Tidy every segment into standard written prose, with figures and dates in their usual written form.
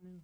Boom,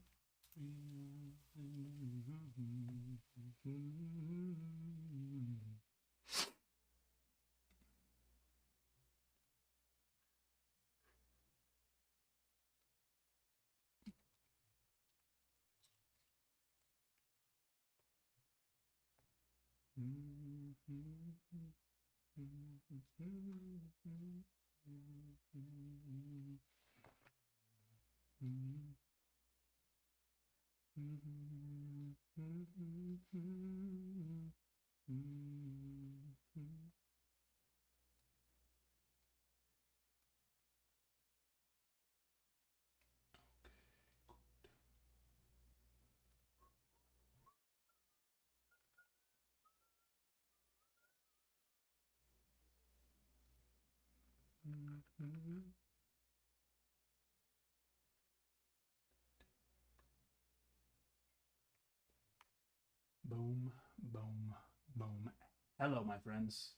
boom, boom. Hello, my friends.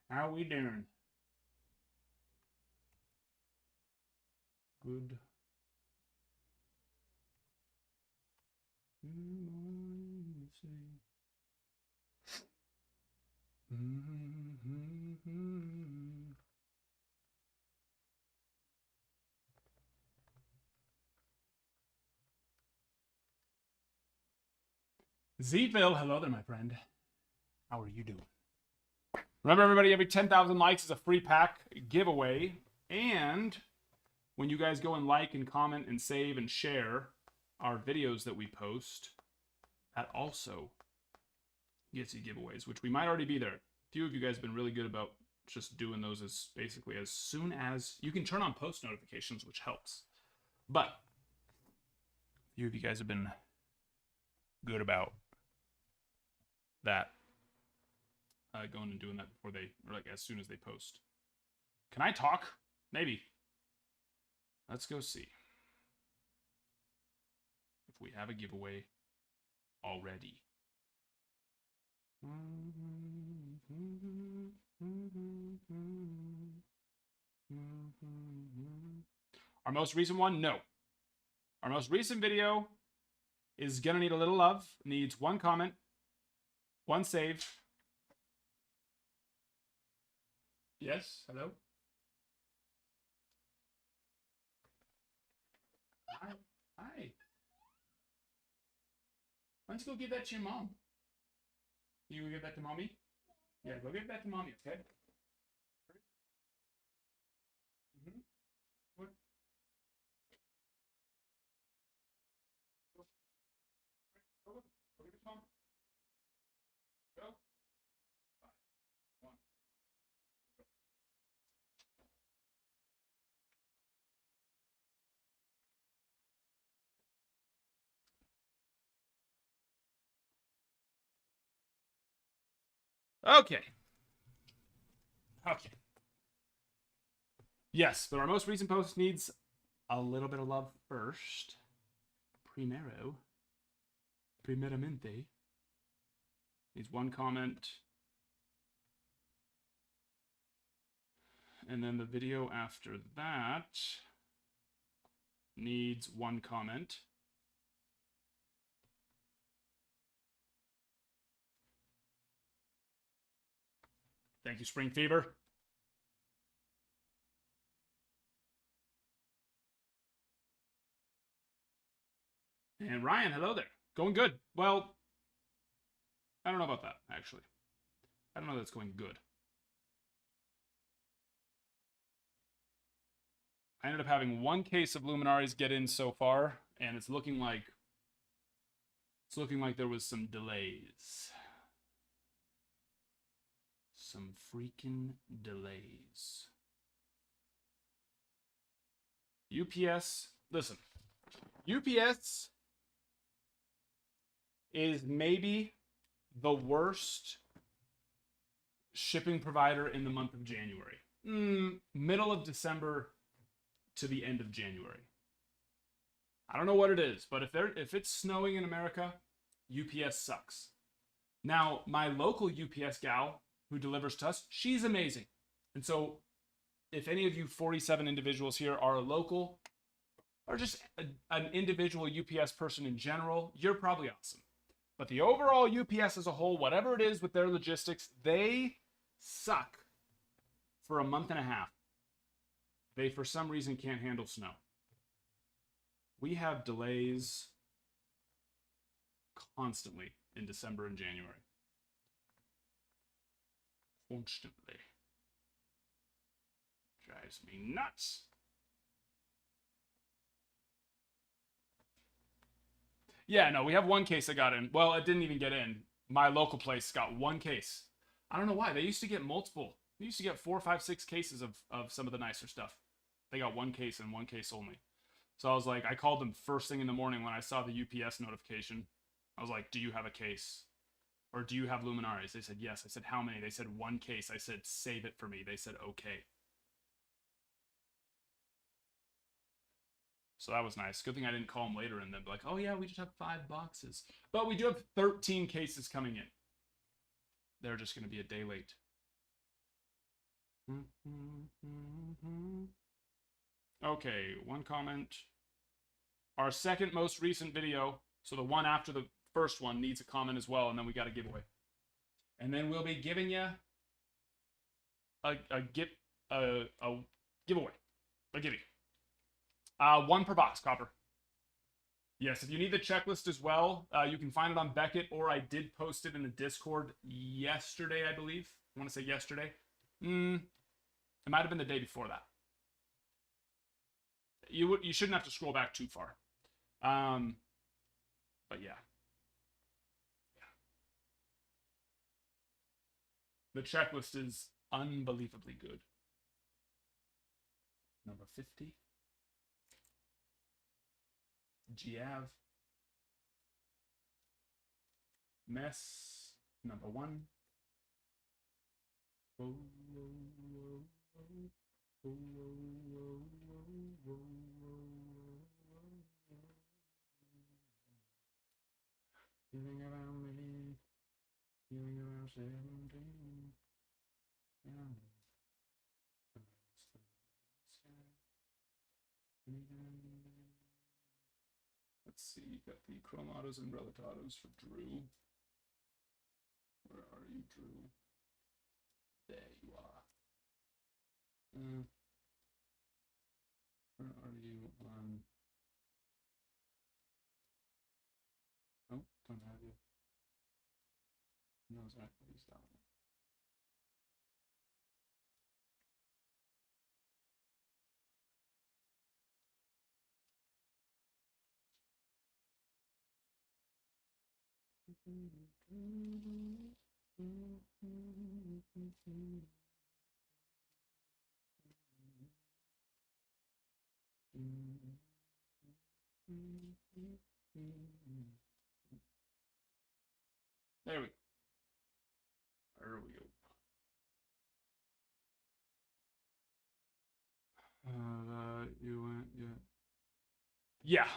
How we doing? Good. Zeville, hello there, my friend. How are you doing? Remember, everybody, every 10,000 likes is a free pack giveaway. And when you guys go and like and comment and save and share our videos that we post, that also gets you giveaways, which we might already be there. A few of you guys have been really good about just doing those as basically as soon as you can turn on post notifications, which helps. But a few of you guys have been good about that, going and doing that before they, or like as soon as they post. Can I talk? Maybe. Let's go see if we have a giveaway already. Our most recent one? No. Our most recent video is gonna need a little love. Needs one comment, one save. Yes, hello? Hi. Hi. Why don't you go give that to your mom? You go give that to mommy? Yeah, go give that to mommy, okay? Mm-hmm. What? Go. Go, go. Go give it to mom. Go. 5, 1. Okay. Okay. Yes, but our most recent post needs a little bit of love first. Primeramente. Needs one comment. And then the video after that needs one comment. Thank you, Spring Fever. And Ryan, hello there. Going good. Well, I don't know about that, actually. I don't know that it's going good. I ended up having one case of Luminaries get in so far, and it's looking like there was some delays. Some freaking delays. UPS, listen. UPS is maybe the worst shipping provider in the month of January. Middle of December to the end of January. I don't know what it is, but if it's snowing in America, UPS sucks. Now, my local UPS gal who delivers to us, she's amazing. And so if any of you 47 individuals here are local, or just an individual UPS person in general, you're probably awesome. But the overall UPS as a whole, whatever it is with their logistics, they suck for a month and a half. They, for some reason, can't handle snow. We have delays constantly in December and January. Constantly. Drives me nuts. Yeah, no, we have one case that got in. Well, it didn't even get in. My local place got one case. I don't know why. They used to get multiple. They used to get 4, 5, 6 cases of some of the nicer stuff. They got one case and one case only. So I was like, I called them first thing in the morning when I saw the UPS notification. I was like, do you have a case? Or do you have Luminaries? They said, yes. I said, how many? They said, one case. I said, save it for me. They said, okay. So that was nice. Good thing I didn't call them later and then be like, oh yeah, we just have 5 boxes. But we do have 13 cases coming in. They're just going to be a day late. Okay, one comment. Our second most recent video, so the one after the first one, needs a comment as well, and then we got a giveaway. And then we'll be giving you a giveaway. A giving. One per box, Copper. Yes, if you need the checklist as well, you can find it on Beckett, or I did post it in the Discord yesterday, I believe. I want to say yesterday. It might have been the day before that. You shouldn't have to scroll back too far. But yeah. The checklist is unbelievably good. Number 50. Giav. Mess. Number 1. Feeling around me, feeling around 17. Let's see, you got the Chromatos and Relatados for Drew. Where are you, Drew? There you are. Where are you on? Oh, don't have you. No, exactly. He's down. There we go. There we go. You went, yeah. Yeah,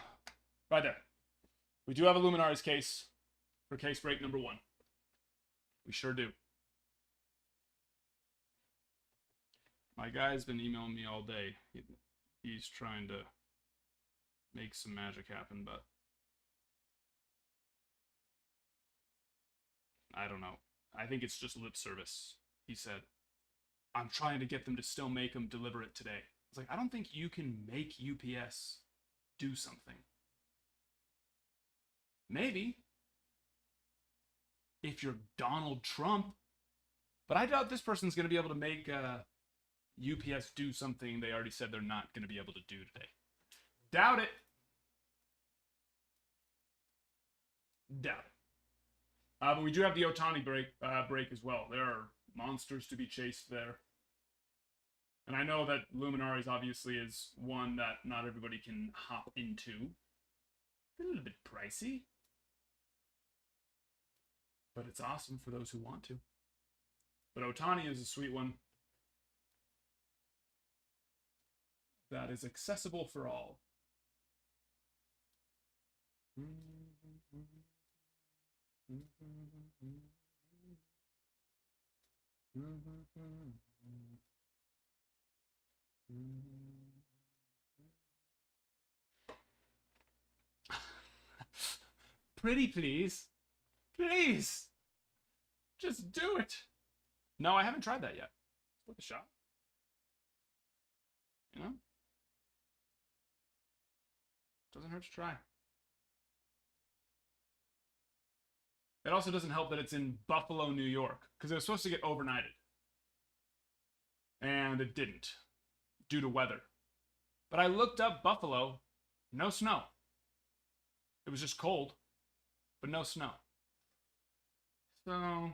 right there. We do have a Luminaries case for case break number 1. We sure do. My guy's been emailing me all day. He's trying to make some magic happen, but I don't know. I think it's just lip service. He said, I'm trying to get them to still make them deliver it today. It's like, I don't think you can make UPS do something. Maybe. If you're Donald Trump. But I doubt this person's going to be able to make UPS do something they already said they're not going to be able to do today. Doubt it. Doubt it. But we do have the Ohtani break as well. There are monsters to be chased there. And I know that Luminaries obviously is one that not everybody can hop into. A little bit pricey. But it's awesome for those who want to. But Ohtani is a sweet one that is accessible for all. Pretty please. Please. Just do it. No, I haven't tried that yet. It's worth a shot. You know? Doesn't hurt to try. It also doesn't help that it's in Buffalo, New York, because it was supposed to get overnighted. And it didn't, due to weather. But I looked up Buffalo, no snow. It was just cold, but no snow. So,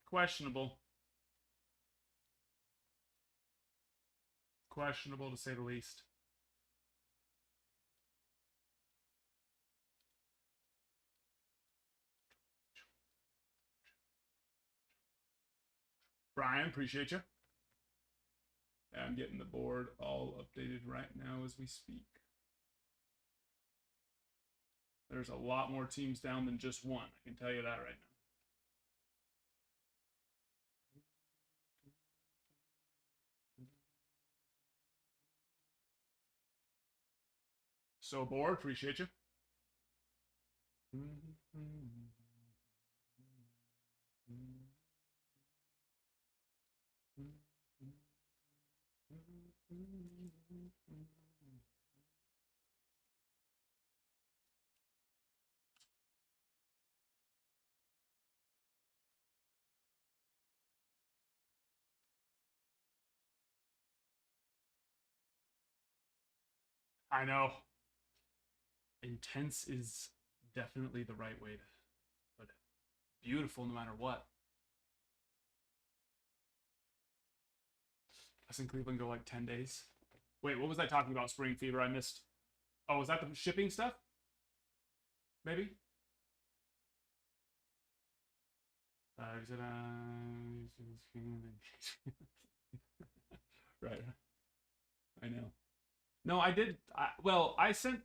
questionable. Questionable to say the least. Brian, appreciate you. I'm getting the board all updated right now as we speak. There's a lot more teams down than just one. I can tell you that right now. So bored, appreciate you. I know. Intense is definitely the right way to put it. Beautiful no matter what. Us in Cleveland go like 10 days. Wait, what was I talking about? Spring fever, I missed. Oh, was that the shipping stuff? Maybe? Right. I know. No, I did. Well, I sent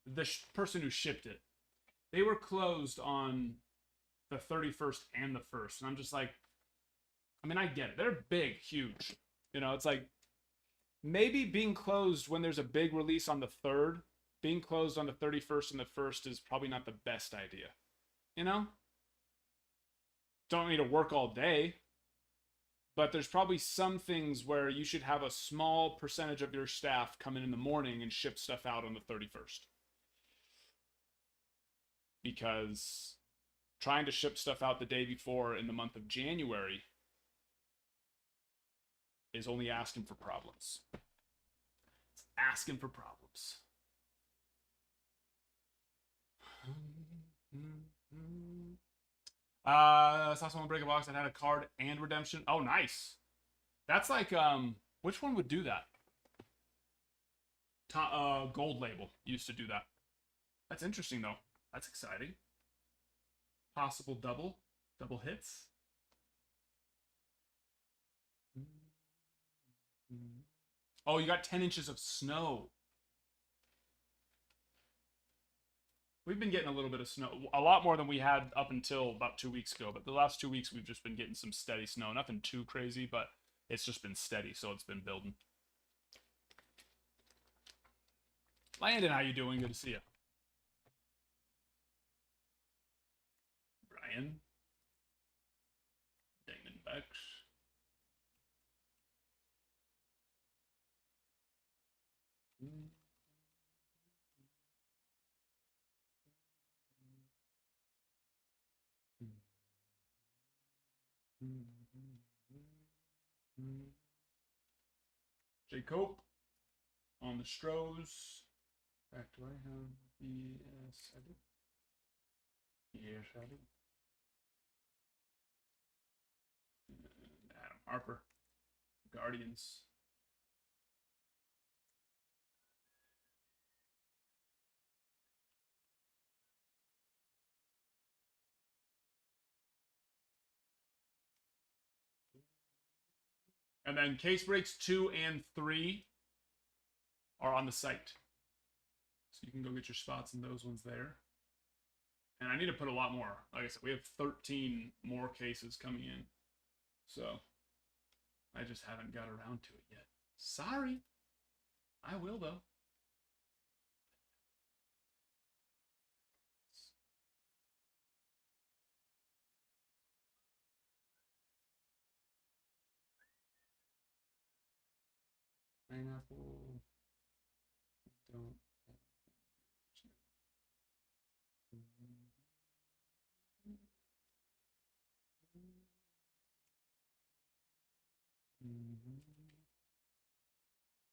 the person who shipped it. They were closed on the 31st and the 1st. And I'm just like, I mean, I get it. They're big, huge. You know, it's like maybe being closed when there's a big release on the 3rd, being closed on the 31st and the 1st is probably not the best idea. You know? Don't need to work all day. But there's probably some things where you should have a small percentage of your staff come in the morning and ship stuff out on the 31st. Because trying to ship stuff out the day before in the month of January is only asking for problems. It's asking for problems. I saw someone break a box that had a card and redemption. Oh, nice. That's like, which one would do that? Gold Label used to do that. That's interesting, though. That's exciting. Possible double hits. Oh, you got 10 inches of snow. We've been getting a little bit of snow, a lot more than we had up until about 2 weeks ago. But the last 2 weeks, we've just been getting some steady snow. Nothing too crazy, but it's just been steady, so it's been building. Landon, how you doing? Good to see you. Brian. Diamondbacks. J. Cope on the Stros. In fact, do I have BS? I do. Yes, I do. And Adam Harper. Guardians. And then case breaks 2 and 3 are on the site. So you can go get your spots in those ones there. And I need to put a lot more. Like I said, we have 13 more cases coming in. So I just haven't got around to it yet. Sorry. I will, though. Pineapple. Don't.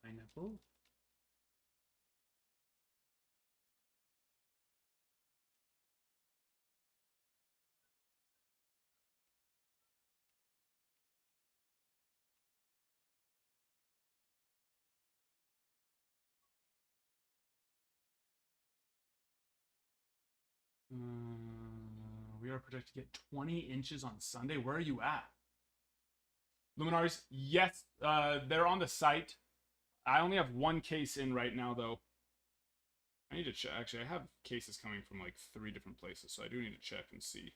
Pineapple. We are projected to get 20 inches on Sunday. Where are you at? Luminaries, yes, they're on the site. I only have one case in right now, though. I need to check. Actually, I have cases coming from like 3 different places, so I do need to check and see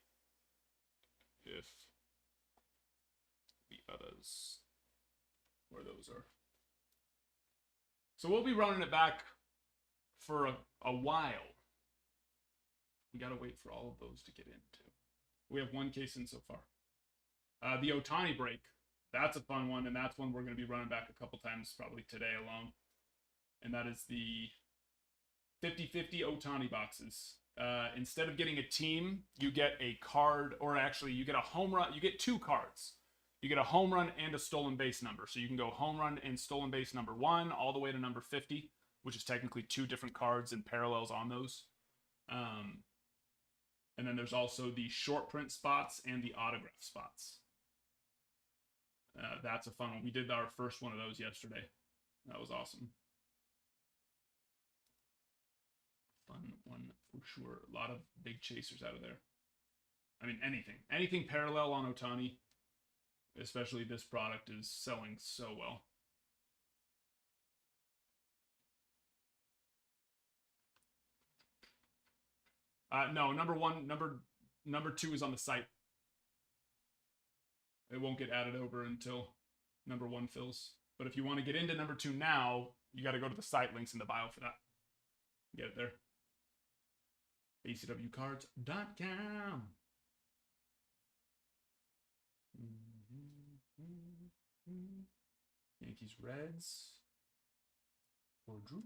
if the others, where those are. So we'll be running it back for a while. We gotta wait for all of those to get in, too. We have one case in so far. The Ohtani break. That's a fun one, and that's one we're going to be running back a couple times, probably today alone. And that is the 50-50 Ohtani boxes. Instead of getting a team, you get a card, or actually you get a home run. You get 2 cards. You get a home run and a stolen base number. So you can go home run and stolen base number 1 all the way to number 50, which is technically 2 different cards and parallels on those. And then there's also the short print spots and the autograph spots. That's a fun one. We did our first one of those yesterday. That was awesome. Fun one for sure. A lot of big chasers out of there. I mean, anything parallel on Ohtani, especially this product, is selling so well. No, number 2 is on the site. It won't get added over until number 1 fills. But if you want to get into number 2 now, you got to go to the site, links in the bio for that. Get it there. acwcards.com. Yankees Reds for Drew.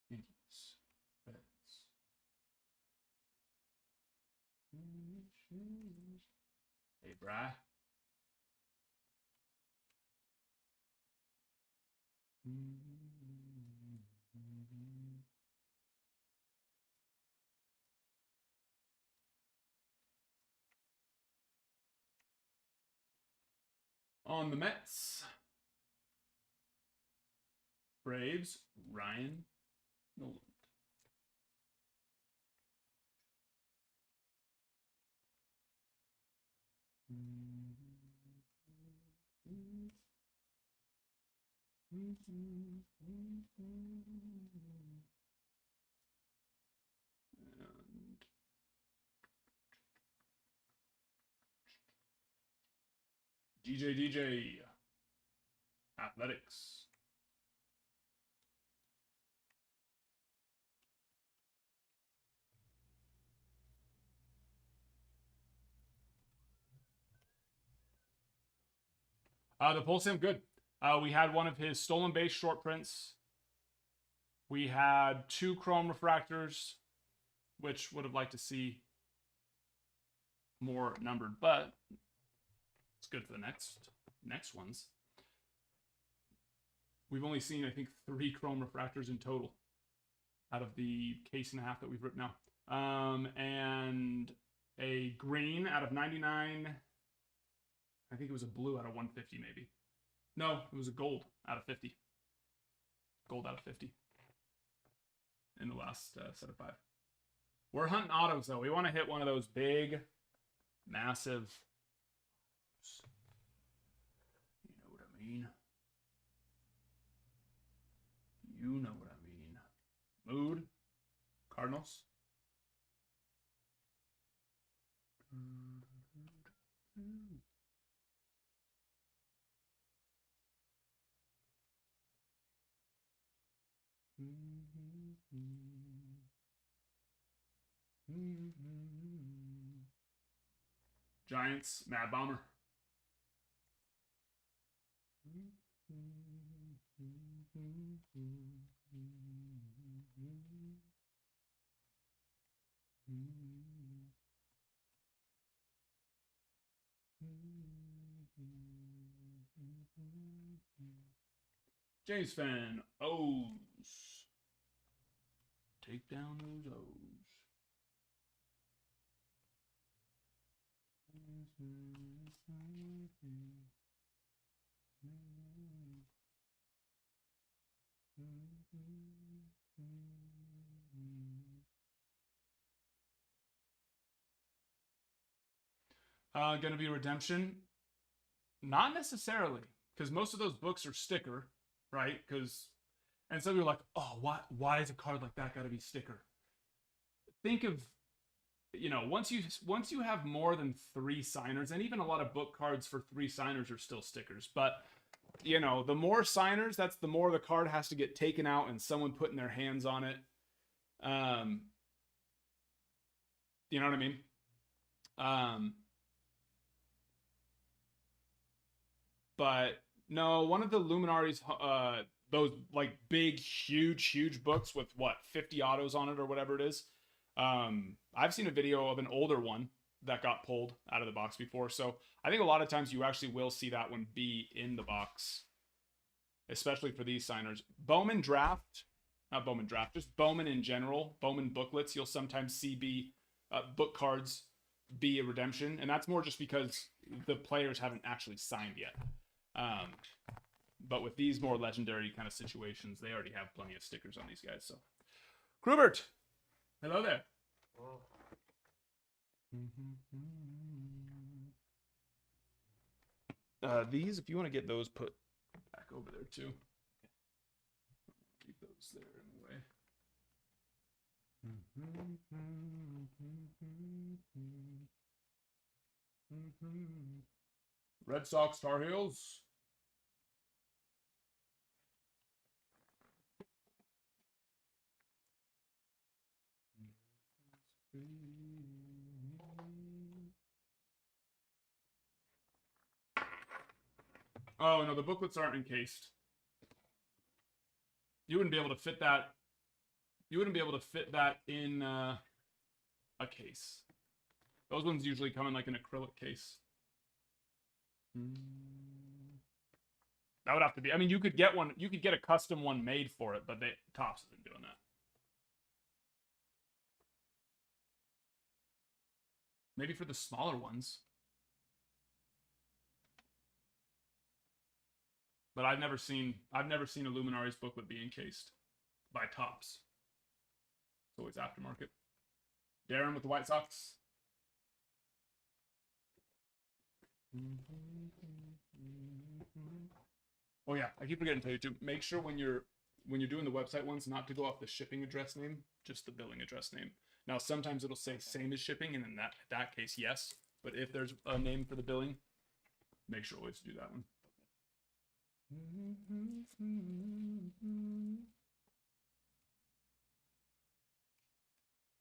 Yankees Reds. Hey, Bri. On the Mets, Braves, Ryan Noland. And DJ Athletics. The pull sim, good. We had one of his stolen base short prints. We had 2 chrome refractors, which would have liked to see more numbered, but it's good for the next ones. We've only seen, I think, 3 chrome refractors in total out of the case and a half that we've ripped now. And a green out of 99. I think it was a blue out of 150, maybe. No, it was a gold out of 50. Gold out of 50 in the last set of 5. We're hunting autos, though. We want to hit one of those big, massive. You know what I mean? You know what I mean. Mood. Cardinals. Giants, Mad Bomber. James Fan, O's. Take down those O's. Gonna be redemption? Not necessarily, because most of those books are sticker, right? And some people are like, oh, why is a card like that got to be sticker? Think of, once you have more than 3 signers, and even a lot of book cards for 3 signers are still stickers, but the more signers, that's the more the card has to get taken out and someone putting their hands on it. You know what I mean? But no, one of the Luminaries, those like big, huge books with what, 50 autos on it or whatever it is. I've seen a video of an older one that got pulled out of the box before. So I think a lot of times you actually will see that one be in the box, especially for these signers. Bowman Draft, not Bowman Draft, just Bowman in general, Bowman booklets, you'll sometimes see book cards be a redemption. And that's more just because the players haven't actually signed yet. But with these more legendary kind of situations, they already have plenty of stickers on these guys. So, Krubert, hello there. Hello. These, if you want to get those put back over there too. Keep those there in the way. Red Sox, Tar Heels. Oh, no, the booklets aren't encased. You wouldn't be able to fit that. You wouldn't be able to fit that in a case. Those ones usually come in like an acrylic case. That would have to be. I mean, you could get one. You could get a custom one made for it, but Topps isn't doing that. Maybe for the smaller ones. But I've never seen a Luminaries booklet be encased by Topps. It's always aftermarket. Darren with the White Sox. Oh yeah, I keep forgetting to tell you too. Make sure when you're doing the website ones, not to go off the shipping address name, just the billing address name. Now sometimes it'll say same as shipping, and in that case, yes. But if there's a name for the billing, make sure always do that one.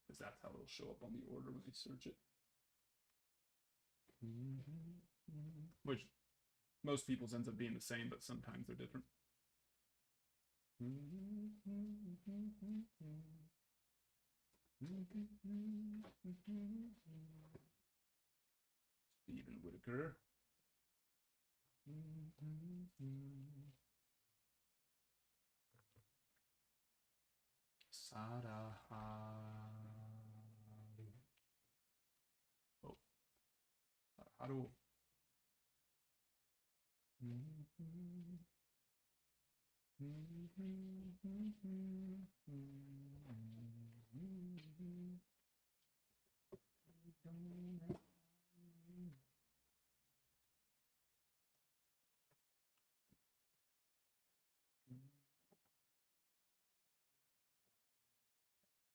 Because that's how it'll show up on the order when they search it. Which most people's ends up being the same, but sometimes they're different. Steven Whitaker. Sada. Oh. Haru.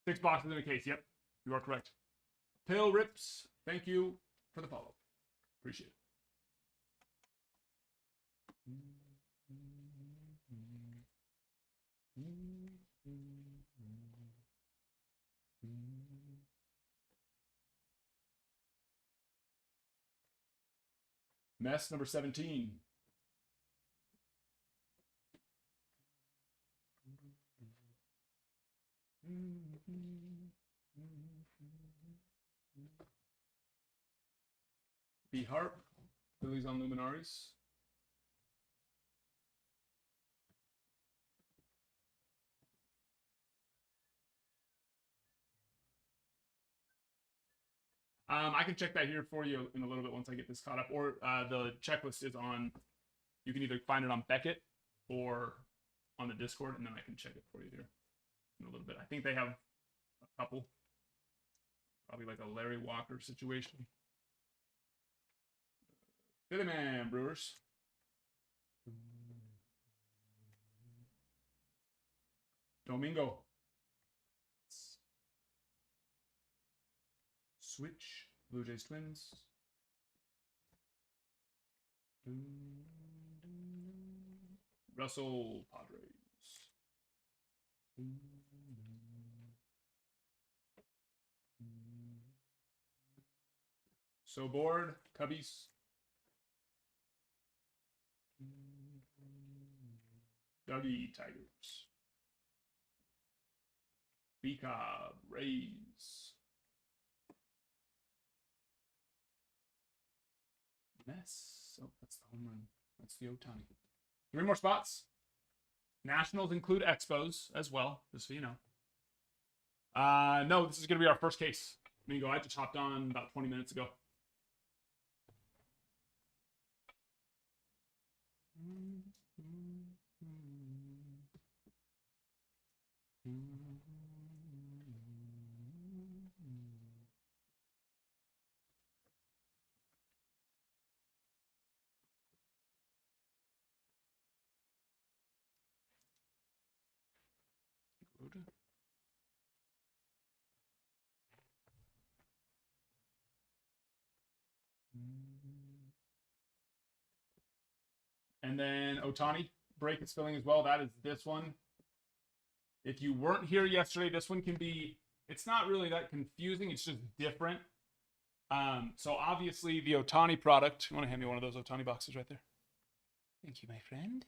Six boxes in a case. Yep, you are correct. Pill Rips, thank you for the follow. Appreciate it. Mess number 17. B Harp, Phillies on Luminaries. I can check that here for you in a little bit once I get this caught up. Or the checklist is on, you can either find it on Beckett or on the Discord, and then I can check it for you here in a little bit. I think they have a couple. Probably like a Larry Walker situation. Philly Man, Brewers. Domingo. Switch. Blue Jays Twins. Russell Padres. So bored. Cubbies. Dougie Tigers. B-Cobb Rays. Mess. Oh, that's the home run. That's the Ohtani. 3 more spots. Nationals include Expos as well, just so you know. No, this is going to be our first case. Mingo, I just hopped on about 20 minutes ago. Good. And then Ohtani break is filling as well. That is this one. If you weren't here yesterday, this one can be, it's not really that confusing. It's just different. So obviously the Ohtani product, you want to hand me one of those Ohtani boxes right there? Thank you, my friend.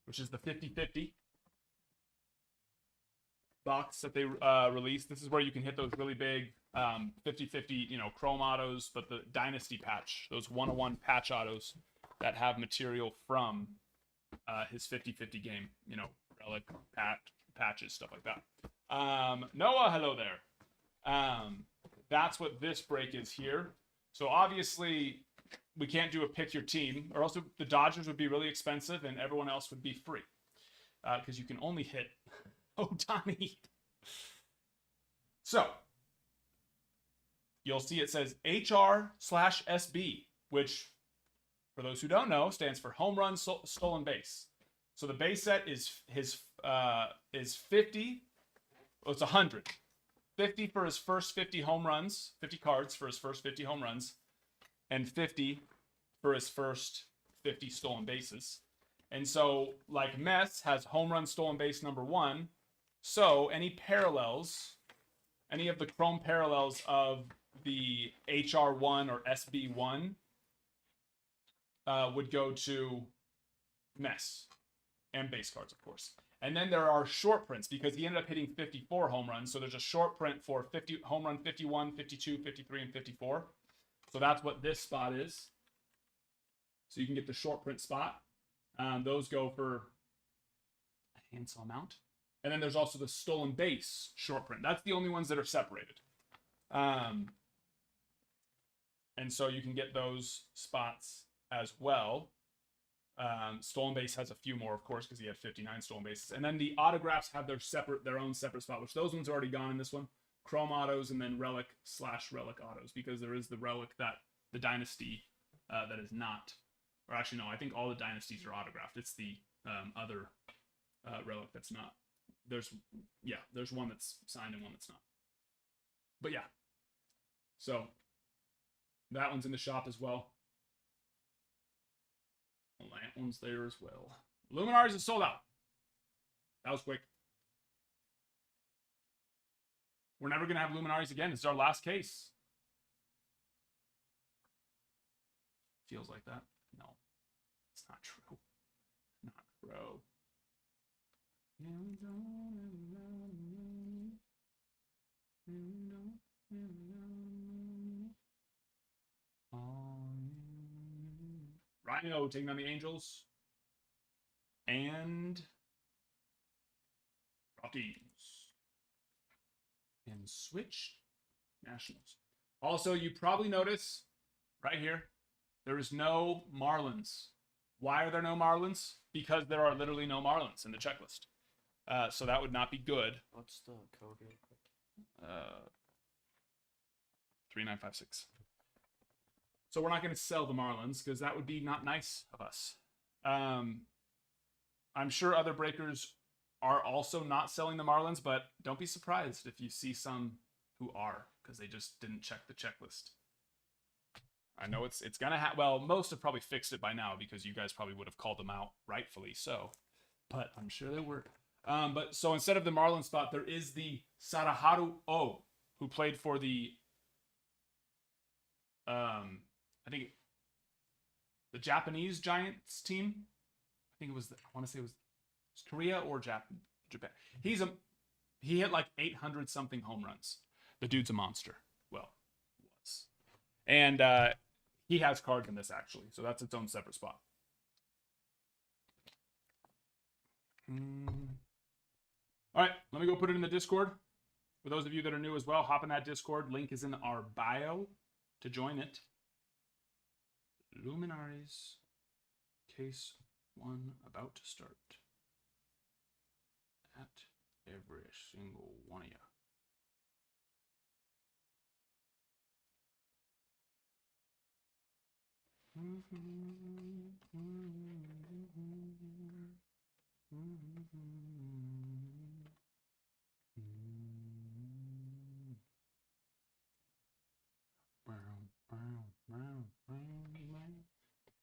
Which is the 50-50 box that they released. This is where you can hit those really big 50-50, you know, chrome autos, but the Dynasty patch, those 101 patch autos that have material from his 50-50 game, you know, relic patches, stuff like that. Noah, hello there. That's what this break is here. So obviously we can't do a pick your team, or else the Dodgers would be really expensive and everyone else would be free, because you can only hit Ohtani. So you'll see it says HR/SB, which, for those who don't know, stands for home run stolen base. So the base set is 50. Well, it's 100. 50 for his first 50 home runs, 50 cards for his first 50 home runs, and 50 for his first 50 stolen bases. And so, like Mess has home run stolen base number 1. So any parallels, any of the chrome parallels of the HR1 or SB1 would go to Mess, and base cards, of course. And then there are short prints, because he ended up hitting 54 home runs. So there's a short print for 50 home run 51, 52, 53, and 54. So that's what this spot is. So you can get the short print spot. Those go for a handsome amount. And then there's also the stolen base short print. That's the only ones that are separated. And so you can get those spots as well. Stolen base has a few more, of course, because he had 59 stolen bases. And then the autographs have their own separate spot, which those ones are already gone in this one. Chrome autos and then relic/relic autos, because there is the relic that the Dynasty that is not. Or actually, no, I think all the Dynasties are autographed. It's the other relic that's not. There's one that's signed and one that's not. But yeah. So that one's in the shop as well. That one's there as well. Luminaries is sold out. That was quick. We're never going to have Luminaries again. This is our last case. feels like that. No, it's not true. Not true. Rhino taking on the Angels. And Rockies. And switch Nationals. Also, you probably notice right here, there is no Marlins. Why are there no Marlins? Because there are literally no Marlins in the checklist. So that would not be good. What's the code real quick? 3956. So we're not going to sell the Marlins because that would be not nice of us. I'm sure other breakers are also not selling the Marlins, but don't be surprised if you see some who are, because they just didn't check the checklist. I know it's gonna happen. Well, most have probably fixed it by now because you guys probably would have called them out, rightfully so. But I'm sure they were. But so instead of the Marlins spot, there is the Sadaharu O, who played for the I think the Japanese Giants team. I think it was. I want to say it was Korea or Japan. He hit like 800 something home runs. The dude's a monster. Well, was. And he has cards in this actually, so that's its own separate spot. All right, let me go put it in the Discord. For those of you that are new as well, hop in that Discord. Link is in our bio to join it. Luminaries, case 1 about to start. At every single one of you.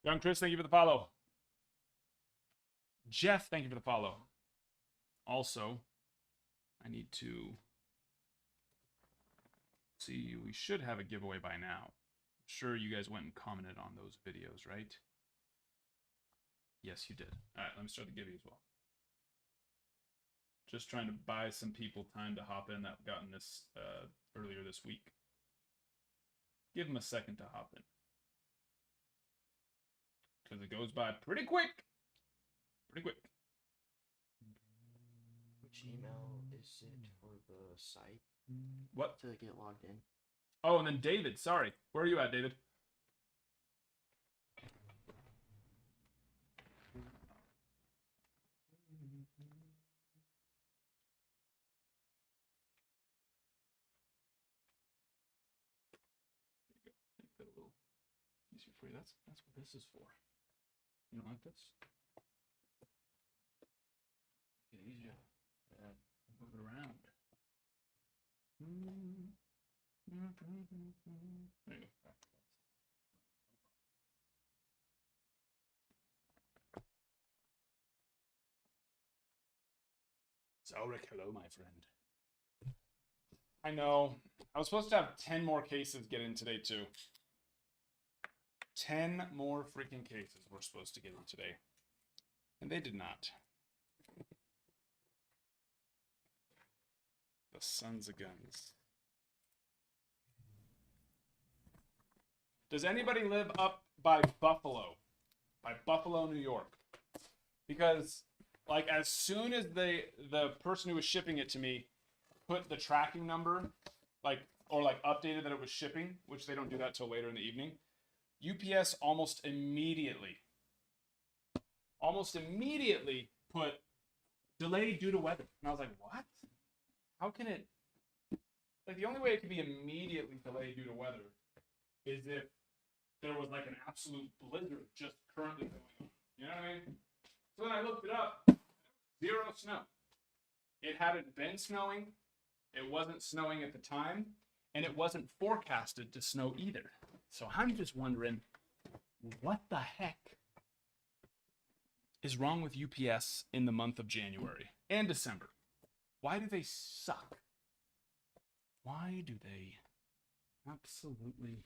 Young Chris, thank you for the follow. Jeff, thank you for the follow. Also, I need to see, we should have a giveaway by now. I'm sure you guys went and commented on those videos, right? Yes, you did. All right, let me start the giveaway as well. Just trying to buy some people time to hop in that have gotten this earlier this week. Give them a second to hop in. Because it goes by pretty quick. Pretty quick. Which email is it for the site? What? To get logged in. Oh, and then David. Sorry. Where are you at, David? Make that a little easier for you. That's what this is for. You don't like this? Make it easier. Move it around. There you go. Zalric, hello, my friend. I know. I was supposed to have 10 more cases get in today, too. 10 more freaking cases we're supposed to get in today. And they did not. The sons of guns. Does anybody live up by Buffalo? By Buffalo, New York? Because, like, as soon as the person who was shipping it to me put the tracking number, like, or like updated that it was shipping, which they don't do that till later in the evening, UPS almost immediately put delayed due to weather. And I was like, what? How can it, like, the only way it could be immediately delayed due to weather is if there was like an absolute blizzard just currently going on. You know what I mean? So then I looked it up. 0 snow. It hadn't been snowing. It wasn't snowing at the time. And it wasn't forecasted to snow either. So I'm just wondering, what the heck is wrong with UPS in the month of January and December? Why do they suck? Why do they absolutely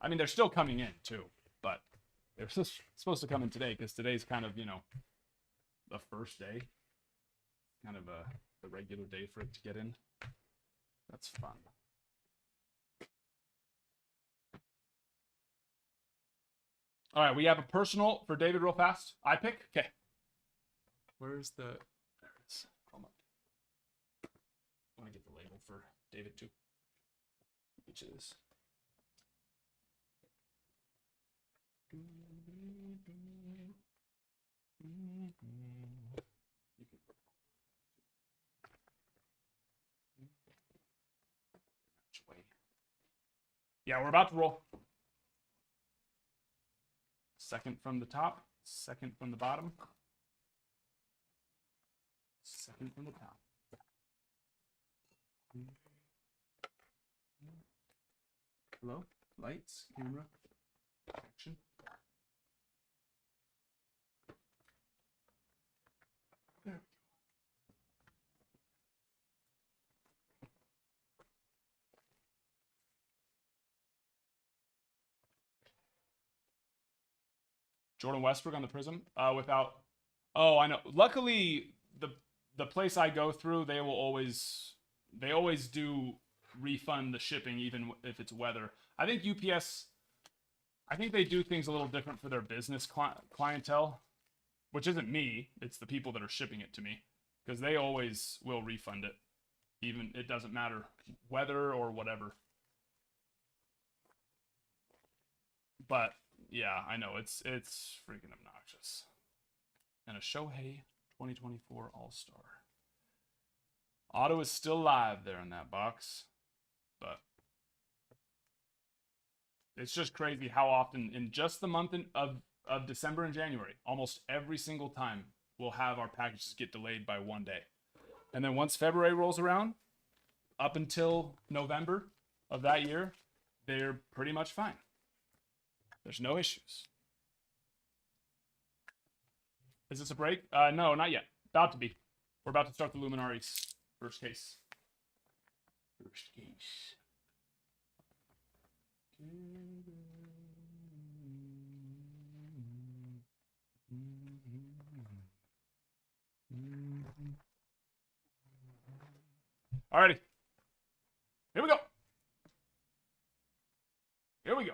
I mean, they're still coming in too, but they're supposed to come in today because today's kind of, you know, the first day. Kind of the regular day for it to get in. That's fun. All right, we have a personal for David real fast. I pick. Okay. Where's the... There it is. Hold on. I want to get the label for David too. Each of this. Yeah, we're about to roll. Second from the top, second from the bottom, second from the top. Hello? Lights, camera, action. There we go. Jordan Westbrook on the Prism without... Oh, I know. Luckily, the place I go through, they always do refund the shipping even if it's weather. I think UPS, I think they do things a little different for their business clientele, which isn't me. It's the people that are shipping it to me, because they always will refund it. Even it doesn't matter weather or whatever. But yeah, I know it's freaking obnoxious. And a Shohei 2024 All-Star. Auto is still live there in that box, but it's just crazy how often in just the month of December and January, almost every single time we'll have our packages get delayed by 1 day. And then once February rolls around, up until November of that year, they're pretty much fine. There's no issues. Is this a break? No, not yet. About to be. We're about to start the Luminaries first case. First case. Alrighty. Here we go. Here we go.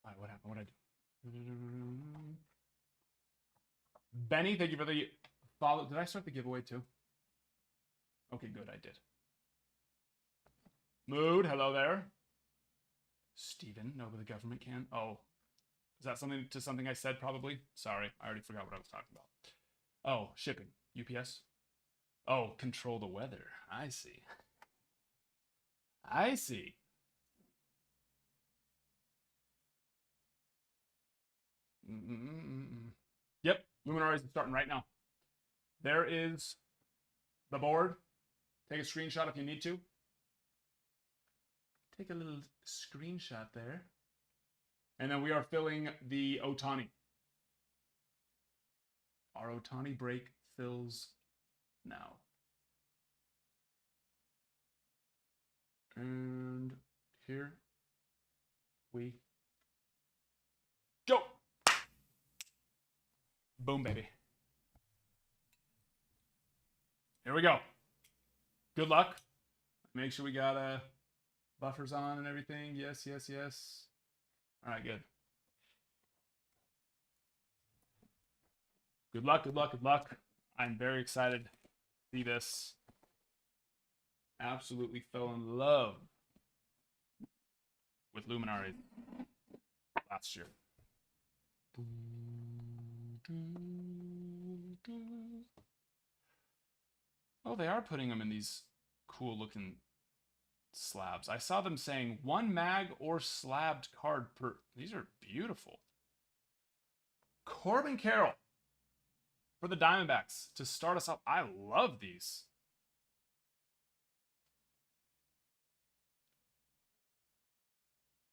Alright, what happened? What did I do? Benny, thank you for the follow. Did I start the giveaway too? Okay, good, I did. Mood, hello there. Steven, no, but the government can. Oh, is that something I said probably? Sorry, I already forgot what I was talking about. Oh, shipping. UPS? Oh, control the weather. I see. I see. Yep, Luminaries is starting right now. There is the board. Take a screenshot if you need to. Take a little screenshot there. And then we are filling the Ohtani. Our Ohtani break fills now. And here we go. Boom, baby. Here we go. Good luck. Make sure we got buffers on and everything. Yes, yes, yes. All right, good. Good luck, good luck, good luck. I'm very excited to see this. Absolutely fell in love with Luminari last year. Oh, they are putting them in these cool looking slabs. I saw them saying 1 mag or slabbed card per. These are beautiful. Corbin Carroll for the Diamondbacks to start us off. I love these.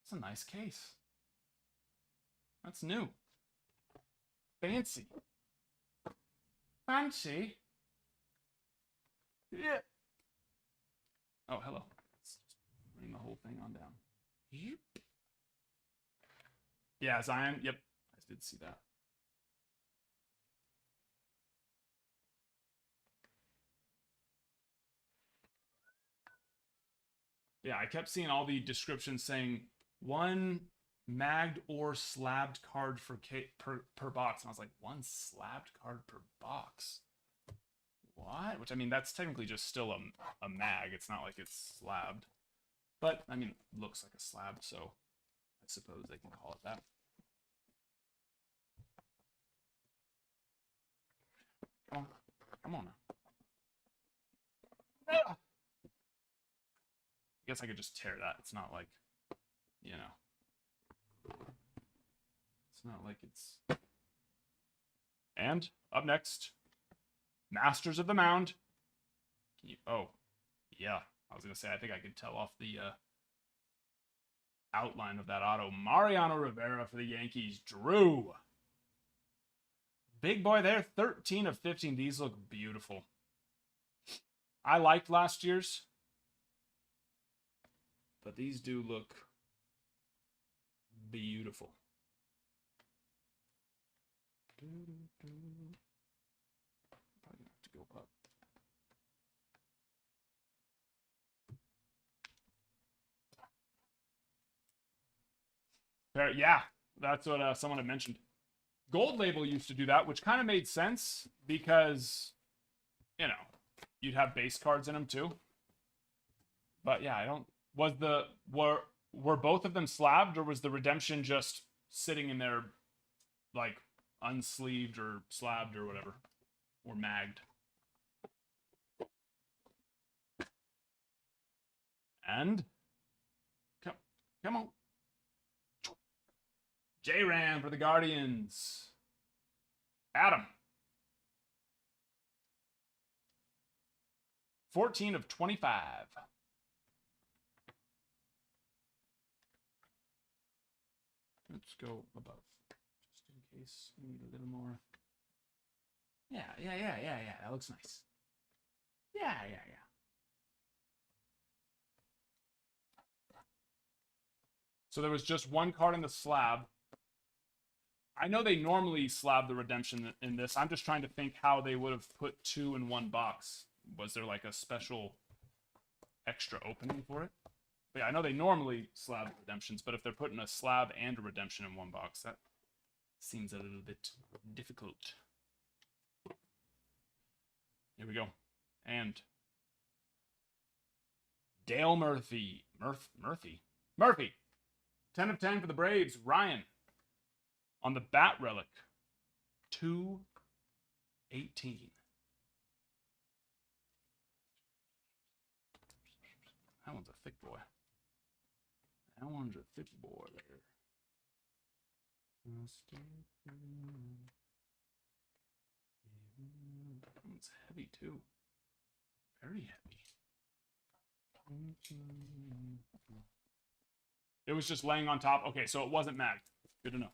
It's a nice case. That's new. Fancy. Fancy. Yeah. Oh, hello. Let's just bring the whole thing on down. Yeah, Zion. Yep, I did see that. Yeah, I kept seeing all the descriptions saying one magged or slabbed card per box, and I was like, one slabbed card per box. What? Which, I mean, that's technically just still a mag. It's not like it's slabbed. But, I mean, it looks like a slab, so I suppose they can call it that. Come on. Come on now. Ah! I guess I could just tear that. It's not like, you know. It's not like it's... And, up next, Masters of the Mound. Can you... Oh, yeah. I was going to say, I think I could tell off the outline of that auto. Mariano Rivera for the Yankees. Drew. Big boy there. 13 of 15. These look beautiful. I liked last year's, but these do look beautiful. Probably gonna have to go up. Yeah, that's what someone had mentioned. Gold Label used to do that, which kind of made sense because, you know, you'd have base cards in them too. But yeah, I don't. Were both of them slabbed, or was the redemption just sitting in there, like unsleeved or slabbed or whatever, or magged? And come on. J-Ram for the Guardians. Adam. 14 of 25. Let's go above, just in case we need a little more. Yeah. That looks nice. Yeah. So there was just one card in the slab. I know they normally slab the redemption in this. I'm just trying to think how they would have put two in one box. Was there like a special extra opening for it? But yeah, I know they normally slab redemptions, but if they're putting a slab and a redemption in one box, that seems a little bit difficult. Here we go. And Dale Murphy. Murphy. 10 of 10 for the Braves. Ryan. On the Bat Relic. 2/18. That one's a thick boy. That one's a thick boy there. That one's heavy too. Very heavy. It was just laying on top. Okay, so it wasn't magged. Good to know.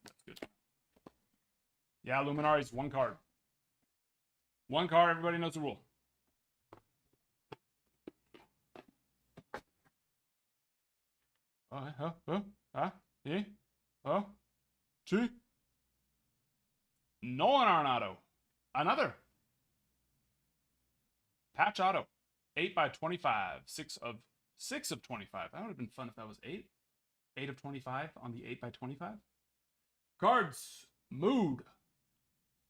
That's good. Yeah, Luminari's one card. One card, everybody knows the rule. Nolan Arenado. Another. Patch auto. 8/25. 6 of 25. That would have been fun if that was 8. 8 of 25 on the 8/25. Cards. Mood.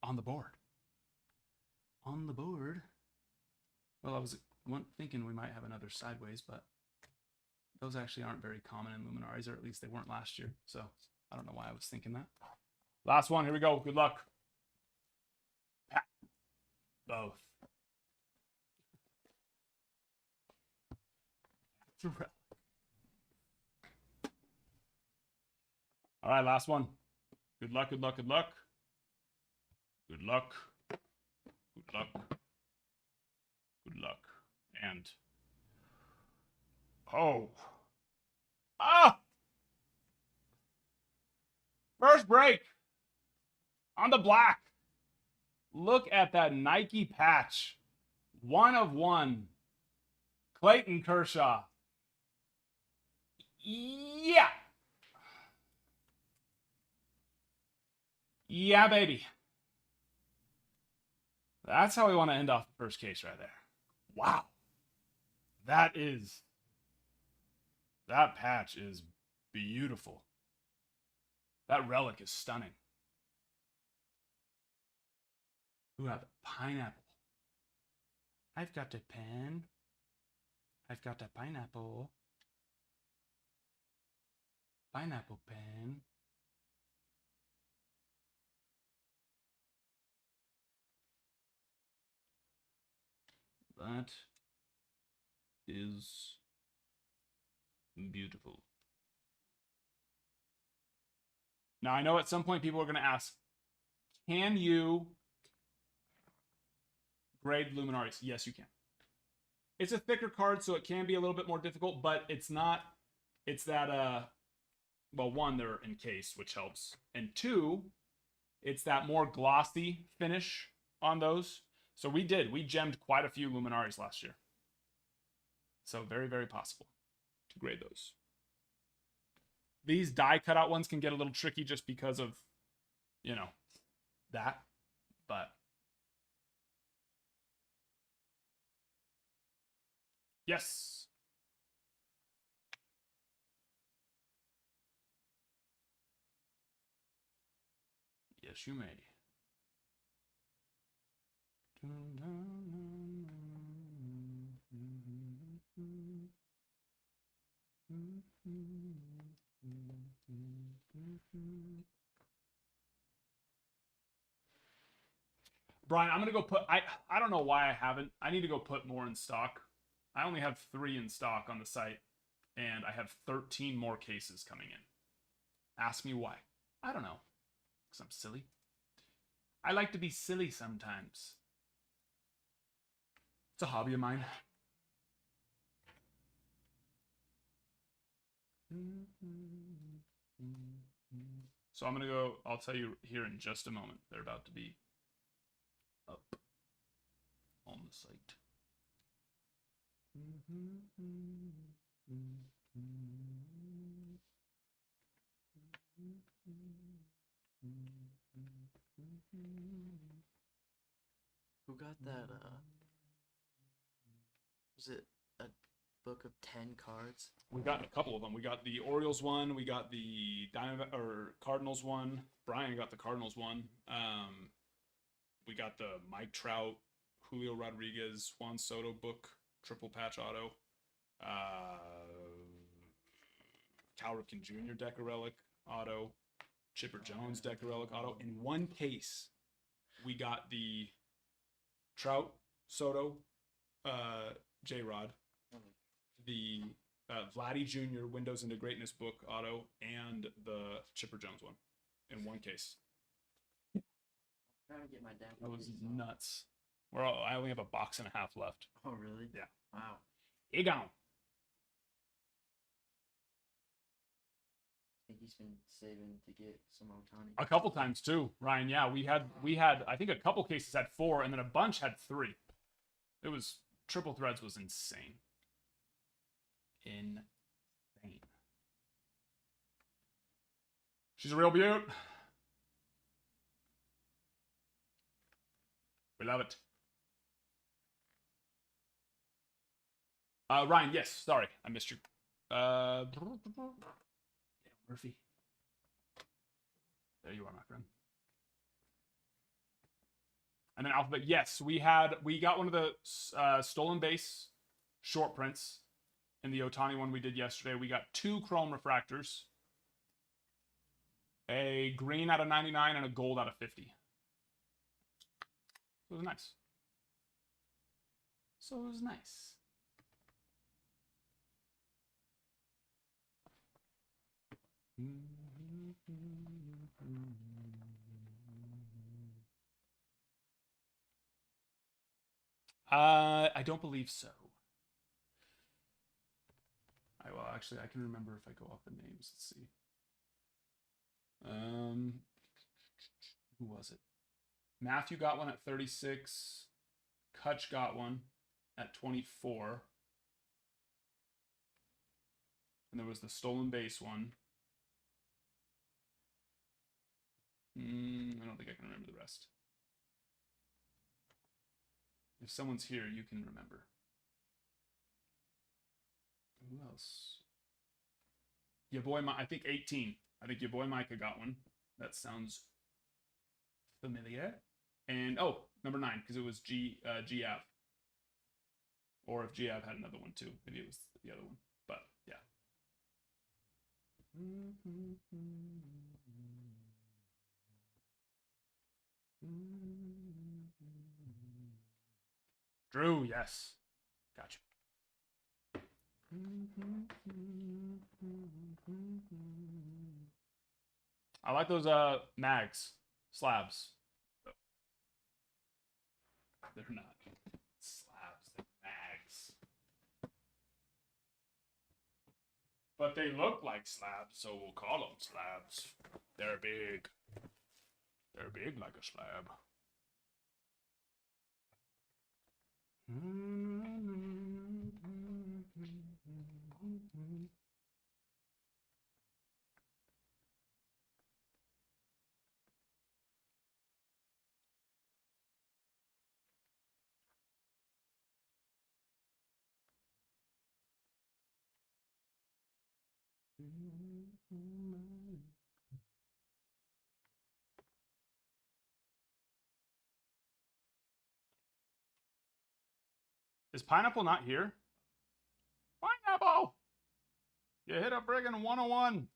On the board. On the board. Well, I was thinking we might have another sideways, but those actually aren't very common in Luminaries, or at least they weren't last year. So I don't know why I was thinking that. Last one. Here we go. Good luck. Pat. Both. All right, last one. Good luck, good luck, good luck. Good luck. Good luck. Good luck. And oh. Ah! First break on the black. Look at that Nike patch. 1 of 1. Clayton Kershaw. Yeah. Yeah, baby. That's how we want to end off the first case right there. Wow. That patch is beautiful. That relic is stunning. Who have pineapple? I've got a pen. I've got a pineapple. Pineapple pen. That is beautiful. Now, I know at some point people are going to ask, can you grade Luminaries? Yes, you can. It's a thicker card, so it can be a little bit more difficult, but it's not. It's that, well, one, they're encased, which helps. And two, it's that more glossy finish on those. So we gemmed quite a few Luminaries last year. So very, very possible to grade those. These die cutout ones can get a little tricky just because of, you know, that. But yes. Yes, you may. Brian, I'm gonna go put. I don't know why I haven't. I need to go put more in stock. I only have 3 in stock on the site, and I have 13 more cases coming in. Ask me why. I don't know. Because I'm silly. I like to be silly sometimes. It's a hobby of mine. So I'm gonna go. I'll tell you here in just a moment. They're about to be up on the site. Who got that, was it a book of 10 cards? We got a couple of them. We got the Orioles one. We got the Cardinals one. Brian got the Cardinals one. We got the Mike Trout, Julio Rodriguez, Juan Soto book, triple patch auto. Cal Ripken Jr. Decker Relic auto. Chipper Jones Decker Relic auto. In one case, we got the Trout, Soto, J-Rod, the Vladdy Jr. Windows into Greatness book auto, and the Chipper Jones one in one case. I'm trying to get my dad. That was nuts. I only have a box and a half left. Oh, really? Yeah. Wow. Egon. I think he's been saving to get some Ohtani. A couple times too, Ryan. Yeah, we had I think a couple cases had 4, and then a bunch had 3. It was triple threads was insane. Insane. She's a real beaut. We love it. Ryan, yes, sorry, I missed you. Murphy. There you are, my friend. And then Alphabet, yes, we got one of the stolen base short prints in the Ohtani one we did yesterday. We got 2 chrome refractors, a green out of 99 and a gold out of 50. So it was nice. So it was nice. I don't believe so. Well, actually, I can remember if I go off the names. Let's see. Who was it? Matthew got one at 36. Kutch got one at 24. And there was the stolen base one. I don't think I can remember the rest. If someone's here, you can remember. Who else? Your boy, I think 18. I think your boy Micah got one. That sounds familiar. And oh, number 9, because it was Gav. Or if Gav had another one too, maybe it was the other one. But yeah. Drew, yes. Gotcha. I like those mags, slabs. They're not slabs, they're mags. But they look like slabs, so we'll call them slabs. They're big. They're big like a slab. Is Pineapple not here? Pineapple! You hit a friggin' 101.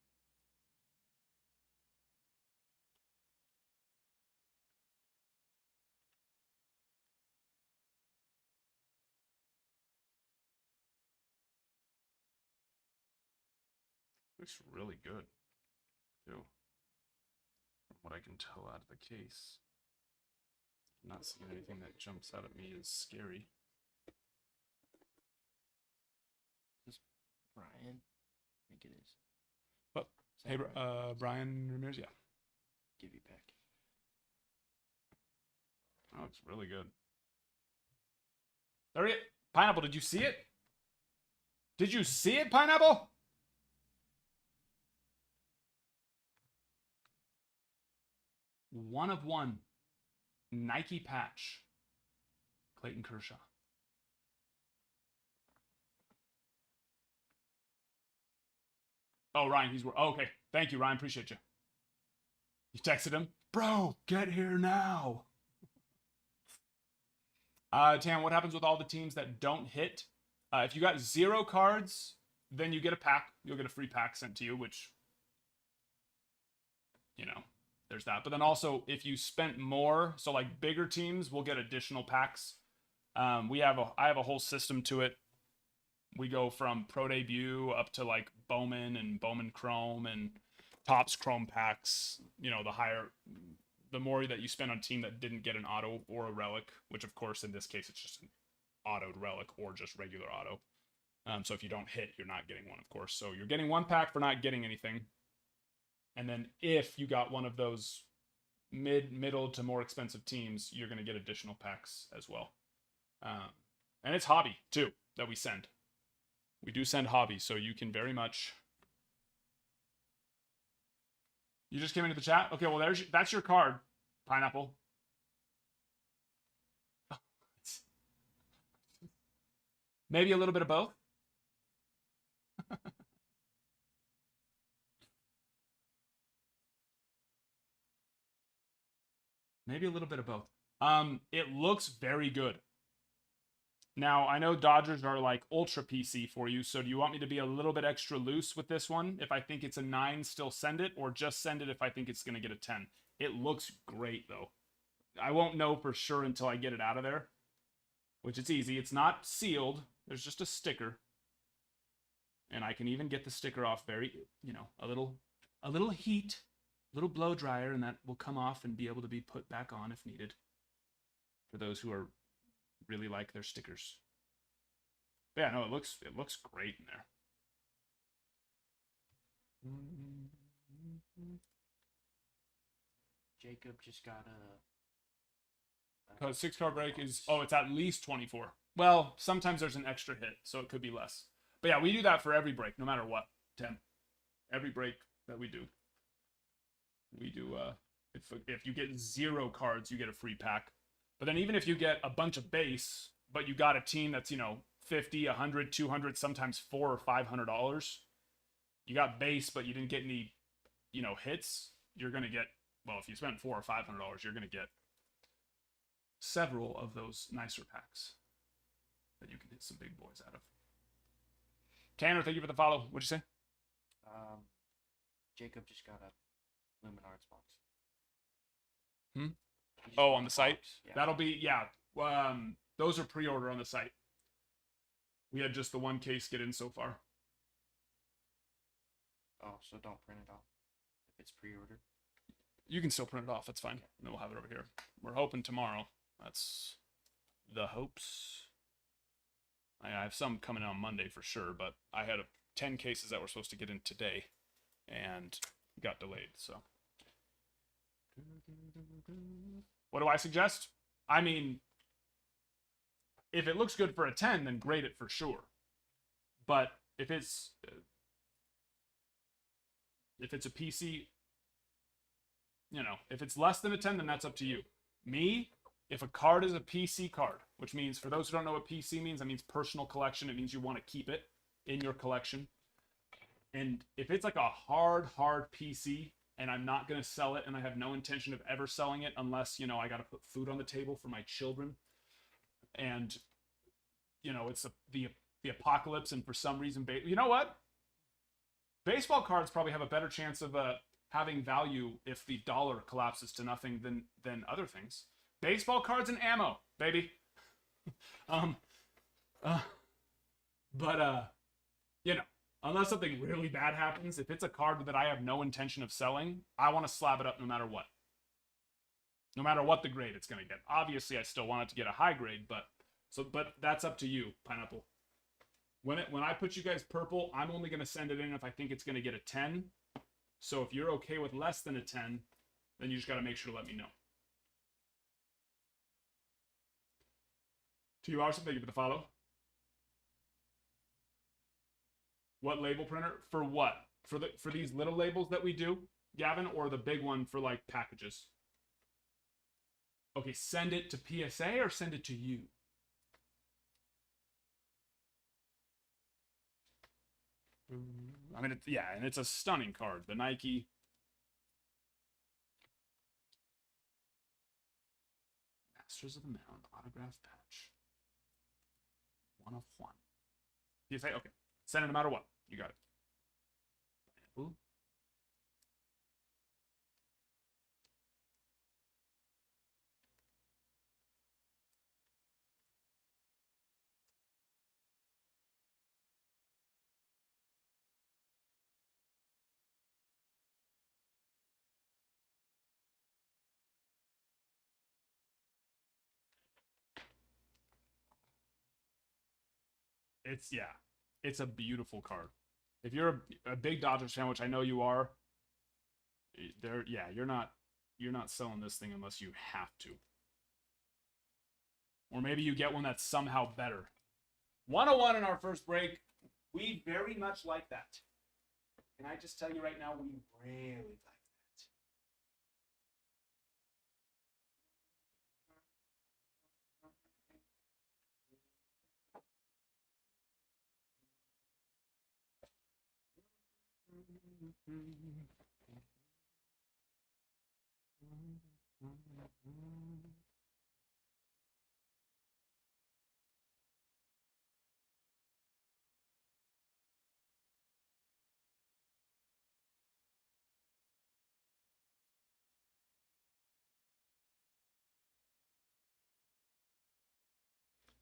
Looks really good, too. From what I can tell out of the case. I'm not seeing anything that jumps out at me as scary. Is this Brian? I think it is. Oh, hey, Brian Ramirez, yeah. Give you back. Oh, it's really good. There it. Pineapple, did you see it? Did you see it, Pineapple? One of one. Nike patch. Clayton Kershaw. Oh, Ryan, he's... Oh, okay. Thank you, Ryan. Appreciate you. You texted him? Bro, get here now. Tam, what happens with all the teams that don't hit? If you got 0 cards, then you get a pack. You'll get a free pack sent to you, which, you know, there's that. But then also, if you spent more, so like bigger teams will get additional packs. I have a whole system to it. We go from Pro Debut up to like Bowman and Bowman Chrome and Topps Chrome packs. You know, the more that you spend on a team that didn't get an auto or a relic, which of course in this case it's just an autoed relic or just regular auto. So if you don't hit, you're not getting one, of course. So you're getting 1 pack for not getting anything. And then if you got one of those middle to more expensive teams, you're going to get additional packs as well. And it's hobby too that we send. We do send hobby, so you can very much. You just came into the chat? Okay, well, that's your card, Pineapple. Maybe a little bit of both. Maybe a little bit of both. It looks very good. Now, I know Dodgers are like ultra PC for you, so do you want me to be a little bit extra loose with this one? If I think it's a 9, still send it, or just send it if I think it's going to get a 10? It looks great, though. I won't know for sure until I get it out of there, which it's easy. It's not sealed. There's just a sticker. And I can even get the sticker off very, you know, a little heat, a little blow dryer, and that will come off and be able to be put back on if needed for those who are really like their stickers. But yeah, no, it looks great in there. Jacob just got Because 6-card break is, oh, it's at least 24. Well, sometimes there's an extra hit, so it could be less. But yeah, we do that for every break, no matter what, Tim. Every break that we do. If you get 0 cards, you get a free pack. But then even if you get a bunch of base, but you got a team that's, 50, 100, 200, sometimes $400 or $500, you got base, but you didn't get any, hits, you're going to get, well, if you spent $400 or $500, you're going to get several of those nicer packs that you can hit some big boys out of. Tanner, thank you for the follow. What'd you say? Jacob just got a Luminards box. Oh, on the site? Yeah. That'll be, those are pre-order on the site. We had just the one case get in so far. Oh, so don't print it off if it's pre-ordered. You can still print it off. That's fine. And then we'll have it over here. We're hoping tomorrow. That's the hopes. I have some coming on Monday for sure, but I had 10 cases that were supposed to get in today and got delayed, so. What do I suggest? I mean, if it looks good for a 10, then grade it for sure. But if it's a PC, if it's less than a 10, then that's up to you. Me, if a card is a PC card, which means, for those who don't know what PC means, that means personal collection. It means you want to keep it in your collection. And if it's like a hard PC, and I'm not going to sell it, and I have no intention of ever selling it unless, I got to put food on the table for my children, and, it's the apocalypse, and for some reason, you know what? Baseball cards probably have a better chance of having value if the dollar collapses to nothing than other things. Baseball cards and ammo, baby. Unless something really bad happens, if it's a card that I have no intention of selling, I want to slab it up no matter what. No matter what the grade it's going to get. Obviously, I still want it to get a high grade, but that's up to you, Pineapple. When I put you guys purple, I'm only going to send it in if I think it's going to get a 10. So if you're okay with less than a 10, then you just got to make sure to let me know. To you, Arson, thank you for the follow. What label printer? For what? For these little labels that we do, Gavin, or the big one for like packages? Okay, send it to PSA or send it to you? I mean, and it's a stunning card. The Nike. Masters of the Mound autograph patch. 1 of 1. PSA? Okay. Send it no matter what. You got it. Ooh. It's a beautiful card. If you're a big Dodgers fan, which I know you are, you're not selling this thing unless you have to. Or maybe you get one that's somehow better. 101 in our first break. We very much like that. Can I just tell you right now, we really like that.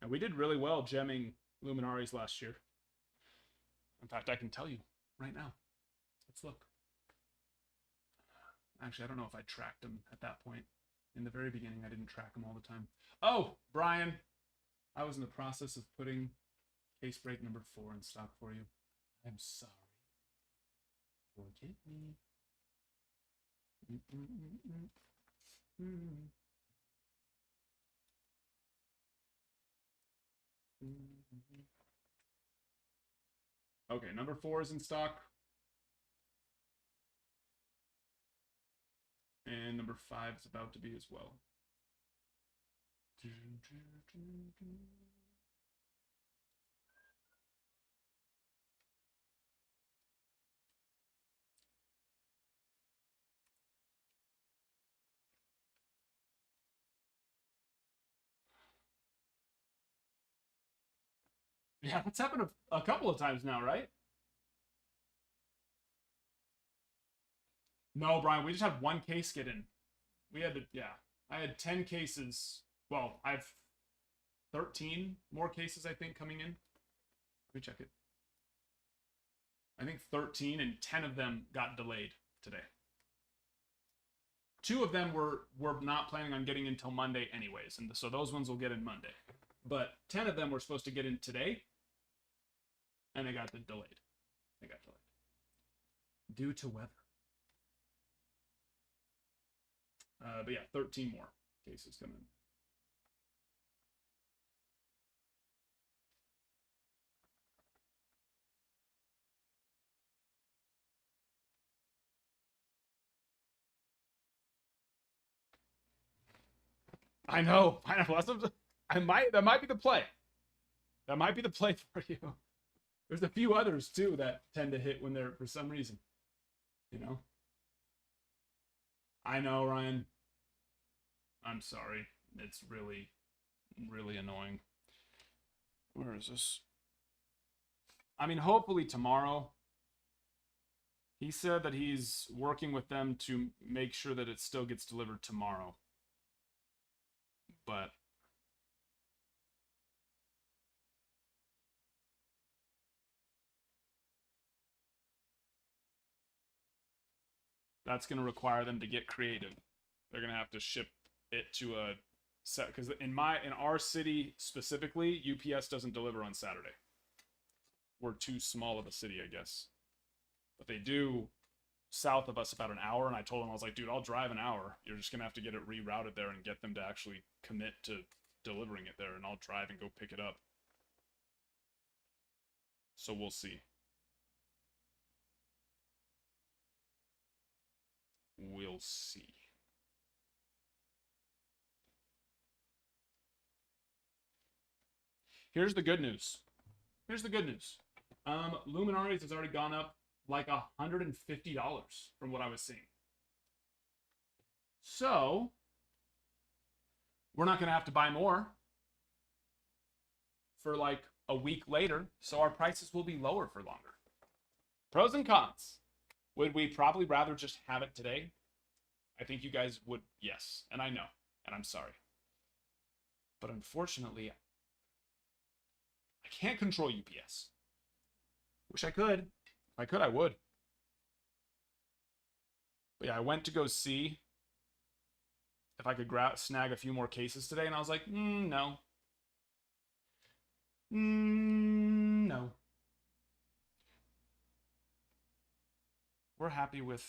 And we did really well gemming Luminaries last year. In fact, I can tell you right now. Let's look. Actually, I don't know if I tracked them at that point. In the very beginning, I didn't track them all the time. Oh, Brian. I was in the process of putting case break number 4 in stock for you. I'm sorry. Forgive me. Okay, number 4 is in stock. And number 5 is about to be as well. Yeah, that's happened a couple of times now, right? No, Brian, we just had one case get in. We had to, yeah. I had 10 cases. Well, I have 13 more cases, I think, coming in. Let me check it. I think 13, and 10 of them got delayed today. 2 of them were not planning on getting in until Monday anyways, and so those ones will get in Monday. But 10 of them were supposed to get in today, and they got delayed. They got delayed due to weather. But yeah, 13 more cases coming in. I know. That might be the play. That might be the play for you. There's a few others too that tend to hit when they're for some reason. You know? I know, Ryan. I'm sorry. It's really, really annoying. Where is this? I mean, hopefully tomorrow. He said that he's working with them to make sure that it still gets delivered tomorrow. But that's going to require them to get creative. They're going to have to ship it to a set, because in our city specifically, UPS doesn't deliver on Saturday. We're too small of a city, I guess. But they do south of us about an hour, and I told him, I was like, dude, I'll drive an hour. You're just going to have to get it rerouted there and get them to actually commit to delivering it there, and I'll drive and go pick it up. So we'll see. We'll see. Here's the good news. Here's the good news. Luminaries has already gone up like $150 from what I was seeing. So we're not going to have to buy more for like a week later. So our prices will be lower for longer. Pros and cons. Would we probably rather just have it today? I think you guys would, yes. And I know. And I'm sorry. But unfortunately, I can't control UPS. Wish I could. If I could, I would. But yeah, I went to go see if I could snag a few more cases today, and I was like, no. No. We're happy with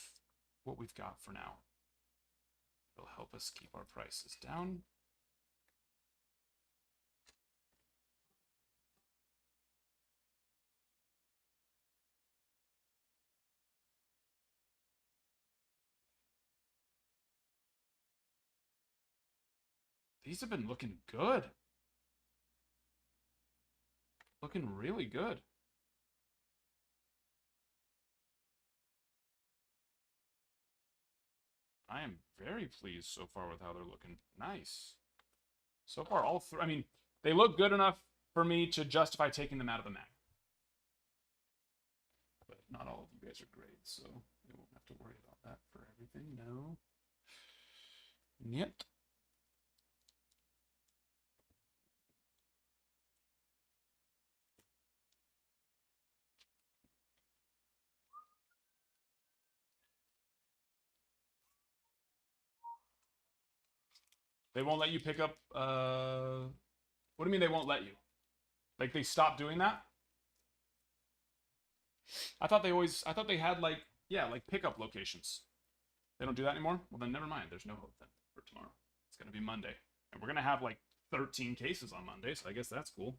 what we've got for now. It'll help us keep our prices down. These have been looking good. Looking really good. I am very pleased so far with how they're looking. Nice. So far, all three. I mean, they look good enough for me to justify taking them out of the mag. But not all of you guys are great, so we won't have to worry about that for everything. No. Yet. They won't let you pick up. What do you mean they won't let you? Like they stopped doing that? I thought they had like, yeah, like pickup locations. They don't do that anymore? Well, then never mind. There's no hope then for tomorrow. It's going to be Monday. And we're going to have like 13 cases on Monday, so I guess that's cool.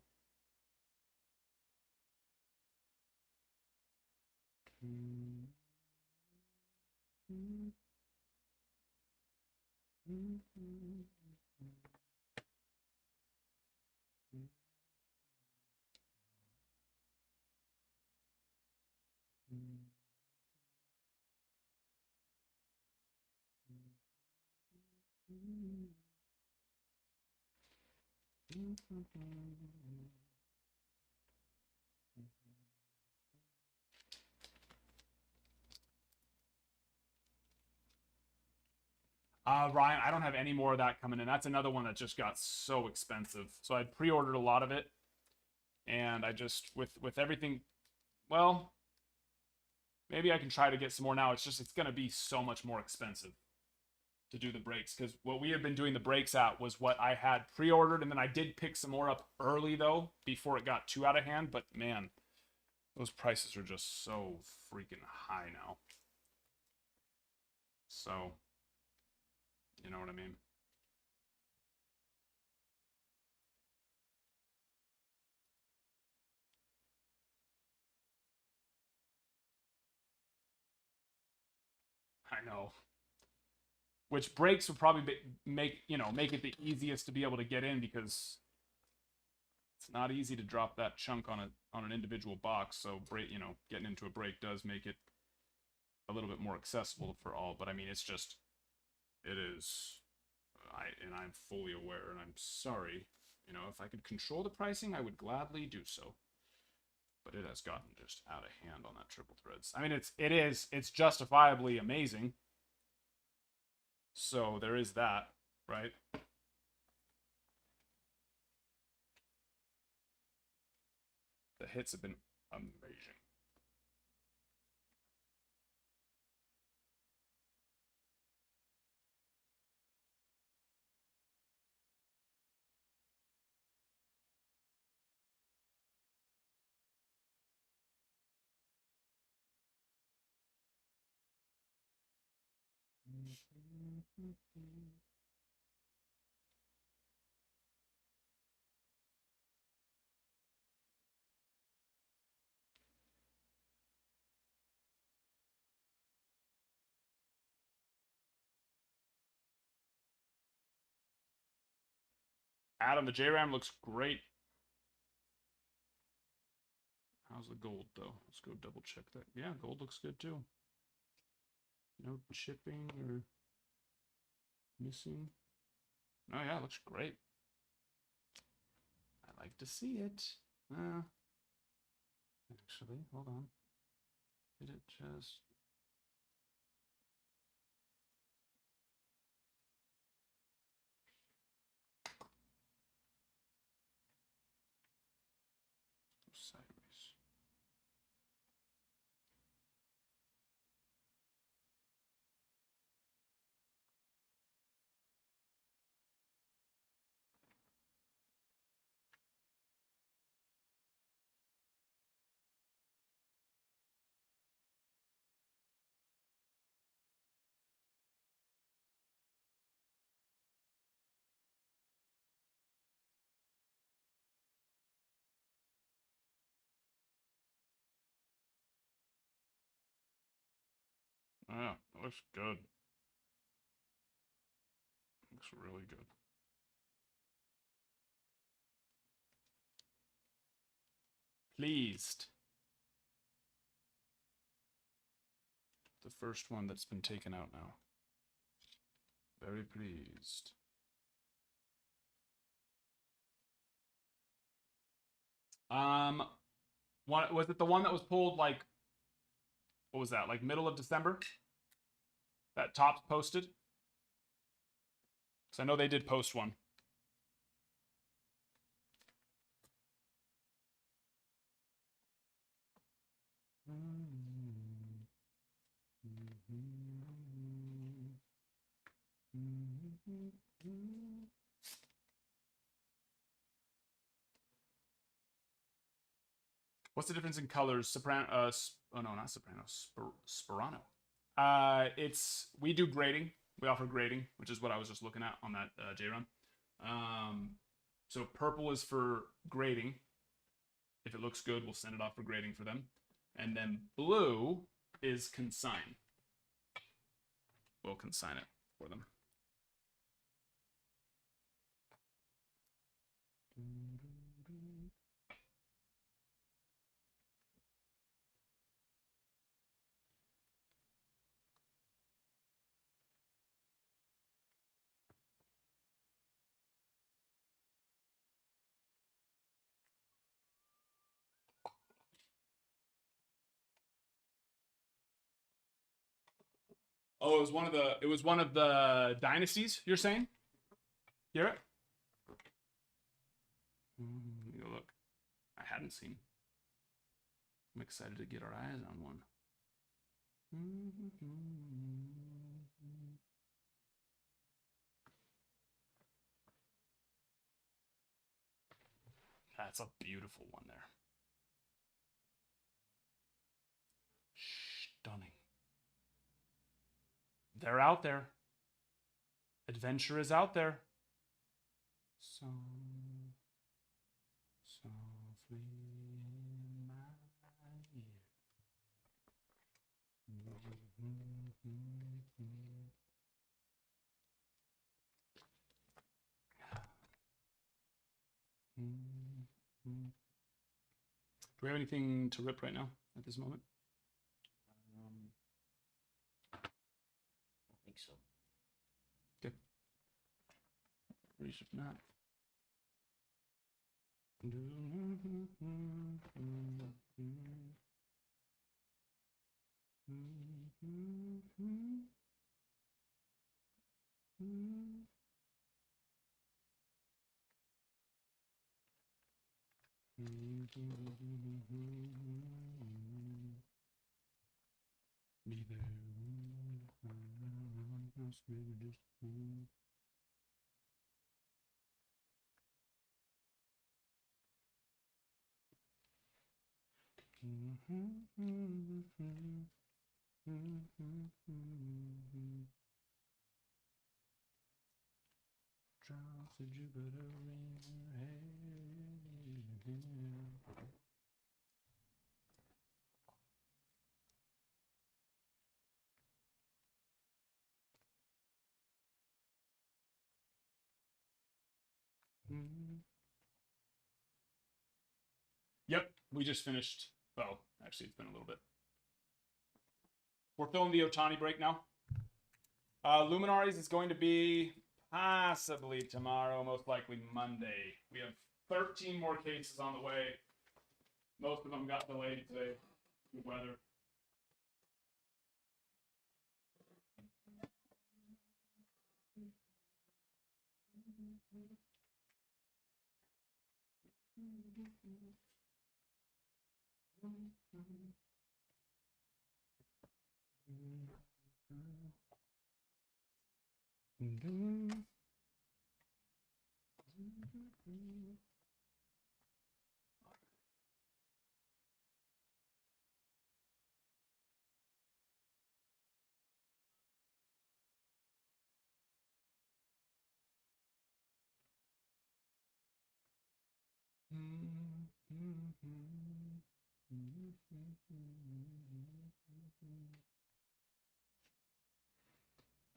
Ryan, I don't have any more of that coming in. That's another one that just got so expensive. So I pre-ordered a lot of it, and I just with everything. Well, maybe I can try to get some more now. It's going to be so much more expensive to do the breaks, because what we had been doing the breaks at was what I had pre-ordered, and then I did pick some more up early though before it got too out of hand. But man, those prices are just so freaking high now. So, you know what I mean? I know. Which breaks would probably make it the easiest to be able to get in, because it's not easy to drop that chunk on an individual box. So getting into a break does make it a little bit more accessible for all. But I mean, it is. I'm fully aware, and I'm sorry. If I could control the pricing, I would gladly do so. But it has gotten just out of hand on that triple threads. I mean, it's justifiably amazing. So there is that, right? The hits have been amazing. Adam, the JRAM looks great. How's the gold, though? Let's go double check that. Yeah, gold looks good, too. No chipping or missing. Oh, yeah, it looks great. I like to see it. Actually, hold on. Did it just... sideways. Oh, yeah, it looks good. Looks really good. Pleased. The first one that's been taken out now. Very pleased. Was it the one that was pulled like, what was that? Like middle of December? That Topps posted? Because I know they did post one. What's the difference in colors? Soprano. Oh no, not soprano. Sperano. We do grading. We offer grading, which is what I was just looking at on that JRAM. So purple is for grading. If it looks good, we'll send it off for grading for them. And then blue is consign. We'll consign it for them. Oh, it was one of the dynasties, you're saying? Hear it? Let me go look. I hadn't seen. I'm excited to get our eyes on one. That's a beautiful one there. Stunning. They're out there. Adventure is out there. So softly in my ear. Do we have anything to rip right now at this moment? I think so. Okay. If not. Be there. Drops of Jupiter in her hair. Yep, we just finished. Well, actually, it's been a little bit. We're filling the Otani break now. Luminaries is going to be possibly tomorrow, most likely Monday. We have 13 more cases on the way. Most of them got delayed today. Good weather.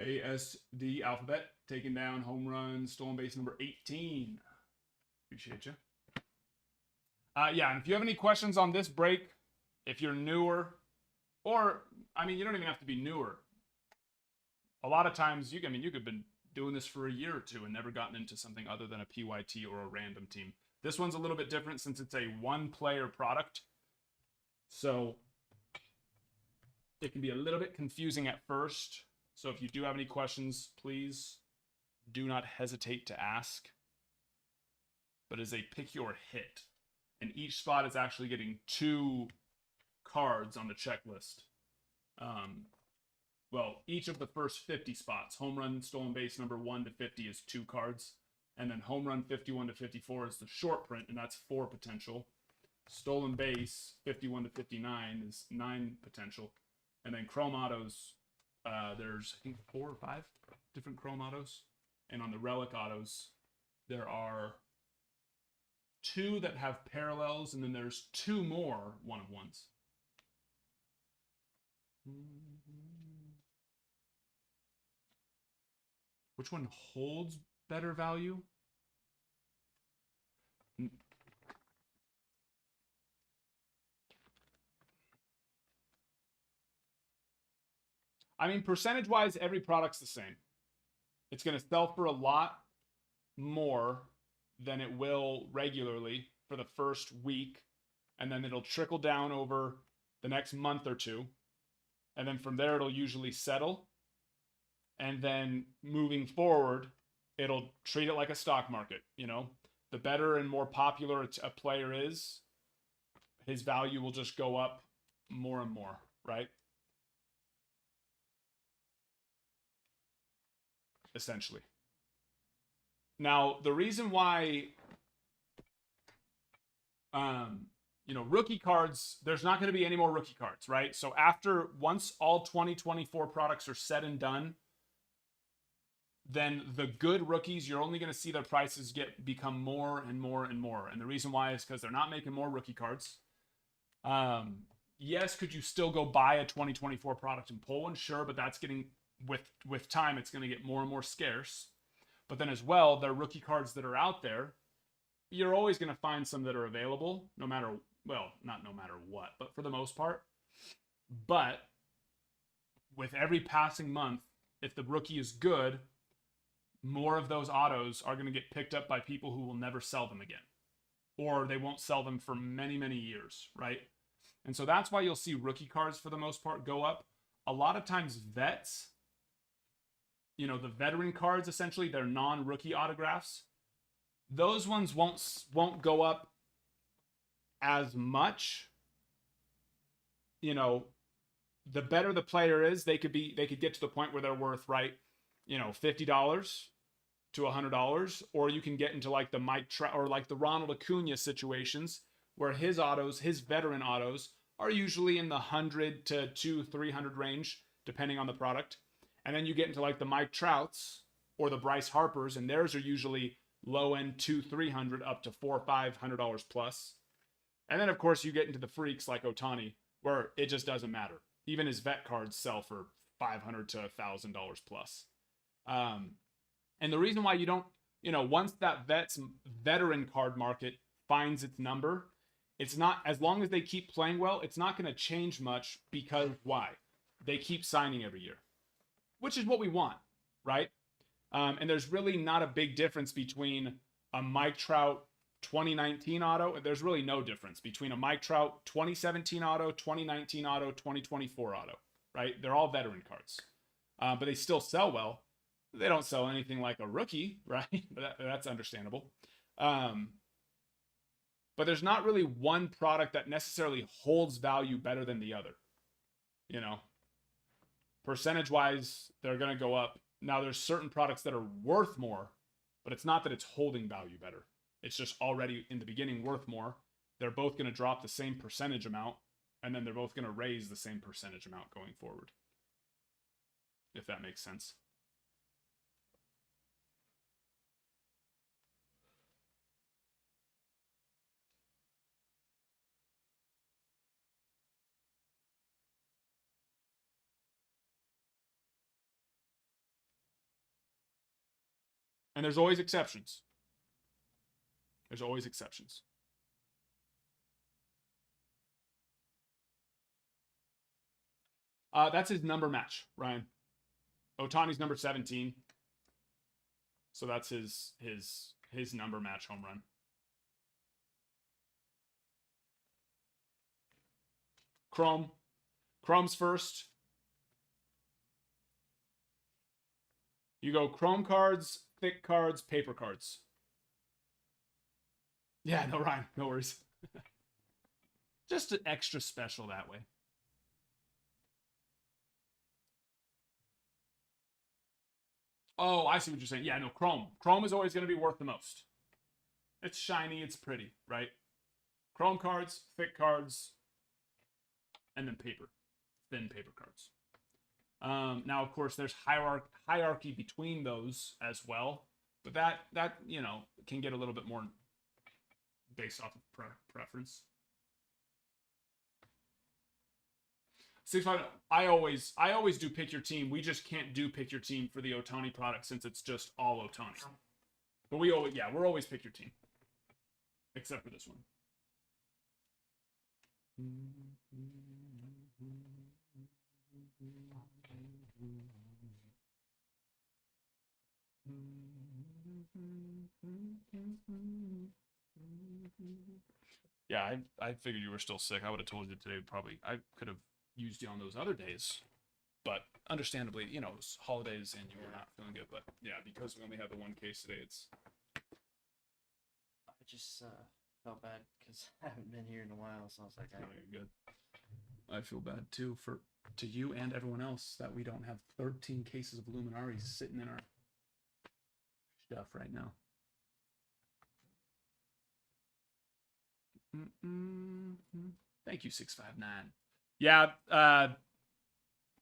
ASD Alphabet taking down home run stolen base number 18. Appreciate you. Yeah, and if you have any questions on this break, if you're newer, or I mean, you don't even have to be newer. A lot of times, you could have been doing this for a year or two and never gotten into something other than a PYT or a random team. This one's a little bit different since it's a one-player product, so it can be a little bit confusing at first. So if you do have any questions, please do not hesitate to ask. But it's a pick your hit. And each spot is actually getting 2 cards on the checklist. Well, each of the first 50 spots, home run, stolen base number 1 to 50 is 2 cards. And then home run 51 to 54 is the short print, and that's 4 potential. Stolen base 51 to 59 is 9 potential. And then chrome autos, there's I think 4 or 5 different chrome autos. And on the relic autos, there are 2 that have parallels, and then there's 2 more one-of-ones. Which one holds better value? I mean, percentage-wise, every product's the same. It's going to sell for a lot more than it will regularly for the first week, and then it'll trickle down over the next month or two, and then from there it'll usually settle, and then moving forward it'll treat it like a stock market. You know, the better and more popular a player is, his value will just go up more and more, right? Essentially. Now, the reason why, you know, rookie cards, there's not going to be any more rookie cards, right? So once all 2024 products are said and done, then the good rookies, you're only going to see their prices become more and more and more. And the reason why is because they're not making more rookie cards. Yes, could you still go buy a 2024 product and pull one? Sure, but that's getting, with time, it's going to get more and more scarce. But then as well, the rookie cards that are out there, you're always going to find some that are available, no matter, well, not no matter what, but for the most part. But with every passing month, if the rookie is good, more of those autos are going to get picked up by people who will never sell them again. Or they won't sell them for many, many years, right? And so that's why you'll see rookie cards for the most part go up. A lot of times vets, you know, the veteran cards, essentially, they're non-rookie autographs. Those ones won't go up as much. You know, the better the player is, they could get to the point where they're worth, right, you know, $50 to $100, or you can get into like the Mike Trout or like the Ronald Acuna situations where his veteran autos are usually in the 100 to 300 range, depending on the product. And then you get into like the Mike Trouts or the Bryce Harpers, and theirs are usually low end $200-300 up to $400 or $500 plus. And then of course you get into the freaks like Ohtani, where it just doesn't matter. Even his vet cards sell for $500 to $1,000 plus. And the reason why you don't, you know, once that veteran card market finds its number, it's not, as long as they keep playing well, it's not going to change much, because why? They keep signing every year, which is what we want, right? And there's really not a big difference between a Mike Trout 2019 auto. There's really no difference between a Mike Trout 2017 auto, 2019 auto, 2024 auto, right? They're all veteran cards, but they still sell well. They don't sell anything like a rookie, right? That's understandable. But there's not really one product that necessarily holds value better than the other. You know, percentage-wise, they're going to go up. Now, there's certain products that are worth more, but it's not that it's holding value better. It's just already in the beginning worth more. They're both going to drop the same percentage amount, and then they're both going to raise the same percentage amount going forward, if that makes sense. And there's always exceptions. There's always exceptions. That's his number match, Ryan. Ohtani's number 17. So that's his number match home run. Chrome's first. You go Chrome cards, thick cards, paper cards. Yeah, no, Ryan, no worries. Just an extra special that way. Oh, I see what you're saying. Yeah, no, Chrome. Chrome is always going to be worth the most. It's shiny, it's pretty, right? Chrome cards, thick cards, and then paper. Thin paper cards. Now, of course, there's hierarchy between those as well. But that you know, can get a little bit more based off of preference. 6-5. I always do pick your team. We just can't do pick your team for the Ohtani product since it's just all Ohtani. But we're always pick your team, except for this one. Yeah, I figured you were still sick. I would have told you today. Probably I could have used you on those other days, but understandably, you know, it's holidays and you were not feeling good. But yeah, because we only have the one case today, it's. I just felt bad because I haven't been here in a while, so I was like, No, you're good. I feel bad too to you and everyone else that we don't have 13 cases of Luminaries sitting in our stuff right now. Thank you, 659. Yeah,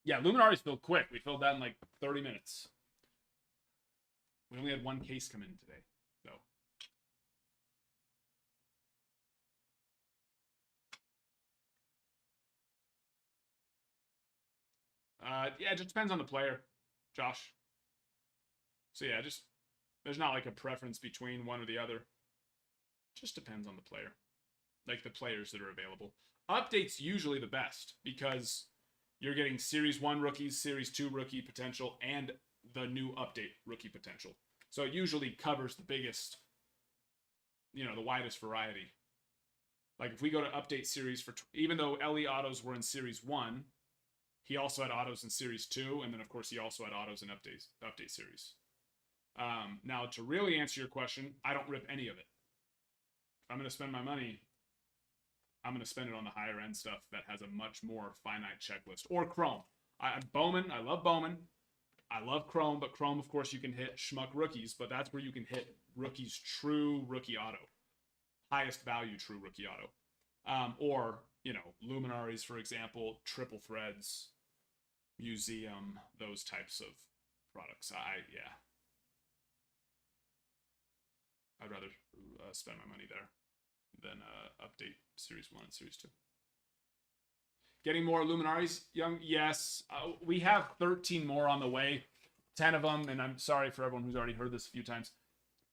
yeah, Luminaries filled quick. We filled that in like 30 minutes. We only had one case come in today, though. Yeah, it just depends on the player, Josh. So yeah, just there's not like a preference between one or the other. Just depends on the player, like the players that are available. Updates usually the best because you're getting Series 1 rookies, Series 2 rookie potential, and the new update rookie potential. So it usually covers the biggest, you know, the widest variety. Like if we go to update series for, even though Ellie autos were in Series 1, he also had autos in Series 2, and then of course he also had autos in update series. Now to really answer your question, I don't rip any of it. If I'm going to spend my money, I'm going to spend it on the higher end stuff that has a much more finite checklist. Or Chrome. Bowman, I love Bowman. I love Chrome, but Chrome, of course, you can hit schmuck rookies, but that's where you can hit rookies true rookie auto. Highest value true rookie auto. Or, you know, Luminaries, for example, Triple Threads, Museum, those types of products. Yeah. I'd rather spend my money there than update Series 1 and Series 2. Getting more Luminaries, young? Yes. We have 13 more on the way. 10 of them, and I'm sorry for everyone who's already heard this a few times.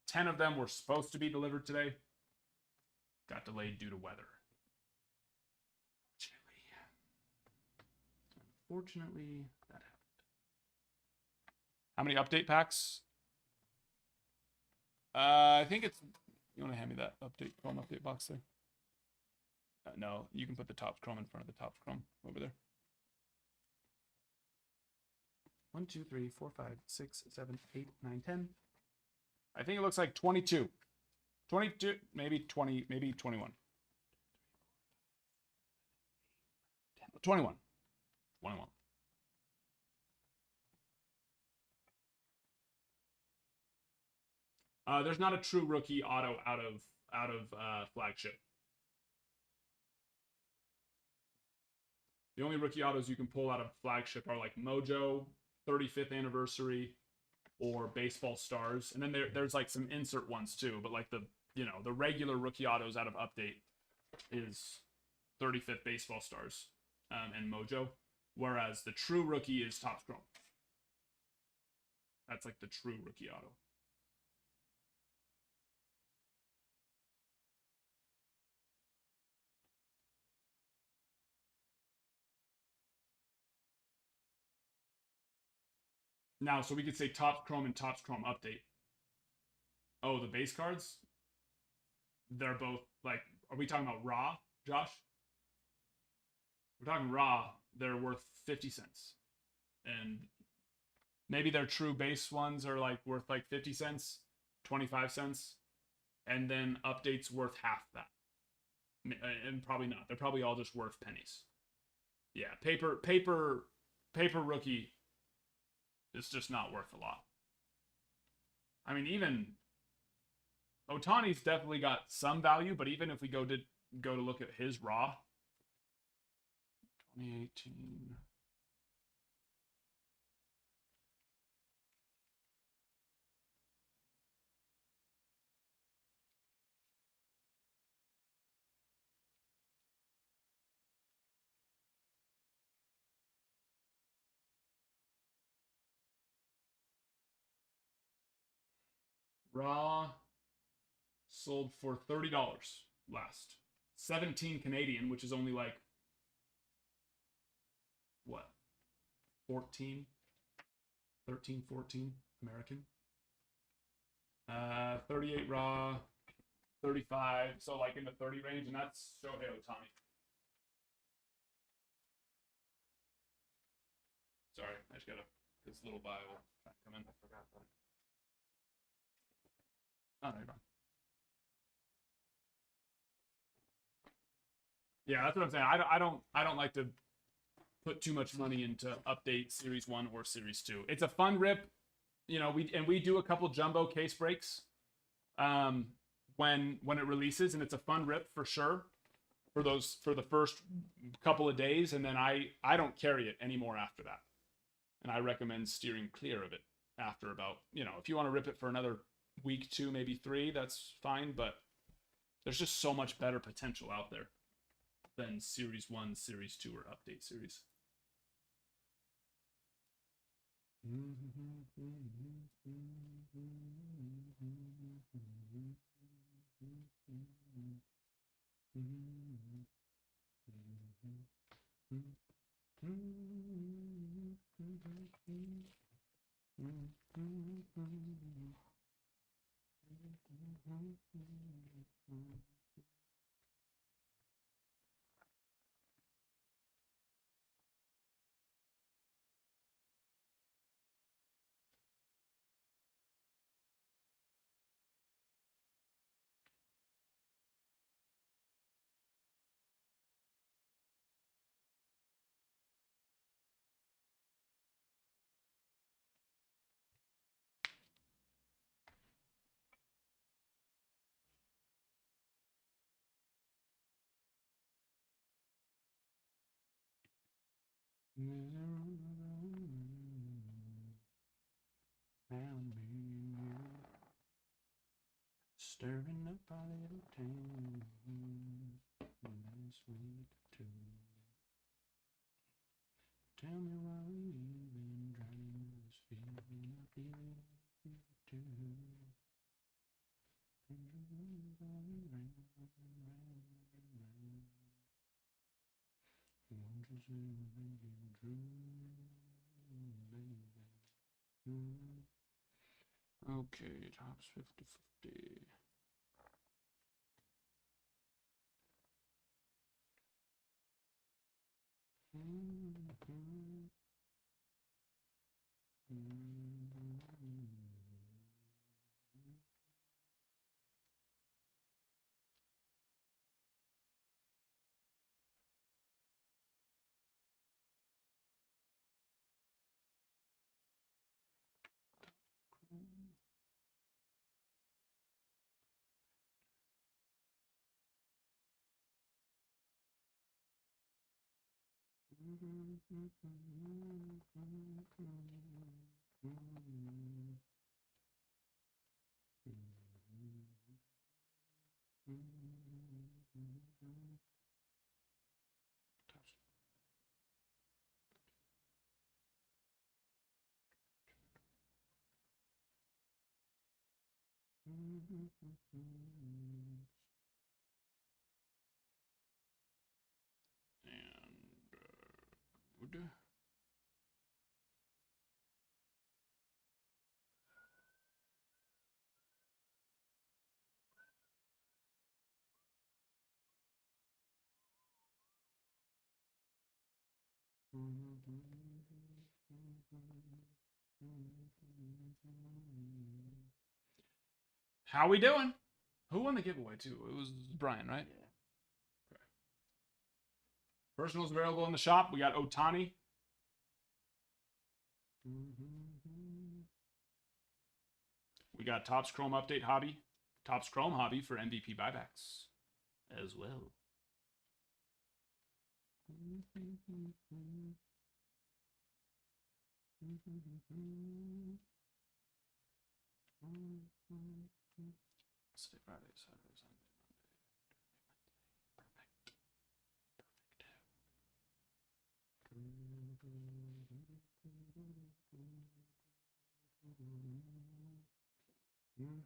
10 of them were supposed to be delivered today. Got delayed due to weather. Unfortunately, that happened. How many update packs? I think it's... You want to hand me that Chrome update box there? No, you can put the Topps Chrome in front of the Topps Chrome over there. 1, 2, 3, 4, 5, 6, 7, 8, 9, 10. I think it looks like 22. 22, maybe 20, maybe 21. 21. 21. There's not a true rookie auto out of flagship. The only rookie autos you can pull out of flagship are like Mojo, 35th anniversary, or Baseball Stars, and then there's like some insert ones too. But like the regular rookie autos out of update is 35th Baseball Stars and Mojo, whereas the true rookie is Topps Chrome. That's like the true rookie auto. Now, so we could say Topps Chrome and Topps Chrome update. Oh, the base cards? They're both, like, are we talking about raw, Josh? We're talking raw, they're worth 50 cents. And maybe their true base ones are, like, worth, like, 50 cents, 25 cents. And then updates worth half that. And probably not. They're probably all just worth pennies. Yeah, paper rookie... It's just not worth a lot. I mean, even Ohtani's definitely got some value, but even if we go to look at his raw, 2018. Raw sold for $30 last. 17 Canadian, which is only like what? 14, 13, 14 American. 38 raw, 35, so like in the 30 range, and that's Shohei Ohtani. Sorry, I just gotta this little bio will try to come in. I forgot that. Oh, no, you're fine. Yeah, that's what I'm saying. I don't like to put too much money into update Series 1 or Series 2. It's a fun rip. You know, we do a couple jumbo case breaks when it releases, and it's a fun rip for sure for the first couple of days, and then I don't carry it anymore after that. And I recommend steering clear of it after about, you know, if you want to rip it for another week, 2, maybe 3, that's fine, but there's just so much better potential out there than Series 1, Series 2, or Update Series. Stirring up our little town, sweet too. Tell me why we even driving this feeling I feel too. Won't you say anything true, baby? Okay, tops 50-50. And good. How we doing? Who won the giveaway too? It was Brian, right? Yeah. Okay. Personals available in the shop. We got Ohtani. We got Topps Chrome Update Hobby. Topps Chrome Hobby for MVP buybacks as well. Friday, Saturday, Sunday, Monday, And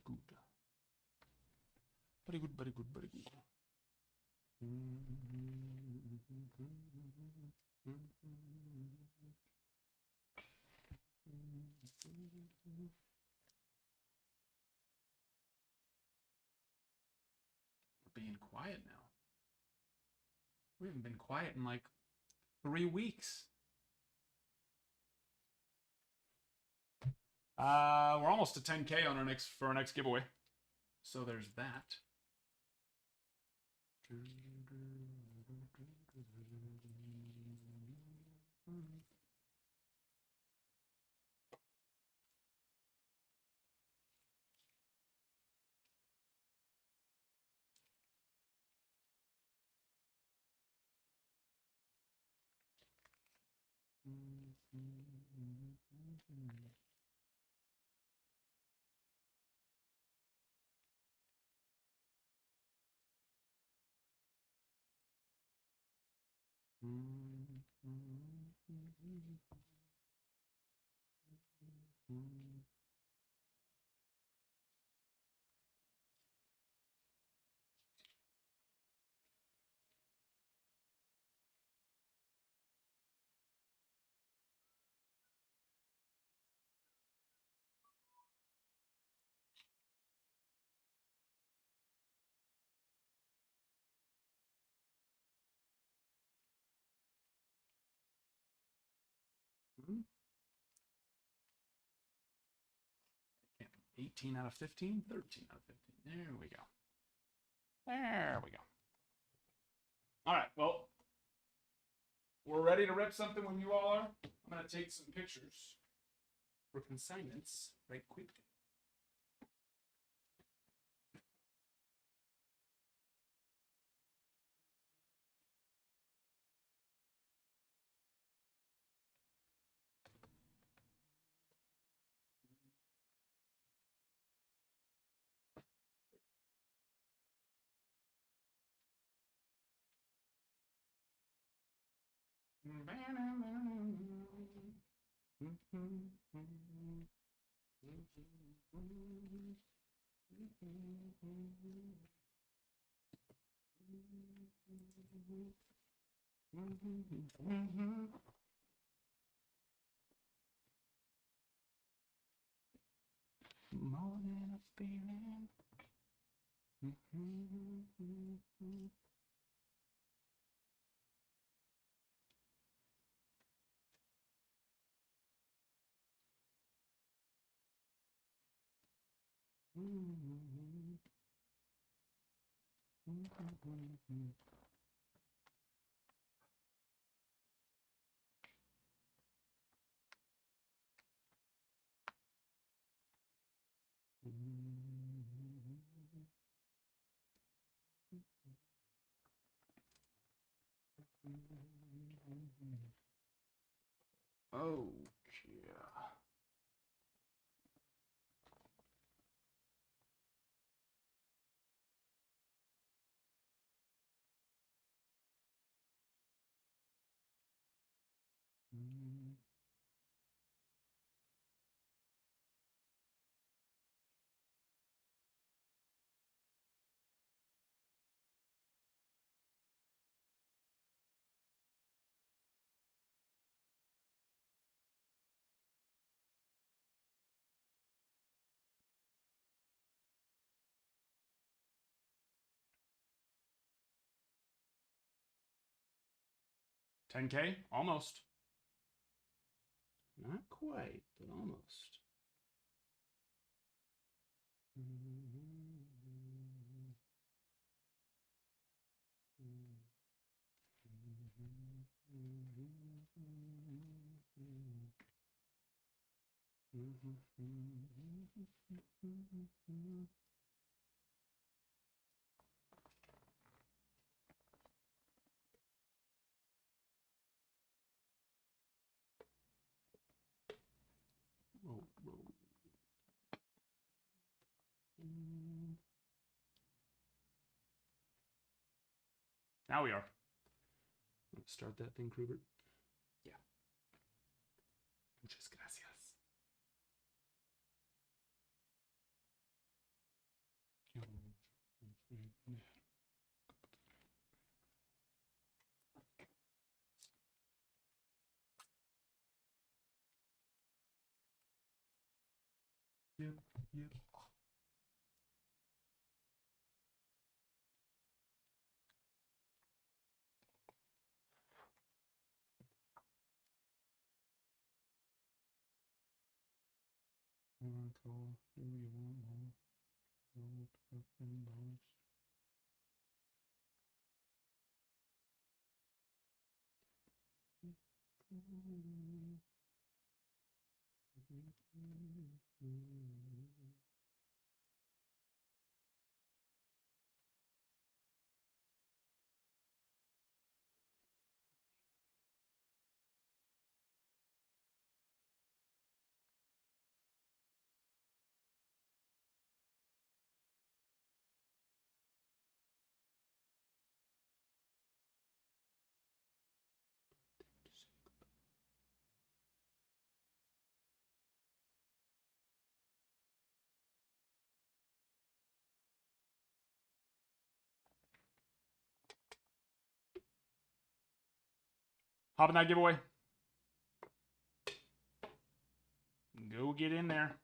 good. Very good, very good, very good. We're being quiet now. We haven't been quiet in like 3 weeks. We're almost to 10K on our next giveaway. So there's that. Hmm? 18 out of 15, 13 out of 15. There we go. There we go. All right, well, we're ready to rip something when you all are. I'm going to take some pictures for consignments right quick. More than a feeling. Oh, yeah. Mm. 10K? Almost. Not quite, but almost. Roll, roll. Now we are. Let's start that thing, Krubert. Yeah. Muchas gracias. Yep, yep. Oracle, who you want more? Gold, purple, dollars. Hop in that giveaway. Go get in there.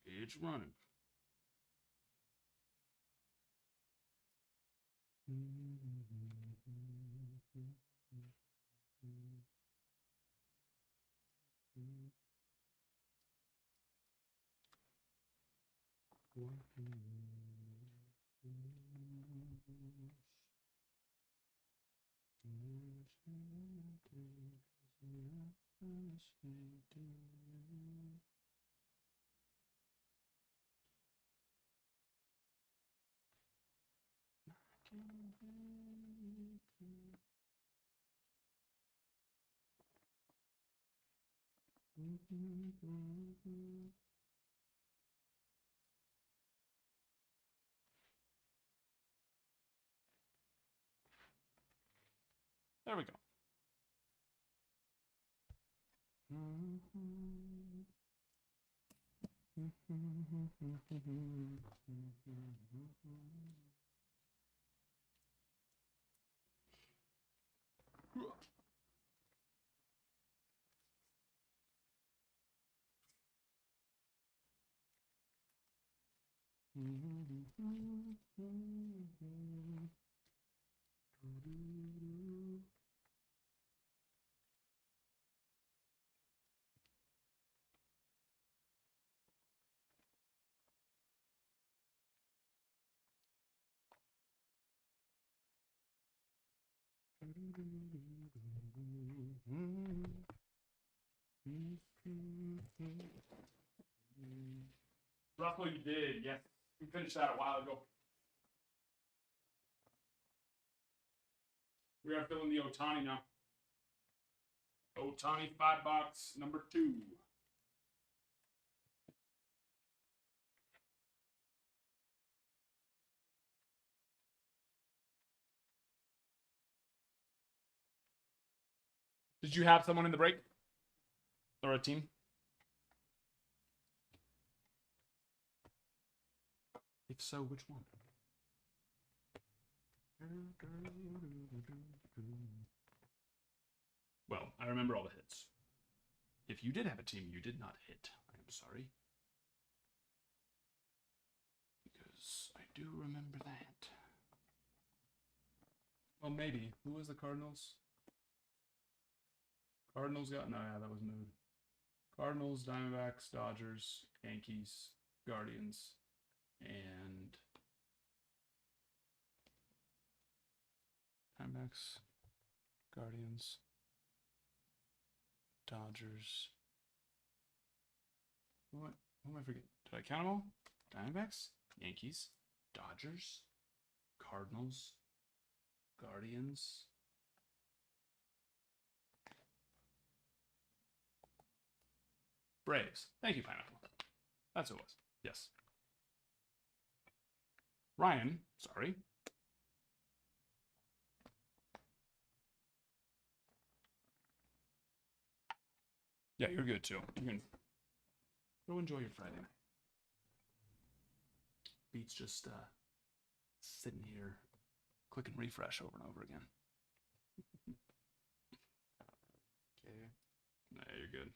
It's running. There we go. Russell, you did, yes. We finished that a while ago. We are filling the Otani now. Otani $5, number 2. Did you have someone in the break? Or a team? If so, which one? Well, I remember all the hits. If you did have a team you did not hit, I am sorry. Because I do remember that. Well, maybe. Who was the Cardinals? Cardinals got... No, yeah, that was Mood. Cardinals, Diamondbacks, Dodgers, Yankees, Guardians, and... Diamondbacks, Guardians, Dodgers. Who am I forgetting? Did I count them all? Diamondbacks, Yankees, Dodgers, Cardinals, Guardians. Braves. Thank you, Pineapple. That's who it was. Yes. Ryan, sorry. Yeah, you're good too. You can go enjoy your Friday night. Beats just sitting here clicking refresh over and over again. Okay. Nah, you're good.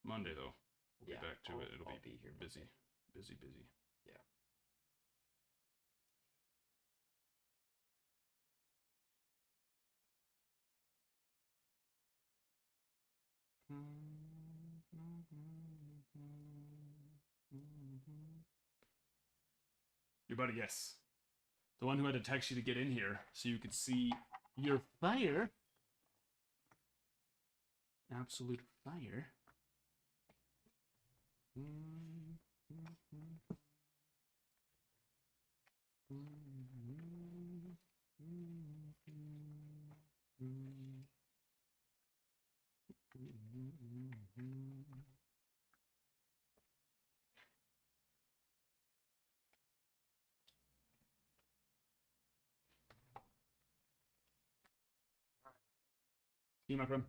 Monday though, we'll be back to it. It'll I'll be here busy, Monday. busy. Yeah. Your buddy, yes. The one who had to text you to get in here so you could see your fire. Absolute fire. See you, my friend.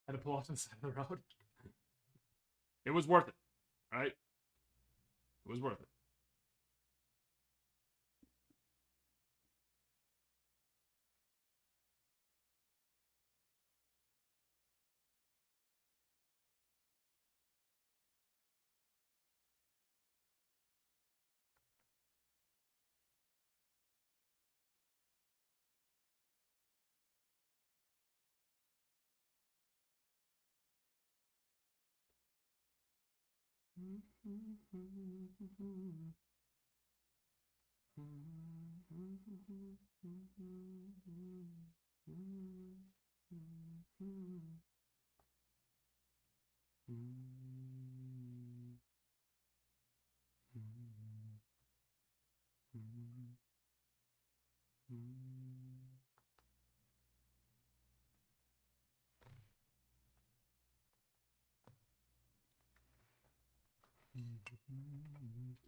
Had to pull off to the side of the road. It was worth it, all right? It was worth it.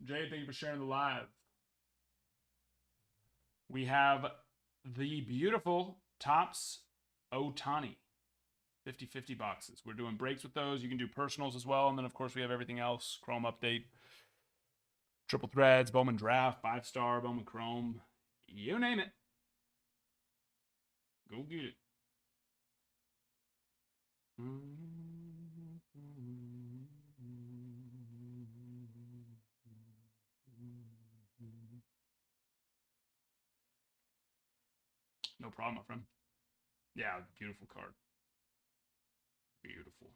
Jay, thank you for sharing the live. We have the beautiful Topps Ohtani 50/50 boxes. We're doing breaks with those. You can do personals as well. And then, of course, we have everything else. Chrome update, triple threads, Bowman draft, 5-star, Bowman Chrome. You name it. Go get it. No problem, my friend. Yeah, beautiful card. Beautiful.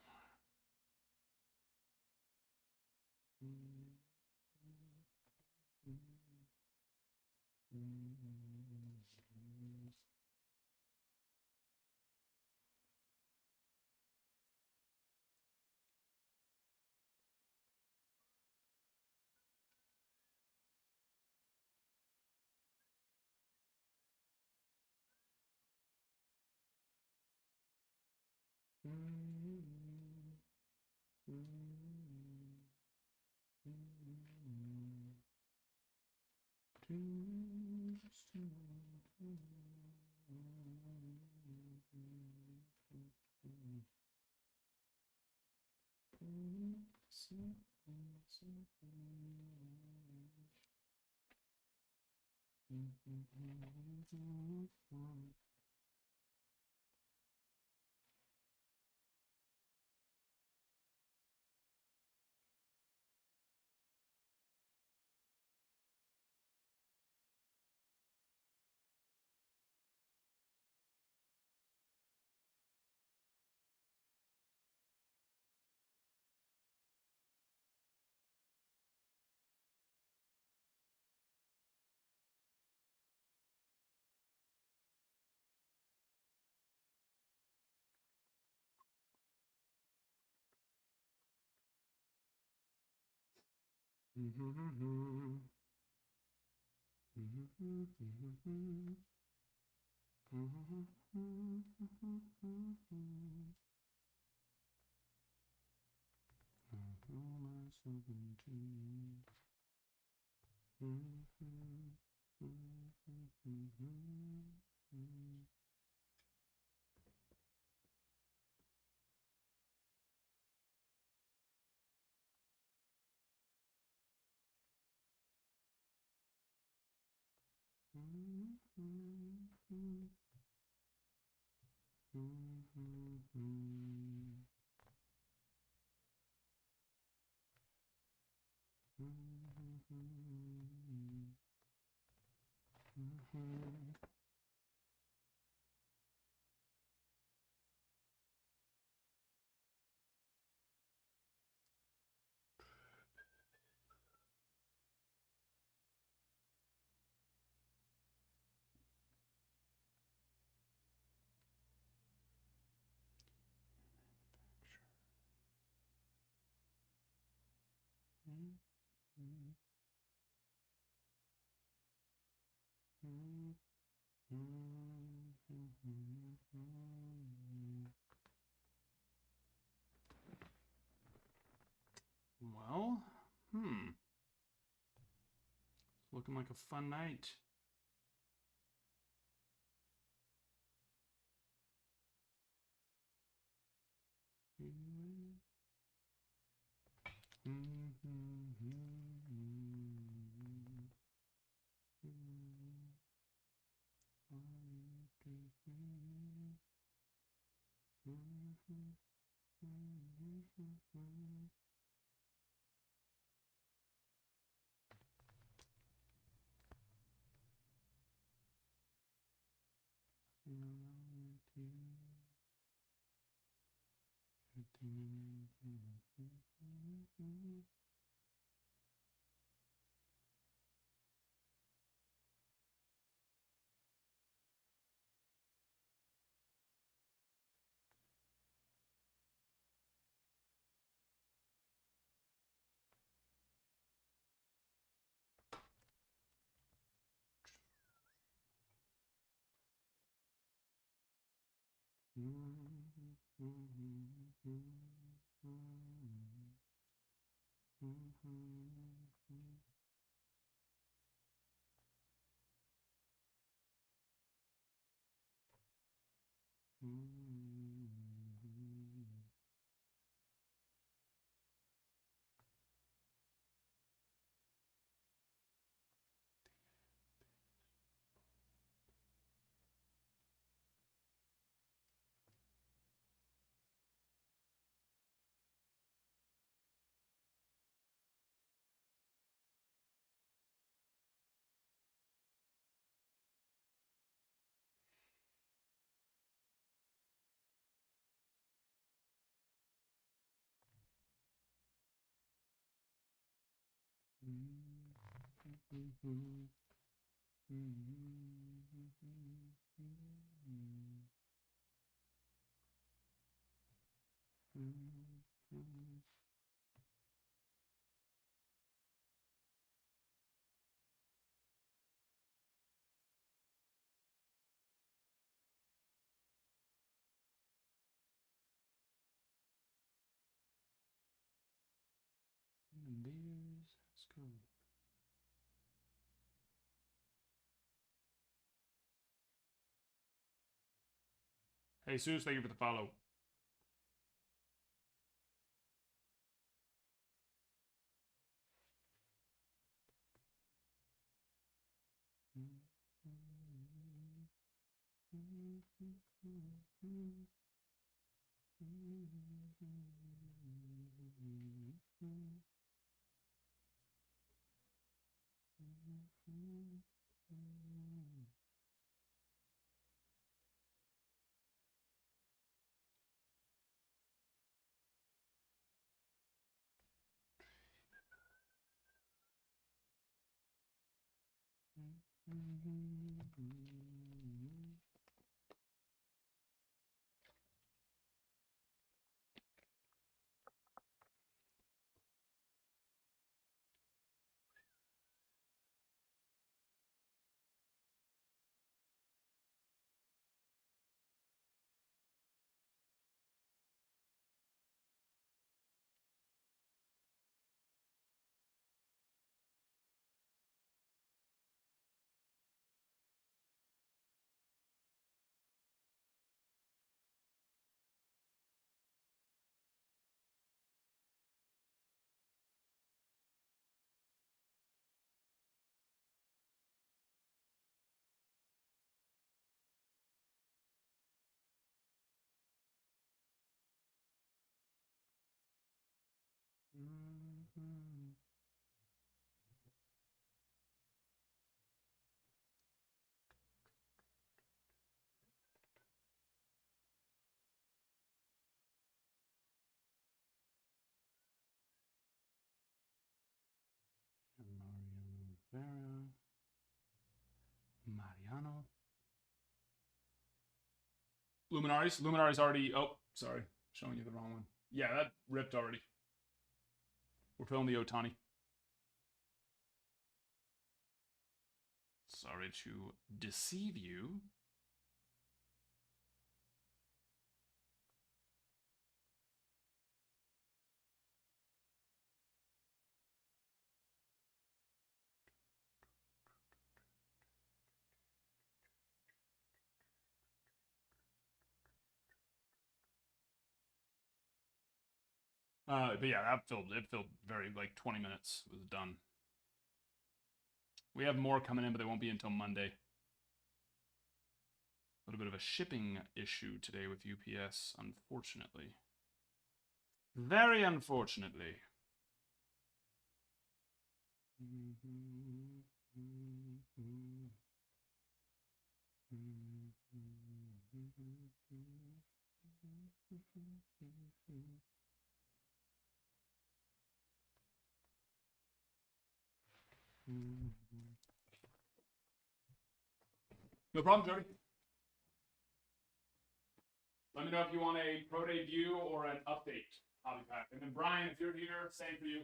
Well, it's looking like a fun night. Let's go. Hey, Seuss, thank you for the follow. Mariano Rivera. Mariano. Luminaries. Luminaries already. Oh, sorry. Showing you the wrong one. Yeah, that ripped already. We're filling the Otani. Sorry to deceive you. But yeah, it filled very like 20 minutes. It was done. We have more coming in, but they won't be until Monday. A little bit of a shipping issue today with UPS, unfortunately. Very unfortunately. No problem, Jody. Let me know if you want a pro debut or an update hobby pack. And then Brian, if you're here, same for you.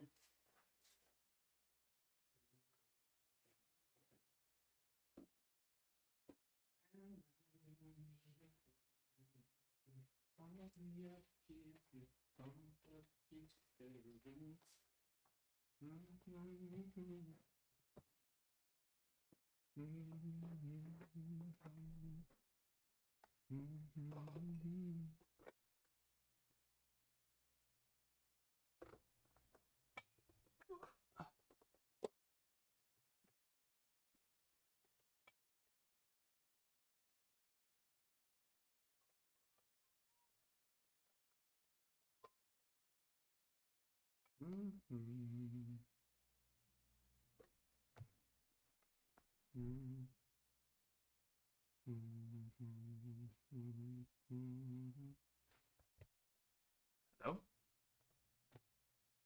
Hello?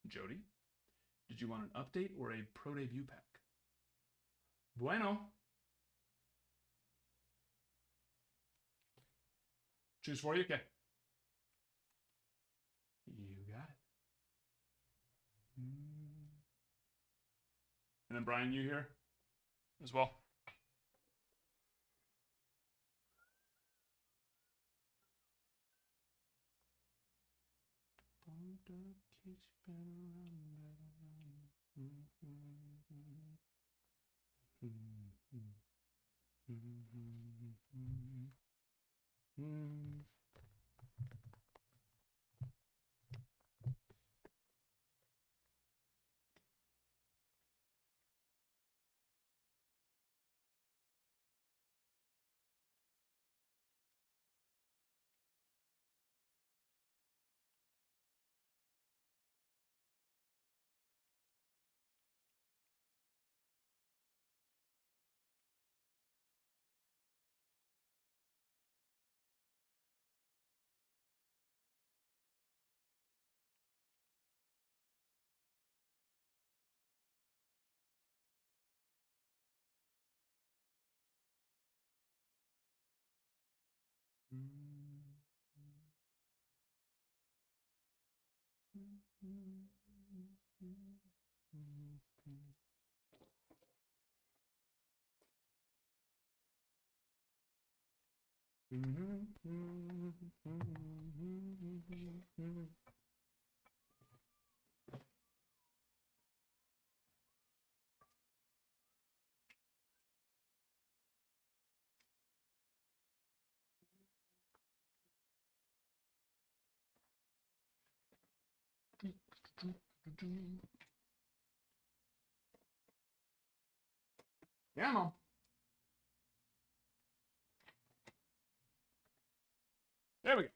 Jody? Did you want an update or a pro debut pack? Bueno. Choose for you? Okay. You got it. And then Brian, you here as well? Yeah, Mom. There we go.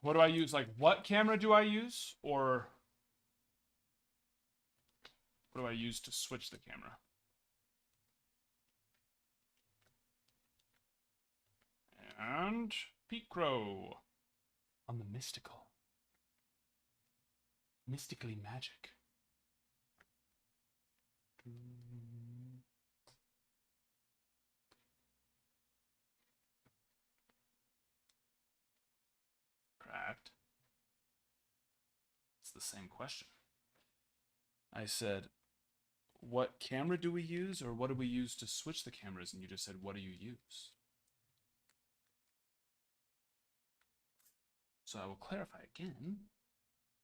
What do I use? Like, what camera do I use? Or what do I use to switch the camera? And Pete Crow on the mystical. Mystically magic. Correct. It's the same question. I said, what camera do we use, or what do we use to switch the cameras? And you just said, what do you use? So I will clarify again.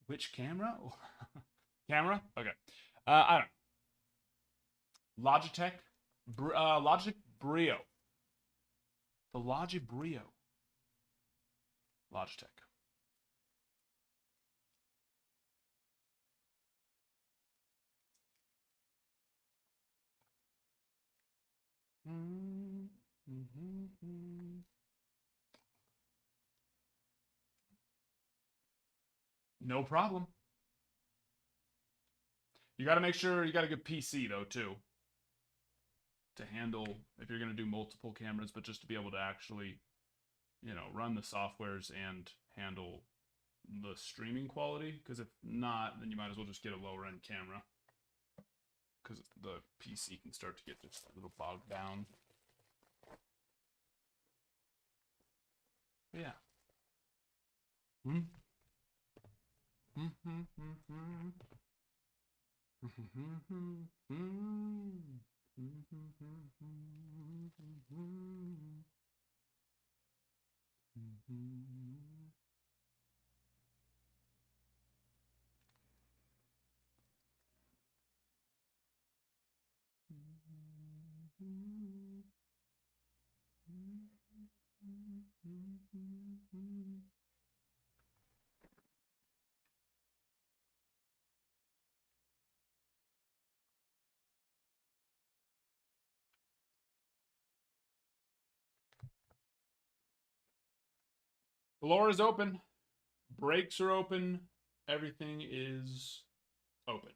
Which camera? Camera? Okay. I don't know. Logitech. Logitech Brio. The Logi Brio. Logitech. No problem. You got to make sure you got a good PC though too, to handle if you're going to do multiple cameras, but just to be able to actually, you know, run the softwares and handle the streaming quality. Because if not, then you might as well just get a lower end camera, because the PC can start to get just a little bogged down. But yeah. Floor is open. Brakes are open. Everything is open.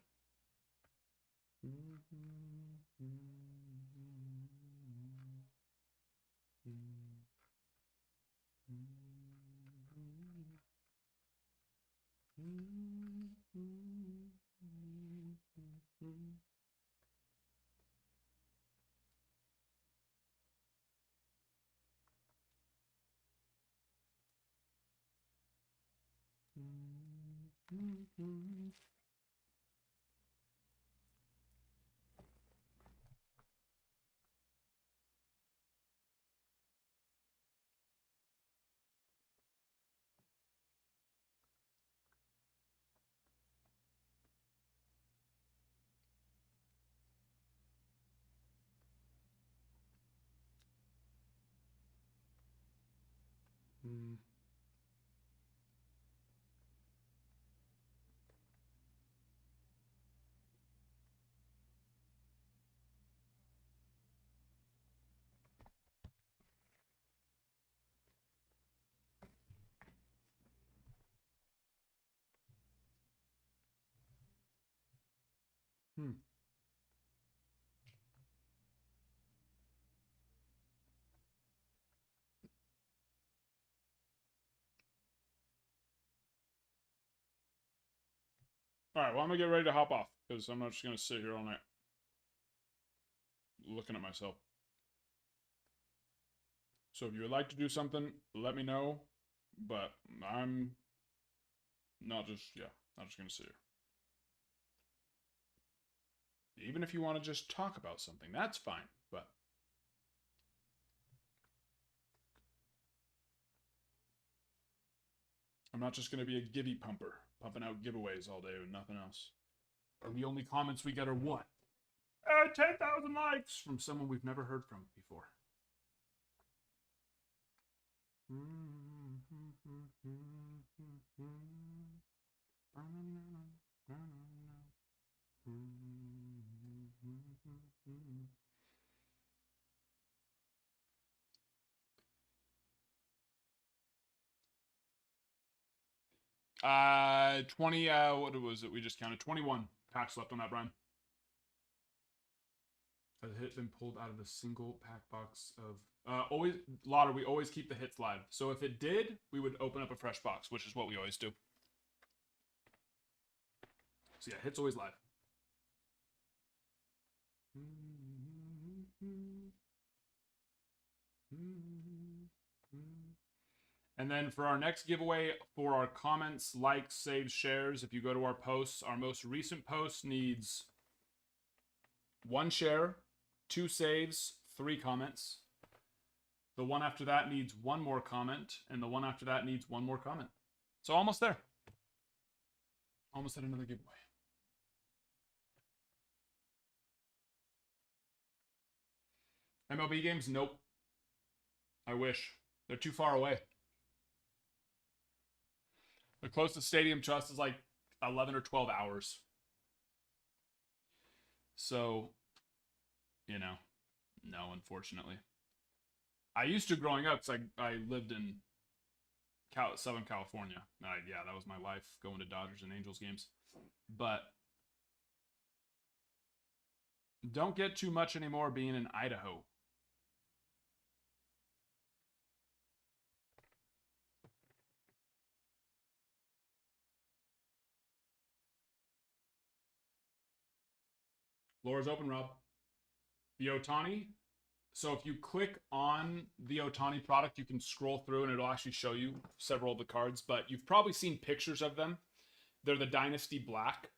All right, well, I'm going to get ready to hop off because I'm not just going to sit here all night looking at myself. So if you would like to do something, let me know. But I'm not just going to sit here. Even if you want to just talk about something, that's fine. But I'm not just going to be a givey pumper, pumping out giveaways all day with nothing else. And the only comments we get are what? 10,000 likes from someone we've never heard from before. 20, what was it? We just counted 21 packs left on that, Brian. Has a hit been pulled out of the single pack box of always Lotter, we always keep the hits live. So if it did, we would open up a fresh box, which is what we always do. So yeah, hits always live. And then for our next giveaway, for our comments, likes, saves, shares, if you go to our posts, our most recent post needs 1 share, 2 saves, 3 comments. The one after that needs 1 more comment, and the one after that needs 1 more comment. So almost there. Almost at another giveaway. MLB games? Nope. I wish. They're too far away. The closest Stadium Trust is like 11 or 12 hours. So, you know, no, unfortunately. I used to growing up because I lived in Southern California. Yeah, that was my life, going to Dodgers and Angels games. But don't get too much anymore being in Idaho. Floor is open, Rob. The Ohtani. So if you click on the Ohtani product, you can scroll through and it'll actually show you several of the cards. But you've probably seen pictures of them. They're the Dynasty Black.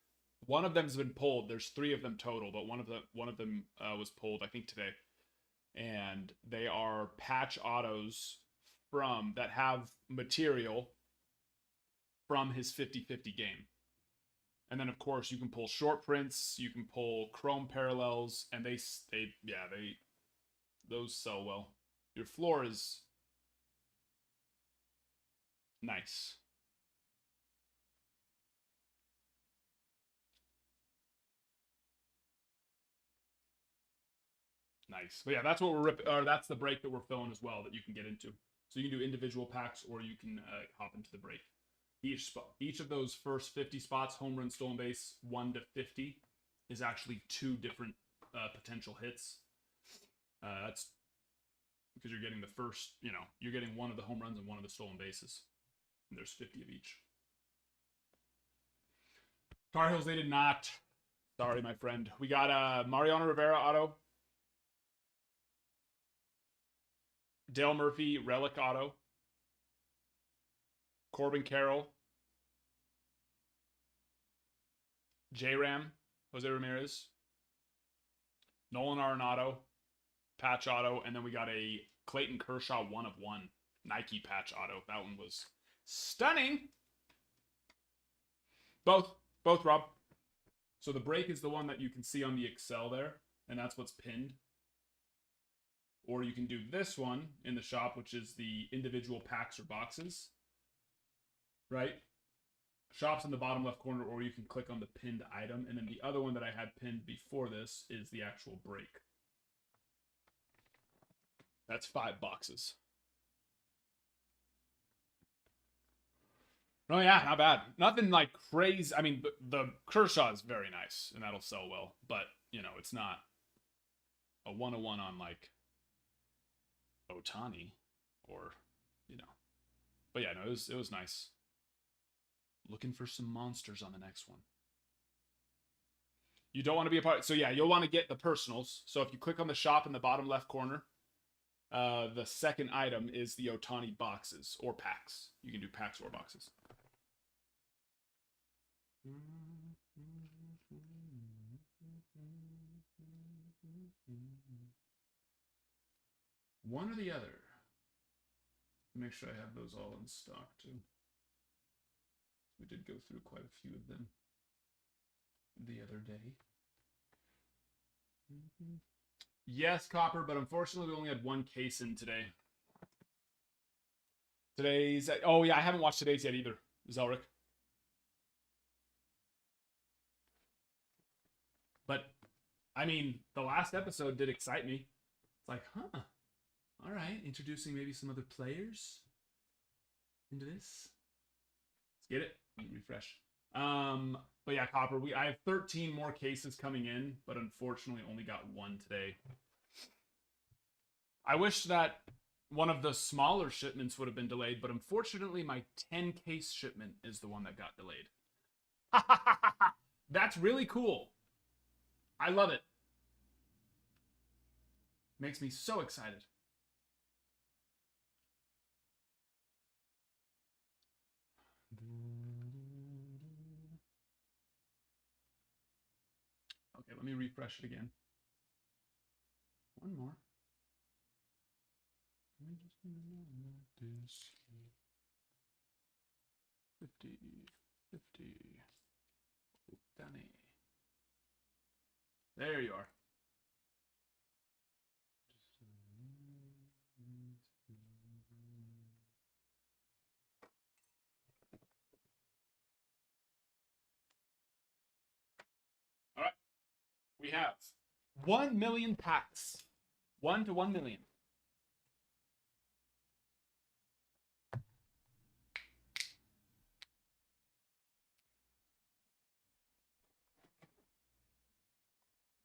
One of them's been pulled. There's 3 of them total, but one of them was pulled, I think, today. And they are patch autos that have material from his 50-50 game. And then, of course, you can pull short prints, you can pull chrome parallels, and those sell well. Your floor is nice. Nice. But yeah, that's what that's the break that we're filling as well that you can get into. So you can do individual packs or you can hop into the break. Each of those first 50 spots, home run, stolen base, 1 to 50, is actually 2 different potential hits. That's because you're getting the first, you're getting 1 of the home runs and 1 of the stolen bases. And there's 50 of each. Tar Heels, they did not. Sorry, my friend. We got Mariano Rivera auto. Dale Murphy relic auto. Corbin Carroll. J-Ram, Jose Ramirez. Nolan Arenado, patch auto. And then we got a Clayton Kershaw 1 of 1 Nike patch auto. That one was stunning. Both, Rob. So the break is the one that you can see on the Excel there, and that's what's pinned. Or you can do this one in the shop, which is the individual packs or boxes. Right? Shop's in the bottom left corner, or you can click on the pinned item. And then the other one that I had pinned before this is the actual break. That's 5 boxes. Oh yeah, not bad. Nothing like crazy. I mean, the Kershaw is very nice, and that'll sell well. But, it's not a 101 on, like, Ohtani or, But yeah, no, it was nice. Looking for some monsters on the next one. You don't want to be a part. So yeah, you'll want to get the personals. So if you click on the shop in the bottom left corner, the second item is the Ohtani boxes or packs. You can do packs or boxes. One or the other. Make sure I have those all in stock too. We did go through quite a few of them the other day. Yes, Copper, but unfortunately we only had 1 case in today. Oh yeah, I haven't watched today's yet either, Zelric. But, I mean, the last episode did excite me. It's like, huh, all right, introducing maybe some other players into this. Let's get it. Let me refresh. But yeah, Copper, I have 13 more cases coming in, but unfortunately only got one today. I wish that one of the smaller shipments would have been delayed, but unfortunately my 10 case shipment is the one that got delayed. That's really cool. I love it. Makes me so excited. Okay, let me refresh it again. One more. Let me just this 50, 50. Oh, Danny. There you are. All right. We have 1 million packs. 1 to 1 million.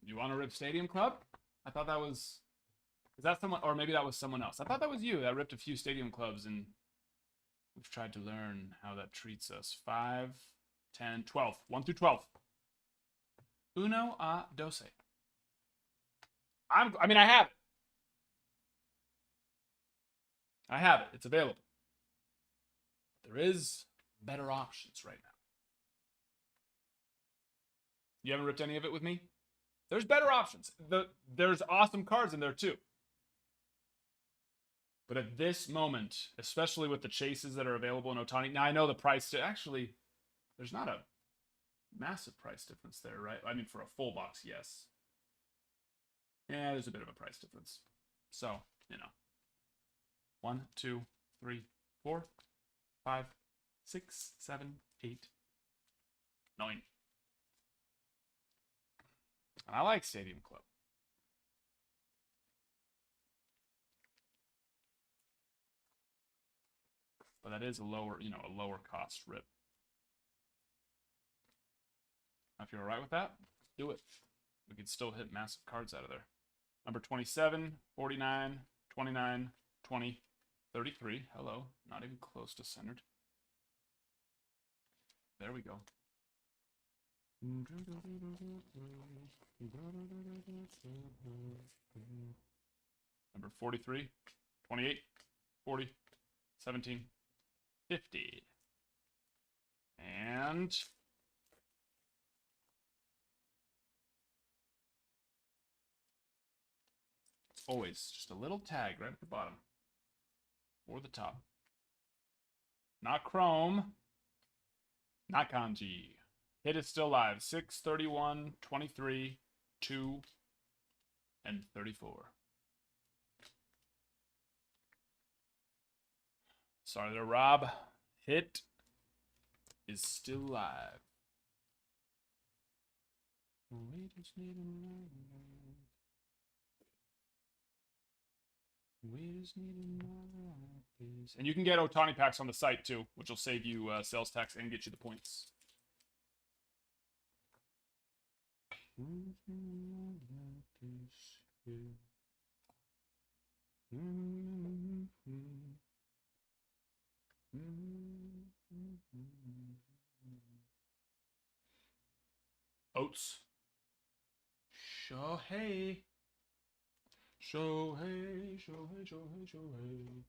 You want to rip Stadium Club? I thought that was... Is that someone... Or maybe that was someone else. I thought that was you that ripped a few Stadium Clubs, and we've tried to learn how that treats us. 5, 10, 12. 1 through 12. Uno a doce. I mean, I have it. I have it. It's available. There is better options right now. You haven't ripped any of it with me? There's better options. There's awesome cards in there too. But at this moment, especially with the chases that are available in Otani, now I know the price to actually, there's not a massive price difference there, right? I mean, for a full box, yes. Yeah, there's a bit of a price difference. So, you know. 1, 2, 3, 4, 5, 6, 7, 8, 9. And I like Stadium Club. But that is a lower, a lower cost rip. Now, if you're all right with that, do it. We could still hit massive cards out of there. Number 27, 49, 29, 20, 33. Hello. Not even close to centered. There we go. Number 43, 28, 40, 17, 50. And always just a little tag right at the bottom or the top. Not Chrome, not Kanji. Hit is still live. 6, 31, 23, 2, and 34. Sorry there, Rob. Hit is still live. We just need a moment. We just need a moment. And you can get Otani packs on the site too, which will save you sales tax and get you the points. Oats. Shohei. Shohei, Shohei, Shohei, Shohei.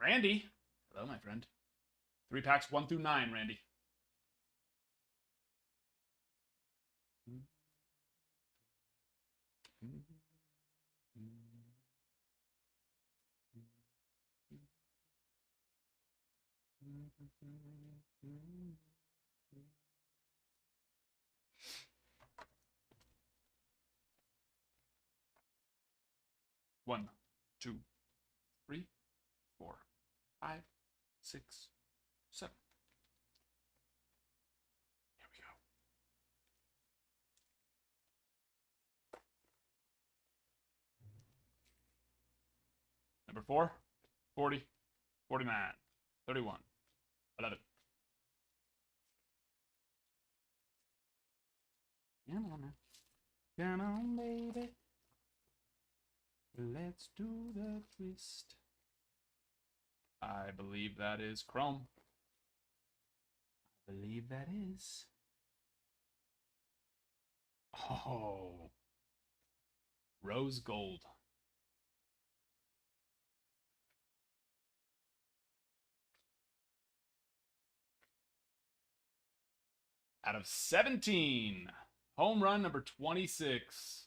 Randy. Hello, my friend. 3 packs, 1 through 9, Randy. One, 2, 3, 4, 5, 6, 7. Here we go. Number 4, 40, 49, 31. 11. Come on, baby. Let's do the twist. I believe that is Chrome. I believe that is. Oh. Rose gold. Out of 17. Home run number 26.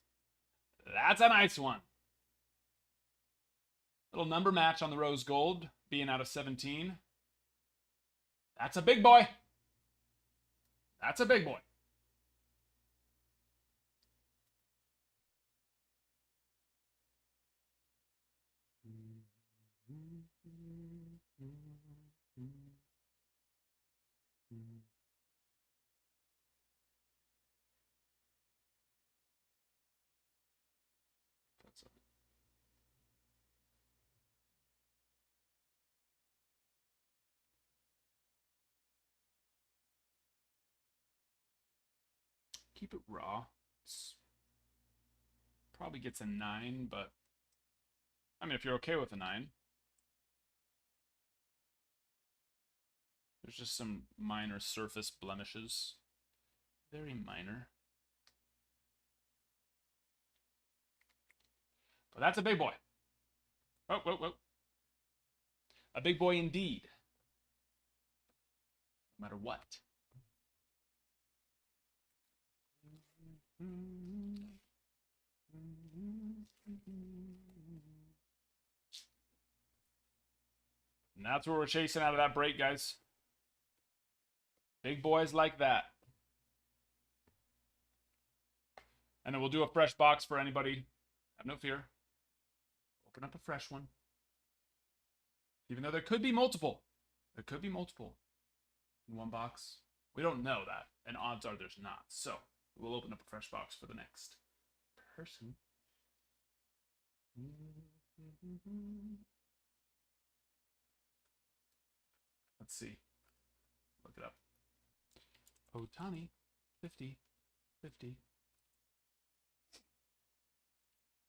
That's a nice one. Little number match on the rose gold, being out of 17. That's a big boy. That's a big boy. Keep it raw. Probably gets a 9, but I mean, if you're okay with a 9. There's just some minor surface blemishes. Very minor. But that's a big boy. Whoa, whoa, whoa. A big boy indeed. No matter what. And that's what we're chasing out of that break, guys. Big boys like that. And then we'll do a fresh box for anybody. Have no fear. Open up a fresh one. Even though there could be multiple. There could be multiple in one box. We don't know that. And odds are there's not. So we'll open up a fresh box for the next person. Let's see. Look it up. Ohtani, 50, 50.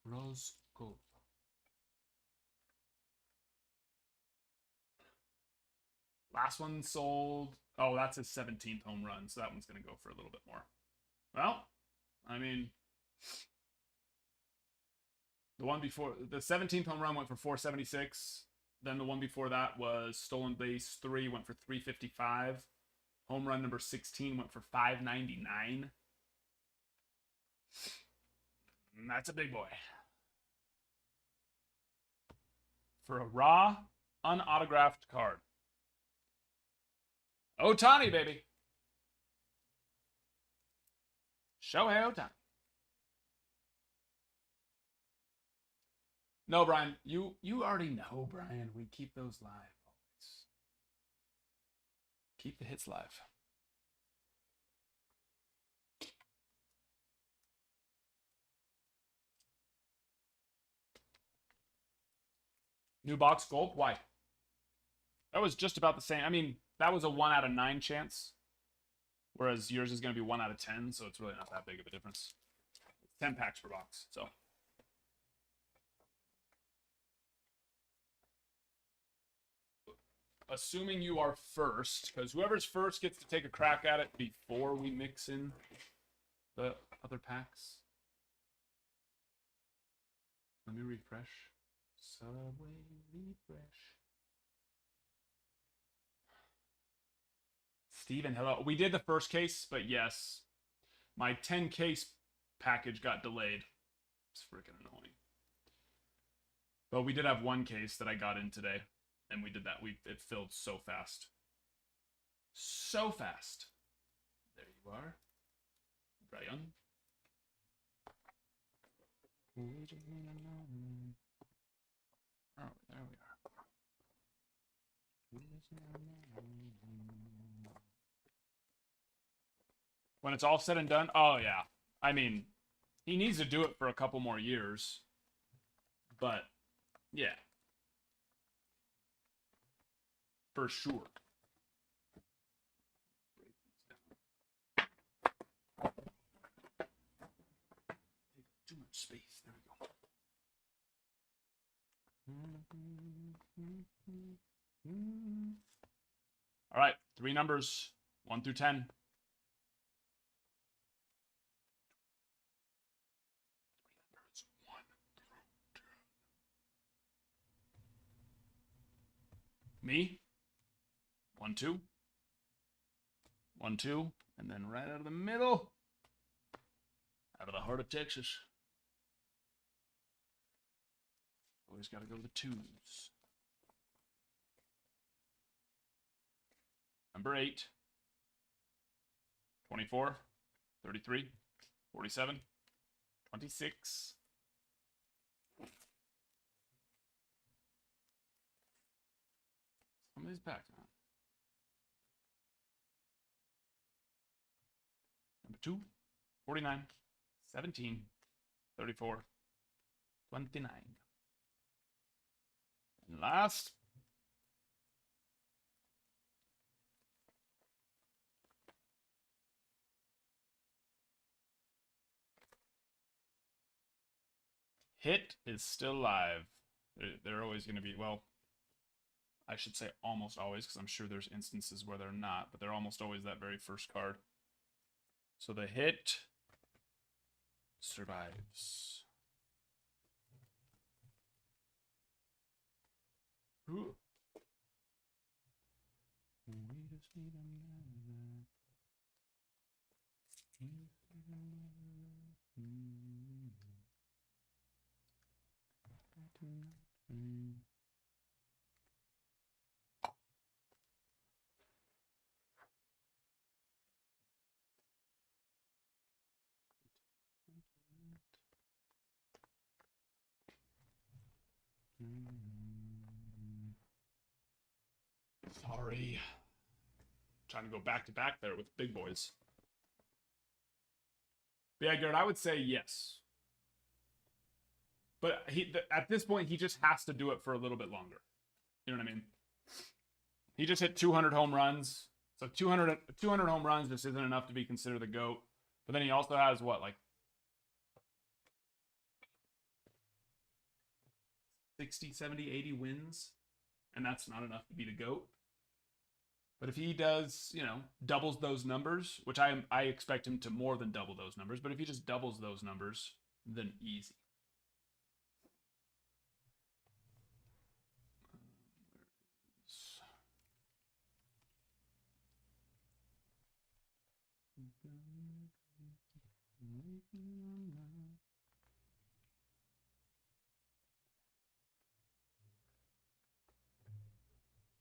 Rose gold. Last one sold. Oh, that's his 17th home run, so that one's going to go for a little bit more. Well, I mean, the one before, the 17th home run went for 476. Then the one before that was stolen base 3, went for 355. Home run number 16 went for 599. And that's a big boy. For a raw, unautographed card. Ohtani, baby. Shohei Ohtani. No, Brian, you already know, Brian. We keep those live always. Keep the hits live. New box gold? Why? That was just about the same. I mean, that was a 1 out of 9 chance. Whereas yours is going to be 1 out of 10, so it's really not that big of a difference. It's 10 packs per box, so. Assuming you are first, because whoever's first gets to take a crack at it before we mix in the other packs. Let me refresh. Subway refresh. Steven, hello. We did the first case, but yes, my 10 case package got delayed. It's freaking annoying. But we did have one case that I got in today, and we did that. It filled so fast. So fast. There you are, Brian. Oh, there we are. When it's all said and done, oh yeah. I mean, he needs to do it for a couple more years. But, yeah. for sure. Too much space. There we go. All right, 3 numbers, 1 through 10. Me, 1, 2, 1, 2, and then right out of the middle, out of the heart of Texas. Always got to go to the 2s. Number 8, 24, 33, 47, 26. Some of these packs, man. Number 2, 49, 17, 34, 29. And last, hit is still live. They're always going to be, well, I should say almost always, because I'm sure there's instances where they're not, but they're almost always that very first card. So the hit survives. Ooh. We just need Sorry. Trying to go back to back there with big boys. But yeah, Garrett, I would say yes. But at this point, he just has to do it for a little bit longer. You know what I mean? He just hit 200 home runs. So 200 home runs just isn't enough to be considered the GOAT. But then he also has, what, like 60, 70, 80 wins? And that's not enough to be the GOAT. But if he does, you know, doubles those numbers, which I expect him to more than double those numbers, but if he just doubles those numbers, then easy.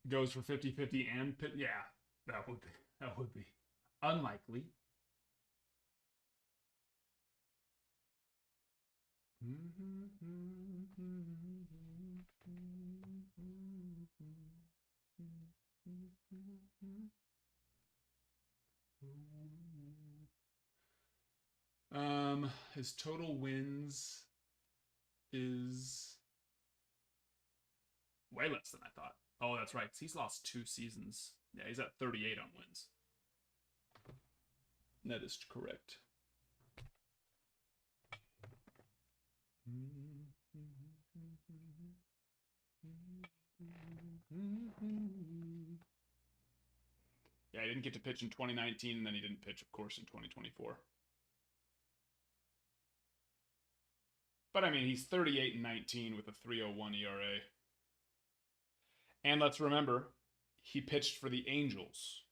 Goes for 50-50 and pit. Yeah, that would be unlikely. His total wins is way less than I thought. Oh, that's right. He's lost 2 seasons. Yeah, he's at 38 on wins. That is correct. Yeah, he didn't get to pitch in 2019, and then he didn't pitch, of course, in 2024. But I mean, he's 38-19 with a 3.01 ERA. And let's remember, he pitched for the Angels.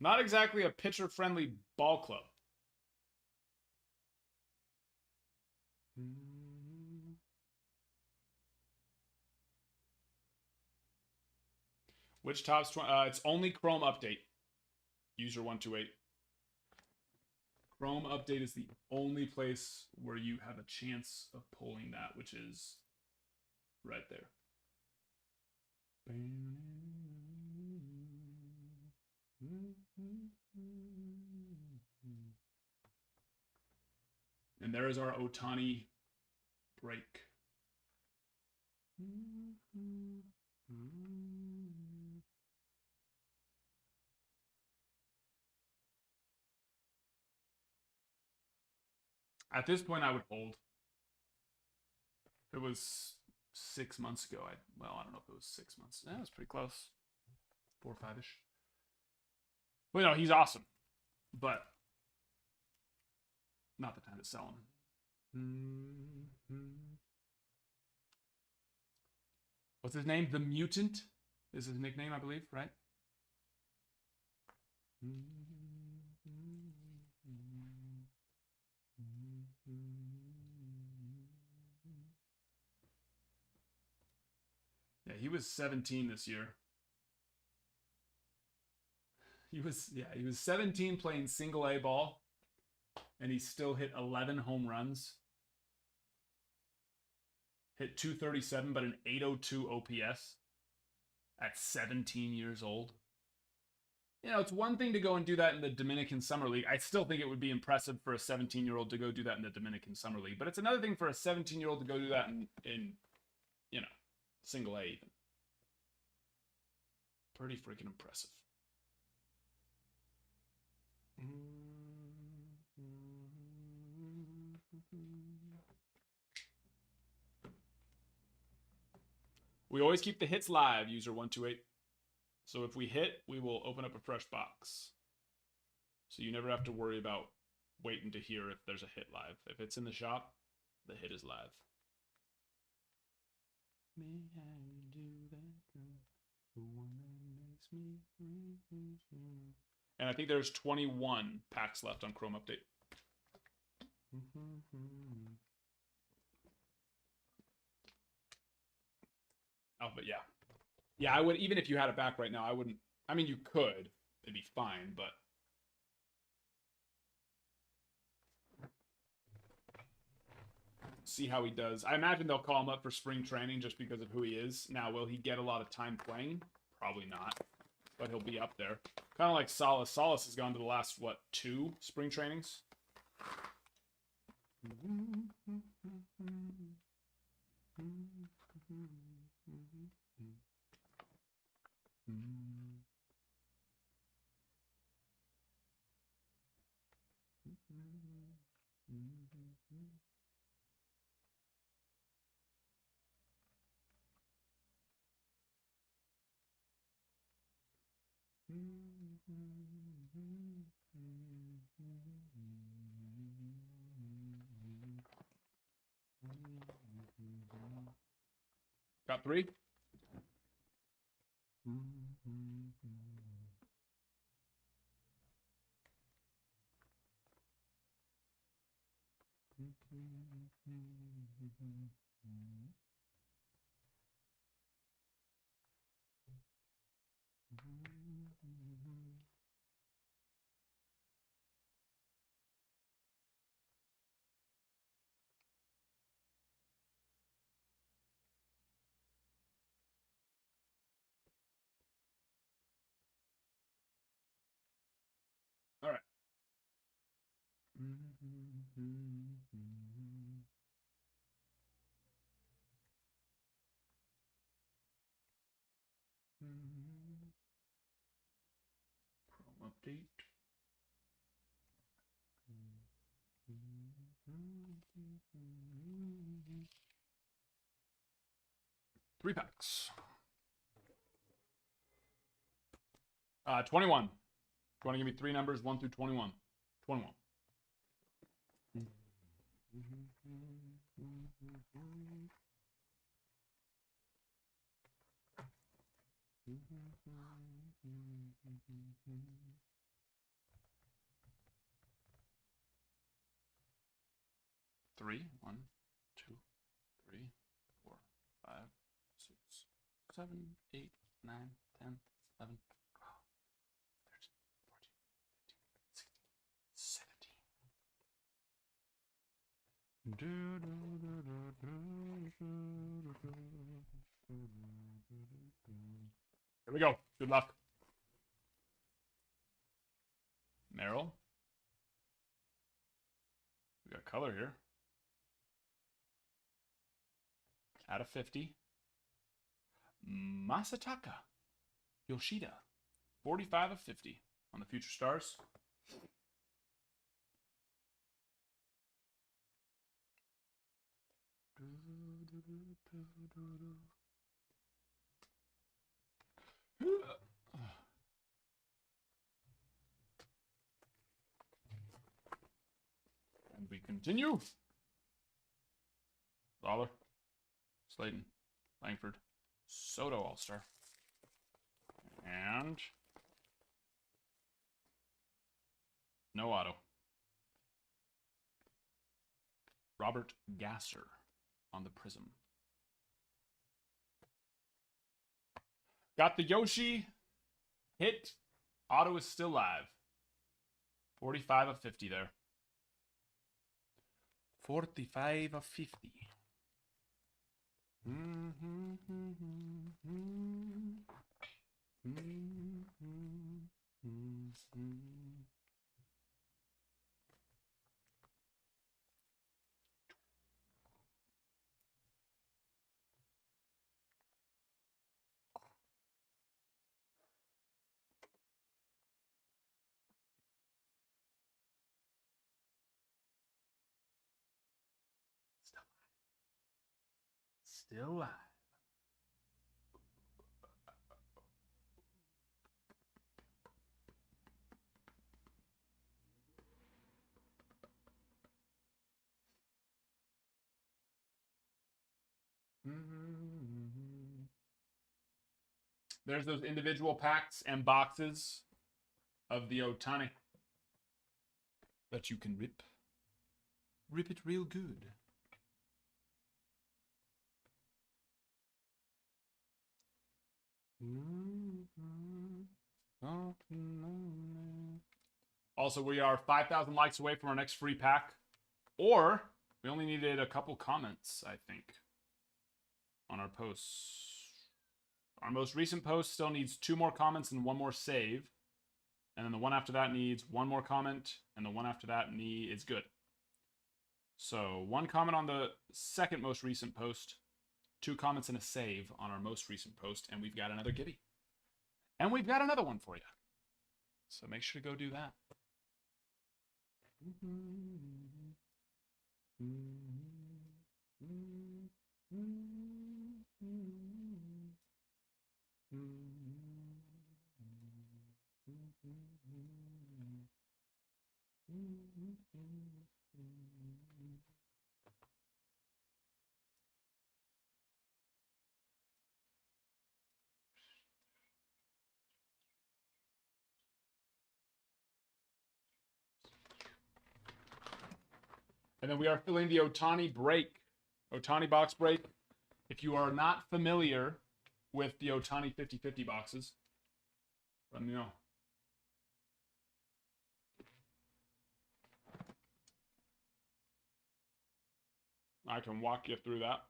Not exactly a pitcher-friendly ball club. Which tops 20? It's only Chrome Update. User 128. Chrome Update is the only place where you have a chance of pulling that, which is right there. And there is our Ohtani break. At this point, I would hold. If it was 6 months ago, well, I don't know if it was 6 months. Yeah, it was pretty close. 4 or 5-ish. But no, he's awesome. But not the time to sell him. What's his name? The Mutant is his nickname, I believe, right? Yeah, he was 17 this year. He was 17 playing single A ball, and he still hit 11 home runs. Hit 237, but an 802 OPS at 17 years old. You know, it's one thing to go and do that in the Dominican Summer League. I still think it would be impressive for a 17-year-old to go do that in the Dominican Summer League. But it's another thing for a 17-year-old to go do that in you know, single A even. Pretty freaking impressive. We always keep the hits live, user 128. So if we hit, we will open up a fresh box. So you never have to worry about waiting to hear if there's a hit live. If it's in the shop, the hit is live. May I do that? The one that makes me. And I think there's 21 packs left on Chrome Update. Oh, but yeah. Yeah, I would, even if you had it back right now, I wouldn't. I mean, you could. It'd be fine, but. See how he does. I imagine they'll call him up for spring training just because of who he is. Now, will he get a lot of time playing? Probably not. But he'll be up there. Kind of like Salas. Salas has gone to the last, what, 2 spring trainings? Got 3? All right. Chrome update. 3 packs. 21. You want to give me 3 numbers, 1 through 21? 21. Three. 1, 2, 3, 4, 5, 6, 7, 8, 9, 10, 11, 12, 13, 14, 15, 16, 17. Here we go. Good luck. Merrill. We got color here. Out of 50. Masataka Yoshida, 45 of 50 on the Future Stars. And we continue. Lawler, Slayton, Langford, Soto All-Star, and no auto. Robert Gasser on the Prism. Got the Yoshi hit. Auto is still live. 45 of 50 there. 45 of 50. Still live. There's those individual packs and boxes of the Otani that you can rip. Rip it real good. Also, we are 5,000 likes away from our next free pack. Or, we only needed a couple comments, I think, on our posts. Our most recent post still needs 2 more comments and 1 more save. And then the one after that needs 1 more comment, and the one after that is good. So, 1 comment on the second most recent post, 2 comments and a save on our most recent post, and we've got another Gibby. And we've got another one for you. So make sure to go do that. And then we are filling the Otani break, Otani box break. If you are not familiar with the Otani 50/50 boxes, let me know. I can walk you through that.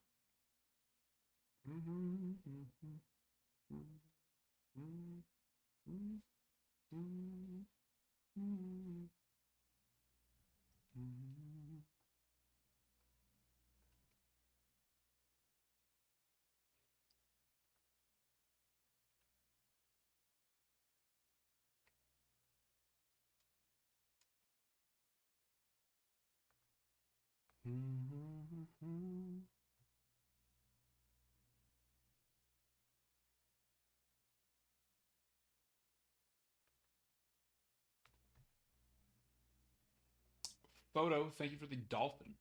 Photo, thank you for the dolphin.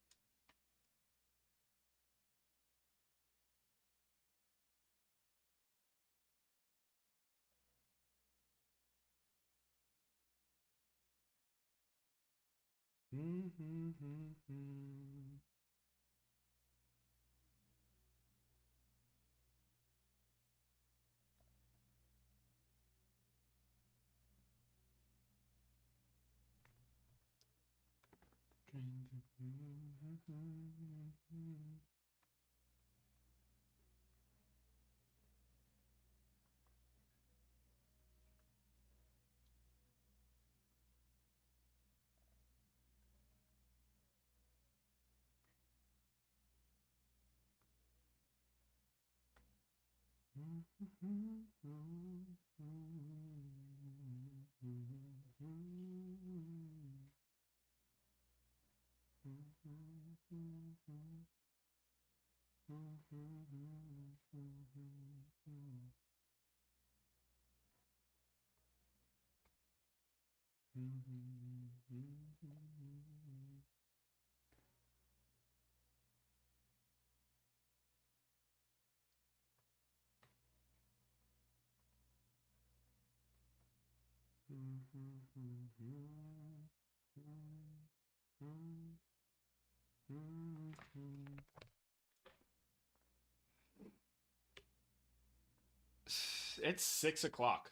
It's 6 o'clock.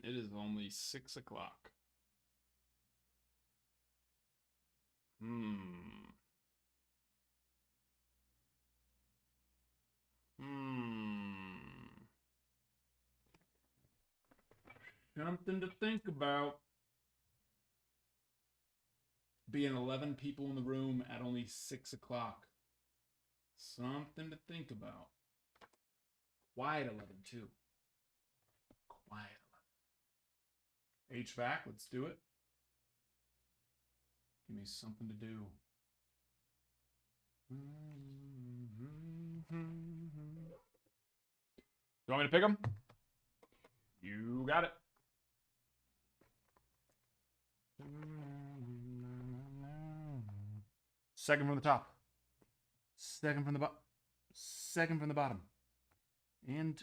It is only 6 o'clock. Something to think about. Being 11 people in the room at only 6 o'clock. Something to think about. Quiet 11 too. Quiet 11. HVAC, let's do it. Give me something to do. You want me to pick them? You got it. Second from the top. Second from the bottom. Second from the bottom. And,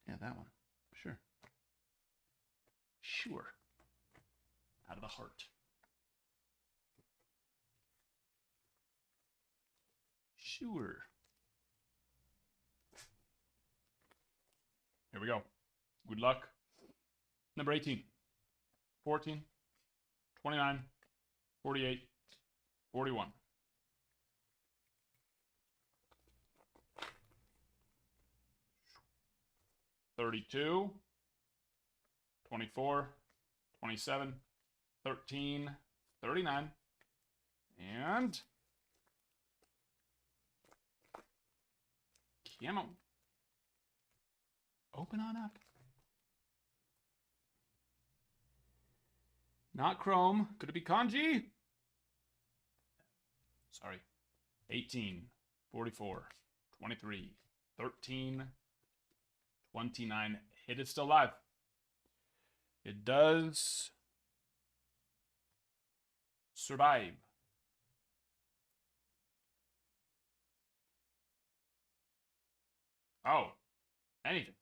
yeah, that one. Sure. Sure. Out of the heart. Sure. Here we go. Good luck. Number 18, 14, 29, 48, 41. 32, 24, 27, 13, 39, and camo. Open on up. Not Chrome. Could it be kanji? Sorry. 18, 44, 23, 13, 29. Hit is still live. It does survive. Oh, anything.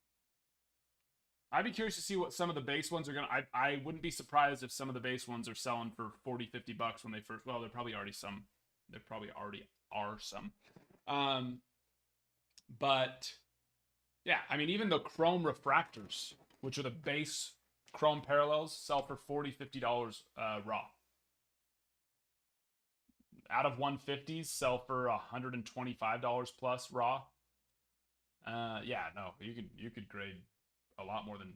I'd be curious to see what some of the base ones are going to... I wouldn't be surprised if some of the base ones are selling for 40, 50 bucks when they first... Well, there probably already some. There probably already are some. But, yeah, I mean, even the Chrome refractors, which are the base Chrome parallels, sell for $40, $50 raw. Out of 150s, sell for $125 plus raw. Yeah, no, you could grade a lot more than...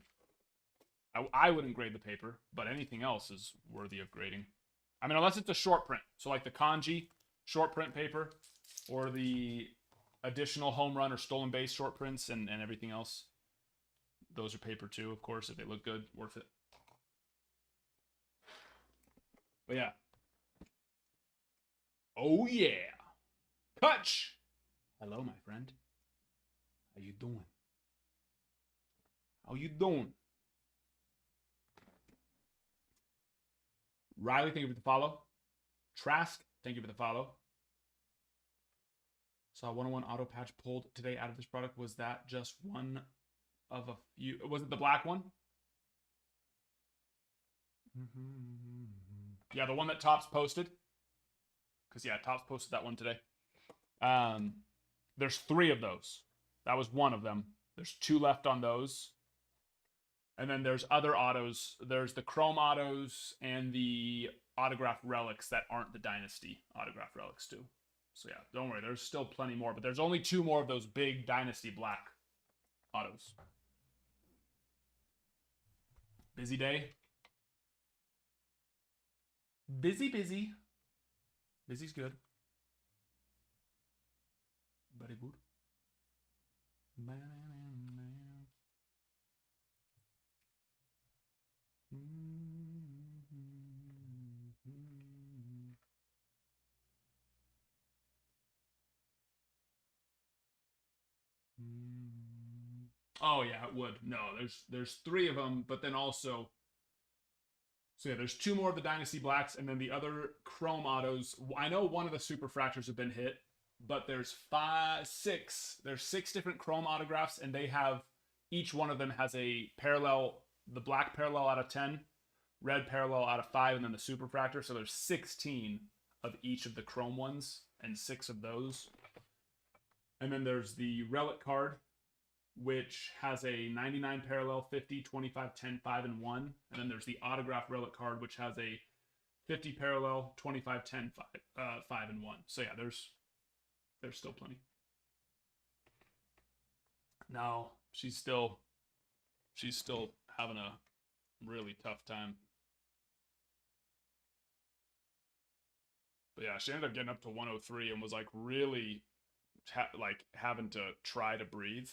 I wouldn't grade the paper, but anything else is worthy of grading. I mean, unless it's a short print. So like the kanji short print paper, or the additional home run or stolen base short prints and everything else. Those are paper too, of course, if they look good, worth it. But yeah. Oh yeah. Kutch! Hello, my friend. How you doing? How you doing? Riley, thank you for the follow. Trask, thank you for the follow. Saw 101 auto patch pulled today out of this product. Was that just one of a few? Was it the black one? Yeah, the one that Topps posted. Because, yeah, Topps posted that one today. There's 3 of those. That was one of them. There's 2 left on those. And then there's other autos. There's the Chrome autos and the autograph relics that aren't the Dynasty autograph relics too. So yeah, don't worry. There's still plenty more, but there's only 2 more of those big Dynasty black autos. Busy day. Busy. Busy's good. Very good. Oh yeah, it would. No, there's 3 of them, but then also, so yeah, there's 2 more of the Dynasty Blacks, and then the other Chrome autos. I know one of the Super Fractors have been hit, but there's 6. There's 6 different Chrome autographs, and they have, each one of them has a parallel, the black parallel out of 10, red parallel out of 5, and then the Super Fractor. So there's 16 of each of the Chrome ones, and 6 of those. And then there's the Relic card, which has a 99 parallel, 50, 25, 10, 5, and 1. And then there's the autograph Relic card, which has a 50 parallel, 25, 10, 5, and 1. So yeah, there's still plenty. No, she's still having a really tough time. But yeah, she ended up getting up to 103 and was like really having to try to breathe,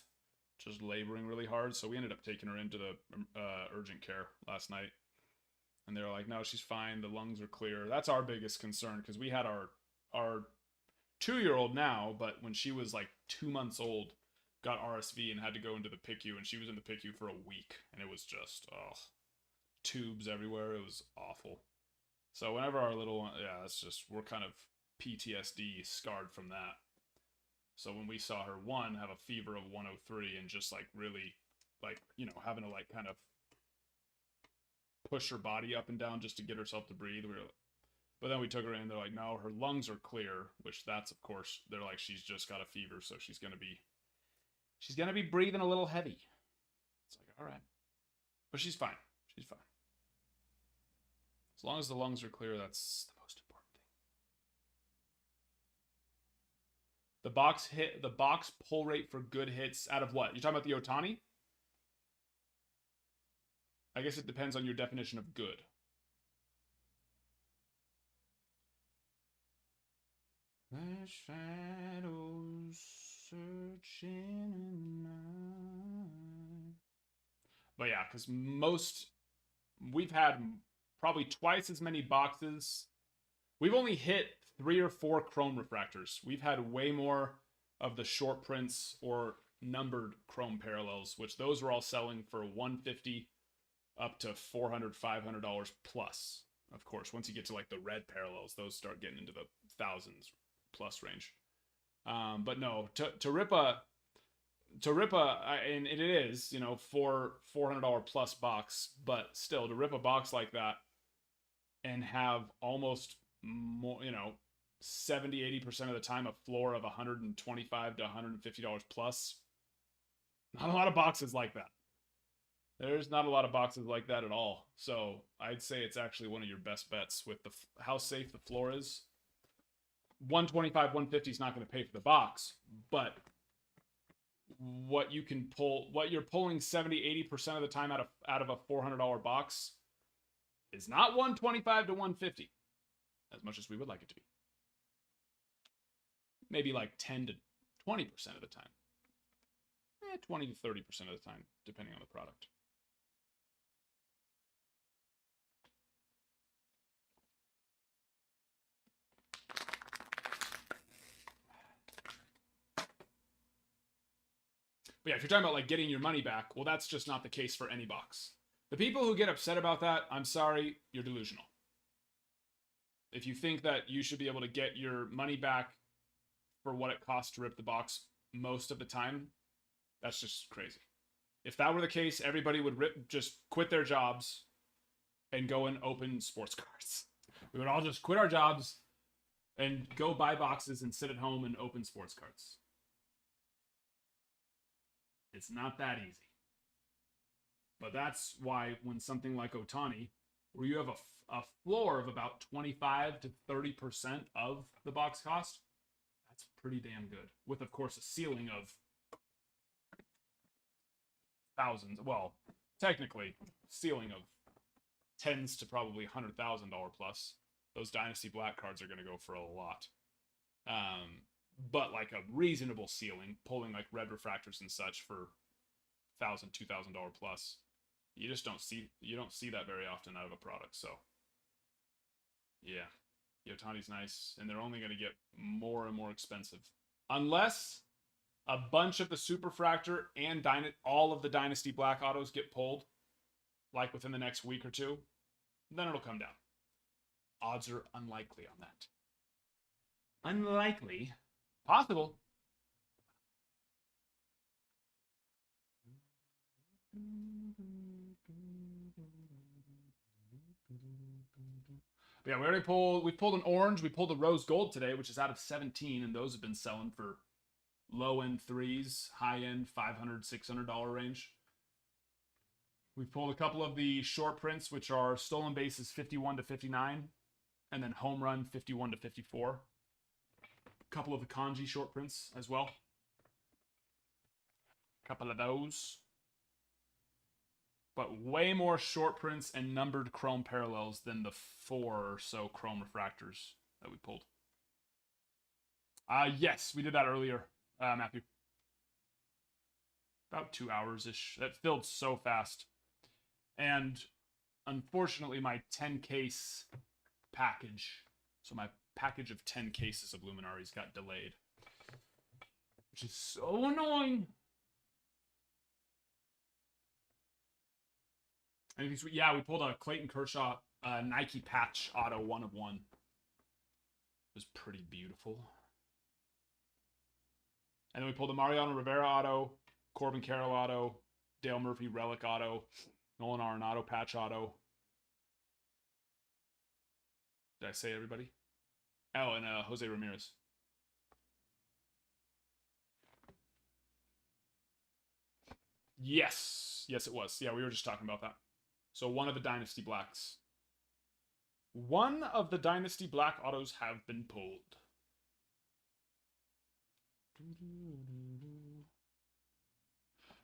just laboring really hard. So we ended up taking her into the urgent care last night, and they were like, no, she's fine, the lungs are clear. That's our biggest concern, because we had our 2-year-old now, but when she was like 2 months old, got RSV and had to go into the PICU, and she was in the PICU for a week, and it was just tubes everywhere. It was awful. So whenever our little one, yeah, it's just, we're kind of PTSD scarred from that. So when we saw her have a fever of 103 and just like really, like, you know, having to like kind of push her body up and down just to get herself to breathe, but then we took her in, they're like, no, her lungs are clear, which that's, of course, they're like, she's just got a fever, so she's gonna be breathing a little heavy. It's like, all right, but she's fine. She's fine. As long as the lungs are clear, that's the most important thing. The box pull rate for good hits out of what? You're talking about the Ohtani? I guess it depends on your definition of good. The shadows searching in mine. But yeah, because we've had probably twice as many boxes. We've only hit 3 or 4 Chrome refractors. We've had way more of the short prints or numbered Chrome parallels, which those were all selling for $150 up to $400, $500 plus. Of course, once you get to like the red parallels, those start getting into the thousands plus range. But no, to rip a, and it is, you know, $400 plus box, but still to rip a box like that and have almost more, you know, 70-80% of the time a floor of $125 to $150 plus. Not a lot of boxes like that. There's not a lot of boxes like that at all. So I'd say it's actually one of your best bets with how safe the floor is. 125, 150 is not going to pay for the box, but what you can pull, what you're pulling 70-80% of the time out of a $400 box is not 125 to 150, as much as we would like it to be. Maybe like 10 to 20% of the time. 20 to 30% of the time, depending on the product. But yeah, if you're talking about like getting your money back, well, that's just not the case for any box. The people who get upset about that, I'm sorry, you're delusional. If you think that you should be able to get your money back for what it costs to rip the box most of the time, that's just crazy. If that were the case, everybody would just quit their jobs and go and open sports cards. We would all just quit our jobs and go buy boxes and sit at home and open sports cards. It's not that easy. But that's why when something like Ohtani, where you have a floor of about 25 to 30% of the box cost, that's pretty damn good. With, of course, a ceiling of thousands. Well, technically, ceiling of tens to probably $100,000 plus. Those Dynasty Black cards are going to go for a lot. but like a reasonable ceiling, pulling like red refractors and such for $1,000, $2,000 plus. You just don't see that very often out of a product. So yeah, Yotani's nice, and they're only going to get more and more expensive unless a bunch of the Superfractor and all of the Dynasty Black autos get pulled, like within the next week or two. Then it'll come down. Odds are unlikely on that. Unlikely. Possible. But yeah, we pulled an orange. We pulled a rose gold today, which is out of 17, and those have been selling for low end threes, high end $500, $600 range. We pulled a couple of the short prints, which are stolen bases 51 to 59, and then home run 51 to 54. A couple of the kanji short prints as well. A couple of those. But way more short prints and numbered chrome parallels than the 4 or so chrome refractors that we pulled. Yes, we did that earlier, Matthew. About 2 hours-ish. That filled so fast. And unfortunately, my 10 case package, so my package of 10 cases of Luminaries got delayed, which is so annoying. Yeah, we pulled a Clayton Kershaw Nike patch auto 1 of 1. It was pretty beautiful. And then we pulled a Mariano Rivera auto, Corbin Carroll auto, Dale Murphy relic auto, Nolan Arenado patch auto. Did I say everybody? Oh, and Jose Ramirez. Yes, it was. Yeah, we were just talking about that. So one of the Dynasty Blacks. One of the Dynasty Black autos have been pulled.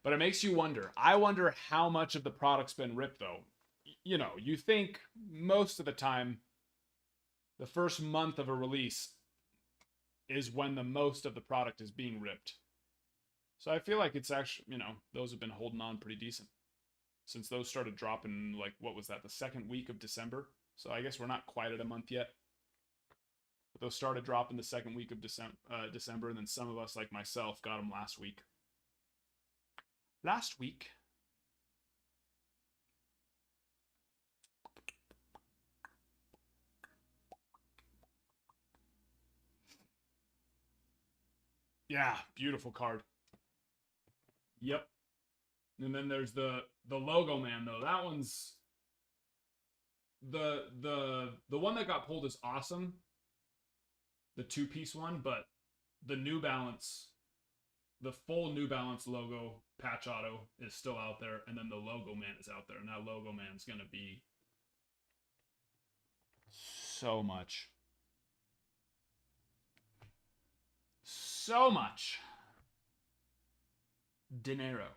But it makes you wonder. I wonder how much of the product's been ripped, though. You know, you think most of the time, the first month of a release is when the most of the product is being ripped. So I feel like it's actually, you know, those have been holding on pretty decent. Since those started dropping, like, what was that, the second week of December? So I guess we're not quite at a month yet. But those started dropping the second week of December, and then some of us, like myself, got them last week. Yeah, beautiful card. Yep. And then there's the logo man, though. That one's the one that got pulled is awesome. The 2-piece one, but the New Balance, the full New Balance logo patch auto is still out there, and then the logo man is out there, and that logo man's gonna be so much. So much dinero.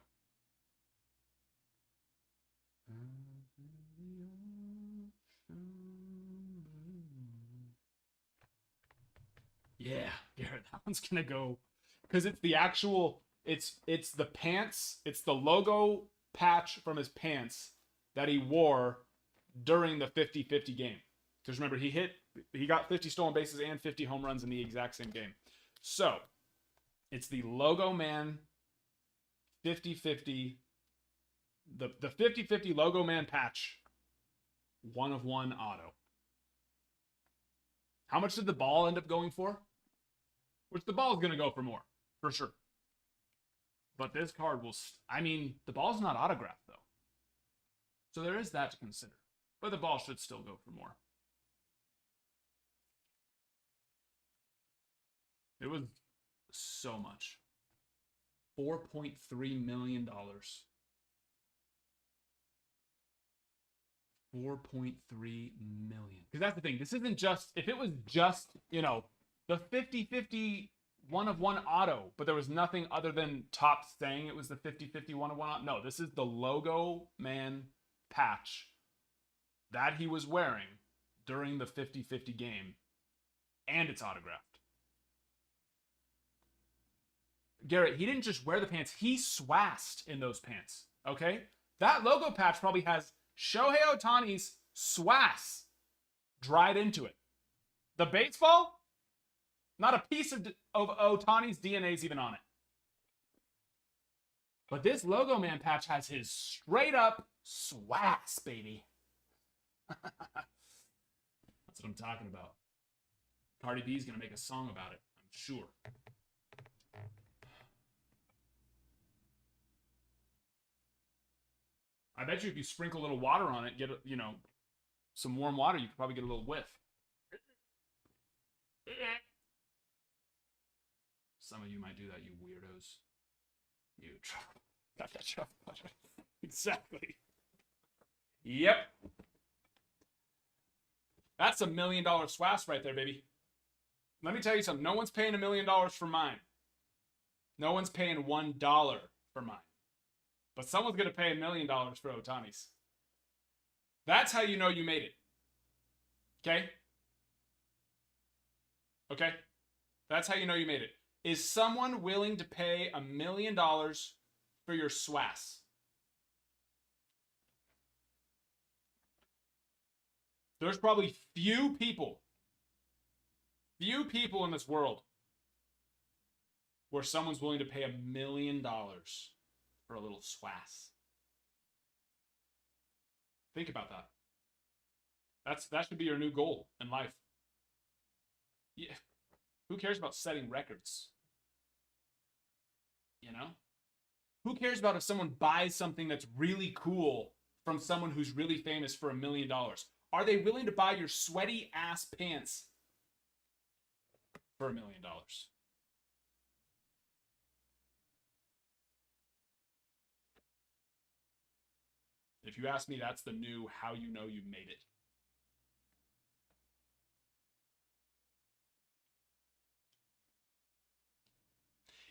Yeah, Garrett, that one's gonna go because it's the actual. It's the pants. It's the logo patch from his pants that he wore during the 50-50 game. Because remember, he got 50 stolen bases and 50 home runs in the exact same game. So it's the logo man 50-50. The 50-50 logo man patch, 1 of 1 auto. How much did the ball end up going for? Which the ball is going to go for more, for sure. But this card will... I mean, the ball's not autographed, though. So there is that to consider. But the ball should still go for more. It was so much. $4.3 million. 4.3 million. Because that's the thing. This isn't just... If it was just, you know, the 50-50 1 of 1 auto, but there was nothing other than top saying it was the 50-50 1 of 1 auto. No, this is the logo man patch that he was wearing during the 50-50 game. And it's autographed. Garrett, he didn't just wear the pants, he swassed in those pants. Okay? That logo patch probably has Shohei Ohtani's swass dried into it. The baseball, not a piece of Ohtani's DNA is even on it. But this Logo Man patch has his straight up swass, baby. That's what I'm talking about. Cardi B's gonna make a song about it, I'm sure. I bet you if you sprinkle a little water on it, get, some warm water, you could probably get a little whiff. Some of you might do that, you weirdos. You got that truffle butter. Exactly. Yep. That's $1 million swass right there, baby. Let me tell you something. No one's paying $1 million for mine. No one's paying $1 for mine. But someone's going to pay $1 million for Ohtani's. That's how you know you made it. Okay? Okay? That's how you know you made it. Is someone willing to pay $1 million for your swass? There's probably few people in this world where someone's willing to pay $1 million for a little swass. Think about that. That should be your new goal in life. Yeah. Who cares about setting records? You know? Who cares about if someone buys something that's really cool from someone who's really famous for $1 million? Are they willing to buy your sweaty ass pants for $1 million? If you ask me, that's the new how you know you made it.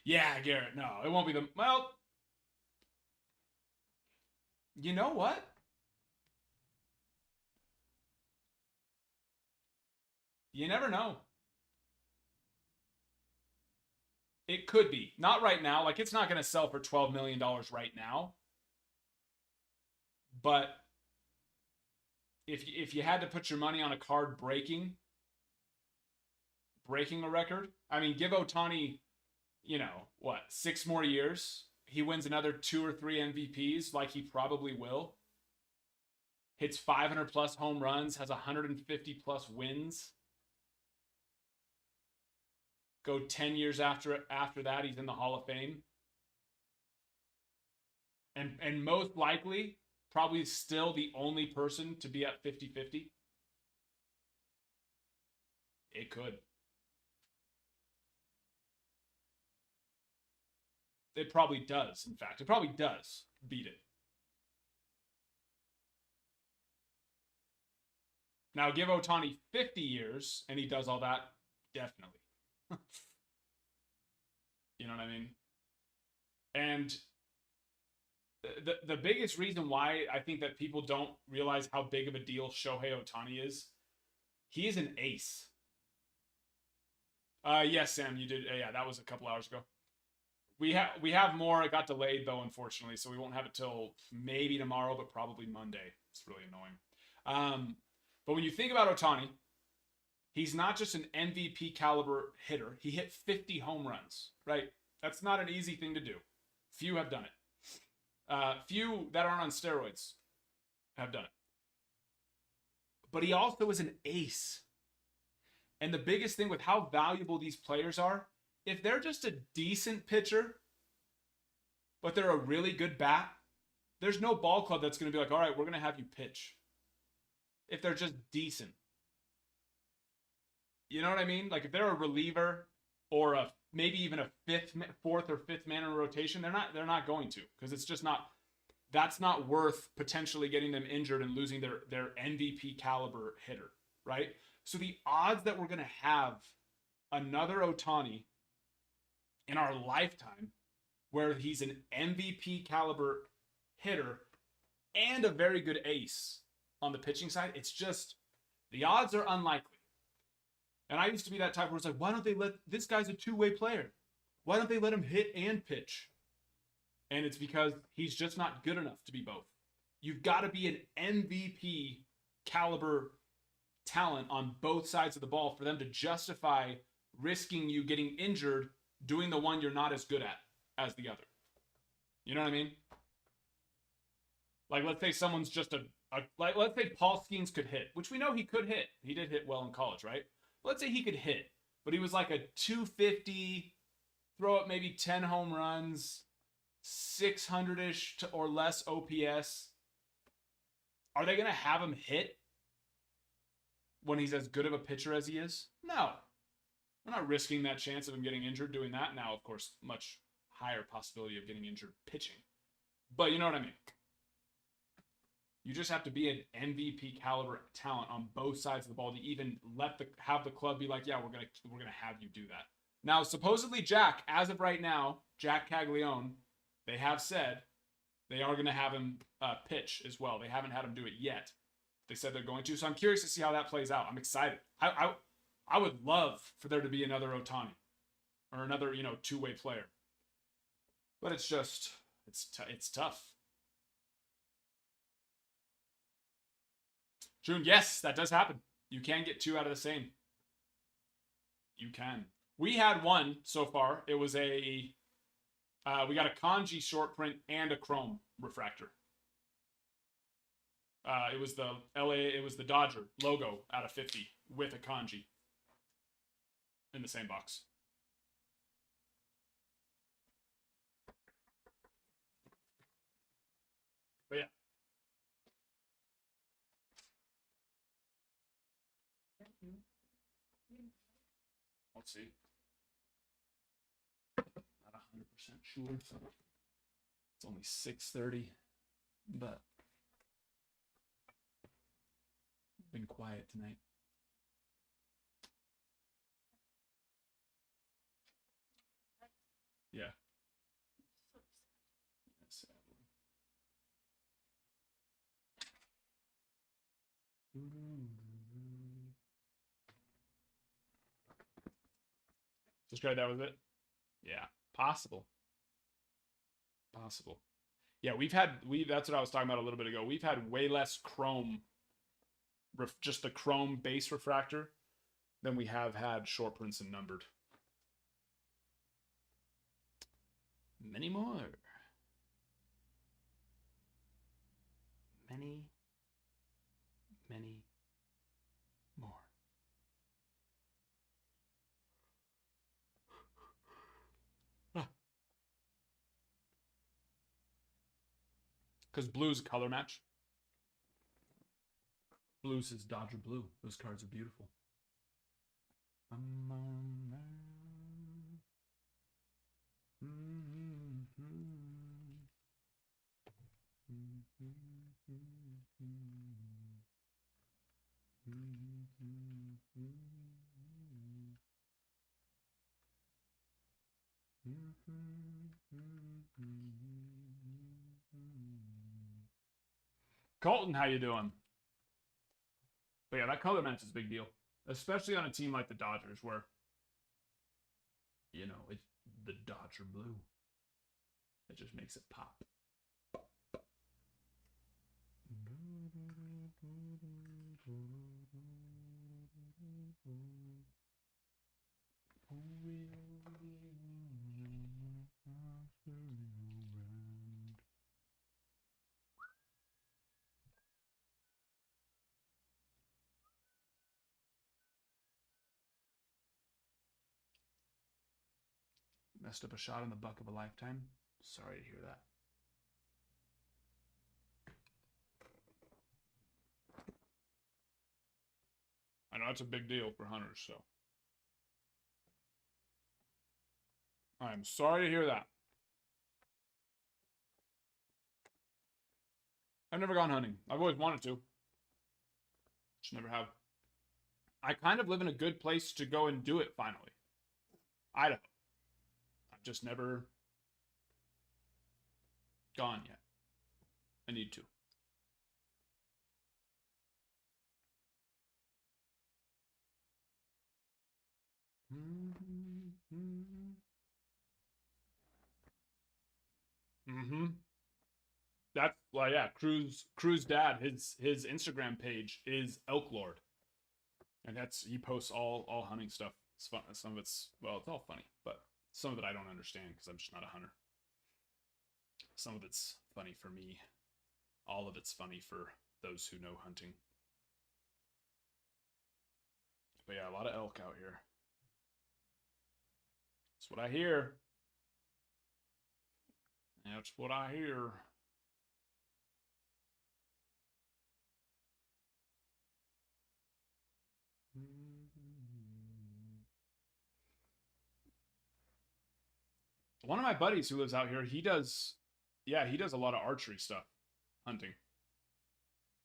Yeah, Garrett, no, it won't be the... Well, you know what? You never know. It could be. Not right now. Like, it's not going to sell for $12 million right now. But if you had to put your money on a card breaking a record, I mean, give Ohtani, 6 more years. He wins another 2 or 3 MVPs, like he probably will. Hits 500 plus home runs, has 150 plus wins. Go 10 years after that, he's in the Hall of Fame. And most likely, probably still the only person to be at 50-50. It could. It probably does, in fact. It probably does beat it. Now, give Ohtani 50 years, and he does all that, definitely. You know what I mean? And the biggest reason why I think that people don't realize how big of a deal Shohei Ohtani is, he is an ace. Yes, Sam, you did. Yeah, that was a couple hours ago. We have more. It got delayed though, unfortunately, so we won't have it till maybe tomorrow, but probably Monday. It's really annoying. But when you think about Ohtani, he's not just an MVP caliber hitter. He hit 50 home runs, right? That's not an easy thing to do. Few have done it. Few that aren't on steroids have done it. But he also is an ace. And the biggest thing with how valuable these players are, if they're just a decent pitcher, but they're a really good bat, there's no ball club that's going to be like, all right, we're going to have you pitch. If they're just decent. You know what I mean? Like if they're a reliever or maybe even a fourth or fifth man in a rotation, they're not going to, because it's just not, that's not worth potentially getting them injured and losing their MVP caliber hitter, right? So the odds that we're going to have another Ohtani in our lifetime where he's an MVP caliber hitter and a very good ace on the pitching side, it's just, the odds are unlikely. And I used to be that type where it's like, why don't they let, this guy's a two-way player. Why don't they let him hit and pitch? And it's because he's just not good enough to be both. You've got to be an MVP caliber talent on both sides of the ball for them to justify risking you getting injured doing the one you're not as good at as the other. You know what I mean? Like, let's say someone's just like, let's say Paul Skeens could hit, which we know he could hit. He did hit well in college, right? Let's say he could hit, but he was like a 250, throw up maybe 10 home runs, 600-ish or less OPS. Are they going to have him hit when he's as good of a pitcher as he is? No. We're not risking that chance of him getting injured doing that. Now, of course, much higher possibility of getting injured pitching. But you know what I mean? You just have to be an MVP caliber talent on both sides of the ball to even have the club be like, yeah, we're gonna have you do that. Now, supposedly Jack, as of right now, Jack Caglione, they have said they are gonna have him pitch as well. They haven't had him do it yet. They said they're going to, so I'm curious to see how that plays out. I'm excited. I would love for there to be another Ohtani or another, two-way player. But it's just, it's tough. June, yes, that does happen. You can get two out of the same. You can. We had one so far. It was we got a kanji short print and a chrome refractor. It was the Dodger logo out of 50 with a kanji in the same box. But yeah. Let's see. Not 100% sure. It's only 6:30, but been quiet tonight. Yeah. Just right, that was it. Yeah, possible. Yeah, that's what I was talking about a little bit ago. We've had way less chrome, just the chrome base refractor, than we have had short prints and numbered. Many more. Many more. Because blue's a color match. Blue's is Dodger blue. Those cards are beautiful. Colton, how you doing? But yeah, that color match is a big deal, especially on a team like the Dodgers, where it's the Dodger blue. It just makes it pop. Messed up a shot in the buck of a lifetime. Sorry to hear that. I know that's a big deal for hunters, so I'm sorry to hear that. I've never gone hunting. I've always wanted to. Just never have. I kind of live in a good place to go and do it finally. Idaho. I've just never gone yet. I need to. Mm-hmm. That's well, yeah. Crew's dad. His Instagram page is Elk Lord, and he posts all hunting stuff. It's fun. Some of it's it's all funny, but some of it I don't understand because I'm just not a hunter. Some of it's funny for me. All of it's funny for those who know hunting. But yeah, a lot of elk out here. That's what I hear. That's what I hear. One of my buddies who lives out here, he does a lot of archery stuff, hunting.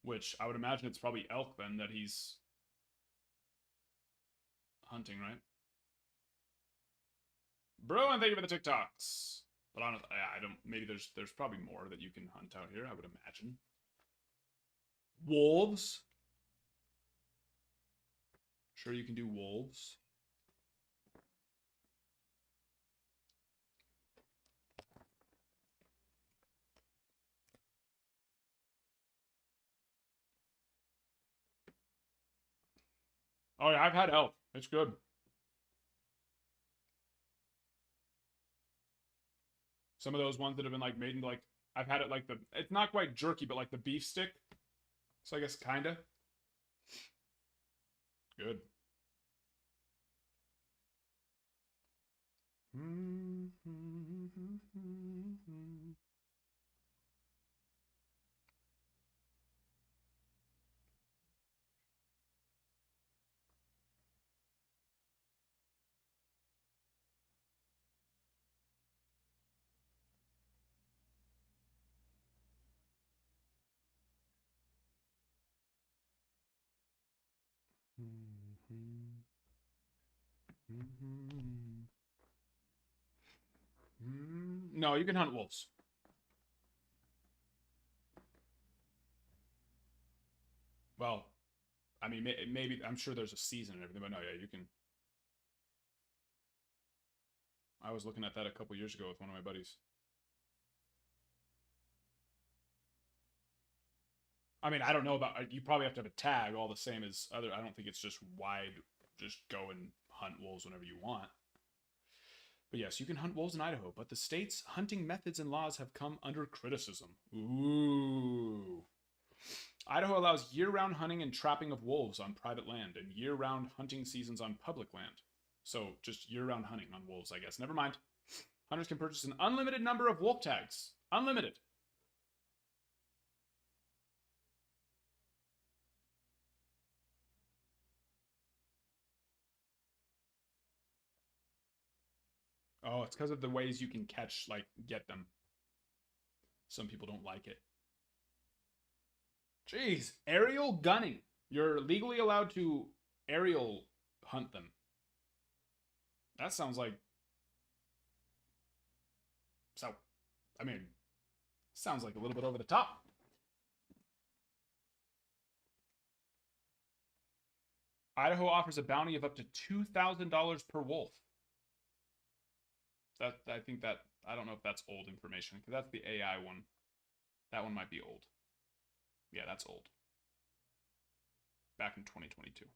Which I would imagine it's probably elk then that he's hunting, right? Bro, and thank you for the TikToks. But honestly, I don't. Maybe there's probably more that you can hunt out here. I would imagine. Wolves. Sure, you can do wolves. Oh yeah, I've had elk. It's good. Some of those ones that have been like made into like I've had it like it's not quite jerky, but like the beef stick. So I guess kinda. Good. No, you can hunt wolves. Well, I mean, maybe I'm sure there's a season and everything, but no, yeah, you can. I was looking at that a couple years ago with one of my buddies. I mean, I don't know about. You probably have to have a tag, all the same as other. I don't think it's just wide. Just go and hunt wolves whenever you want. But yes, you can hunt wolves in Idaho, but the state's hunting methods and laws have come under criticism. Ooh. Idaho allows year-round hunting and trapping of wolves on private land and year-round hunting seasons on public land. So just year-round hunting on wolves, I guess. Never mind. Hunters can purchase an unlimited number of wolf tags. Unlimited. Oh, it's because of the ways you can catch, like, get them. Some people don't like it. Jeez, aerial gunning. You're legally allowed to aerial hunt them. That sounds like. So, I mean, sounds like a little bit over the top. Idaho offers a bounty of up to $2,000 per wolf. I think that I don't know if that's old information because that's the AI one. That one might be old. Yeah, that's old. Back in 2022.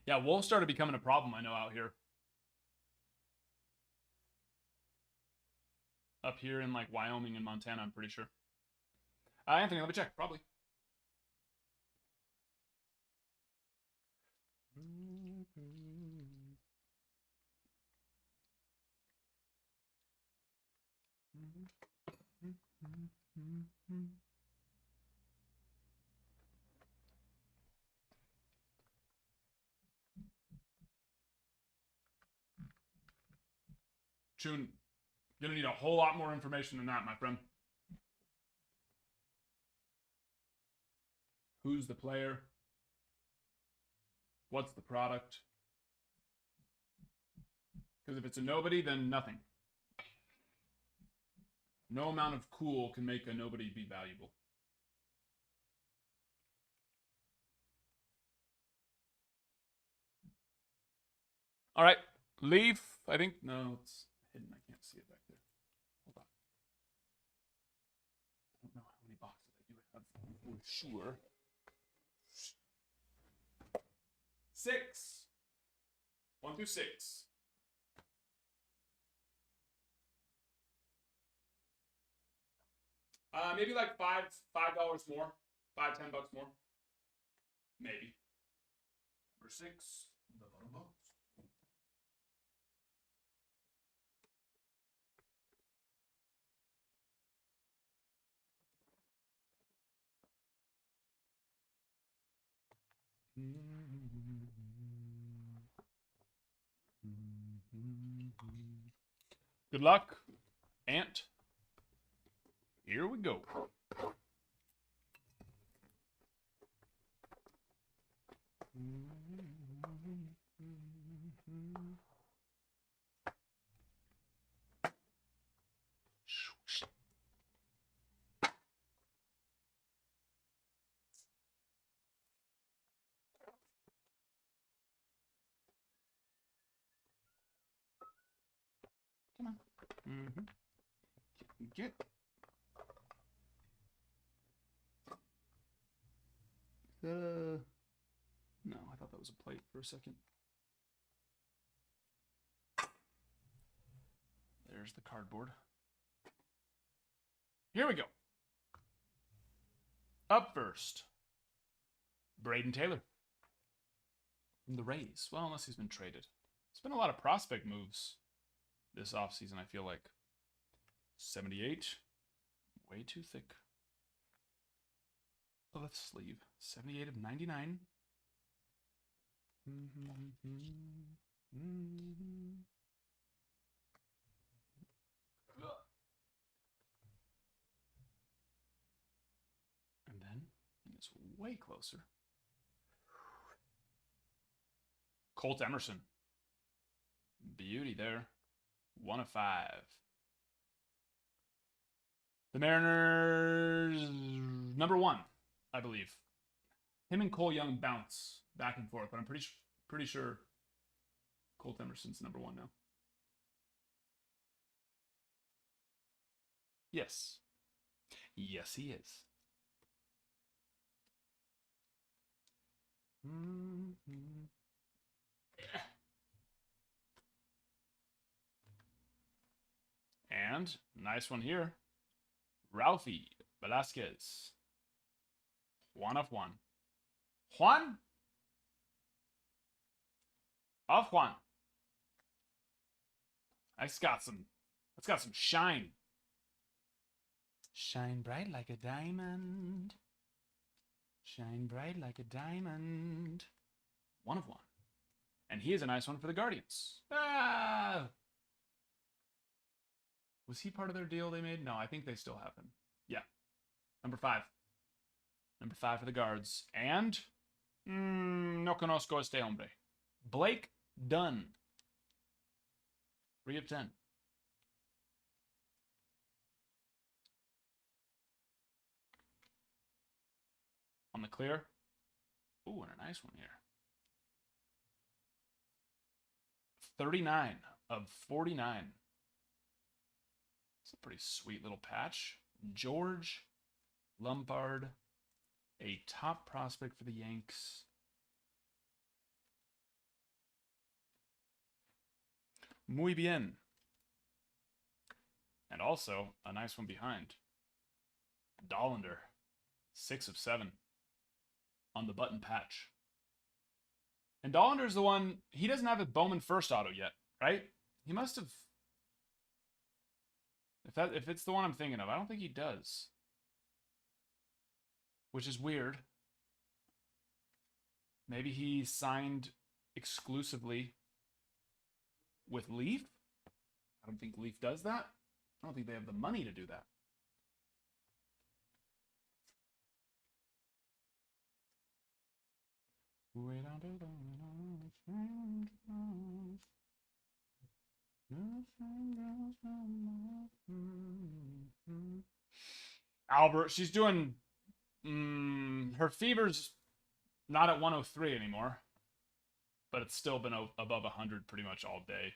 Yeah, wolves started becoming a problem, I know, out here. Up here in like Wyoming and Montana, I'm pretty sure. Anthony, let me check. Probably. June, gonna need a whole lot more information than that, my friend. Who's the player? What's the product? Because if it's a nobody, then nothing. No amount of cool can make a nobody be valuable. All right, Leaf. I think no, it's hidden. I can't see it back there. Hold on. I don't know how many boxes I do have for sure. 6. 1 through 6. Maybe like $5 more, $10 more, maybe. Number 6, the bottom box. Good luck, Ant. Here we go. Come on. Get. No, I thought that was a plate for a second. There's the cardboard. Here we go. Up first, Braden Taylor from the Rays. Well, unless he's been traded. It's been a lot of prospect moves this offseason, I feel like. 78. Way too thick. Oh, that's sleeve. 78 of 99. And then it's way closer. Colt Emerson. Beauty there. 1 of 5. The Mariners, number 1, I believe. Him and Cole Young bounce back and forth, but I'm pretty sure Colt Emerson's number 1 now. Yes. Yes, he is. And nice one here. Ralphie Velasquez. 1 of 1. Juan? Of Juan. That's got some shine. Shine bright like a diamond. Shine bright like a diamond. 1 of 1. And he is a nice one for the Guardians. Ah! Was he part of their deal they made? No, I think they still have him. Yeah. Number 5. Number 5 for the Guards. And no conozco este hombre. Blake Dunn. 3 of 10. On the clear. Ooh, and a nice one here. 39 of 49. It's a pretty sweet little patch. George Lombard, a top prospect for the Yanks. Muy bien. And also a nice one behind. Dollander, 6 of 7 on the button patch. And Dollander's the one, he doesn't have a Bowman first auto yet, right? He must have. If it's the one I'm thinking of, I don't think he does. Which is weird. Maybe he signed exclusively with Leaf? I don't think Leaf does that. I don't think they have the money to do that. Wait until the Albert, she's doing. Her fever's not at 103 anymore, but it's still been above 100 pretty much all day.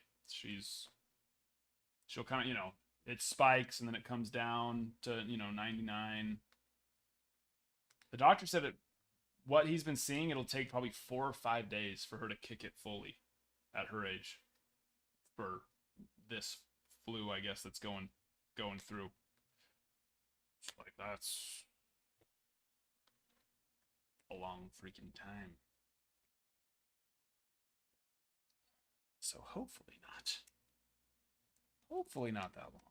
She'll kind of, it spikes and then it comes down to 99. The doctor said what he's been seeing, it'll take probably 4 or 5 days for her to kick it fully at her age for this flu, I guess, that's going through. Like, that's a long freaking time. So hopefully not. Hopefully not that long.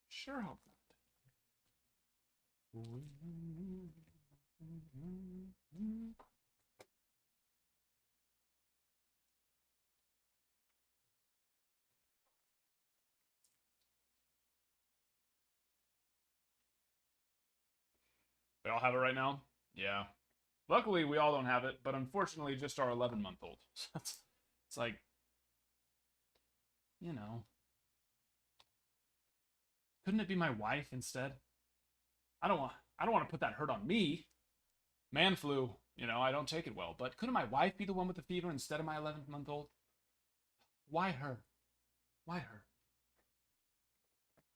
Sure hope not. We all have it right now? Yeah. Luckily, we all don't have it, but unfortunately, just our 11-month-old. It's like, couldn't it be my wife instead? I don't want to put that hurt on me. Man flu, I don't take it well, but couldn't my wife be the one with the fever instead of my 11-month-old? Why her? Why her?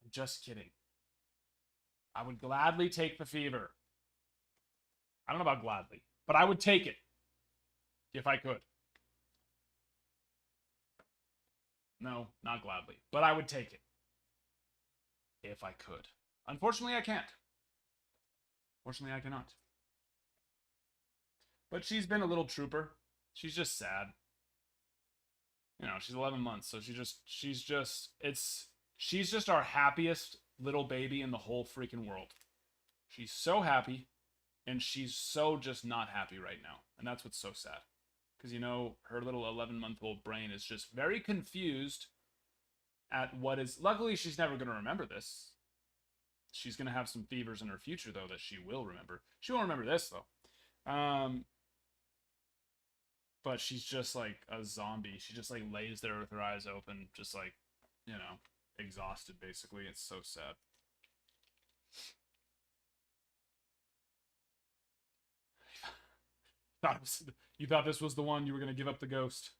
I'm just kidding. I would gladly take the fever. I don't know about gladly, but I would take it if I could. No, not gladly, but I would take it if I could. Unfortunately, I can't. Fortunately, I cannot. But she's been a little trooper. She's just sad. She's 11 months, so she's just our happiest little baby in the whole freaking world. She's so happy, and she's so just not happy right now. And that's what's so sad. Because, her little 11-month-old brain is just very confused at what is... Luckily, she's never going to remember this. She's going to have some fevers in her future, though, that she will remember. She won't remember this, though. But she's just like a zombie. She just like lays there with her eyes open, just like, exhausted, basically. It's so sad. You thought this was the one you were going to give up the ghost.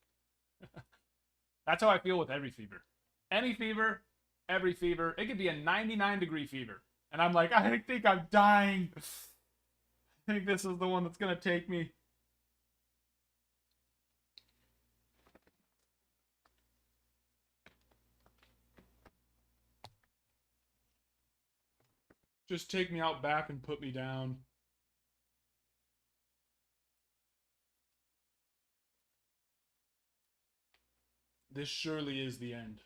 That's how I feel with every fever. Any fever, every fever. It could be a 99-degree fever. And I'm like, I think I'm dying. I think this is the one that's going to take me. Just take me out back and put me down. This surely is the end.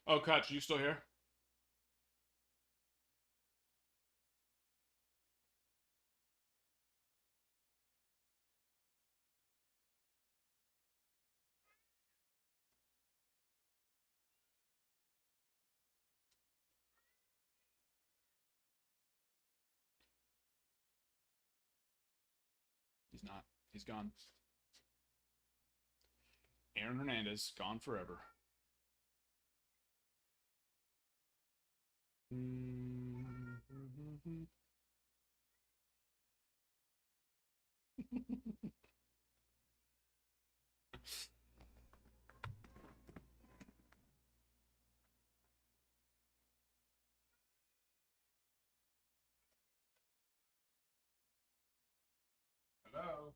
Oh, Kutch, you still here? He's not. He's gone. Aaron Hernandez, gone forever. Hello.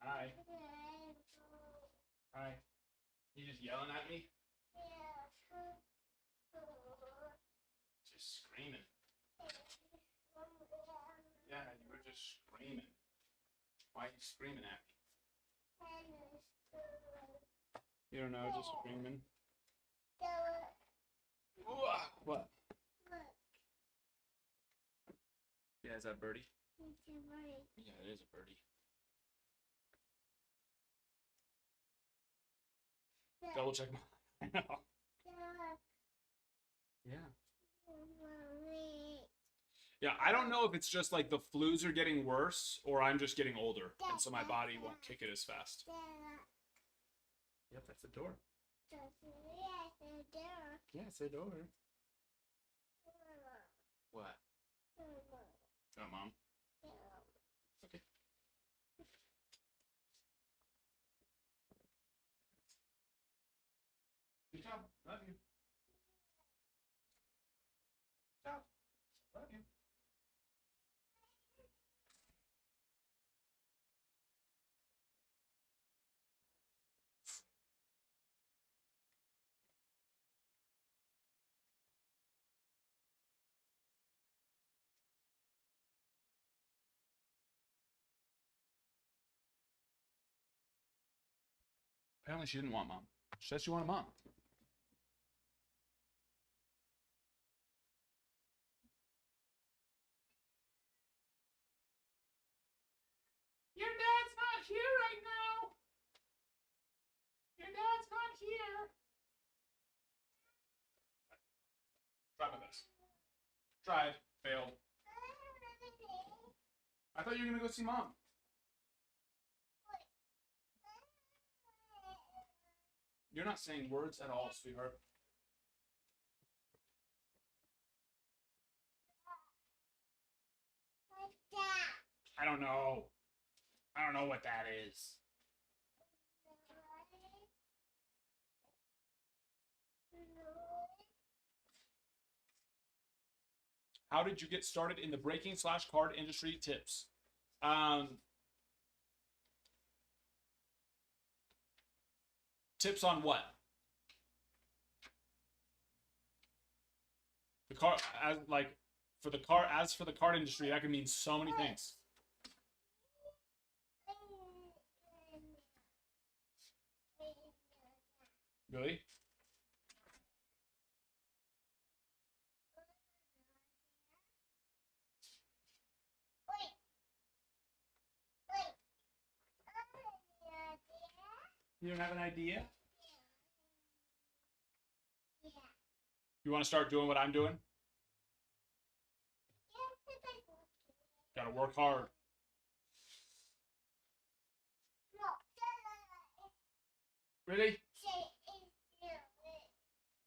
Hi. Hi. You just yelling at me? Just screaming. Yeah, you were just screaming. Why are you screaming at me? You don't know, just screaming. What? Yeah, is that birdie? Yeah, it is a birdie. Double check my... I know. Yeah. Yeah, I don't know if it's just like the flus are getting worse or I'm just getting older, and so my body won't kick it as fast. Yep, that's the door. Yeah, it's a door. What? Oh, Mom. Okay. Good job. Love you. Good job. Love you. Apparently she didn't want Mom. She said she wanted Mom. Your dad's not here right now. Your dad's not here. Try my best. Tried. Failed. I thought you were going to go see Mom. You're not saying words at all, sweetheart. I don't know. I don't know what that is. How did you get started in the breaking/card industry? Tips. Tips on what? The card, as like for the card, as for the card industry, that can mean so many things. Really? You don't have an idea? You want to start doing what I'm doing? Gotta work hard. Really?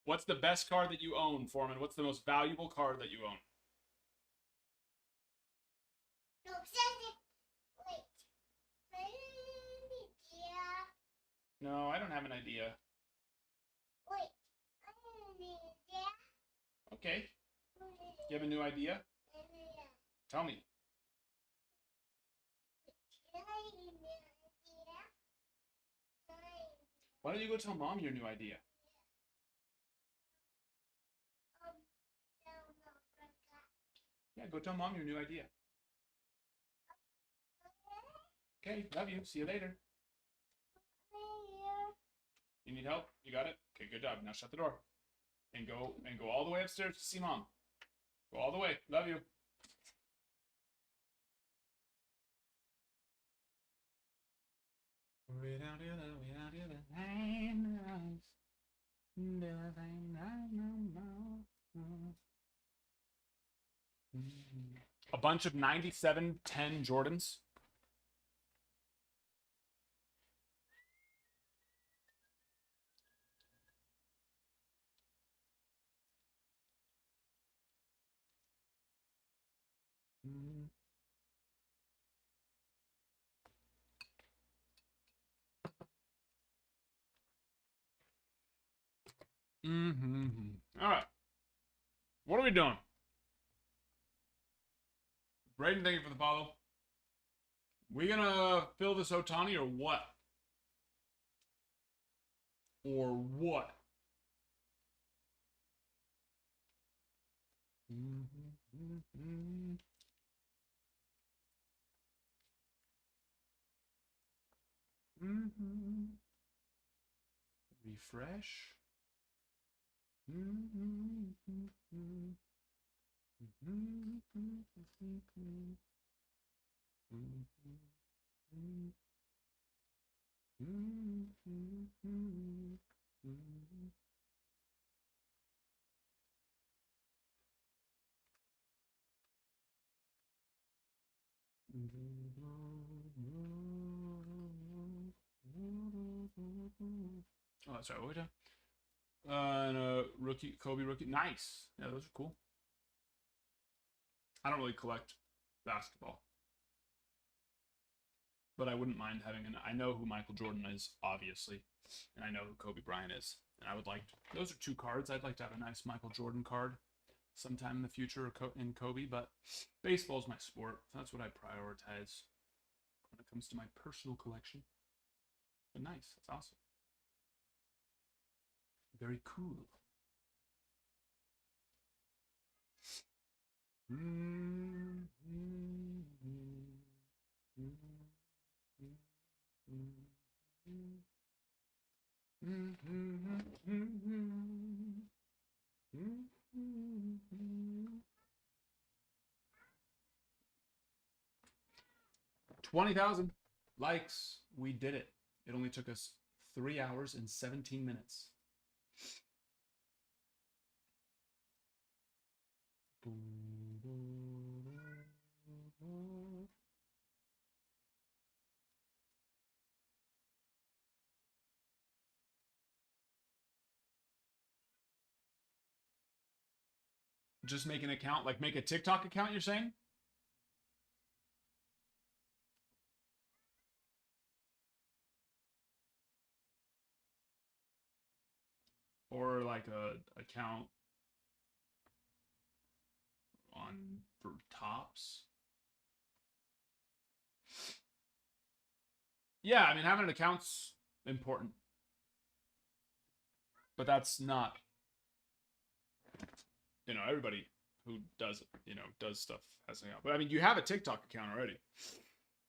What's the best card that you own, Foreman? What's the most valuable card that you own? No, I don't have an idea. Okay. You have a new idea? Tell me. Why don't you go tell Mom your new idea? Yeah, go tell Mom your new idea. Okay, love you. See you later. You need help? You got it? Okay, good job. Now shut the door. And go all the way upstairs to see Mom. Go all the way. Love you. A bunch of 97-10 Jordans. All right. What are we doing? Braden, thank you for the follow. We gonna fill this Otani or what? Or what? Refresh. Oh, that's right. What we and rookie, Kobe rookie. Nice. Yeah, those are cool. I don't really collect basketball, but I wouldn't mind having an. I know who Michael Jordan is, obviously, and I know who Kobe Bryant is, and I would like. Those are two cards. I'd like to have a nice Michael Jordan card sometime in the future in Kobe, but baseball is my sport. So that's what I prioritize when it comes to my personal collection. But nice. That's awesome. Very cool. $20,000 likes. We did it. It only took us 3 hours and 17 minutes. Just make an account, like make a TikTok account, you're saying? Or like a account on for tops. Yeah, I mean having an account's important. But that's not, everybody who does does stuff has an account. But I mean, you have a TikTok account already.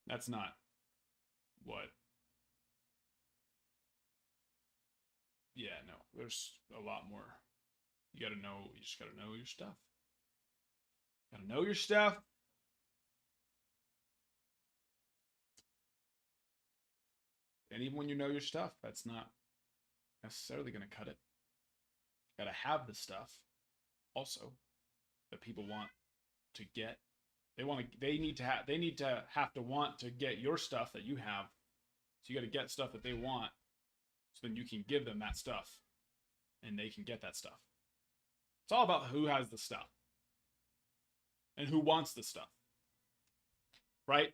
That's not what. Yeah, no, there's a lot more. You just gotta know your stuff. Gotta know your stuff. And even when you know your stuff, that's not necessarily gonna cut it. You gotta have the stuff also that people want to get. They need to have to want to get your stuff that you have. So you gotta get stuff that they want. So then you can give them that stuff. And they can get that stuff. It's all about who has the stuff. And who wants the stuff. Right?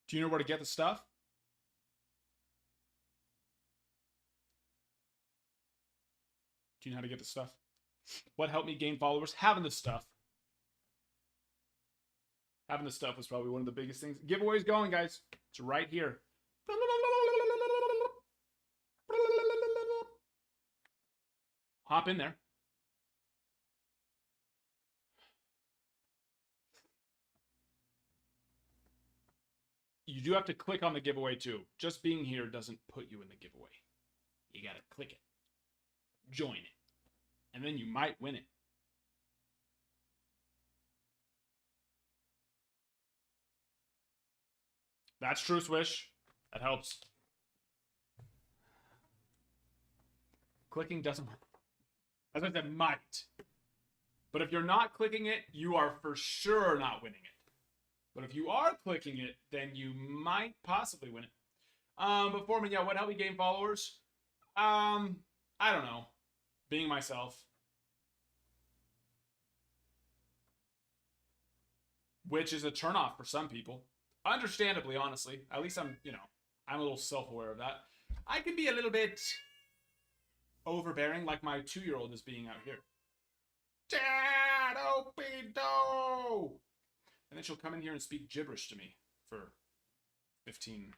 Do you know where to get the stuff? Do you know how to get the stuff? What helped me gain followers? Having the stuff. Having the stuff was probably one of the biggest things. Giveaways going, guys. It's right here. Hop in there. You do have to click on the giveaway too. Just being here doesn't put you in the giveaway. You gotta click it. Join it. And then you might win it. That's true, Swish. That helps. Clicking doesn't. As I said, might. But if you're not clicking it, you are for sure not winning it. But if you are clicking it, then you might possibly win it. But Foreman, yeah, what helped me gain followers? I don't know. Being myself. Which is a turnoff for some people. Understandably, honestly. At least I'm a little self-aware of that. I can be a little bit overbearing, like my 2-year-old is being out here. Dad, Opido! And then she'll come in here and speak gibberish to me for 15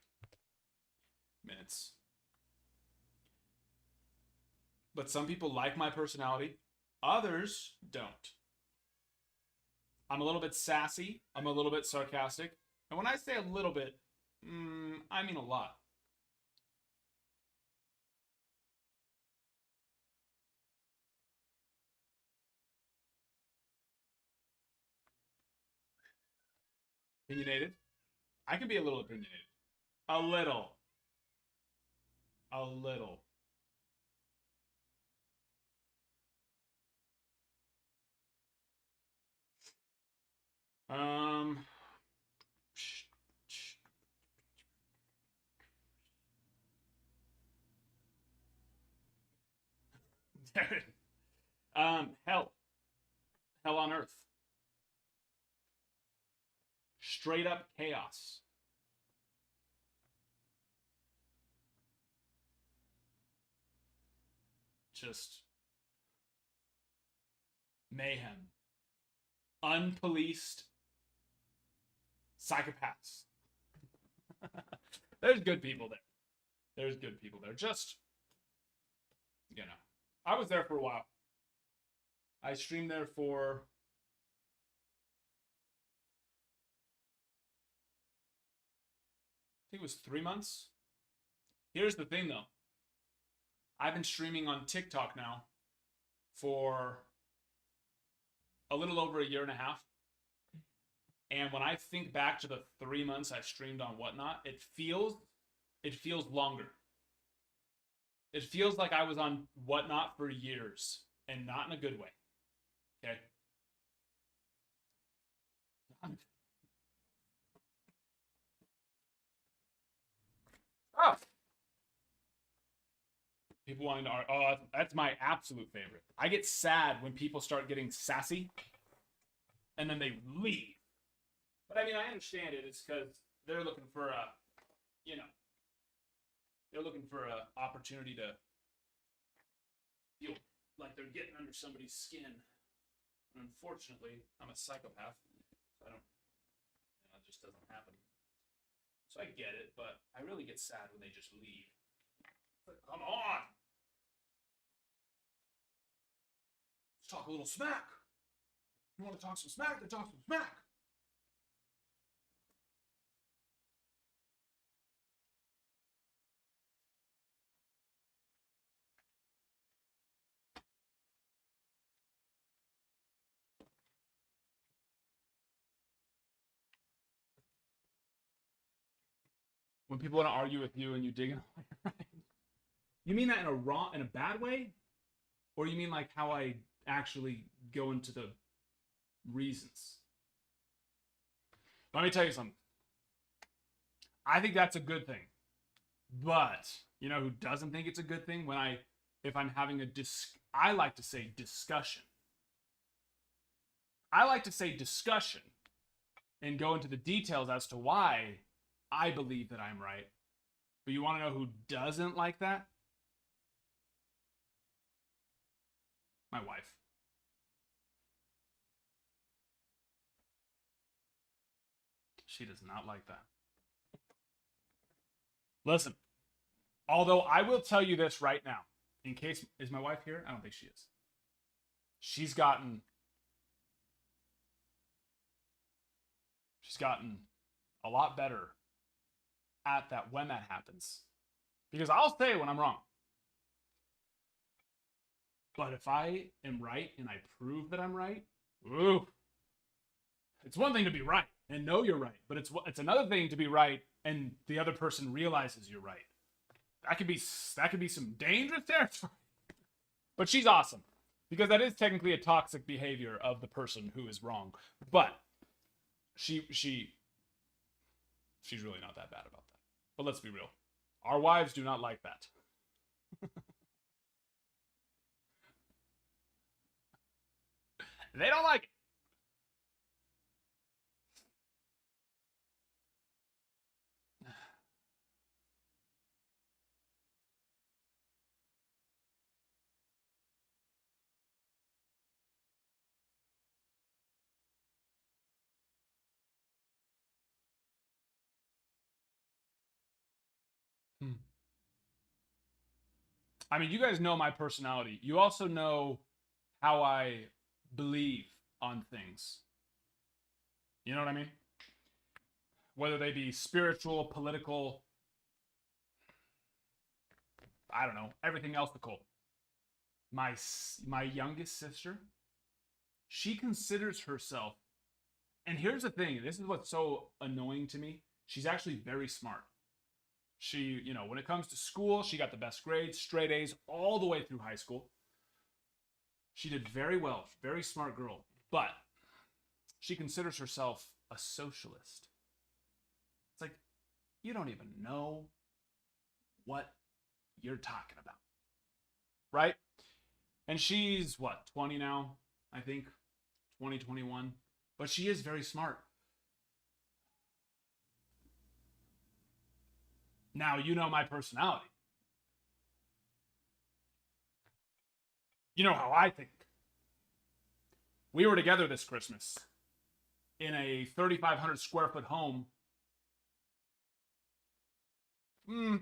minutes. But some people like my personality. Others don't. I'm a little bit sassy. I'm a little bit sarcastic. And when I say a little bit, I mean a lot. Opinionated. I can be a little opinionated. A little. A little. Um. Hell. Hell on earth. Straight up chaos. Just mayhem. Unpoliced psychopaths. There's good people there. There's good people there. Just, I was there for a while. I streamed there for I think it was 3 months. Here's the thing though. I've been streaming on TikTok now for a little over a year and a half. And when I think back to the 3 months I streamed on Whatnot, it feels longer. It feels like I was on Whatnot for years, and not in a good way. Okay? Oh. People wanting to argue. Oh, that's my absolute favorite. I get sad when people start getting sassy and then they leave. But I mean, I understand it. It's because they're looking for they're looking for an opportunity to feel like they're getting under somebody's skin. And unfortunately, I'm a psychopath. So it just doesn't happen. So I get it, but I really get sad when they just leave. Come on! Let's talk a little smack. You want to talk some smack? Then talk some smack. When people want to argue with you and you dig in, you mean that in a bad way, or you mean like how I actually go into the reasons? Let me tell you something. I think that's a good thing, but you know who doesn't think it's a good thing? If I'm having I like to say discussion. I like to say discussion and go into the details as to why I believe that I'm right. But you want to know who doesn't like that? My wife. She does not like that. Listen, although I will tell you this right now, in case, is my wife here? I don't think she is. She's gotten a lot better at that when that happens. Because I'll say when I'm wrong. But if I am right and I prove that I'm right, ooh, it's one thing to be right and know you're right, but it's another thing to be right and the other person realizes you're right. That could be some dangerous territory. But she's awesome because that is technically a toxic behavior of the person who is wrong. But she's really not that bad about that. But let's be real. Our wives do not like that. They don't like it. I mean, you guys know my personality. You also know how I believe on things. You know what I mean? Whether they be spiritual, political, I don't know, everything else occult. My youngest sister, she considers herself, and here's the thing, this is what's so annoying to me. She's actually very smart. She, when it comes to school, she got the best grades, straight A's all the way through high school. She did very well, very smart girl, but she considers herself a socialist. It's like, you don't even know what you're talking about, right? And she's, 20 now, I think, 20, 21, but she is very smart. Now, you know my personality. You know how I think. We were together this Christmas in a 3,500 square foot home,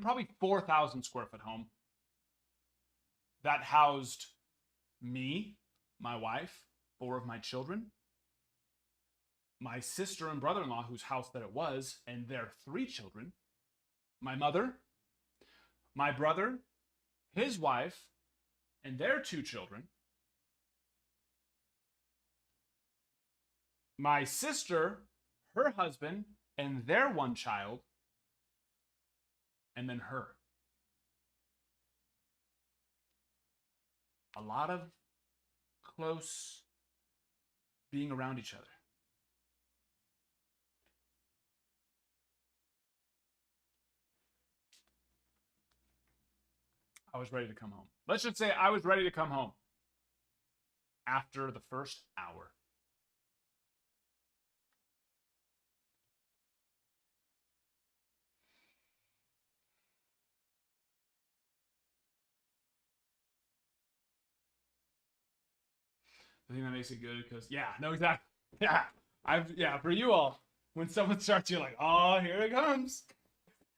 probably 4,000 square foot home that housed me, my wife, 4 of my children, my sister and brother-in-law, whose house that it was, and their 3 children, my mother, my brother, his wife, and their 2 children, my sister, her husband, and their 1 child, and then her. A lot of close being around each other. I was ready to come home. Let's just say I was ready to come home after the first hour. The thing that makes it good because, exactly. Yeah, for you all, when someone starts, you're like, oh, here it comes.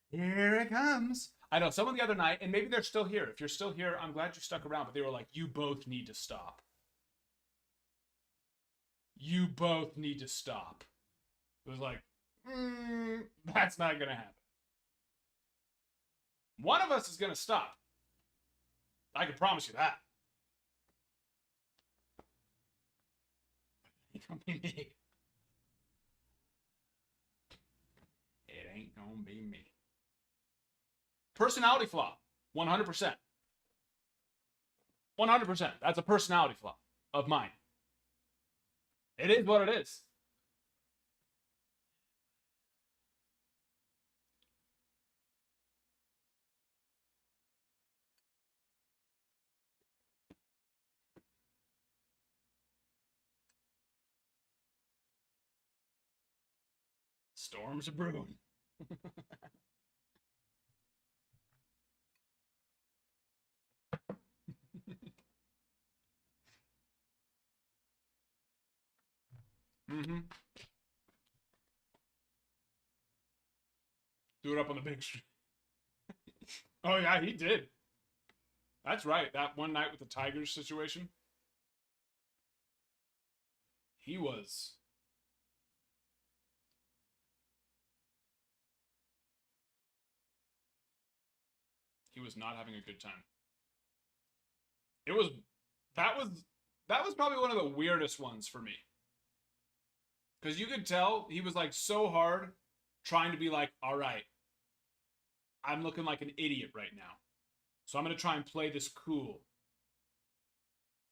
Here it comes. I know someone the other night, and maybe they're still here. If you're still here, I'm glad you stuck around, but they were like, you both need to stop. You both need to stop. It was like, that's not going to happen. One of us is going to stop. I can promise you that. It ain't gonna be me. It ain't gonna be me. Personality flaw. 100%. 100%. That's a personality flaw of mine. It is what it is. Storms are brewing. Mm-hmm. Do it up on the big street. Oh, yeah, he did. That's right. That one night with the Tigers situation. He was. He was not having a good time. It was. That was probably one of the weirdest ones for me. Because you could tell he was like so hard trying to be like, all right, I'm looking like an idiot right now. So I'm going to try and play this cool.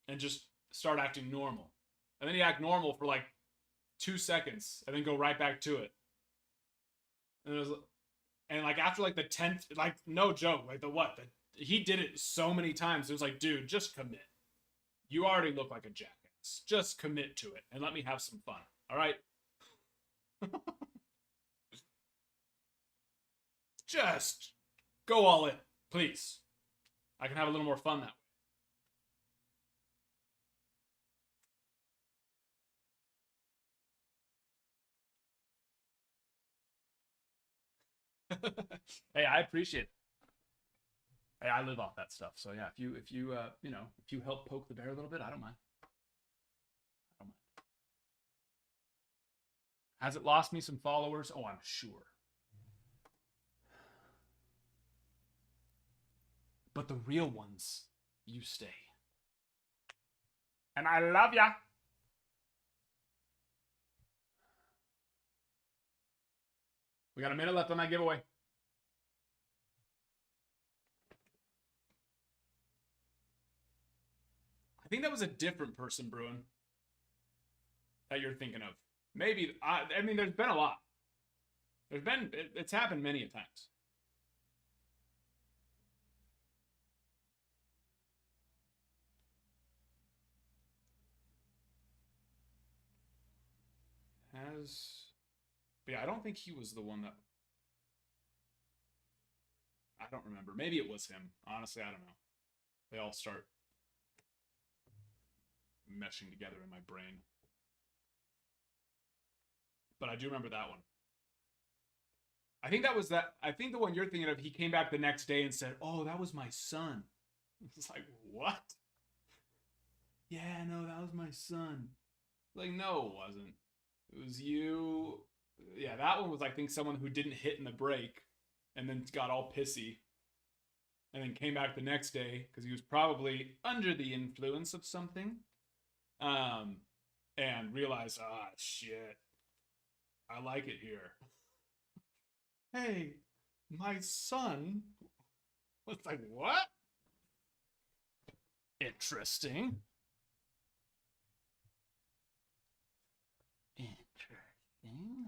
And just start acting normal. And then he act normal for like 2 seconds. And then go right back to it. And it was, and like after like the 10th, like no joke, like he did it so many times. It was like, dude, just commit. You already look like a jackass. Just commit to it and let me have some fun. All right? Just go all in, please. I can have a little more fun that way. Hey, I appreciate it. Hey, I live off that stuff. So yeah, if you help poke the bear a little bit, I don't mind. Has it lost me some followers? Oh, I'm sure. But the real ones, you stay. And I love ya. We got a minute left on that giveaway. I think that was a different person, Bruin, that you're thinking of. Maybe, I mean, there's been a lot. It's happened many a times. But yeah, I don't think he was the one that, I don't remember. Maybe it was him. Honestly, I don't know. They all start meshing together in my brain. But I do remember that one. I think that was that. I think the one you're thinking of, he came back the next day and said, "Oh, that was my son." It's like, what? Yeah, no, that was my son. Like, no, it wasn't. It was you. Yeah, that one was, I think, someone who didn't hit in the break and then got all pissy and then came back the next day because he was probably under the influence of something, and realized, ah, shit, I like it here. Hey, my son was like, what? Interesting. Interesting.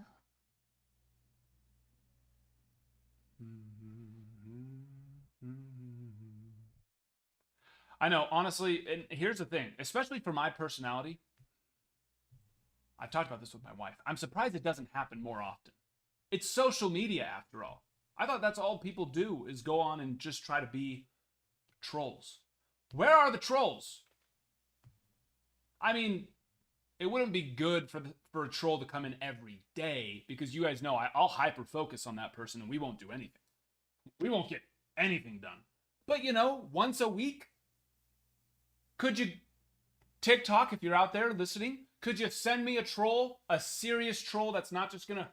I know, honestly, and here's the thing, especially for my personality, I've talked about this with my wife. I'm surprised it doesn't happen more often. It's social media, after all. I thought that's all people do is go on and just try to be trolls. Where are the trolls? I mean, it wouldn't be good for a troll to come in every day because you guys know I'll hyper focus on that person and we won't do anything. We won't get anything done. But you know, once a week, could you, TikTok, if you're out there listening, could you send me a troll, a serious troll that's not just gonna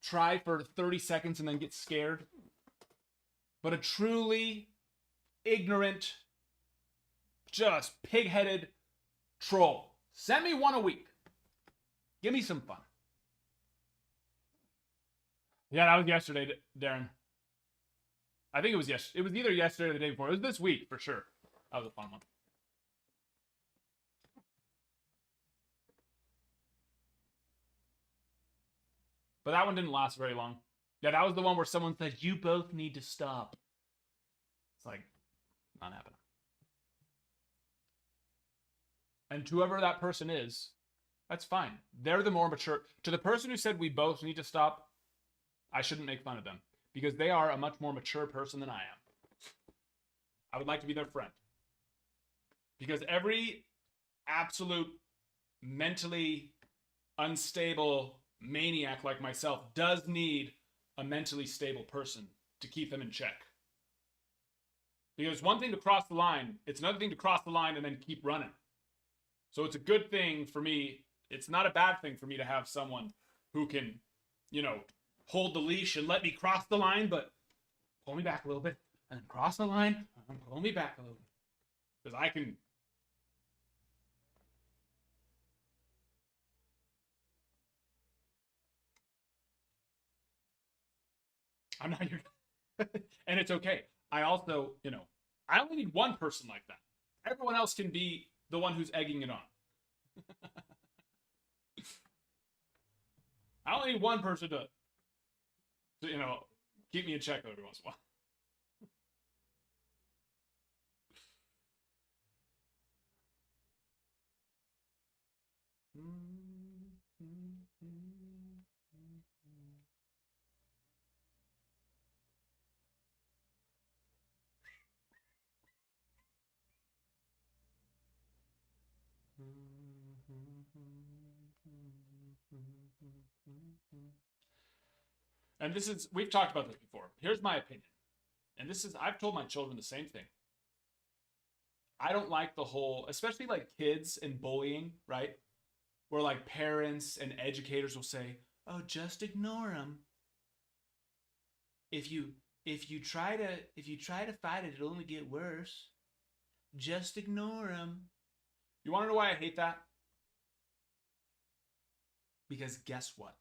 try for 30 seconds and then get scared, but a truly ignorant, just pig-headed troll? Send me one a week. Give me some fun. Yeah, that was yesterday, Darren. I think it was yesterday. It was either yesterday or the day before. It was this week for sure. That was a fun one. But that one didn't last very long. Yeah, that was the one where someone said, "You both need to stop." It's like, not happening. And whoever that person is, that's fine. They're the more mature. To the person who said we both need to stop, I shouldn't make fun of them because they are a much more mature person than I am. I would like to be their friend. Because every absolute mentally unstable maniac like myself does need a mentally stable person to keep them in check. Because it's one thing to cross the line, it's another thing to cross the line and then keep running. So it's a good thing for me. It's not a bad thing for me to have someone who can, you know, hold the leash and let me cross the line, but pull me back a little bit, and then cross the line, and pull me back a little bit. Because I can... I'm not your... And it's okay. I also, you know, I only need one person like that. Everyone else can be the one who's egging it on. I only need one person to, you know, keep me in check every once in a while. And this is, we've talked about this before. Here's my opinion. And this is, I've told my children the same thing. I don't like the whole, especially like kids and bullying, right? Where like parents and educators will say, Oh, just ignore him. If you try to fight it, it'll only get worse. Just ignore him. You want to know why I hate that? Because guess what?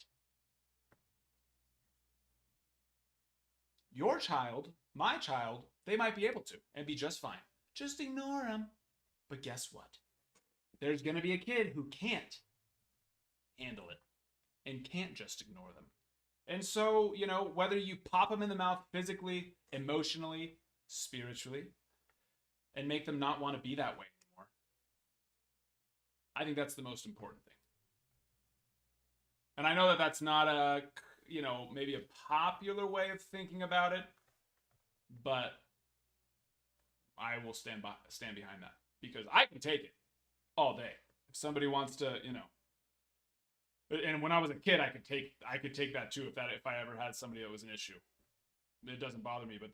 Your child, my child, they might be able to and be just fine. Just ignore him. But guess what? There's going to be a kid who can't handle it and can't just ignore them. And so, you know, whether you pop them in the mouth physically, emotionally, spiritually, and make them not want to be that way anymore, I think that's the most important thing. And I know that that's not a, you know, maybe a popular way of thinking about it, but I will stand behind that because I can take it all day. If somebody wants to, you know, and when I was a kid, I could take that too if I ever had somebody that was an issue. It doesn't bother me, but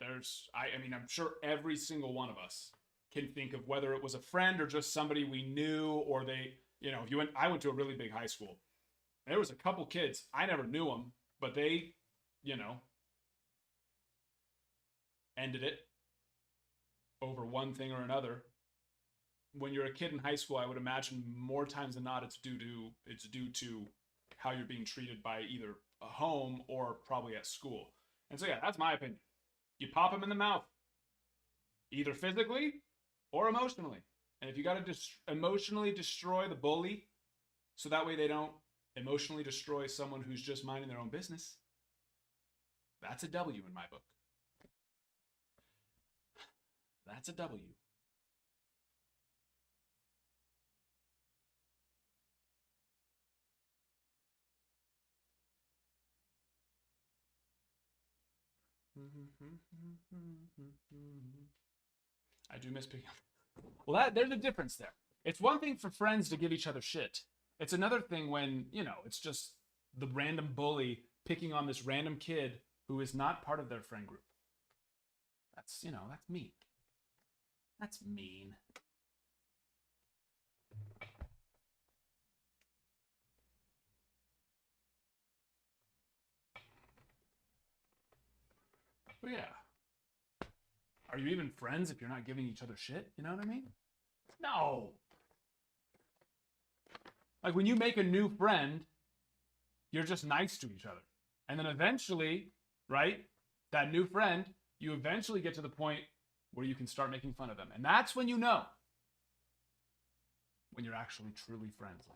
I mean, I'm sure every single one of us can think of whether it was a friend or just somebody we knew, or they, you know, I went to a really big high school. There was a couple kids, I never knew them, but they, you know, ended it over one thing or another. When you're a kid in high school, I would imagine more times than not it's due to how you're being treated by either a home or probably at school. And so yeah, that's my opinion. You pop them in the mouth, either physically or emotionally. And if you got to emotionally destroy the bully, so that way they don't emotionally destroy someone who's just minding their own business, that's a W in my book. That's a W. I do miss picking up. Well, there's a difference there. It's one thing for friends to give each other shit. It's another thing when, you know, it's just the random bully picking on this random kid who is not part of their friend group. That's, you know, that's mean. That's mean. But yeah. Are you even friends if you're not giving each other shit? You know what I mean? No. Like when you make a new friend, you're just nice to each other. And then eventually, right, that new friend, you eventually get to the point where you can start making fun of them. And that's when you know when you're actually truly friends.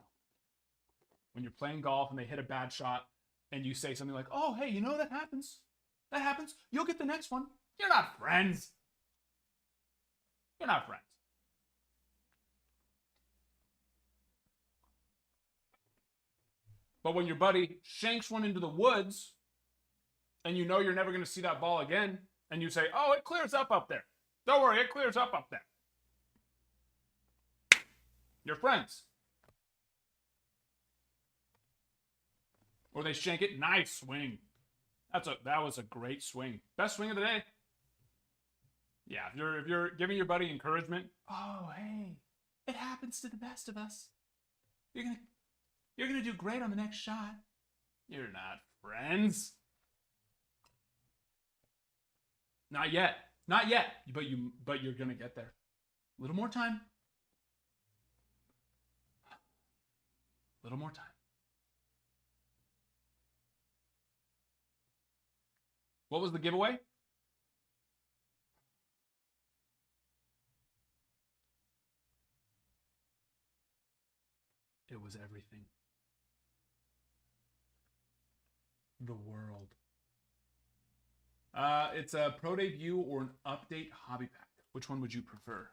When you're playing golf and they hit a bad shot and you say something like, oh, hey, you know, that happens. That happens. You'll get the next one. You're not friends. You're not friends. But when your buddy shanks one into the woods and you know you're never going to see that ball again, and you say, oh, it clears up there. Don't worry, it clears up there. You're friends. Or they shank it, nice swing. That was a great swing. Best swing of the day. Yeah, if you're giving your buddy encouragement, oh, hey, it happens to the best of us. You're gonna do great on the next shot. You're not friends. Not yet. Not yet. But you're gonna get there. A little more time. A little more time. What was the giveaway? It was everything. The world. It's a pro debut or an update hobby pack. Which one would you prefer?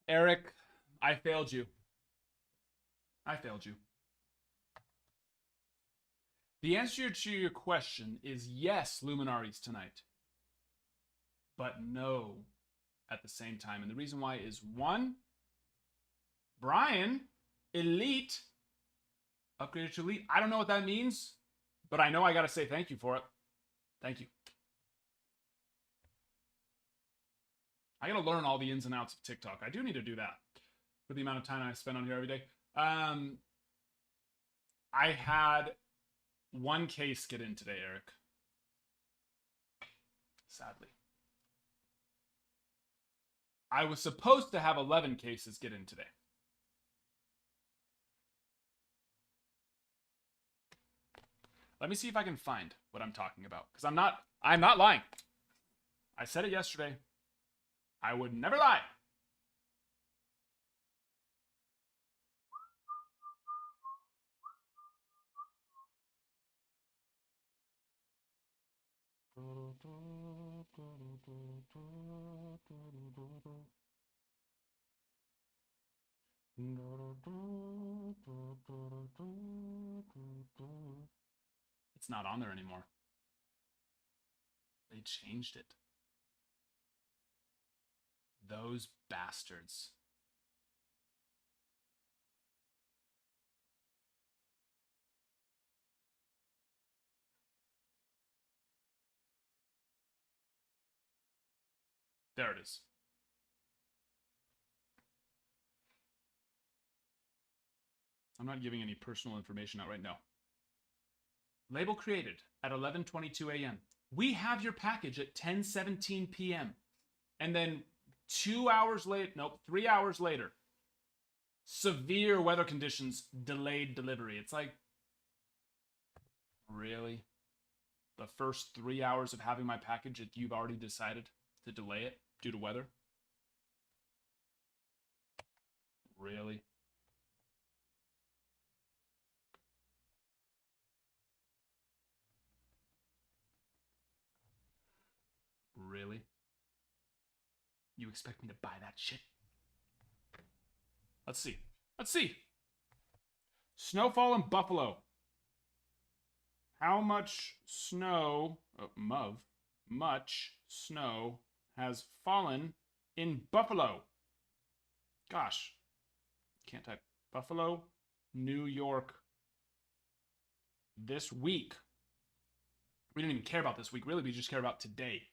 Eric, I failed you. I failed you. The answer to your question is yes, Luminaries tonight. But no at the same time. And the reason why is one, Brian, Elite, upgraded to Elite. I don't know what that means, but I know I got to say thank you for it. Thank you. I gotta learn all the ins and outs of TikTok. I do need to do that for the amount of time I spend on here every day. I had one case get in today, Eric. Sadly. I was supposed to have 11 cases get in today. Let me see if I can find what I'm talking about, because I'm not lying. I said it yesterday. I would never lie. It's not on there anymore. They changed it. Those bastards. There it is. I'm not giving any personal information out right now. Label created at 11:22 a.m. We have your package at 10:17 p.m. And then 2 hours later, nope, 3 hours later, severe weather conditions delayed delivery. It's like, really? The first 3 hours of having my package, you've already decided to delay it due to weather? Really? Really? You expect me to buy that shit? Let's see. Let's see. Snowfall in Buffalo. How much snow, much snow has fallen in Buffalo? Gosh. Can't type. Buffalo, New York. This week. We didn't even care about this week, really. We just care about today.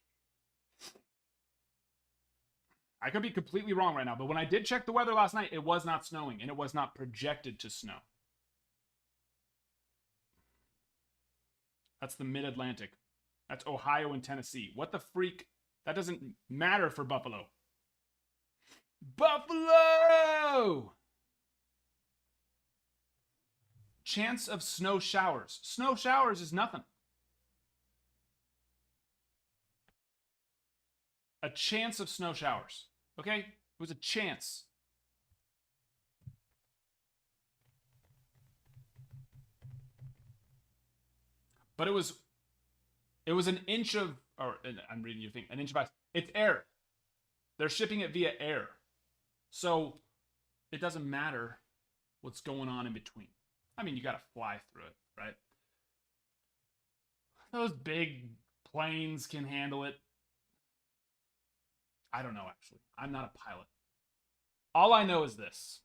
I could be completely wrong right now, but when I did check the weather last night, it was not snowing, and it was not projected to snow. That's the mid-Atlantic. That's Ohio and Tennessee. What the freak? That doesn't matter for Buffalo. Buffalo! Chance of snow showers. Snow showers is nothing. A chance of snow showers. Okay? It was a chance. But it was an inch of, or I'm reading your thing, an inch of ice. It's air. They're shipping it via air. So it doesn't matter what's going on in between. I mean, you got to fly through it, right? Those big planes can handle it. I don't know, actually. I'm not a pilot. All I know is this.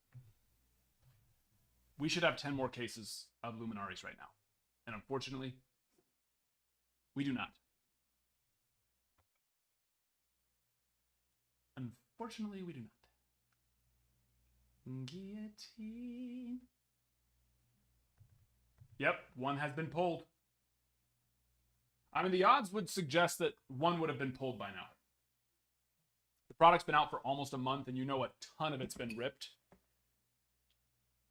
We should have 10 more cases of Luminaries right now. And unfortunately, we do not. Unfortunately, we do not. Guillotine. Yep, one has been pulled. I mean, the odds would suggest that one would have been pulled by now. The product's been out for almost a month, and you know a ton of it's been ripped.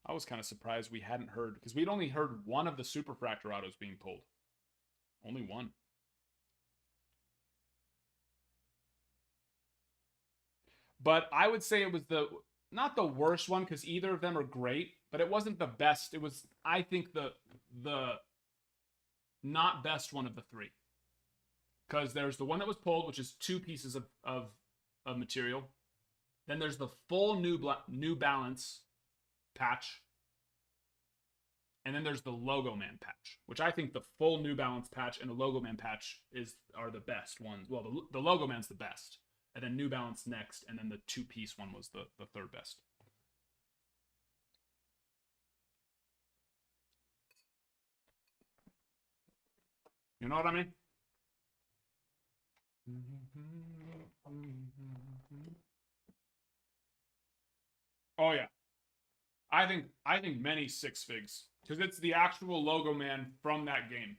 I was kind of surprised we hadn't heard, because we'd only heard one of the Superfractor autos being pulled. Only one. But I would say it was not the worst one, because either of them are great, but it wasn't the best. It was, I think, the not best one of the three. Because there's the one that was pulled, which is 2 pieces of material. Then there's the full New Balance patch. And then there's the Logo Man patch, which I think the full New Balance patch and the Logo Man patch are the best ones. Well, the Logo Man's the best. And then New Balance next, and then the 2-piece one was the third best. You know what I mean? Oh yeah. I think many 6 figs because it's the actual logo man from that game.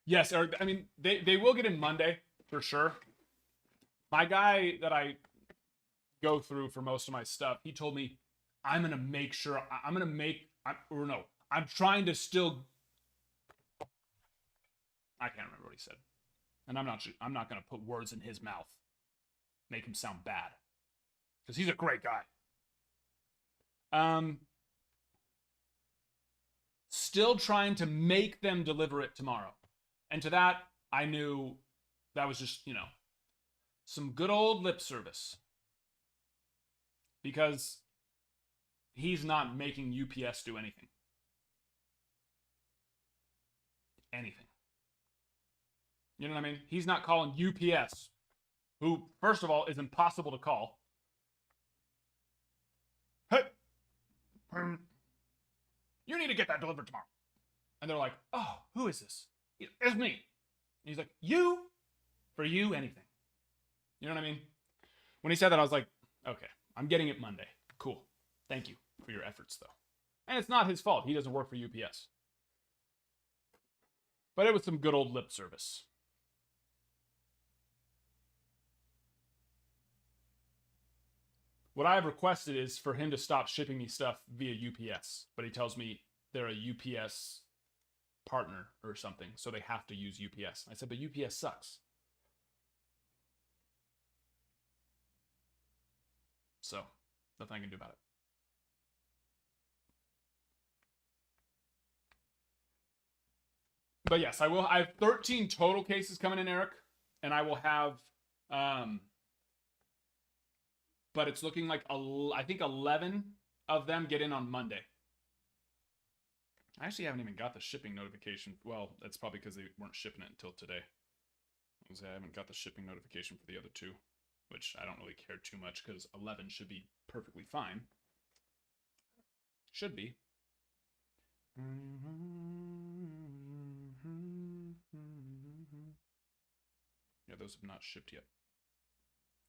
Yes, or I mean they will get in Monday for sure. My guy that I go through for most of my stuff, he told me I'm gonna make sure I'm gonna make or no, I'm trying to still. I can't remember what he said, and I'm not gonna put words in his mouth, make him sound bad, because he's a great guy. Still trying to make them deliver it tomorrow, and to that I knew that was just some good old lip service, because he's not making UPS do anything. Anything. You know what I mean? He's not calling UPS, who, first of all, is impossible to call. Hey, you need to get that delivered tomorrow. And they're like, oh, who is this? It's me. And he's like, you? For you, anything. You know what I mean? When he said that, I was like, okay, I'm getting it Monday. Cool. Thank you for your efforts, though. And it's not his fault. He doesn't work for UPS. But it was some good old lip service. What I have requested is for him to stop shipping me stuff via UPS. But he tells me they're a UPS partner or something, so they have to use UPS. I said, but UPS sucks. So, nothing I can do about it. But yes, I will. I have 13 total cases coming in, Eric, and I will have but it's looking like I think 11 of them get in on Monday. I actually haven't even got the shipping notification. Well, that's probably because they weren't shipping it until today. I haven't got the shipping notification for the other 2, which I don't really care too much because 11 should be perfectly fine. Should be. Yeah, those have not shipped yet.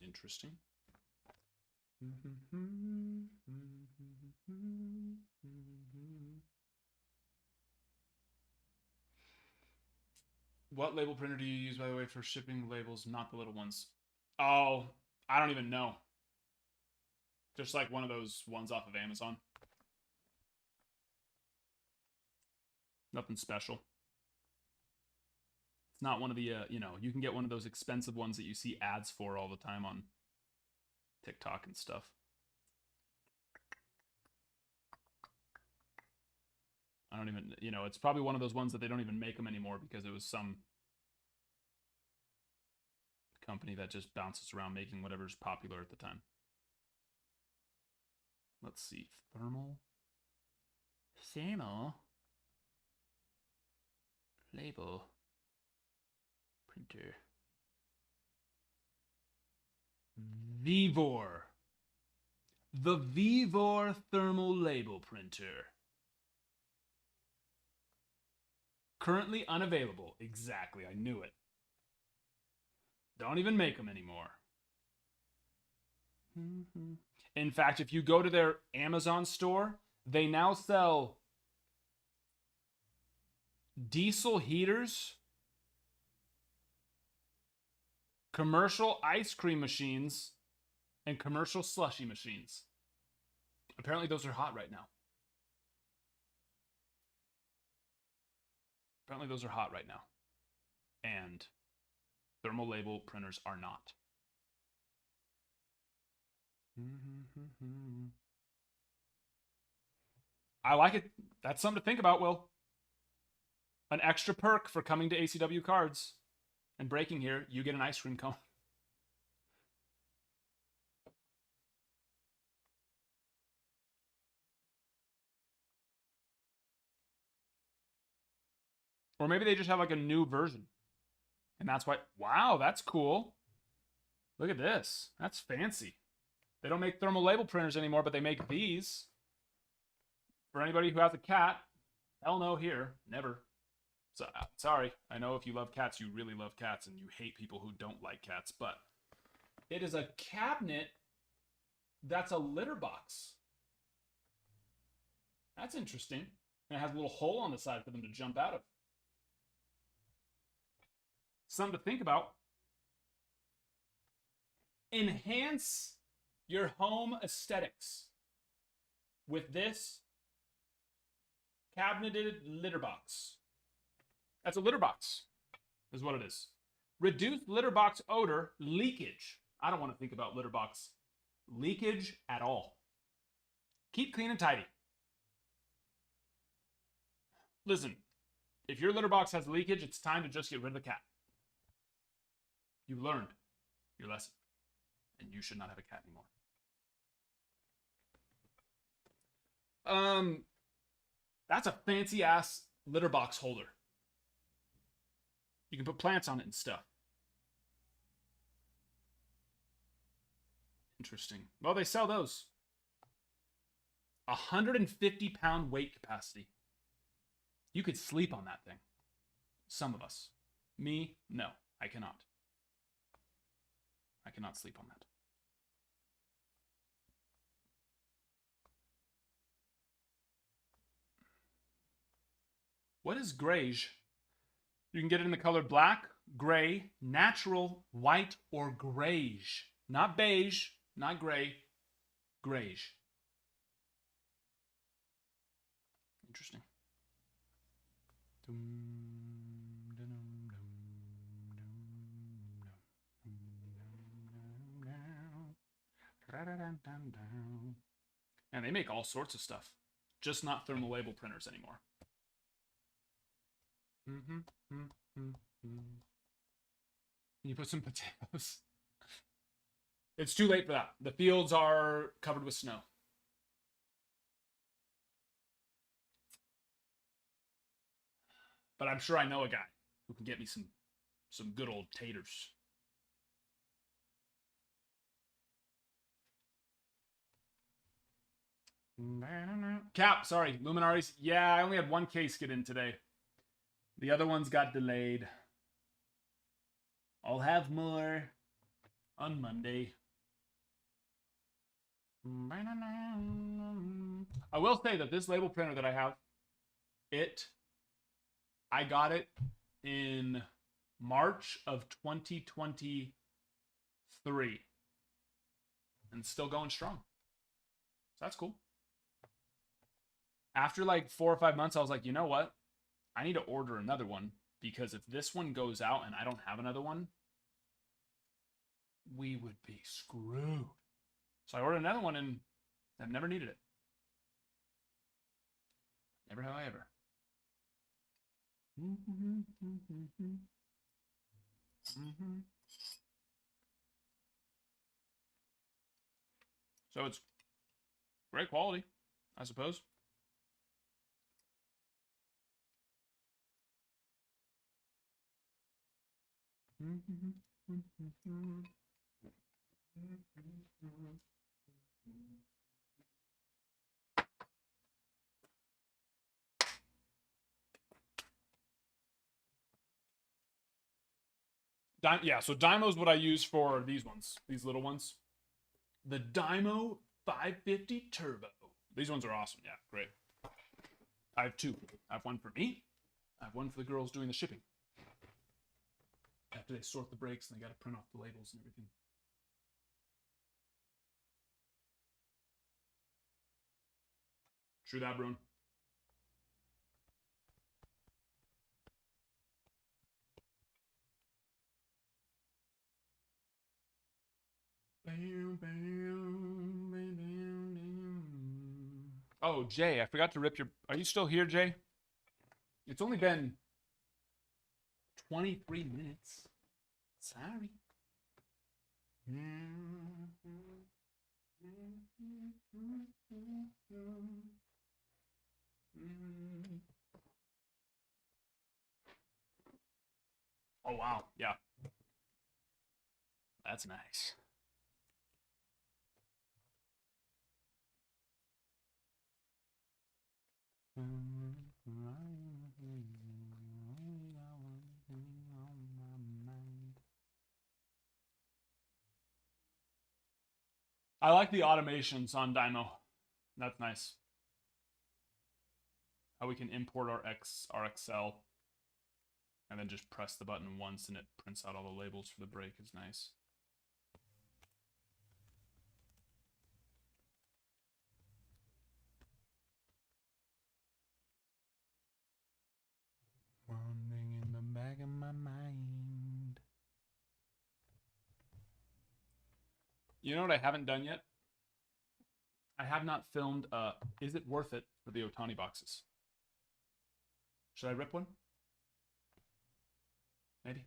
Interesting. What label printer do you use, by the way, for shipping labels, not the little ones? Oh, I don't even know. Just like one of those ones off of Amazon. Nothing special. It's not one of the, you can get one of those expensive ones that you see ads for all the time on TikTok and stuff. I don't even, it's probably one of those ones that they don't even make them anymore because it was some company that just bounces around making whatever's popular at the time. Let's see. Thermal label printer. Vevor. The Vevor thermal label printer. Currently unavailable. Exactly, I knew it. Don't even make them anymore. In fact, if you go to their Amazon store, they now sell diesel heaters, commercial ice cream machines, and commercial slushy machines. Apparently those are hot right now. And thermal label printers are not. I like it. That's something to think about, Will. An extra perk for coming to ACW Cards and breaking here, you get an ice cream cone. Or maybe they just have like a new version. And that's why, wow, that's cool. Look at this. That's fancy. They don't make thermal label printers anymore, but they make these. For anybody who has a cat, hell no here, never. So, sorry. I know if you love cats, you really love cats, and you hate people who don't like cats, but it is a cabinet that's a litter box. That's interesting. And it has a little hole on the side for them to jump out of. Something to think about. Enhance your home aesthetics with this cabineted litter box. That's a litter box, is what it is. Reduce litter box odor leakage. I don't want to think about litter box leakage at all. Keep clean and tidy. Listen, if your litter box has leakage, it's time to just get rid of the cat. You learned your lesson, and you should not have a cat anymore. That's a fancy ass litter box holder. You can put plants on it and stuff. Interesting. Well, they sell those. 150-pound weight capacity. You could sleep on that thing. Some of us. Me, no, I cannot. I cannot sleep on that. What is greige? You can get it in the color black, gray, natural, white, or greige. Not beige, not gray, greige. Interesting. And they make all sorts of stuff. Just not thermal label printers anymore. You put some potatoes. It's too late for that. The fields are covered with snow. But I'm sure I know a guy who can get me some good old taters. Cap, sorry, Luminaries. Yeah, I only had one case get in today. The other ones got delayed. I'll have more on Monday. I will say that this label printer that I have, I got it in March of 2023 and still going strong. So that's cool. After like 4 or 5 months, I was like, you know what? I need to order another one because if this one goes out and I don't have another one, we would be screwed. So I ordered another one and I've never needed it. Never have I ever. So it's great quality, I suppose. Yeah, so Dymo is what I use for these ones, these little ones. The Dymo 550 Turbo. These ones are awesome. Yeah, great. I have two. I have one for me. I have one for the girls doing the shipping. After they sort the breaks and they got to print off the labels and everything. True that, Brune. Oh, Jay, I forgot to rip your... Are you still here, Jay? It's only been 23 minutes. Sorry. Oh, wow. Yeah. That's nice. I like the automations on Dymo. That's nice. How we can import our Excel and then just press the button once and it prints out all the labels for the break is nice. Running in the back of my mind. You know what I haven't done yet? I have not filmed Is It Worth It for the Ohtani boxes. Should I rip one? Maybe.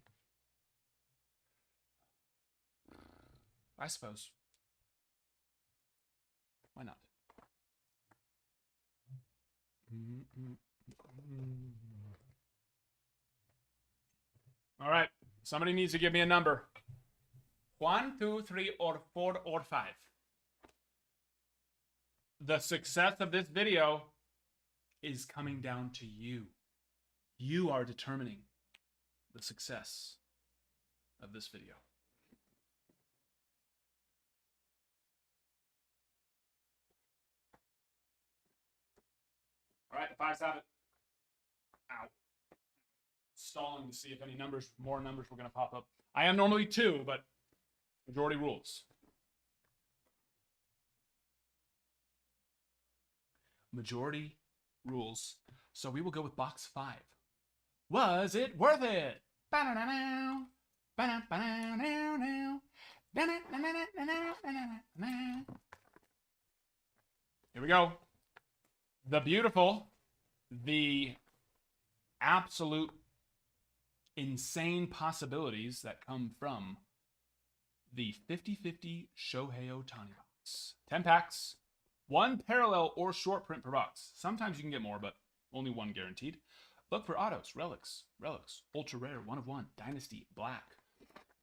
I suppose. Why not? All right. Somebody needs to give me a number. 1, 2, 3, or 4, or 5. The success of this video is coming down to you. You are determining the success of this video. All right, the 5s have it. Ow. Stalling to see if any more numbers were going to pop up. I am normally 2, but majority rules. Majority rules. So we will go with box 5. Was it worth it? Here we go. The beautiful, the absolute insane possibilities that come from the 50-50 Shohei Ohtani box. 10 packs, 1 parallel or short print per box. Sometimes you can get more, but only 1 guaranteed. Look for autos, relics, ultra rare, 1 of 1, dynasty, black.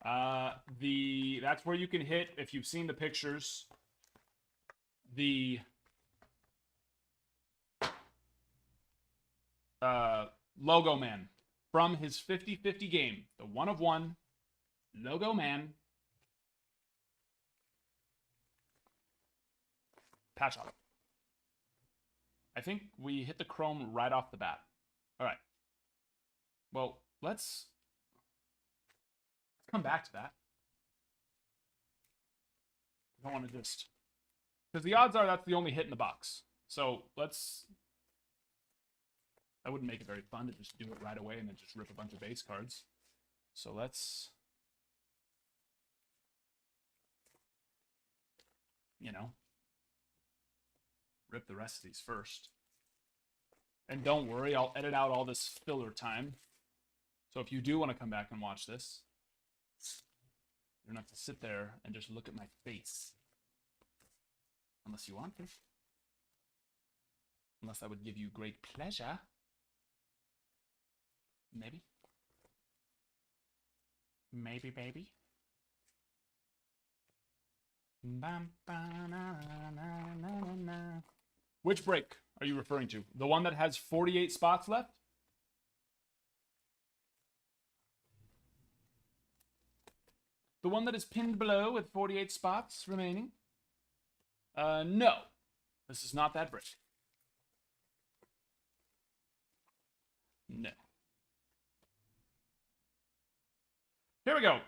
That's where you can hit, if you've seen the pictures, the logo man from his 50-50 game, the 1 of 1 logo man. Patch on. I think we hit the chrome right off the bat. All right. Well, let's come back to that. I don't want to just... Because the odds are that's the only hit in the box. So let's... I wouldn't make it very fun to just do it right away and then just rip a bunch of base cards. So let's... You know... Rip the rest of these first. And don't worry, I'll edit out all this filler time. So if you do want to come back and watch this, you don't have to sit there and just look at my face. Unless you want to. Unless that would give you great pleasure. Maybe. Maybe, baby. Which break are you referring to? The one that has 48 spots left? The one that is pinned below with 48 spots remaining? No. This is not that break. No. Here we go.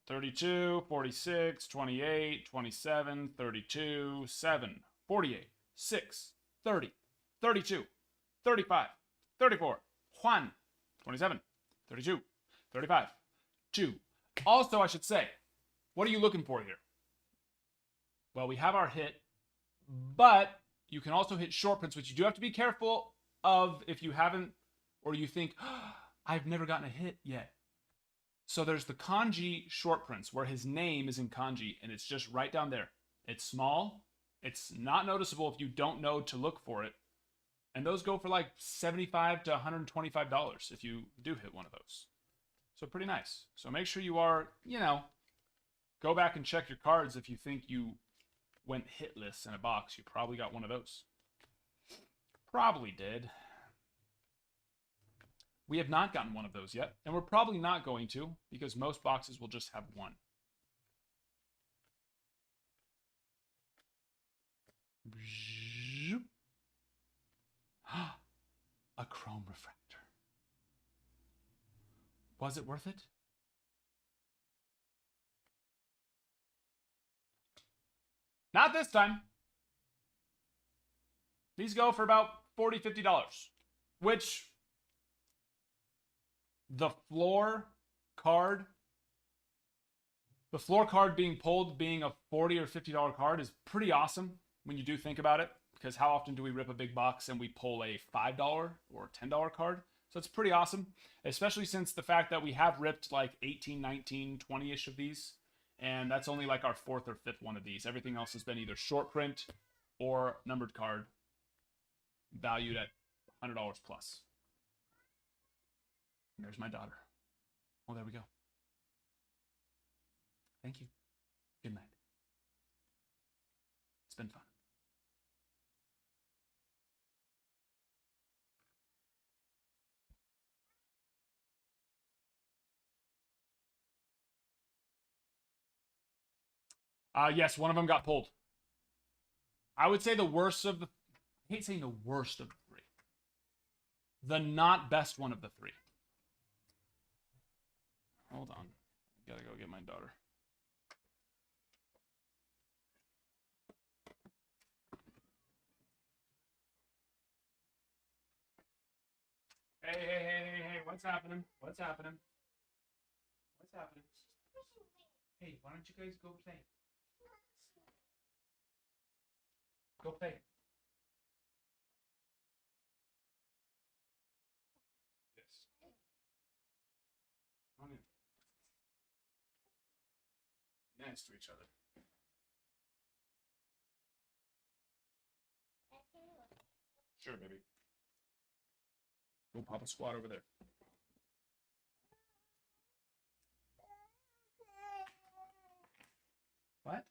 32, 46, 28, 27, 32, 7, 48, 6, 30, 32, 35, 34, 1, 27, 32, 35, 2. Also, I should say, what are you looking for here? Well, we have our hit, but you can also hit short prints, which you do have to be careful of if you haven't, or you think, oh, I've never gotten a hit yet. So there's the kanji short prints where his name is in kanji and it's just right down there. It's small. It's not noticeable if you don't know to look for it. And those go for like $75 to $125 if you do hit one of those. So pretty nice. So make sure you are, go back and check your cards if you think you went hitless in a box. You probably got one of those. Probably did. We have not gotten one of those yet, and we're probably not going to because most boxes will just have one. Was it worth it? Not this time. These go for about $40, $50, which the floor card being pulled being a $40 or $50 card is pretty awesome when you do think about it, because how often do we rip a big box and we pull a $5 or $10 card? So it's pretty awesome, especially since the fact that we have ripped like 18, 19, 20-ish of these, and that's only like our fourth or fifth one of these. Everything else has been either short print or numbered card, valued at $100 plus. And there's my daughter. Oh, there we go. Thank you. Good night. It's been fun. Yes, one of them got pulled. I would say the worst of the... I hate saying the worst of the three. The not best one of the three. Hold on. I gotta go get my daughter. Hey, what's happening? What's happening? What's happening? Hey, why don't you guys go play? Go play. Yes. Come on in. Nice to each other. Sure, baby. Go pop a squat over there. What?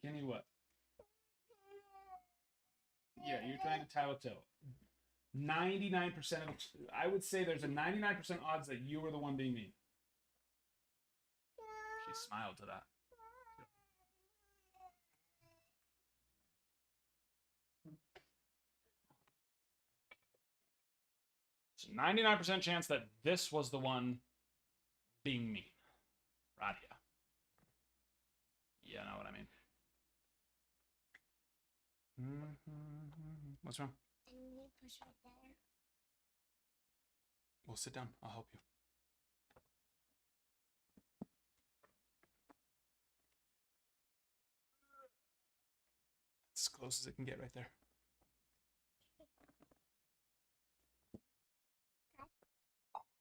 Kenny what? Yeah, you're trying to tattletale. 99% of it, I would say there's a 99% odds that you were the one being mean. She smiled to that. So 99% chance that this was the one being mean. Radia. Yeah, know what I mean. What's wrong? I need to push right there. Well, sit down. I'll help you. As close as it can get right there.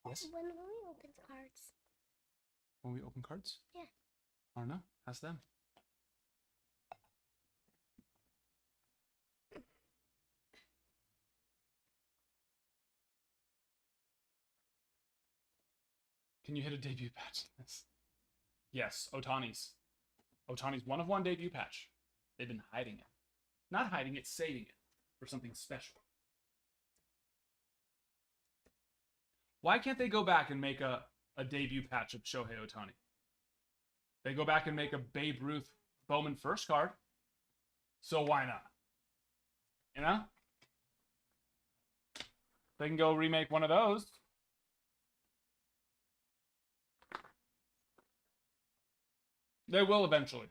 Yes? When will we open cards? When we open cards? Yeah. I don't know. Ask them. Can you hit a debut patch? Yes, Otani's. Otani's one of one debut patch. They've been hiding it. Not hiding it, saving it for something special. Why can't they go back and make a debut patch of Shohei Otani? They go back and make a Babe Ruth Bowman first card. So why not? You know? They can go remake one of those. They will eventually.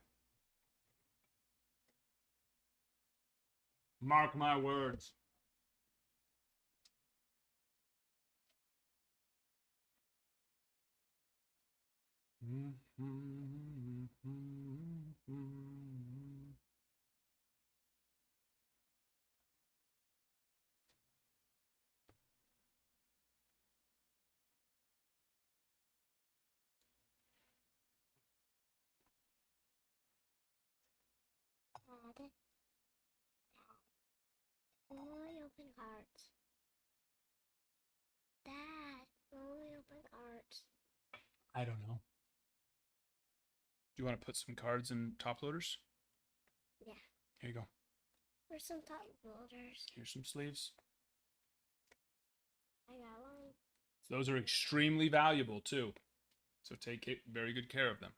Mark my words. Dad. When will we open cards? Dad, when will we open cards? I don't know. Do you want to put some cards in top loaders? Yeah. Here you go. Where's some top loaders? Here's some sleeves. I got one. So those are extremely valuable too. So take very good care of them.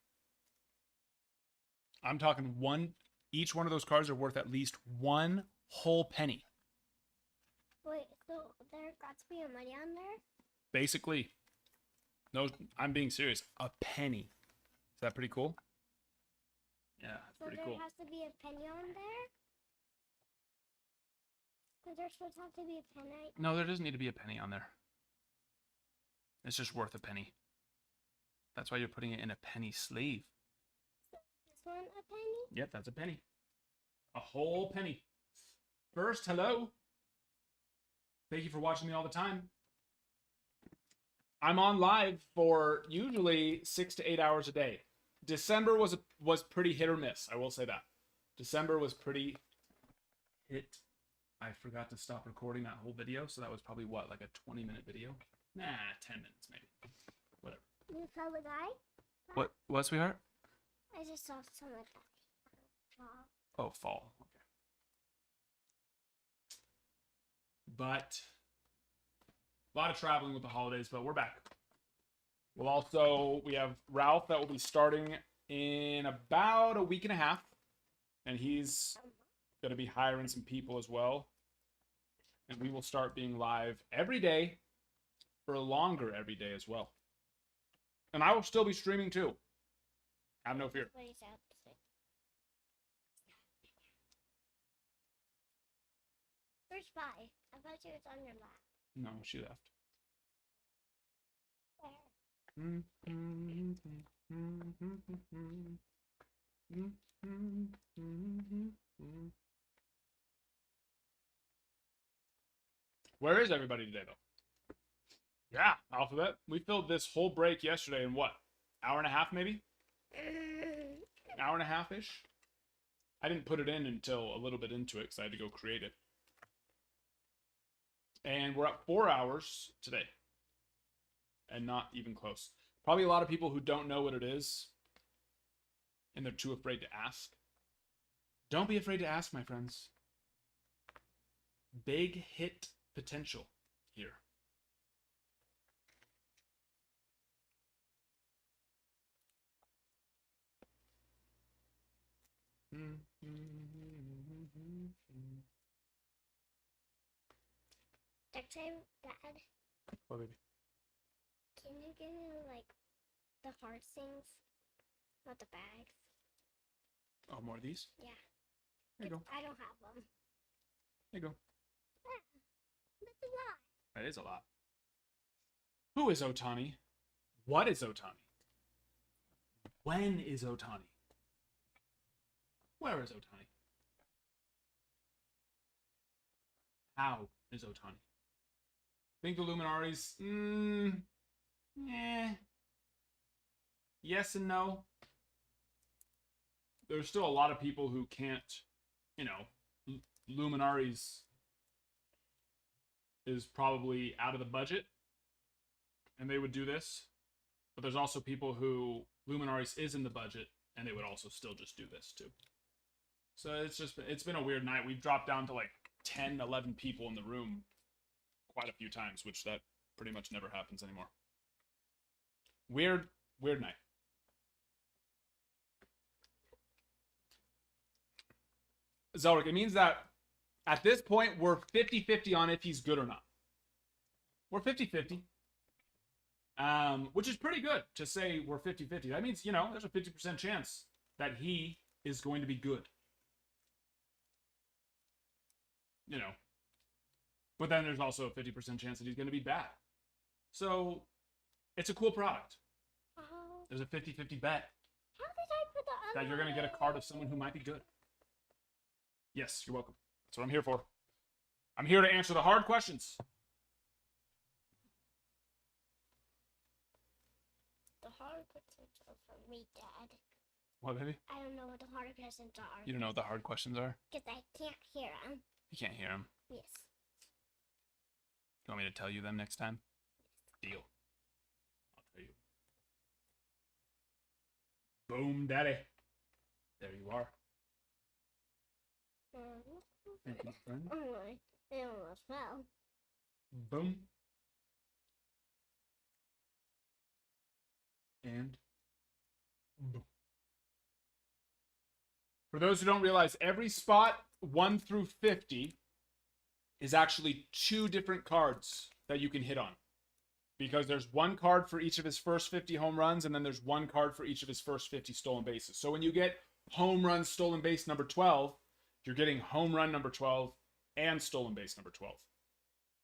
I'm talking each one of those cards are worth at least one whole penny. Wait, so there got to be a money on there? Basically, no, I'm being serious. A penny. Is that pretty cool? Yeah, that's So pretty there cool. has to be a penny on there? So there's supposed to have to be a penny? No, there doesn't need to be a penny on there. It's just worth a penny. That's why you're putting it in a penny sleeve. This one a penny? Yep, that's a penny. A whole penny. First, hello. Thank you for watching me all the time. I'm on live for usually 6 to 8 hours a day. December was pretty hit or miss. I will say that. December was pretty hit. I forgot to stop recording that whole video, so that was probably what, like a 20-minute video? Nah, 10 minutes maybe. Whatever. You saw the guy? What, sweetheart? I just saw someone die. Oh, fall. Okay. But a lot of traveling with the holidays, but we're back. We have Ralph that will be starting in about a week and a half, and he's going to be hiring some people as well. And we will start being live every day for longer every day as well. And I will still be streaming too. Have no fear. What is that? Where's Spy? I thought she was on your lap. No, she left. Where? Where is everybody today, though? Yeah, Alphabet. We filled this whole break yesterday in what? Hour and a half, maybe? Hour and a half-ish? I didn't put it in until a little bit into it because I had to go create it. And we're at 4 hours today. And not even close. Probably a lot of people who don't know what it is. And they're too afraid to ask. Don't be afraid to ask, my friends. Big hit potential here. Next time, Dad, What, baby? can you give me, like, the hard things? Not the bags. Oh, more of these? Yeah. There you go. 'Cause I don't have them. There you go. That's a lot. That is a lot. Who is Otani? What is Otani? When is Otani? Where is Otani? How is Otani? Think the Luminaries? Yes and no. There's still a lot of people who can't, Luminaries is probably out of the budget and they would do this. But there's also people who Luminaries is in the budget and they would also still just do this too. So it's been a weird night. We've dropped down to like 10, 11 people in the room quite a few times, which that pretty much never happens anymore. Weird night. Zeldrick, it means that at this point, we're 50-50 on if he's good or not. We're 50-50. Which is pretty good to say we're 50-50. That means, there's a 50% chance that he is going to be good. But then there's also a 50% chance that he's going to be bad. So, it's a cool product. Oh. There's a 50-50 bet How did I put the other that you're going to get a card of someone who might be good. Yes, you're welcome. That's what I'm here for. I'm here to answer the hard questions. The hard questions are for me, Dad. What, baby? I don't know what the hard questions are. You don't know what the hard questions are? Because I can't hear them. You can't hear them. Yes. You want me to tell you them next time? Deal. I'll tell you. Boom, daddy. There you are. Thank you, friend. Oh my. It almost fell. Boom. And boom. For those who don't realize, every spot 1 through 50 is actually 2 different cards that you can hit on. because there's one card for each of his first 50 home runs, and then there's one card for each of his first 50 stolen bases. So when you get home run stolen base number 12, you're getting home run number 12 and stolen base number 12.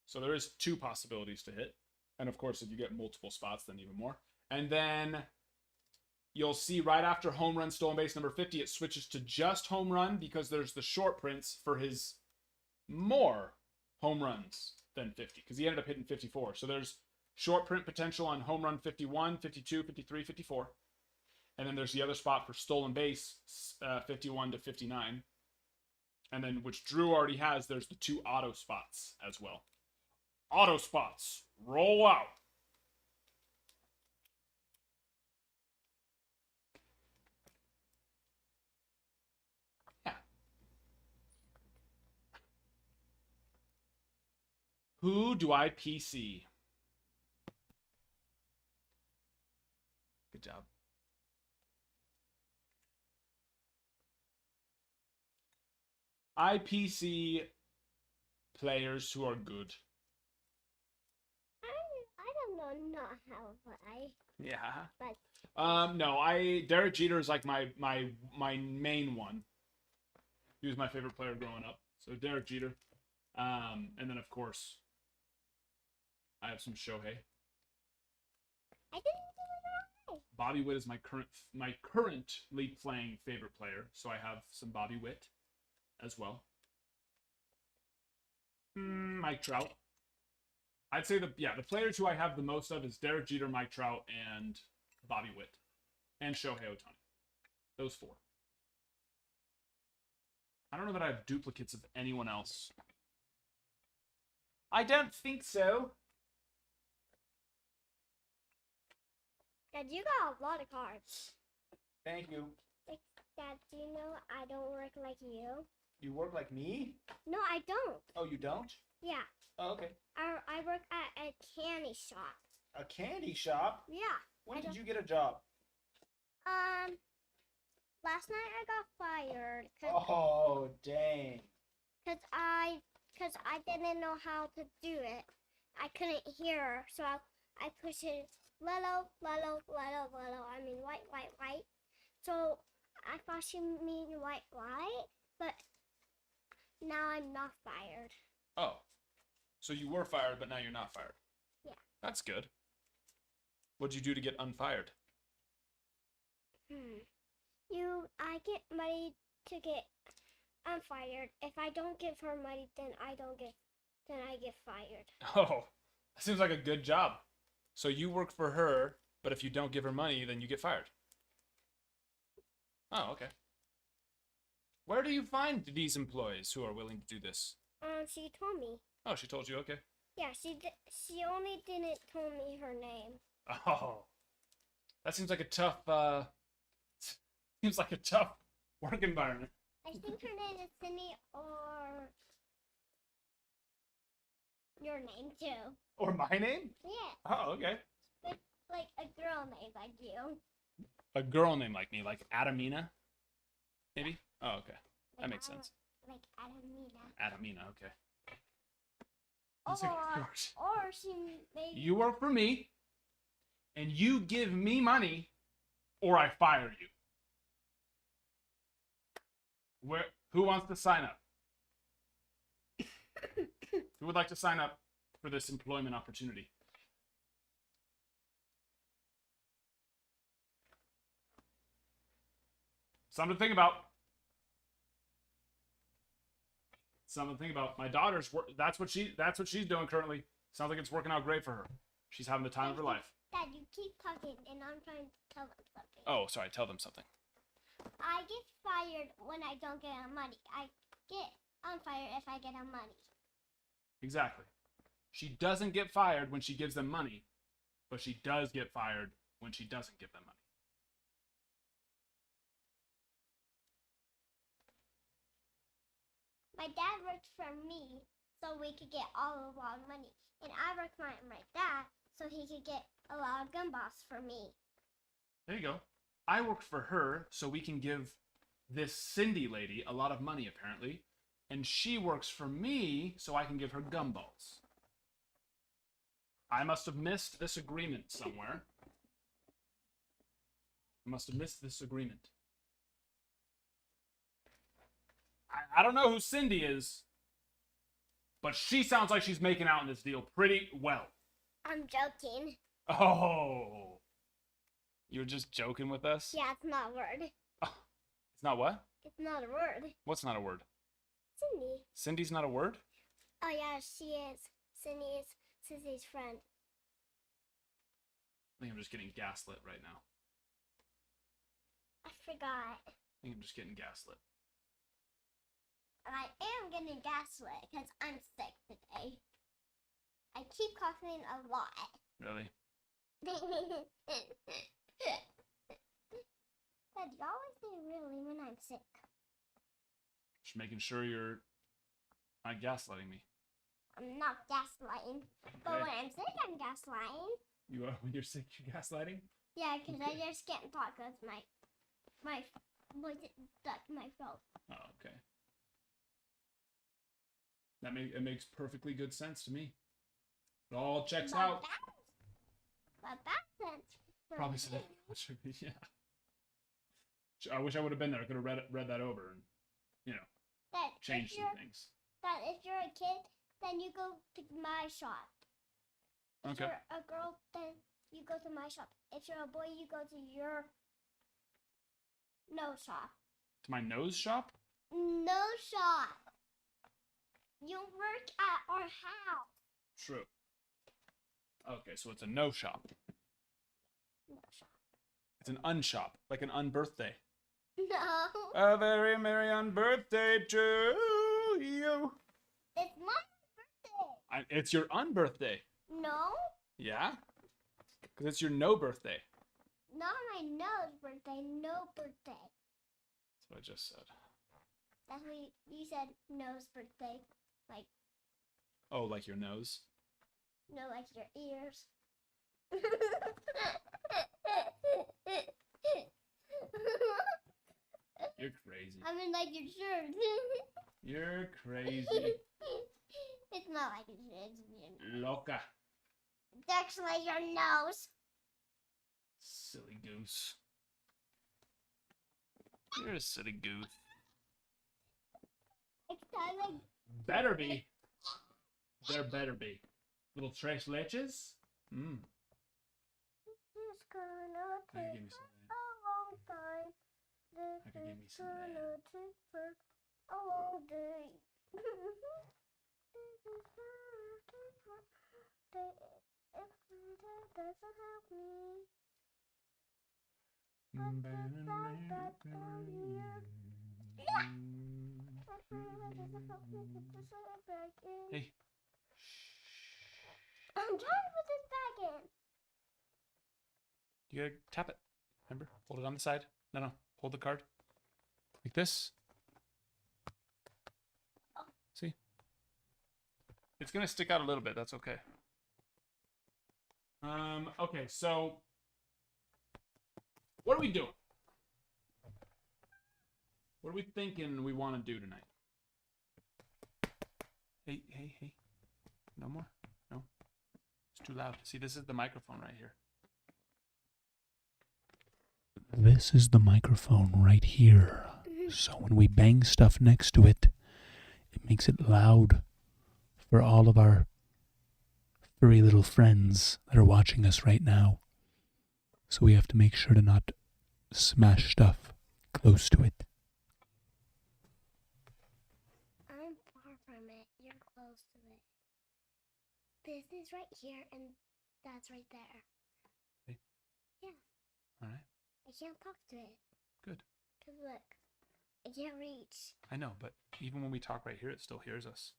So there is 2 possibilities to hit. And of course, if you get multiple spots, then even more. And then you'll see right after home run stolen base number 50, it switches to just home run because there's the short prints for his more home runs than 50 because he ended up hitting 54. So there's short print potential on home run 51, 52, 53, 54. And then there's the other spot for stolen base 51 to 59. And then, which Drew already has, there's the 2 auto spots as well. Auto spots, roll out. Yeah. Who do I PC? Good job. IPC players who are good. I don't know not how, but Yeah. but No, Derek Jeter is like my main one. He was my favorite player growing up. So Derek Jeter. And then of course I have some Shohei. I didn't do it right. Bobby Witt is my currently playing favorite player, so I have some Bobby Witt as well. Mike Trout. I'd say the players who I have the most of is Derek Jeter, Mike Trout, and Bobby Witt, and Shohei Ohtani. Those 4. I don't know that I have duplicates of anyone else. I don't think so. Dad, you got a lot of cards. Thank you. Like, Dad, do you know I don't work like you? You work like me? No, I don't. Oh, you don't? Yeah, Oh, okay. I work at a candy shop. A candy shop? Yeah. When I did don't- you get a job? Last night I got fired because Oh, dang. I didn't know how to do it. I couldn't hear her, so I pushed it lello, lello, lello, lello. I mean white, white, white. So I thought she mean white, white, but now I'm not fired. Oh. So you were fired, but now you're not fired. Yeah. That's good. What'd you do to get unfired? I get money to get unfired. If I don't give her money, then I get fired. Oh, that seems like a good job. So you work for her, but if you don't give her money, then you get fired. Oh, okay. Where do you find these employees who are willing to do this? She told me. Oh, she told you, okay. Yeah, she only didn't tell me her name. Oh, that seems like a tough, work environment. I think her name is Cindy or your name too. Or my name? Yeah, Oh, okay. like a girl name like you. A girl name like me, like Adamina? Maybe? Oh, okay. That makes sense. Like Adamina. Adamina, okay. That's a good word. Or she maybe. You work for me, and you give me money, or I fire you. Who wants to sign up? Who would like to sign up for this employment opportunity? Something to think about. Something to think about. My daughter's that's what she's doing currently. Sounds like it's working out great for her. She's having the time of her life. Dad, you keep talking, and I'm trying to tell them something. Oh, sorry. Tell them something. I get fired when I don't get money. I get unfired if I get money. Exactly. She doesn't get fired when she gives them money, but she does get fired when she doesn't give them money. My dad worked for me so we could get all of our money. And I worked for my dad so he could get a lot of gumballs for me. There you go. I worked for her so we can give this Cindy lady a lot of money, apparently. And she works for me so I can give her gumballs. I must have missed this agreement somewhere. I must have missed this agreement. I don't know who Cindy is, but she sounds like she's making out in this deal pretty well. I'm joking. Oh. You were just joking with us? Yeah, it's not a word. It's not what? It's not a word. What's not a word? Cindy. Cindy's not a word? Oh yeah, she is. Cindy is Cindy's friend. I think I'm just getting gaslit right now. I forgot. I think I'm just getting gaslit. And I am getting gaslit because I'm sick today. I keep coughing a lot. Really? Dad, you always say really when I'm sick. Just making sure you're not gaslighting me. I'm not gaslighting. But Okay. when I'm sick, I'm gaslighting. You are when you're sick, you're gaslighting? Yeah, because Okay. I just can't talk because my voice is stuck in my throat. Oh, okay. It makes perfectly good sense to me. It all checks out. But that's sense. for Probably me. said yeah. I wish I would have been there. I could have read that over and, That changed if some you're, things. that if you're a kid, then you go to my shop. If Okay. you're a girl, then you go to my shop. If you're a boy, you go to your no shop. To my nose shop? No shop. You work at our house. True. Okay, so it's a no shop. No shop. It's an unshop, like an unbirthday. No. A very merry unbirthday to you. It's my birthday. It's your unbirthday. No. Yeah? Because it's your no birthday. Not my nose birthday. No birthday. That's what I just said. That's what you said. Nose birthday. Like, Oh, like your nose? no, like your ears. You're crazy. I mean, like your shirt. You're crazy. It's not like your shirt. It's Loca. actually your nose. Silly goose. You're a silly goose. It's kind of Better be. There better be. Little tres leches? Mmm. it's gonna I could take give me some of that. a long time. I could give me This is some of that. gonna take for a long day. This is gonna take for day. If that doesn't help me. Hey. I'm trying to put this back in. You gotta tap it. Remember? Hold it on the side. No. Hold the card. Like this. See? It's gonna stick out a little bit. That's okay. Okay, so what are we doing? What are we thinking we want to do tonight? Hey. No more? No? It's too loud. See, this is the microphone right here. This is the microphone right here. So when we bang stuff next to it, it makes it loud for all of our furry little friends that are watching us right now. So we have to make sure to not smash stuff close to it. I'm far from it. You're close to it. This is right here, and that's right there. Hey. Yeah. All right. I can't talk to it. Good. Cause look, I can't reach. I know, but even when we talk right here, it still hears us.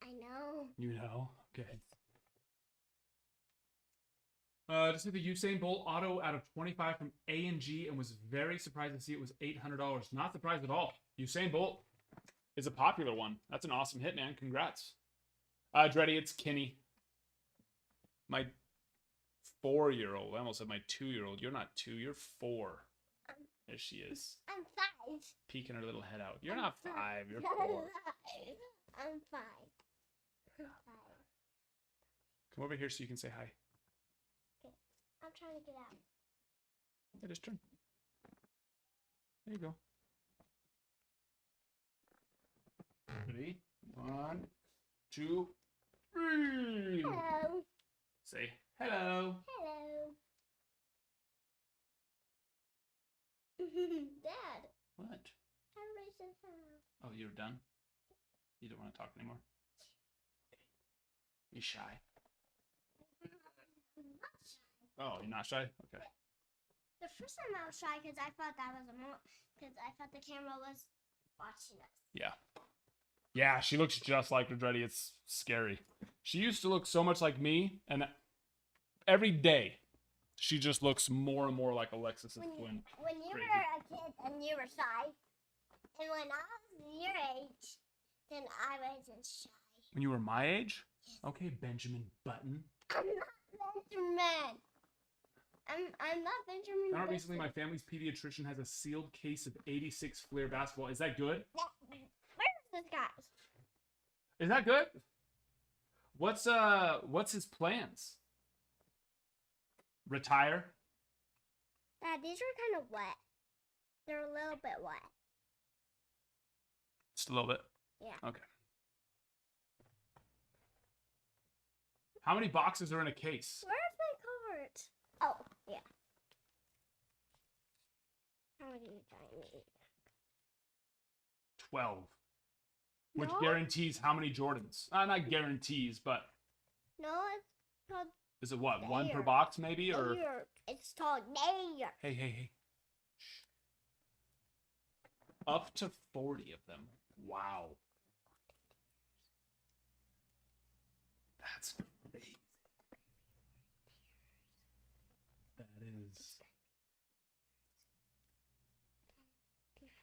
I know. You know? Okay. Just did the Usain Bolt auto out of 25 from A&G and was very surprised to see it was $800. Not surprised at all. Usain Bolt is a popular one. That's an awesome hit, man. Congrats. Dreddy, it's Kenny. My 4-year-old. I almost said my 2-year-old. You're not 2, you're 4. There she is. I'm 5. Peeking her little head out. You're not 5, you're 4. I'm 5. I'm 5. Come over here so you can say hi. I'm trying to get out. Yeah, just turn. There you go. Ready? 1, 2, 3. Hello. Say hello. Hello. Dad, What? I'm racing hello. Oh, you're done? You don't want to talk anymore? You shy? Oh, you're not shy? Okay. The first time I was shy because I thought that was a because I thought the camera was watching us. Yeah. Yeah, she looks just like Redretti. It's scary. She used to look so much like me, and every day, she just looks more and more like Alexis's twin. When you Crazy. were a kid and you were shy, and when I was your age, then I wasn't shy. When you were my age? Okay, Benjamin Button. I'm not Benjamin. I'm not Benjamin. Found out recently my family's pediatrician has a sealed case of 86 Fleer basketball. Is that good? Where's this guy? Is that good? What's his plans? Retire? Dad, these are kind of wet. They're a little bit wet. Just a little bit. Yeah. Okay. How many boxes are in a case? Where's my cards? Oh, yeah. How many do I need? 12. Which No. guarantees how many Jordans? Not guarantees, but No, it's called is it what? One per Layer. box maybe? Or layer. It's called layer. hey. Shh. Up to 40 of them. Wow. That's crazy. That is.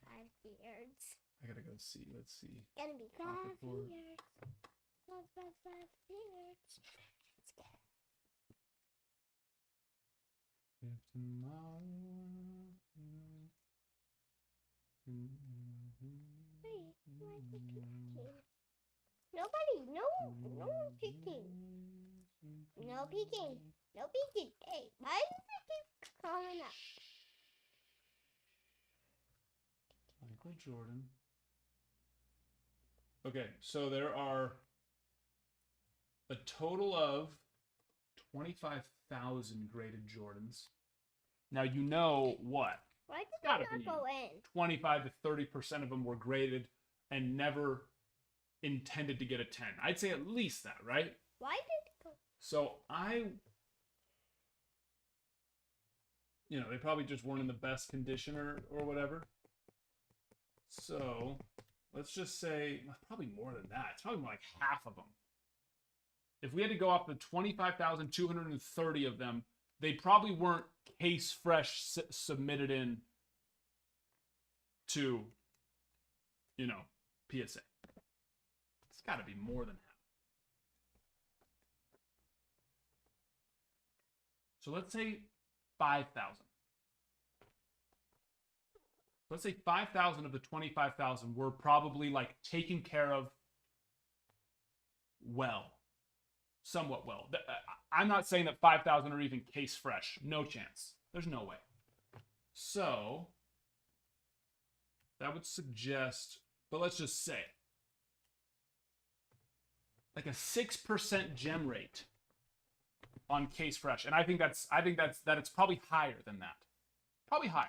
5 years. I gotta go see. Let's see. Gonna be 5 Pocket board. years. 5 years. Let's get it. If tomorrow. Wait, why is it peeking? Nobody, no one peeking. No peeking. No peeking. Hey, why does it keep calling up? Michael Jordan. Okay, so there are a total of 25,000 graded Jordans. Now you know what? Why did Gotta it be. not go in? 25 to 30% of them were graded and never intended to get a 10. I'd say at least that, right? Why did it go? So they probably just weren't in the best condition or whatever. So let's just say probably more than that. It's probably more like half of them. If we had to go off the 25,230 of them, they probably weren't case fresh submitted in to, PSA. It's got to be more than half. So let's say 5,000. Let's say 5,000 of the 25,000 were probably like taken care of well, somewhat well. I'm not saying that 5,000 are even case fresh. No chance. There's no way. So that would suggest, but let's just say like a 6% gem rate on case fresh. And I think that it's probably higher than that. Probably higher.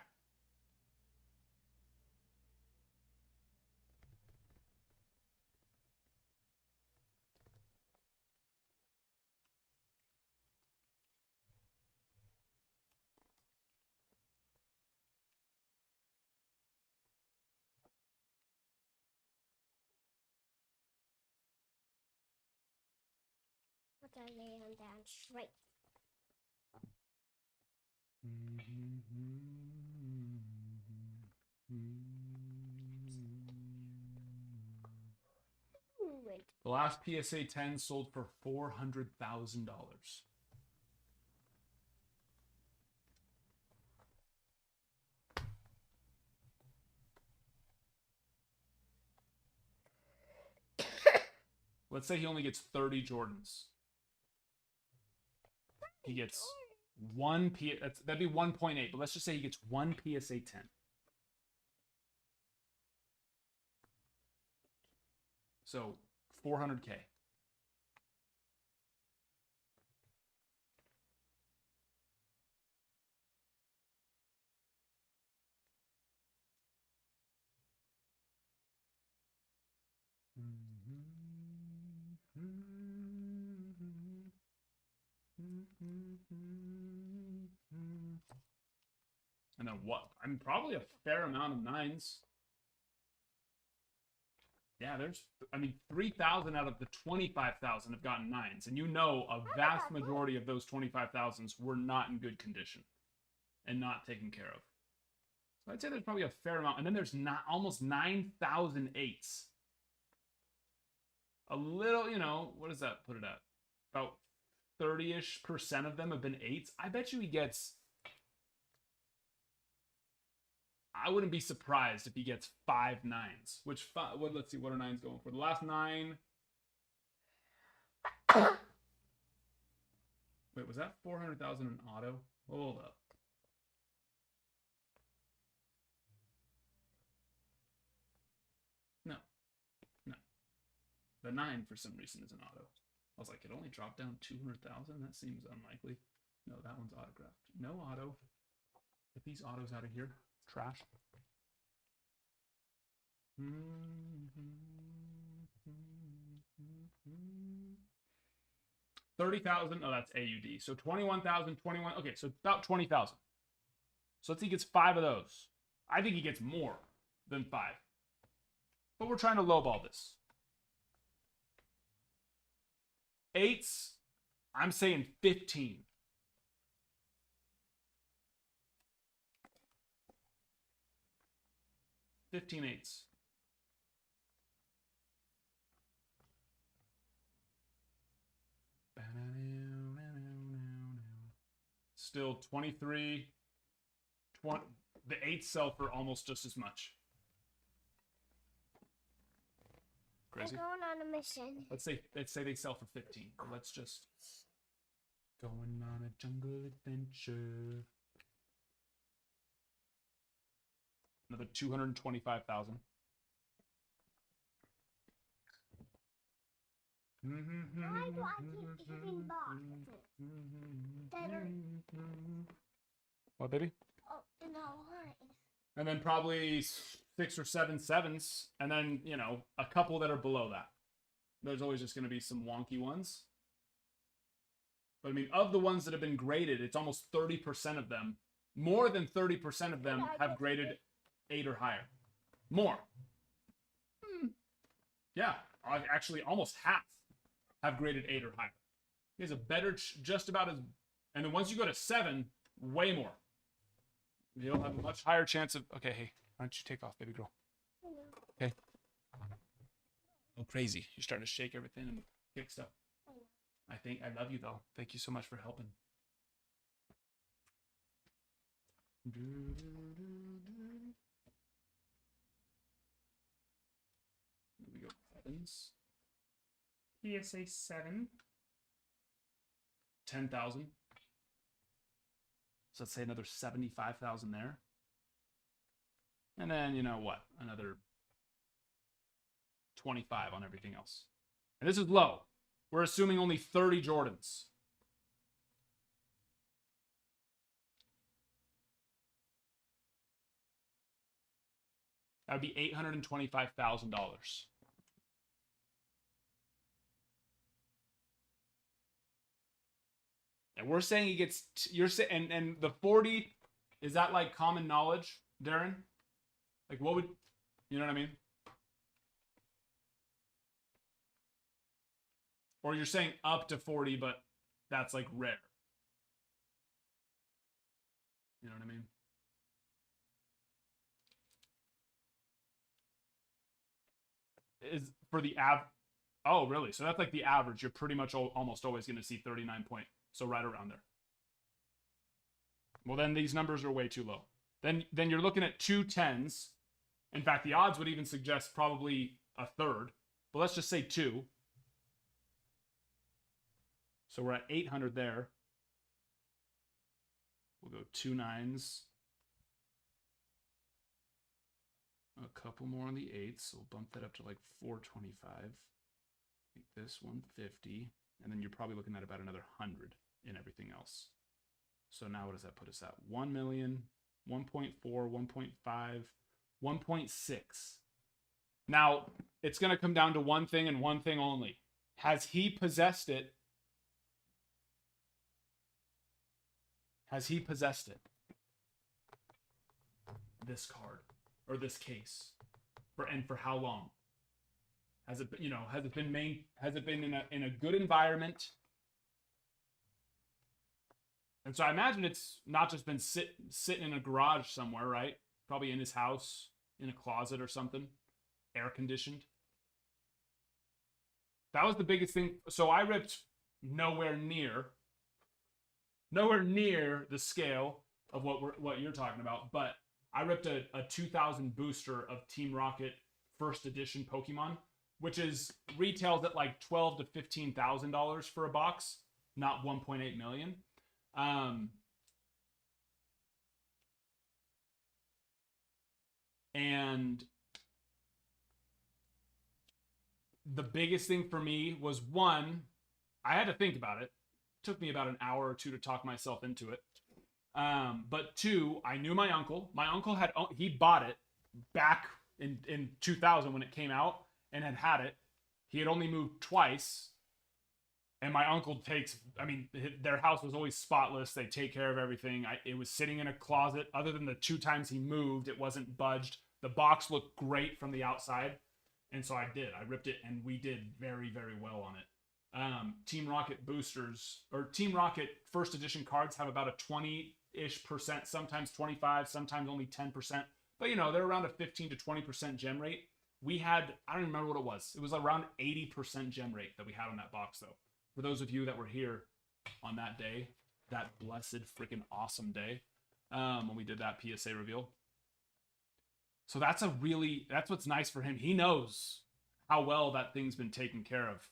What are they on down straight? Wait. The last PSA 10 sold for $400,000. Let's say he only gets 30 Jordans. he gets one that'd be 1.8, but let's just say he gets one PSA 10. So 400K. And then what? I'm probably a fair amount of 9s. Yeah, I mean, 3,000 out of the 25,000 have gotten 9s. And you know a vast majority of those 25,000s were not in good condition and not taken care of. So I'd say there's probably a fair amount. And then there's not almost 9,000 8s. A little, what does that put it at? About 30-ish% of them have been 8s. I bet you he gets... I wouldn't be surprised if he gets 5 9s. Let's see, what are 9s going for? The last 9... Wait, was that 400,000 in auto? Hold up. No. The 9 for some reason is an auto. I was like, it only dropped down 200,000? That seems unlikely. No, that one's autographed. No auto. Get these autos out of here. Trash. 30,000. Oh, that's AUD. So 21,000, 21. Okay, so about 20,000. So let's see, he gets 5 of those. I think he gets more than 5. But we're trying to lowball this. 8s, I'm saying 15. $15 8s. Still 23. The 8s sell for almost just as much. Crazy. I'm going on a mission. Let's say they sell for 15. Let's just going on a jungle adventure. Another 225,000. Why do I keep hitting boxes? What, baby? Oh, in a line. And then probably 6 or 7 7s, and then a couple that are below that. There's always just going to be some wonky ones. But I mean, of the ones that have been graded, it's almost 30% of them. More than 30% of them have graded 8 or higher. More. Yeah, actually almost half have graded 8 or higher. He has a better, just about as, and then once you go to 7, way more. You'll have a much higher chance of, okay, hey, why don't you take off, baby girl? Okay. Oh, crazy. You're starting to shake everything and kick stuff. I love you, though. Thank you so much for helping. Here we go. 7s. PSA 7. 10,000. So let's say another 75,000 there. And then, what? Another 25 on everything else. And this is low. We're assuming only 30 Jordans. That would be $825,000. And we're saying he gets, you're saying, and the 40, is that like common knowledge, Darren? Like what would, you know what I mean? Or you're saying up to 40, but that's like rare. You know what I mean? Is for the oh, really? So that's like the average. You're pretty much almost always going to see 39 point. So right around there. Well, then these numbers are way too low. Then you're looking at 2 10s. In fact, the odds would even suggest probably a third. But let's just say 2. So we're at 800 there. We'll go 2 9s. A couple more on the 8s. So we'll bump that up to like 425. Make this 150. And then you're probably looking at about another 100 in everything else. So now what does that put us at? 1 million, 1.4, 1.5, 1.6. Now, it's going to come down to one thing and one thing only. Has he possessed it? Has he possessed it? This card or this case, for how long? Has it, has it been in a good environment? And so I imagine it's not just been sitting in a garage somewhere, right? Probably in his house, in a closet or something, air conditioned. That was the biggest thing. So I ripped nowhere near the scale of what you're talking about, but I ripped a 2000 booster of Team Rocket first edition Pokemon, which is retails at like $12,000 to $15,000 for a box, not 1.8 million. And the biggest thing for me was, one, I had to think about it. It took me about an hour or two to talk myself into it. But two, I knew my uncle. My uncle he bought it back in 2000 when it came out and had it. He had only moved twice. And my uncle their house was always spotless. They take care of everything. It was sitting in a closet. Other than the 2 times he moved, it wasn't budged. The box looked great from the outside. And so I ripped it, and we did very, very well on it. Team Rocket boosters, or Team Rocket first edition cards have about a 20-ish%, sometimes 25, sometimes only 10%. But, they're around a 15 to 20% gem rate. We had, I don't remember what it was. It was around 80% gem rate that we had on that box, though. For those of you that were here on that day, that blessed freaking awesome day, when we did that PSA reveal. So that's what's nice for him. He knows how well that thing's been taken care of.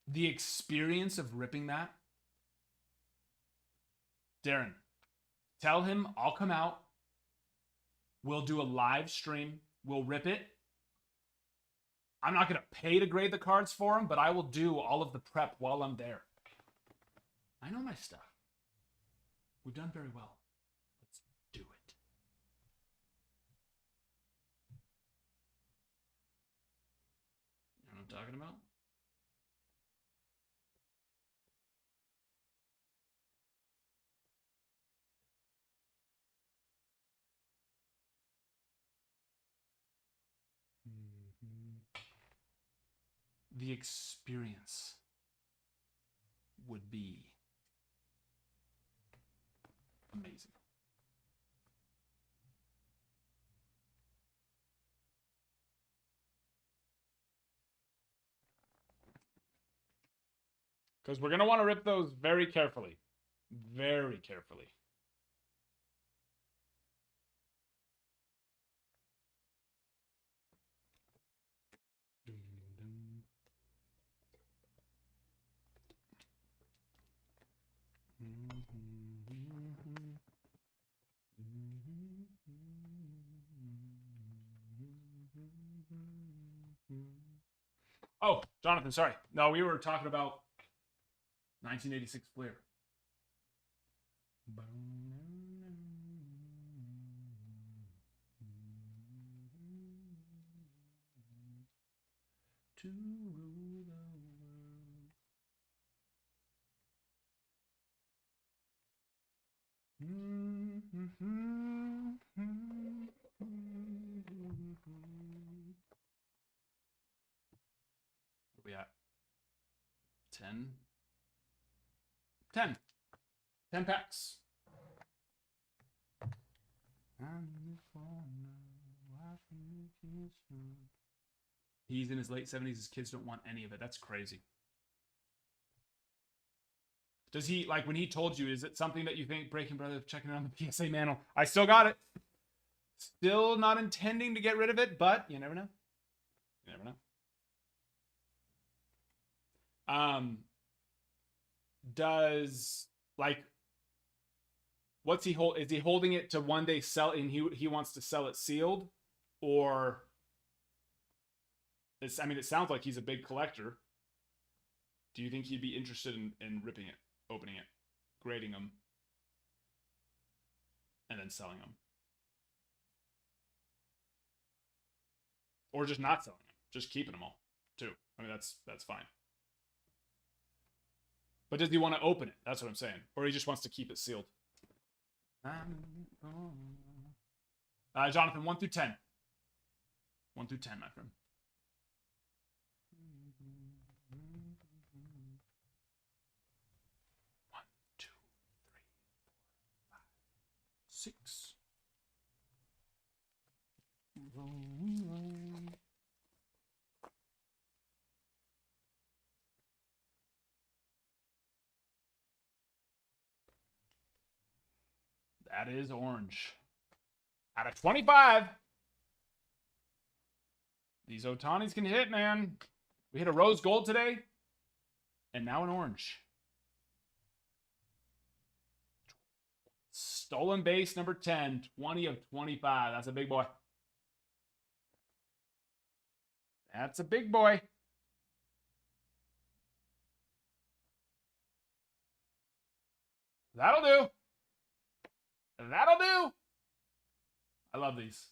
The experience of ripping that, Darren, tell him I'll come out. We'll do a live stream. We'll rip it. I'm not going to pay to grade the cards for him, but I will do all of the prep while I'm there. I know my stuff. We've done very well. Let's do it. You know what I'm talking about? The experience would be amazing. Because we're going to want to rip those very carefully. Very carefully. Oh, Jonathan, sorry. No, we were talking about 1986 Fleer. To rule the world. Where are we at? 10? 10. 10 packs. He's in his late 70s. His kids don't want any of it. That's crazy. Does he, like, when he told you, is it something that you think Breaking Brother checking it on the PSA mantle? I still got it. Still not intending to get rid of it, but you never know. You never know. Does like what's he hold? Is he holding it to one day sell and he wants to sell it sealed, or it's? I mean, it sounds like he's a big collector. Do you think he'd be interested in ripping it, opening it, grading them, and then selling them, or just not selling them, just keeping them all too? I mean, that's fine. But does he want to open it? That's what I'm saying. Or he just wants to keep it sealed. Jonathan, 1 through 10. 1 through 10, my friend. 1, 2, 3, 4, 5, 6. That is orange. Out of 25. These Otanis can hit, man. We hit a rose gold today. And now an orange. Stolen base number 10. 20 of 25. That's a big boy. That's a big boy. That'll do. That'll do. I love these.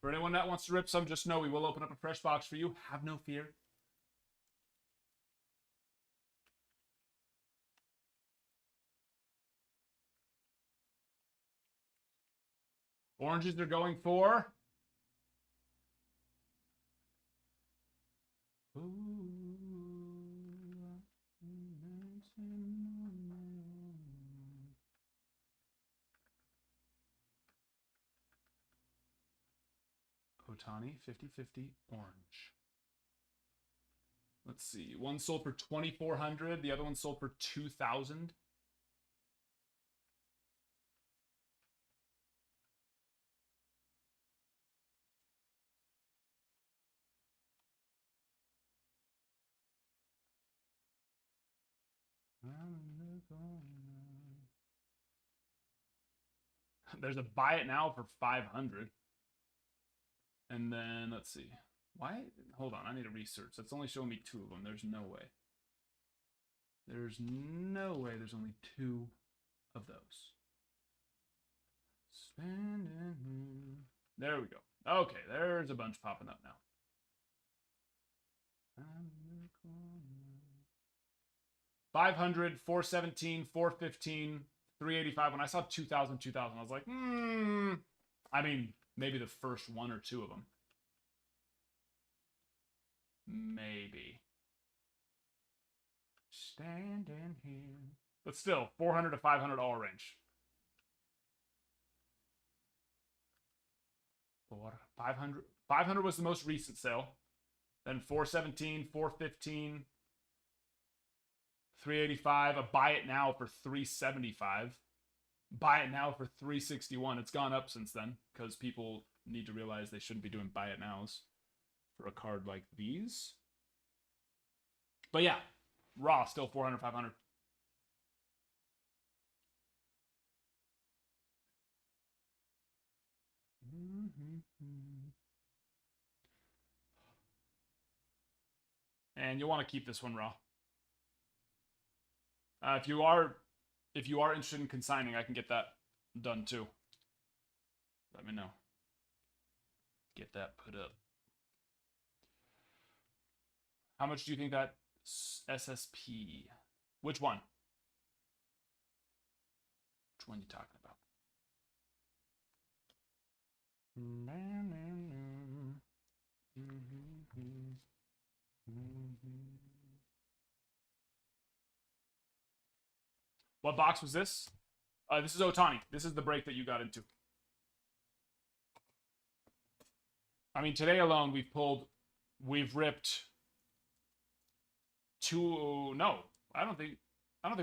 For anyone that wants to rip some, just know we will open up a fresh box for you. Have no fear. Oranges they're going for. Otani, 50-50, orange. Let's see. One sold for $2,400. The other one sold for $2,000. There's a buy it now for $500. And then let's see. Why? Hold on, I need to research. That's only showing me 2 of them. There's no way. There's no way there's only 2 of those. There we go. Okay, there's a bunch popping up now. 500, 417, 415, 385. When I saw 2,000, I was like, I mean, maybe the first 1 or 2 of them. Maybe. Standing here. But still, 400 to 500 all range. 500. 500 was the most recent sale. Then 417, 415, 385. A buy it now for 375. Buy it now for 361. It's gone up since then because people need to realize they shouldn't be doing buy it nows for a card like these. But yeah, raw still 400, 500. And you'll want to keep this one raw. If you are interested in consigning, I can get that done too. Let me know. Get that put up. How much do you think that SSP? Which one? Which one are you talking about? What box was this? This is Otani. This is the break that you got into. I mean, today alone, we've pulled we've ripped two. No, I don't think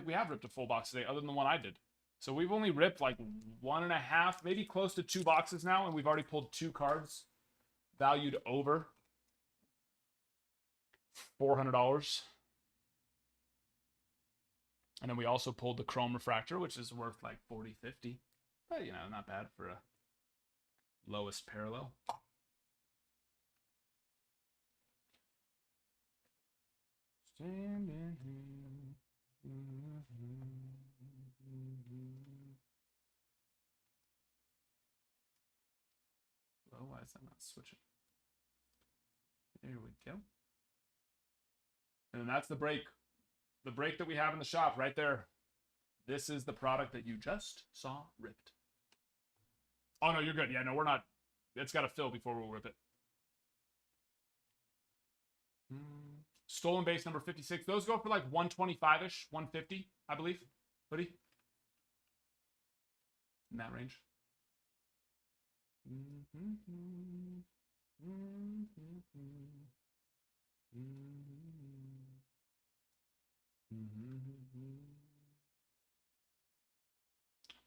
we have ripped a full box today, other than the one I did. So we've only ripped like 1.5, maybe close to 2 boxes now, and we've already pulled 2 cards valued over $400. And then we also pulled the Chrome Refractor, which is worth like 40, 50. But, you know, not bad for a lowest parallel. Standing here. Well, why is that not switching? There we go. And that's the break. The break that we have in the shop right there. This is the product that you just saw ripped. Oh, no, you're good. Yeah, no, we're not. It's got to fill before we'll rip it. Stolen base number 56. Those go for like 125-ish, 150, I believe. Hoodie. In that range.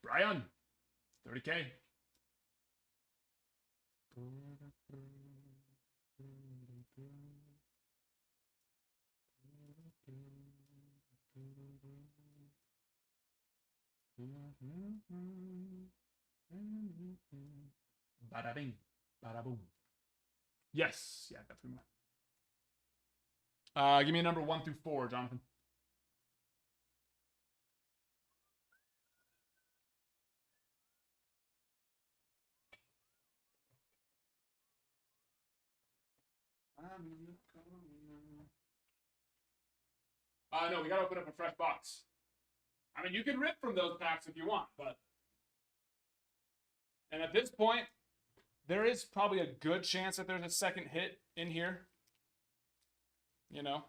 Brian, 30K. Bada bing, bada boom. Yes, yeah, I got 3 more. Give me a number 1 through 4, Jonathan. No, we gotta open up a fresh box. I mean, you can rip from those packs if you want, but... And at this point, there is probably a good chance that there's a second hit in here. You know?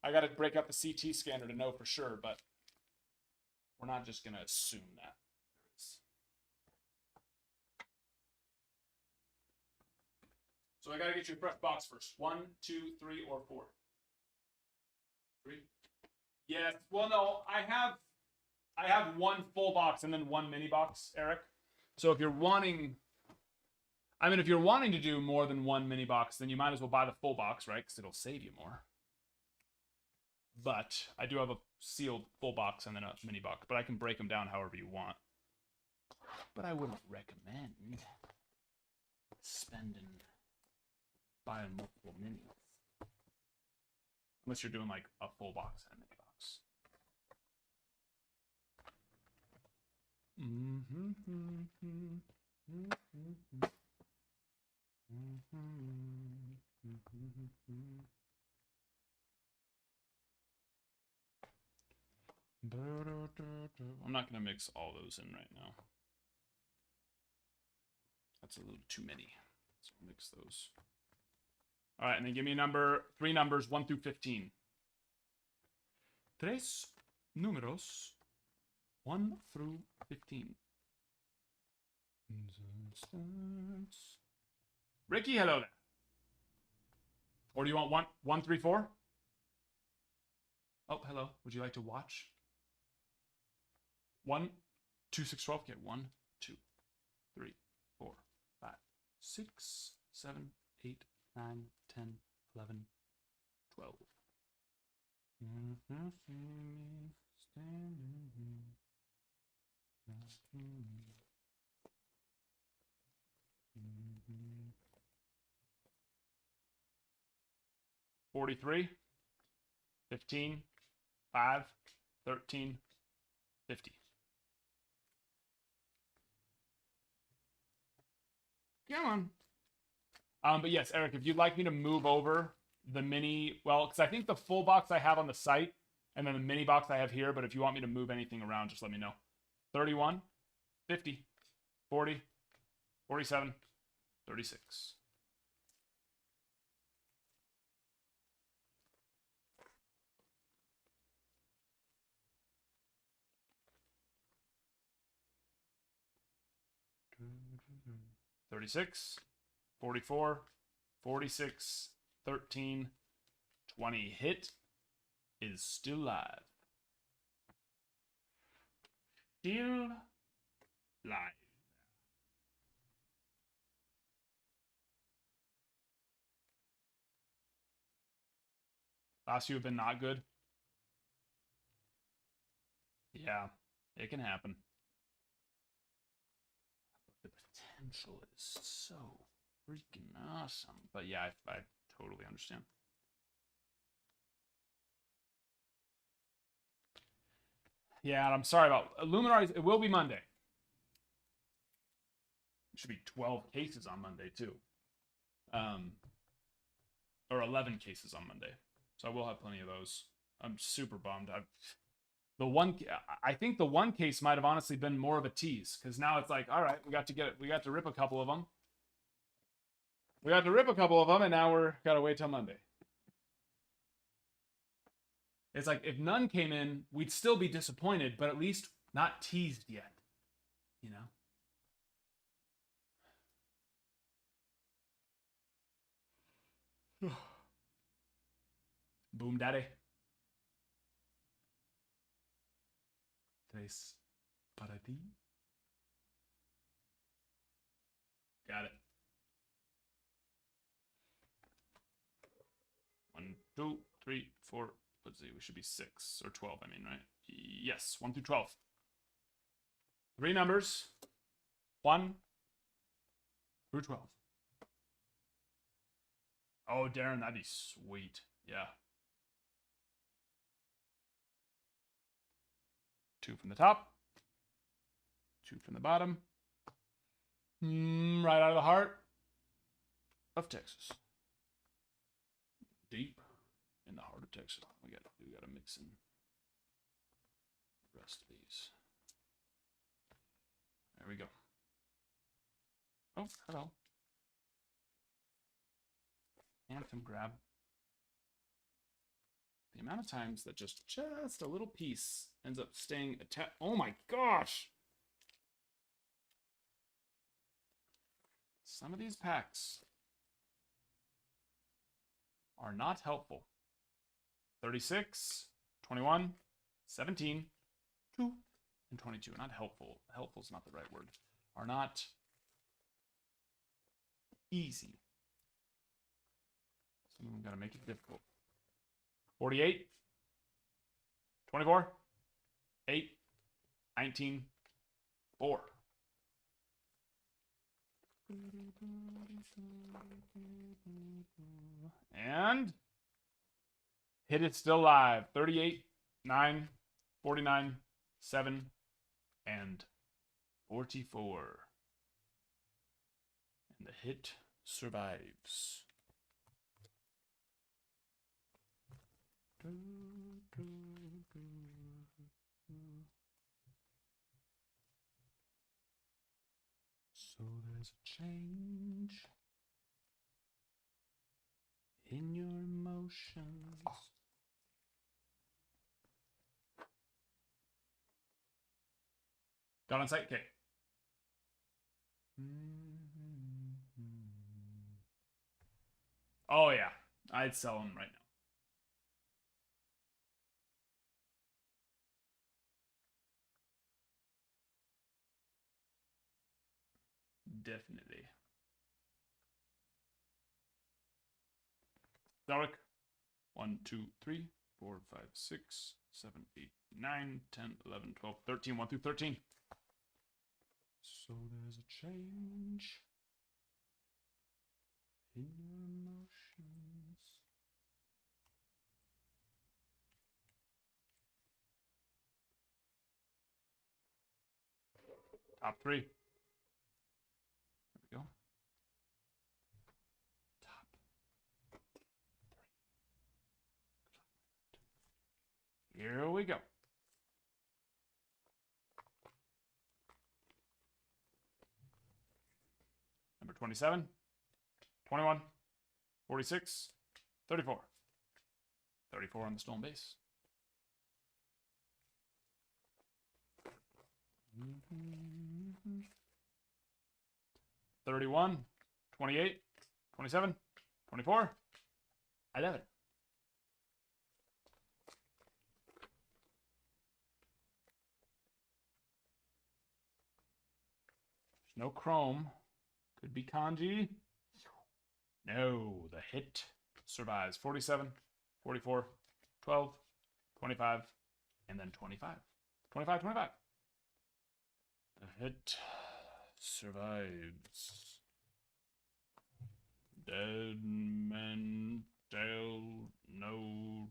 I gotta break up the CT scanner to know for sure, but... We're not just gonna assume that. So I gotta get you a fresh box first. 1, 2, 3, or 4. 3. Yes. Well, no, I have 1 full box and then 1 mini box, Eric. So if you're wanting, if you're wanting to do more than 1 mini box, then you might as well buy the full box, right? Because it'll save you more. But I do have a sealed full box and then a mini box, but I can break them down however you want. But I wouldn't recommend buying multiple minis. Unless you're doing like a full box and a mini box. I'm not going to mix all those in right now. That's a little too many. Let's mix those. All right, and then give me a number, 3 numbers, 1 through 15. 3 números, 1 through 15. Ricky, hello there. Or do you want 1, 3, 4? Oh, hello. Would you like to watch? 1, 2, 6, 12. Okay, 1, 2, 3, 4, 5, 6, 7, 8, 9, 10, 11, 12. $43, 15, 5, 13, 50. Come on. But yes, Eric, if you'd like me to move over the mini, well, because I think the full box I have on the site, and then the mini box I have here, but if you want me to move anything around, just let me know. 31, 50, 40, 47, 36. $36, 44, 46, 13, 20. Hit is still live. Still live. Last few have been not good. Yeah, it can happen. The potential is so freaking awesome. But yeah, I totally understand. Yeah, and I'm sorry about Luminaries. It will be Monday. It should be 12 cases on Monday too. Or 11 cases on Monday. So I will have plenty of those. I'm super bummed. I think the one case might have honestly been more of a tease, because now it's like, all right, we got to rip a couple of them. And now we're gotta wait till Monday. It's like if none came in, we'd still be disappointed, but at least not teased yet. You know? Boom daddy. Tres para ti. Got it. 1, 2, 3, 4. Let's see, we should be 6 or 12, I mean, right? Yes, 1 through 12. 3 numbers. 1 through 12. Oh, Darren, that'd be sweet. Yeah. 2 from the top. 2 from the bottom. Right out of the heart of Texas. Deep in the heart of Texas. We gotta mix in the rest of these. There we go. Oh, hello. Anthem grab. The amount of times that just a little piece ends up staying attached. Oh my gosh! Some of these packs are not helpful. 36, 21, 17, 2, and 22. Not helpful. Helpful is not the right word. Are not easy. Some of them gotta make it difficult. 48, 24, 8, 19, 4. And hit it still live. 38, 9, 49, 7, and 44. And the hit survives. So there's a change in your emotions. Got on site? Okay. Oh, yeah. I'd sell them right now. Definitely. Zarek. 1, 2, 3, 4, 5, 6, 7, 8, 9, 10, 11, 12, 13. 1 through 13. So there's a change in your emotions. Top 3. There we go. Top 3. Here we go. Number 27, 21, 46, 34. 34 on the stolen base. 31, 28, 27, 24, 11. There's no chrome. Could be kanji. No, the hit survives. 47, 44, 12, 25, and then 25. 25, 25. The hit survives. Dead men tell no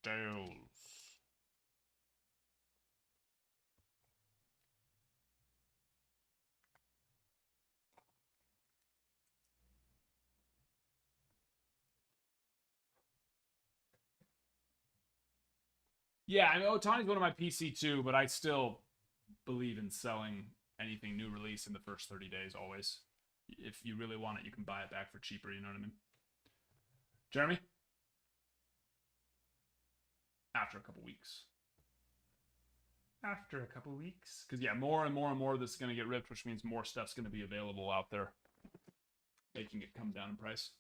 tales. Yeah, I mean, Otani's one of my PC too, but I still believe in selling anything new release in the first 30 days always. If you really want it, you can buy it back for cheaper, you know what I mean? Jeremy? After a couple weeks. After a couple weeks. Because, yeah, more and more and more of this is going to get ripped, which means more stuff's going to be available out there, making it come down in price.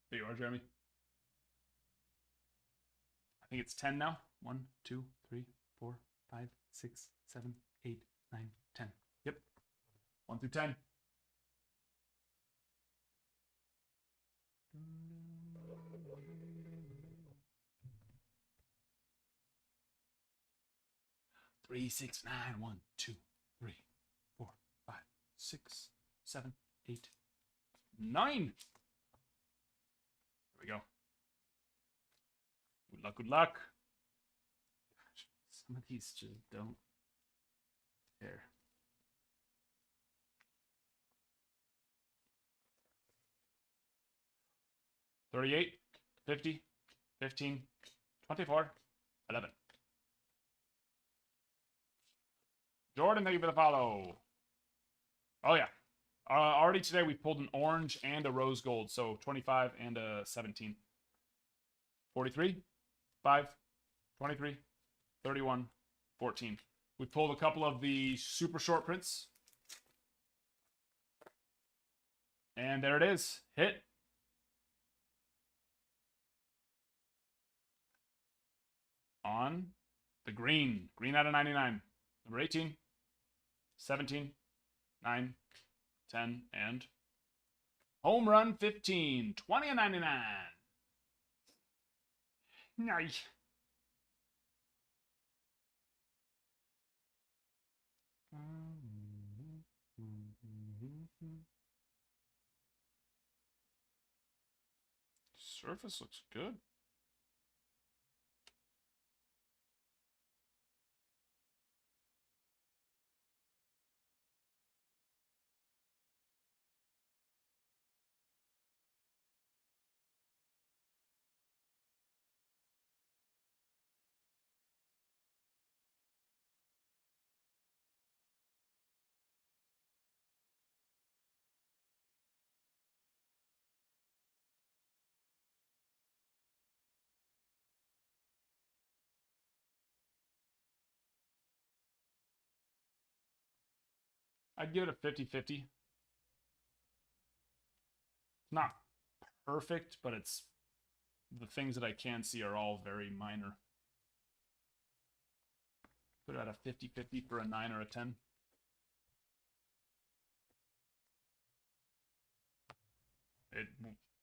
There you are, Jeremy. I think it's 10 now. 1, 2, 3, 4, 5, 6, 7, 8, 9, 10. Yep. 1 through 10. Three, 6, 9, 1, 2, 3, 4, 5, 6, 7, 8, 9. There we go. Good luck, good luck. Gosh, some of these just don't care. $38, $50, $15, $24, $11. Jordan, thank you for the follow. Oh, yeah. Already today we pulled an orange and a rose gold. So 25 and a 17. 43, 5, 23, 31, 14. We pulled a couple of the super short prints. And there it is. Hit. On the green. Green out of 99. Number 18, 17, 9, 10, and home run 15. 20 and 99. Nice. Surface looks good. I'd give it a 50-50. It's not perfect, but it's the things that I can see are all very minor. Put it at a 50-50 for a 9 or a 10.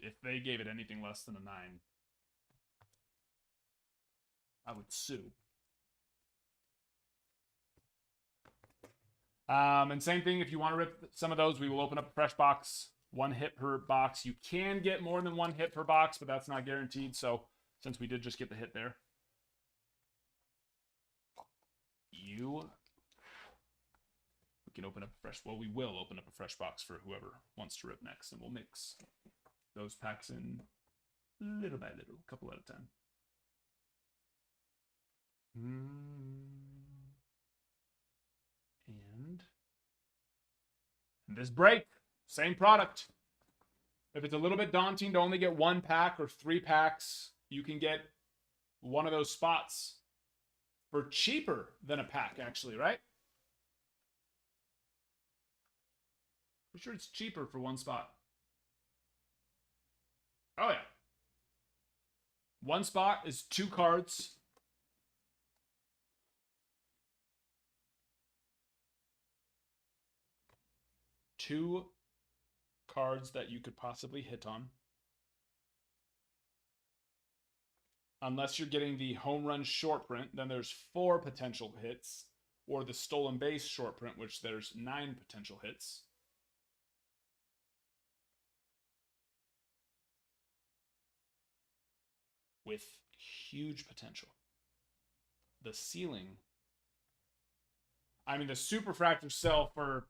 If they gave it anything less than a 9, I would sue. And same thing, if you want to rip some of those, we will open up a fresh box. 1 hit per box. You can get more than 1 hit per box, but that's not guaranteed. So since we did just get the hit there, we can open up a fresh, well, we will open up a fresh box for whoever wants to rip next, and we'll mix those packs in little by little, a couple at a time. And this break, same product. If it's a little bit daunting to only get 1 pack or 3 packs, you can get one of those spots for cheaper than a pack, actually, right? For sure it's cheaper for 1 spot. Oh, yeah. 1 spot is 2 cards. Two cards that you could possibly hit on. Unless you're getting the home run short print, then there's 4 potential hits. Or the stolen base short print, which there's 9 potential hits. With huge potential. The ceiling. I mean, the superfractors sell for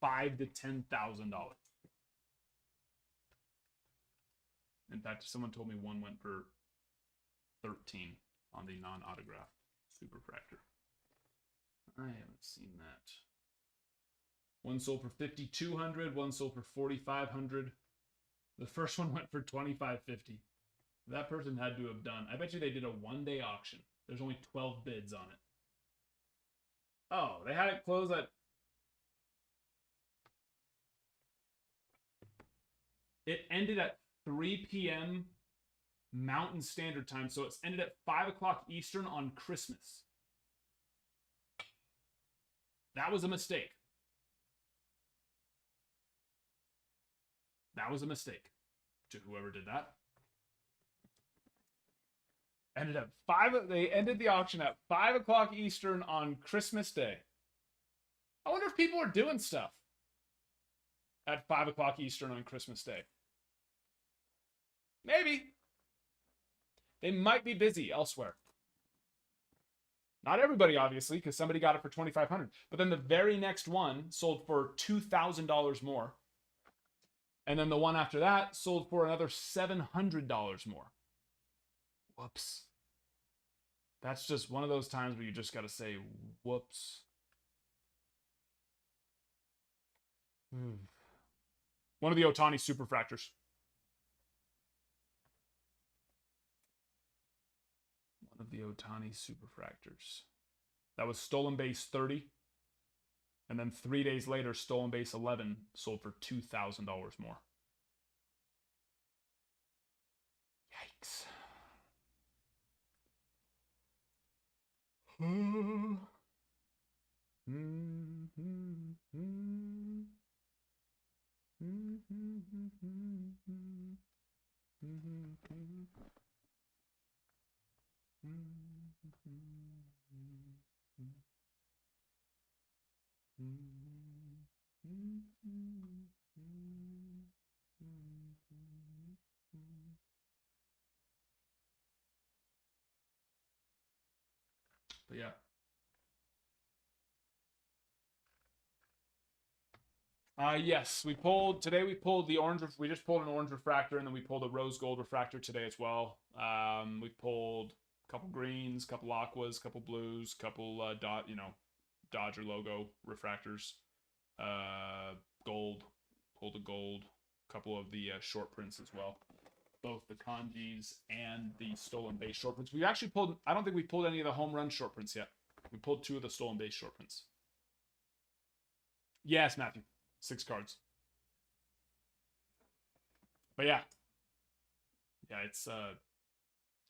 $5,000 to $10,000. In fact, someone told me one went for 13 on the non-autographed superfractor. I haven't seen that. One sold for $5,200. One sold for $4,500. The first one went for $2,550. That person had to have done. I bet you they did a 1-day auction. There's only 12 bids on it. Oh, they had it close at. It ended at 3 p.m. Mountain Standard Time, so it's ended at 5 o'clock Eastern on Christmas. That was a mistake. That was a mistake to whoever did that. Ended at 5. They ended the auction at 5 o'clock Eastern on Christmas Day. I wonder if people are doing stuff at 5 o'clock Eastern on Christmas Day. Maybe. They might be busy elsewhere. Not everybody, obviously, because somebody got it for $2,500. But then the very next one sold for $2,000 more. And then the one after that sold for another $700 more. Whoops. That's just one of those times where you just got to say, whoops. One of the Otani superfractors. One of the Otani superfractors. That was stolen base 30. And then 3 days later, stolen base 11 sold for $2,000 more. Yikes. But yeah. Yes, we pulled today. We pulled the orange. We just pulled an orange refractor, and then we pulled a rose gold refractor today as well. We pulled a couple greens, couple aquas, couple blues, couple Dodger logo refractors. Gold, pulled a gold, couple of the short prints as well. Both the kanjis and the stolen base short prints. We actually pulled. I don't think we pulled any of the home run short prints yet. We pulled 2 of the stolen base short prints. Yes, Matthew. 6 cards. But yeah. Yeah, it's the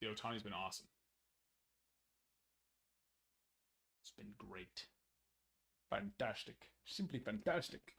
Otani's been awesome. It's been great. Fantastic. Simply fantastic.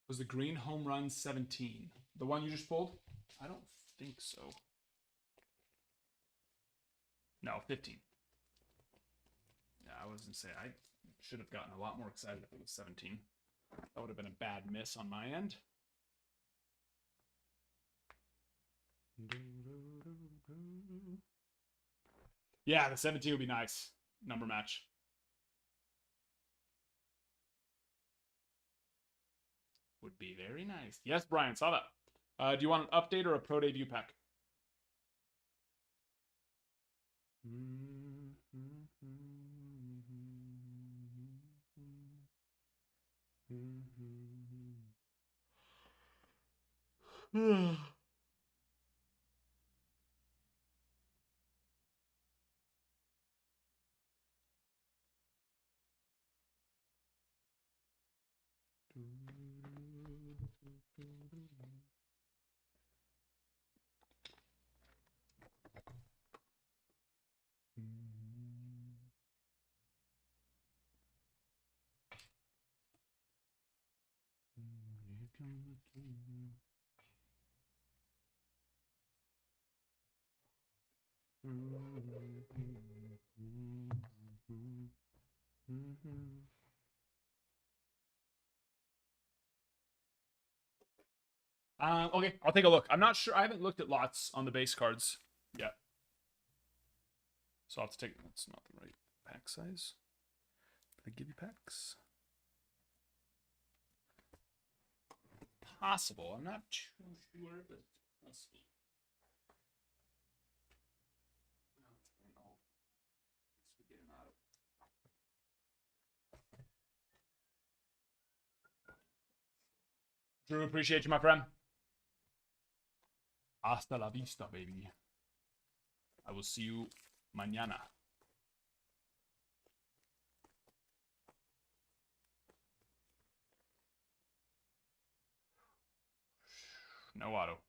Was the green home run 17? The one you just pulled? I don't think so. No, 15. Yeah, I was gonna say I should have gotten a lot more excited if it was 17. That would have been a bad miss on my end. Yeah, the 17 would be nice. Number match. Would be very nice. Yes, Brian, saw that. Do you want an update or a pro debut pack? Okay, I'll take a look. I'm not sure. I haven't looked at lots on the base cards yet. So I'll have to take. That's not the right pack size. Did I give you packs? Possible. I'm not too sure, but let's see. Drew, appreciate you, my friend. Hasta la vista, baby. I will see you mañana. No auto.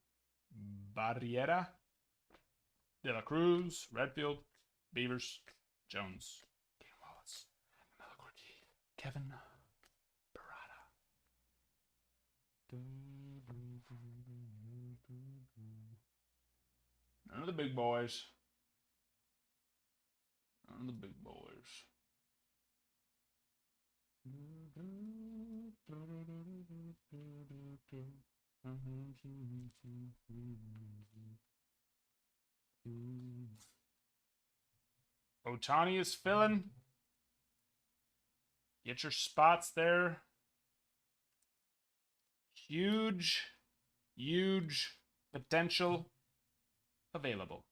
Barriera, De La Cruz, Redfield, Beavers, Jones, Kane Wallace, Melacorti, Kevin Parada. None of the big boys. None of the big boys. Otani is filling. Get your spots there. Huge, huge potential available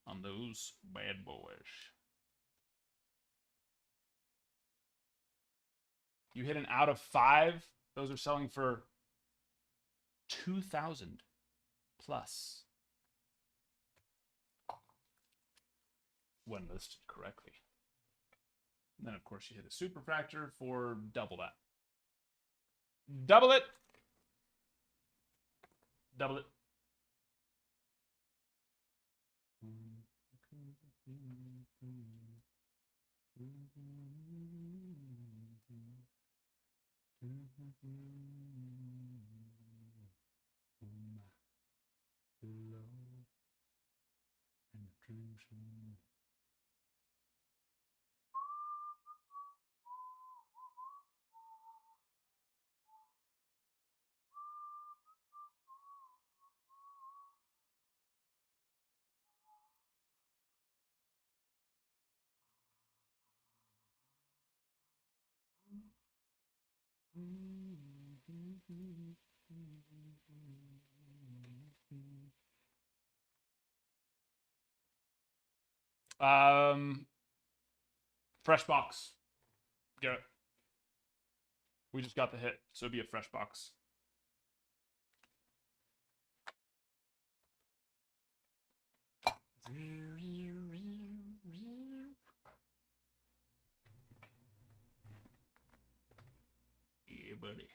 on those bad boys. You hit an out of 5. Those are selling for 2,000 plus when listed correctly. And then, of course, you hit a superfractor for double that. Double it. Double it. Um, fresh box. Garrett. We just got the hit, so it'd be a fresh box. Yeah, buddy.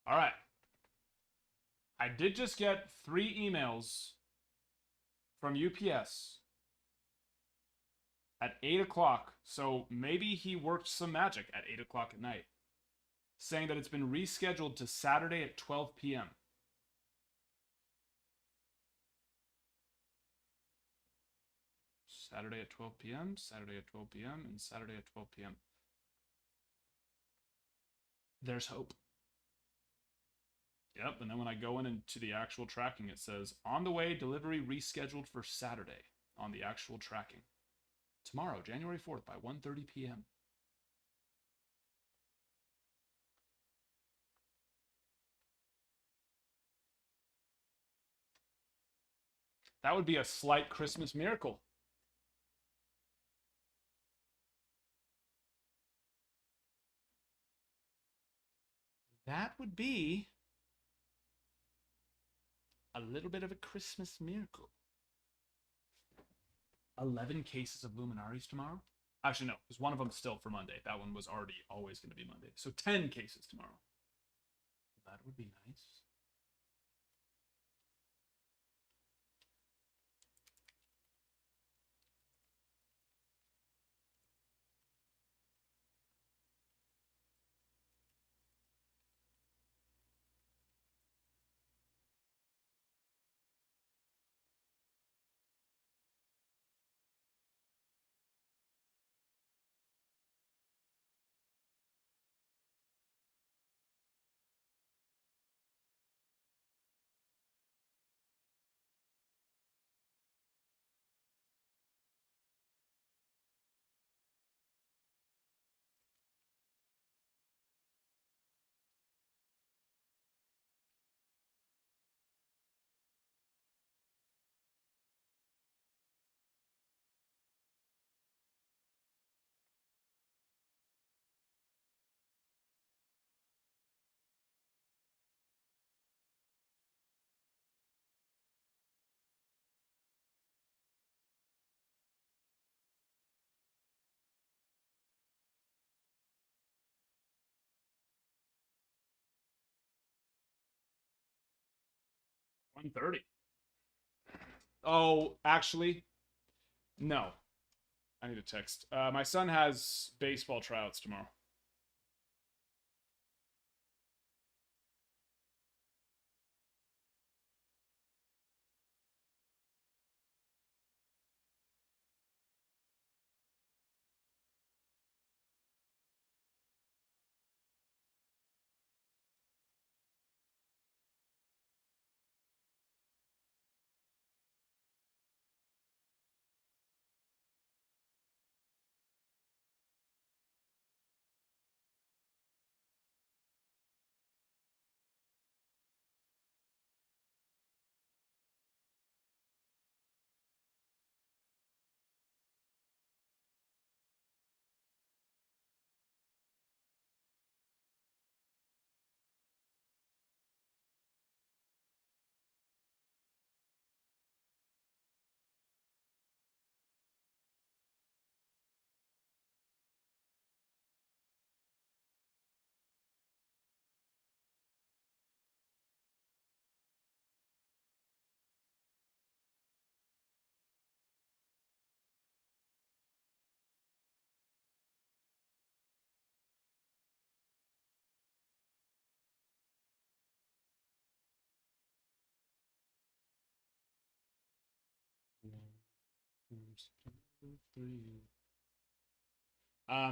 All right. I did just get 3 emails from UPS at 8 o'clock. So maybe he worked some magic at 8 o'clock at night, saying that it's been rescheduled to Saturday at 12 p.m. Saturday at 12 p.m., Saturday at 12 p.m., and Saturday at 12 p.m. There's hope. Yep, and then when I go into the actual tracking, it says, on the way, delivery rescheduled for Saturday on the actual tracking. Tomorrow, January 4th by 1:30 p.m. That would be a slight Christmas miracle. That would be a little bit of a Christmas miracle. 11 cases of Luminaries tomorrow? Actually, no, because one of them's still for Monday. That one was already always going to be Monday. So 10 cases tomorrow. That would be nice. $130. Oh, actually, no. I need a text. My son has baseball tryouts tomorrow.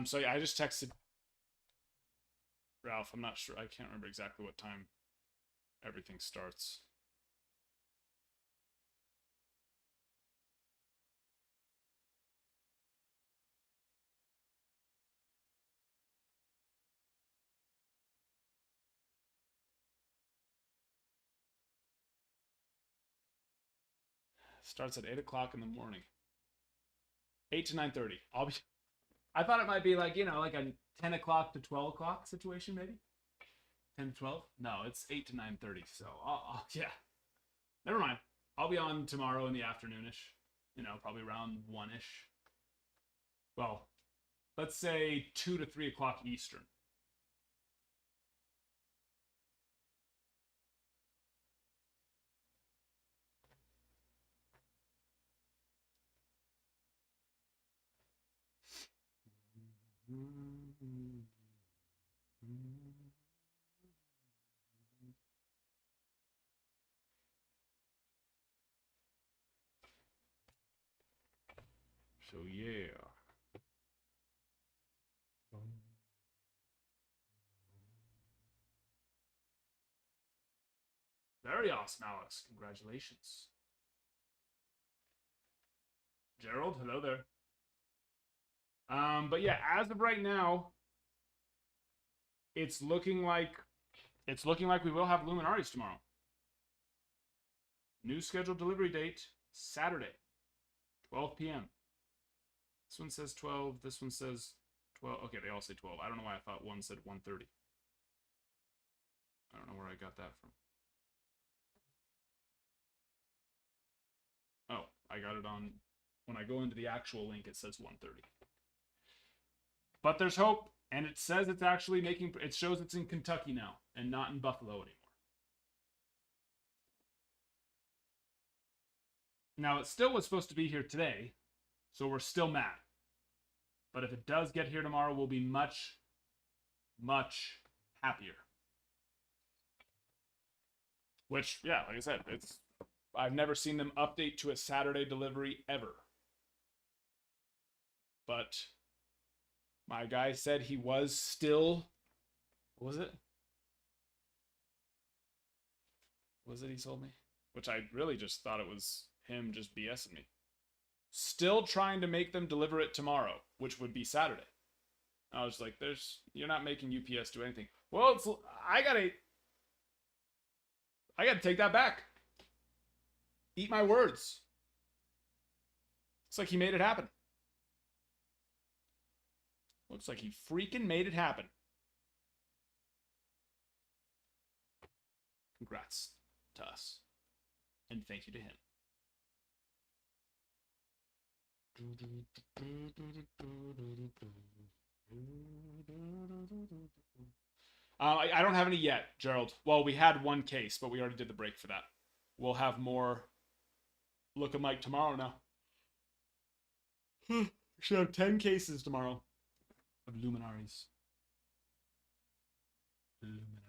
So yeah, I just texted Ralph. I'm not sure. I can't remember exactly what time everything starts. Starts at 8 o'clock in the morning. 8 to 9:30. I'll be. I thought it might be like, like a 10 o'clock to 12 o'clock situation, maybe. 10 to 12? No, it's 8 to 9:30. So, yeah. Never mind. I'll be on tomorrow in the afternoonish. Probably around 1-ish. Well, let's say 2 to 3 o'clock Eastern. So yeah. Very awesome, Alex. Congratulations. Gerald, hello there. But yeah, as of right now, it's looking like we will have Luminaries tomorrow. New scheduled delivery date, Saturday, 12 p.m. This one says 12, this one says 12. Okay, they all say 12. I don't know why I thought one said 1:30. I don't know where I got that from. Oh, I got it on, when I go into the actual link, it says 1:30. But there's hope, and it says it's actually it shows it's in Kentucky now, and not in Buffalo anymore. Now, it still was supposed to be here today, so we're still mad. But if it does get here tomorrow, we'll be much, much happier. Which, yeah, like I said, I've never seen them update to a Saturday delivery ever. But my guy said he was still, what was it? What was it he told me? Which I really just thought it was him just BSing me. Still trying to make them deliver it tomorrow, which would be Saturday. I was like, you're not making UPS do anything. Well, I gotta take that back. Eat my words. Looks like he made it happen. Looks like he freaking made it happen. Congrats to us. And thank you to him. I don't have any yet, Gerald. Well, we had one case, but we already did the break for that. We'll have more looking like tomorrow now. We should have 10 cases tomorrow of Luminaries. Luminaries.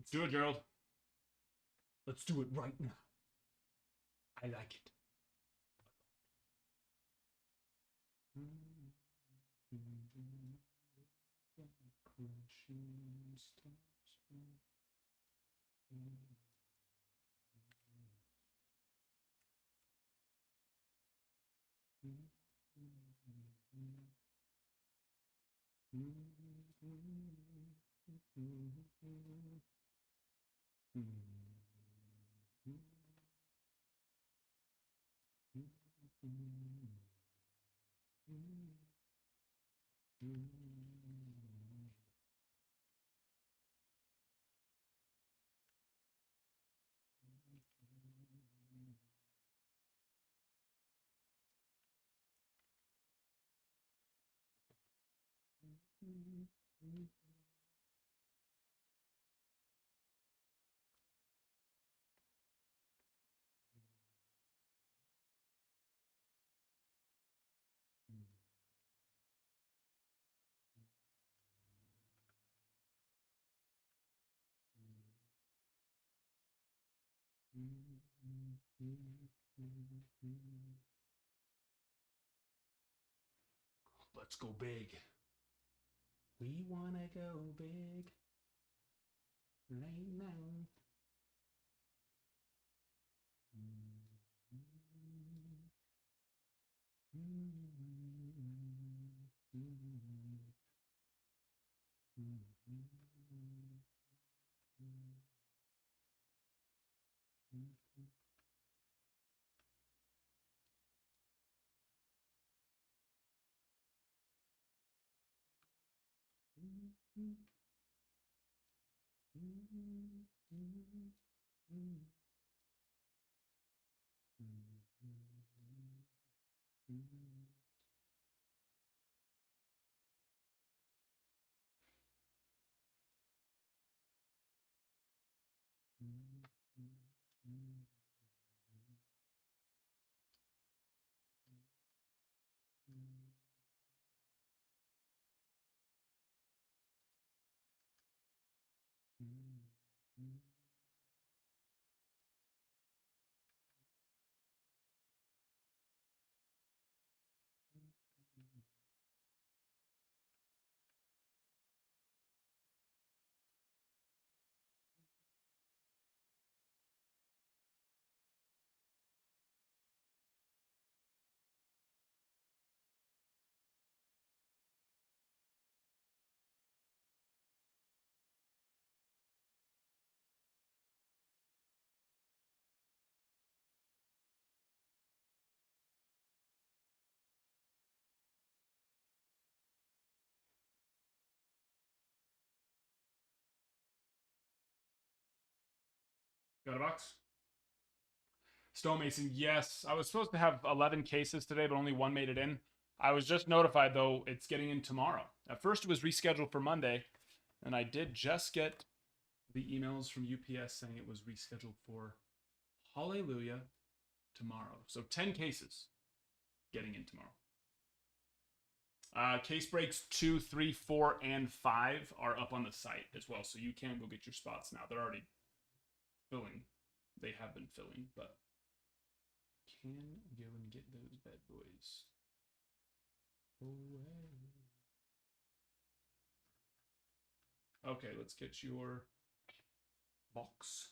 Let's do it, Gerald. Let's do it right now. I like it. Let's go big. We wanna go big right now. Got a box? Stonemason, yes. I was supposed to have 11 cases today, but only one made it in. I was just notified, though, it's getting in tomorrow. At first, it was rescheduled for Monday, and I did just get the emails from UPS saying it was rescheduled for Hallelujah tomorrow. So 10 cases getting in tomorrow. Case breaks 2, 3, 4, and 5 are up on the site as well, so you can go get your spots now. They're already filling. They have been filling, but you can go and get those bad boys. Away. Okay, let's get your box.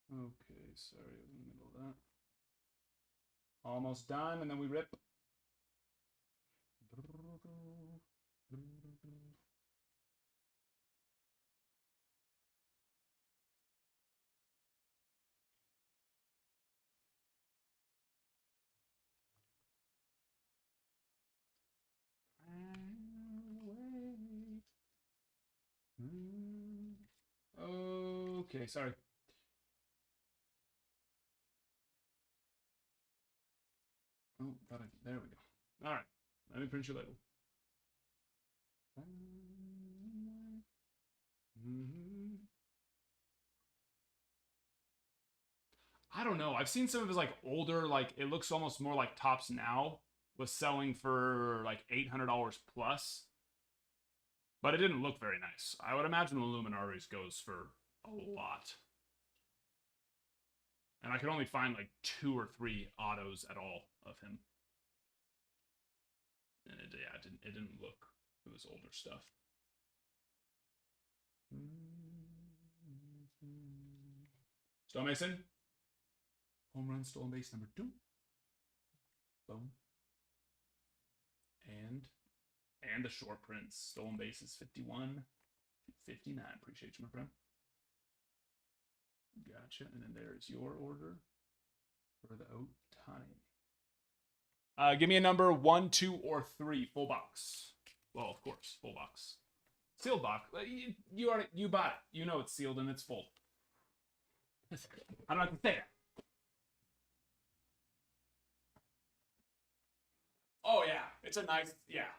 Okay, sorry, I was in the middle of that. Almost done, and then we rip. Okay, sorry. Oh, there we go. All right, let me print your label. I don't know. I've seen some of his like older, like it looks almost more like Topps Now was selling for like $800 plus, but it didn't look very nice. I would imagine the Luminaries goes for a lot, and I could only find like 2 or 3 autos at all of him, and it didn't look. It was older stuff. Stone Mason. Home run, stolen base number 2. Boom. And the short prints. Stolen base is 51, 59. Appreciate you, my friend. Gotcha. And then there's your order for the Ohtani. Give me a number 1, 2, or 3. Full box. Well, of course, full box. Sealed box. You bought it. You know it's sealed and it's full. I don't have to say that. Oh yeah, it's a nice, yeah.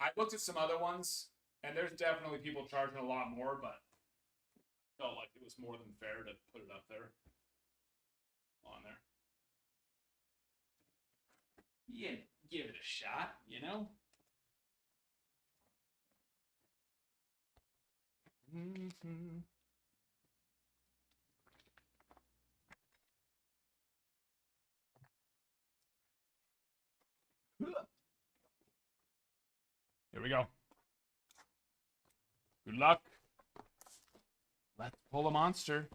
I looked at some other ones, and there's definitely people charging a lot more, but I felt like it was more than fair to put it up there. On there. Yeah, give it a shot, you know? Mm-hmm. we go. Good luck. Let's pull a monster.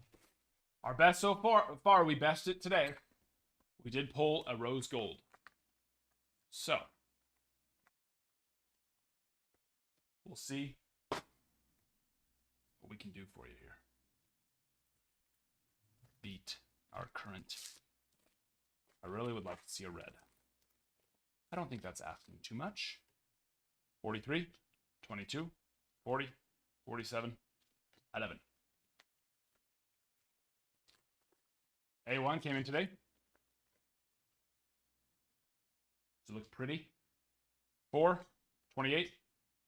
Our best so far, we bested it today. We did pull a rose gold. So, we'll see what we can do for you here. Beat our current. I really would like to see a red. I don't think that's asking too much. 43, 22, 40, 47, 11. A1 came in today. Does it look pretty? 4, 28,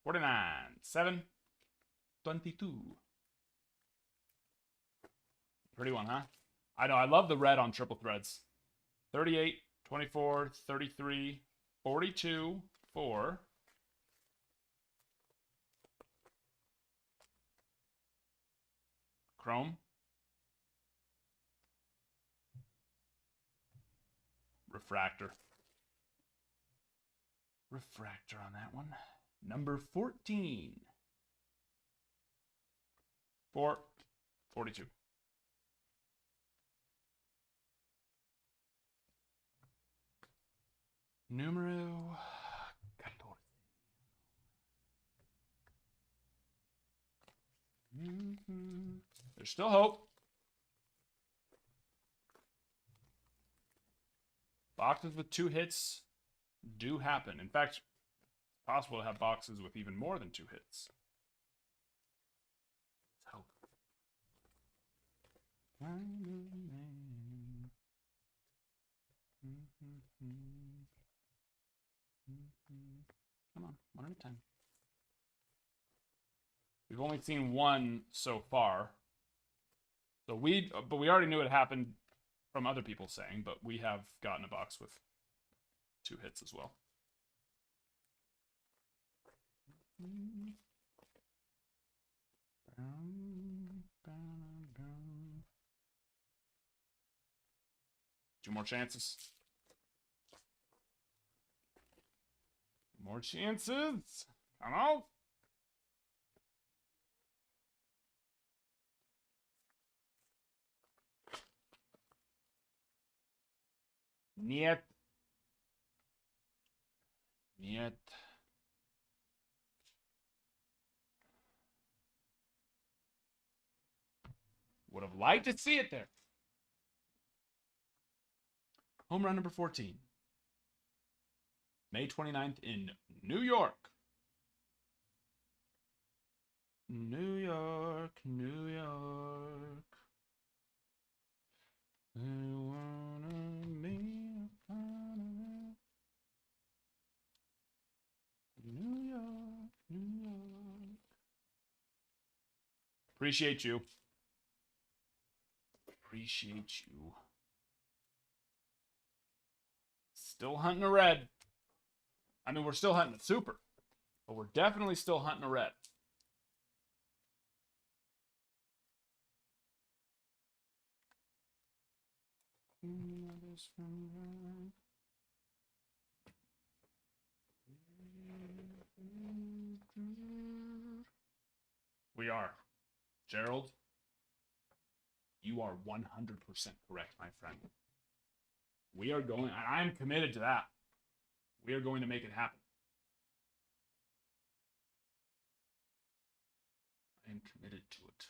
49, 7, 22. Pretty one, huh? I know, I love the red on triple threads. 38, 24, 33, 42, 4. Chrome. Refractor. Refractor on that one. Number 14. 4, 42. Numero 14. There's still hope. Boxes with 2 hits do happen. In fact, it's possible to have boxes with even more than 2 hits. Let's hope. Come on, one at a time. We've only seen one so far. So but we already knew it happened from other people saying, but we have gotten a box with 2 hits as well. Two more chances. More chances. Come on. Niet. Niet. Would have liked to see it there. Home run number 14. May 29th in New York. New York, New York. I wanna be a part of it. New York, New York. Appreciate you. Appreciate you. Still hunting a red. I mean, we're still hunting a super, but we're definitely still hunting a red. We are. Gerald, you are 100% correct, my friend. We are going, and I am committed to that. We are going to make it happen. I am committed to it.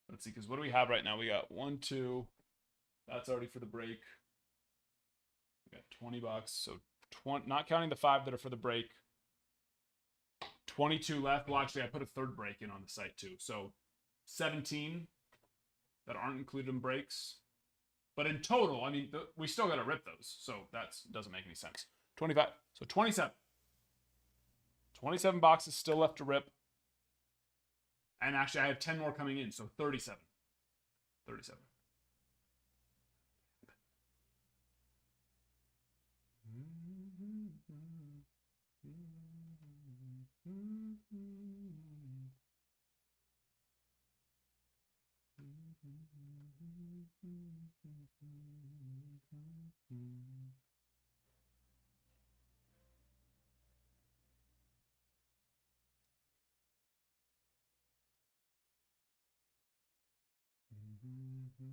Let's see, because what do we have right now? We got 1, 2. That's already for the break. We got 20 bucks. So not counting the 5 that are for the break. 22 left. Well, actually, I put a third break in on the site too. So 17 that aren't included in breaks. But in total, I mean, we still got to rip those. So that doesn't make any sense. 25. So 27. 27 boxes still left to rip. And actually, I have 10 more coming in. So 37. 37. Okay.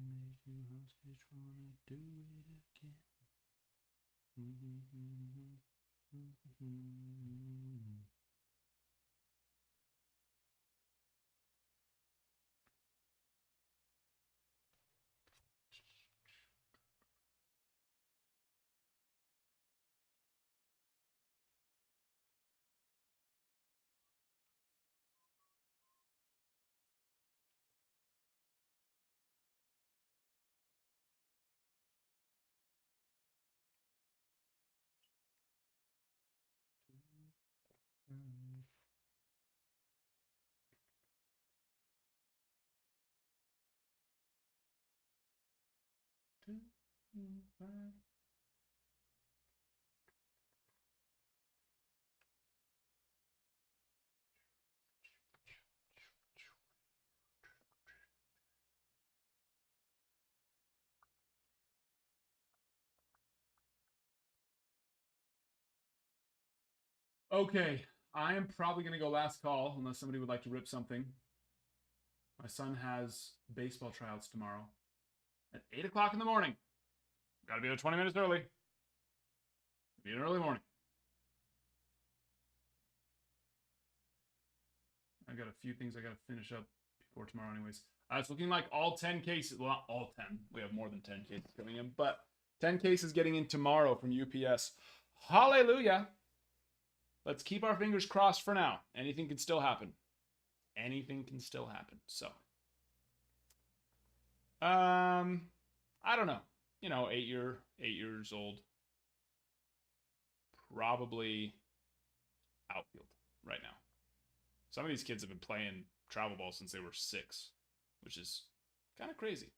Make you hostage, wanna do it again. Okay, I am probably going to go last call unless somebody would like to rip something. My son has baseball tryouts tomorrow at 8 o'clock in the morning. Got to be there 20 minutes early. Be an early morning. I got a few things I got to finish up before tomorrow anyways. It's looking like all 10 cases, well, not all 10. We have more than 10 cases coming in, but 10 cases getting in tomorrow from UPS. Hallelujah. Let's keep our fingers crossed for now. Anything can still happen. Anything can still happen. So, I don't know. You know, 8 years old. Probably outfield right now. Some of these kids have been playing travel ball since they were 6, which is kind of crazy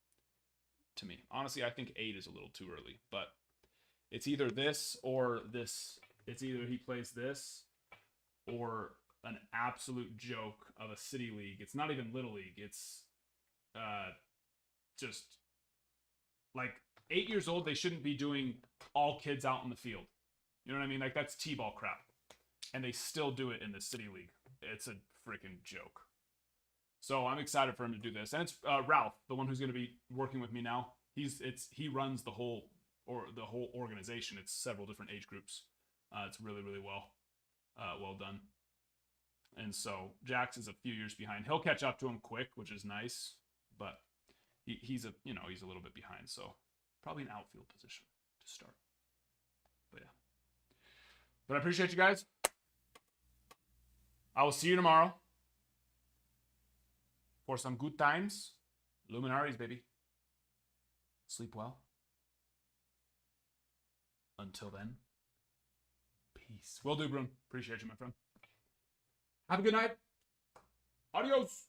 to me. Honestly, I think 8 is a little too early, but it's either this or this. It's either he plays this or an absolute joke of a city league. It's not even little league. It's just like 8 years old. They shouldn't be doing all kids out in the field. You know what I mean? Like, that's T-ball crap. And they still do it in the city league. It's a freaking joke. So I'm excited for him to do this. And it's Ralph, the one who's going to be working with me now. He runs the whole organization. It's several different age groups. It's really, really well done. And so Jax is a few years behind. He'll catch up to him quick, which is nice, but he's a little bit behind. So probably an outfield position to start. But yeah. But I appreciate you guys. I will see you tomorrow for some good times. Luminaries, baby. Sleep well. Until then, peace. Will do, Brun. Appreciate you, my friend. Have a good night. Adios.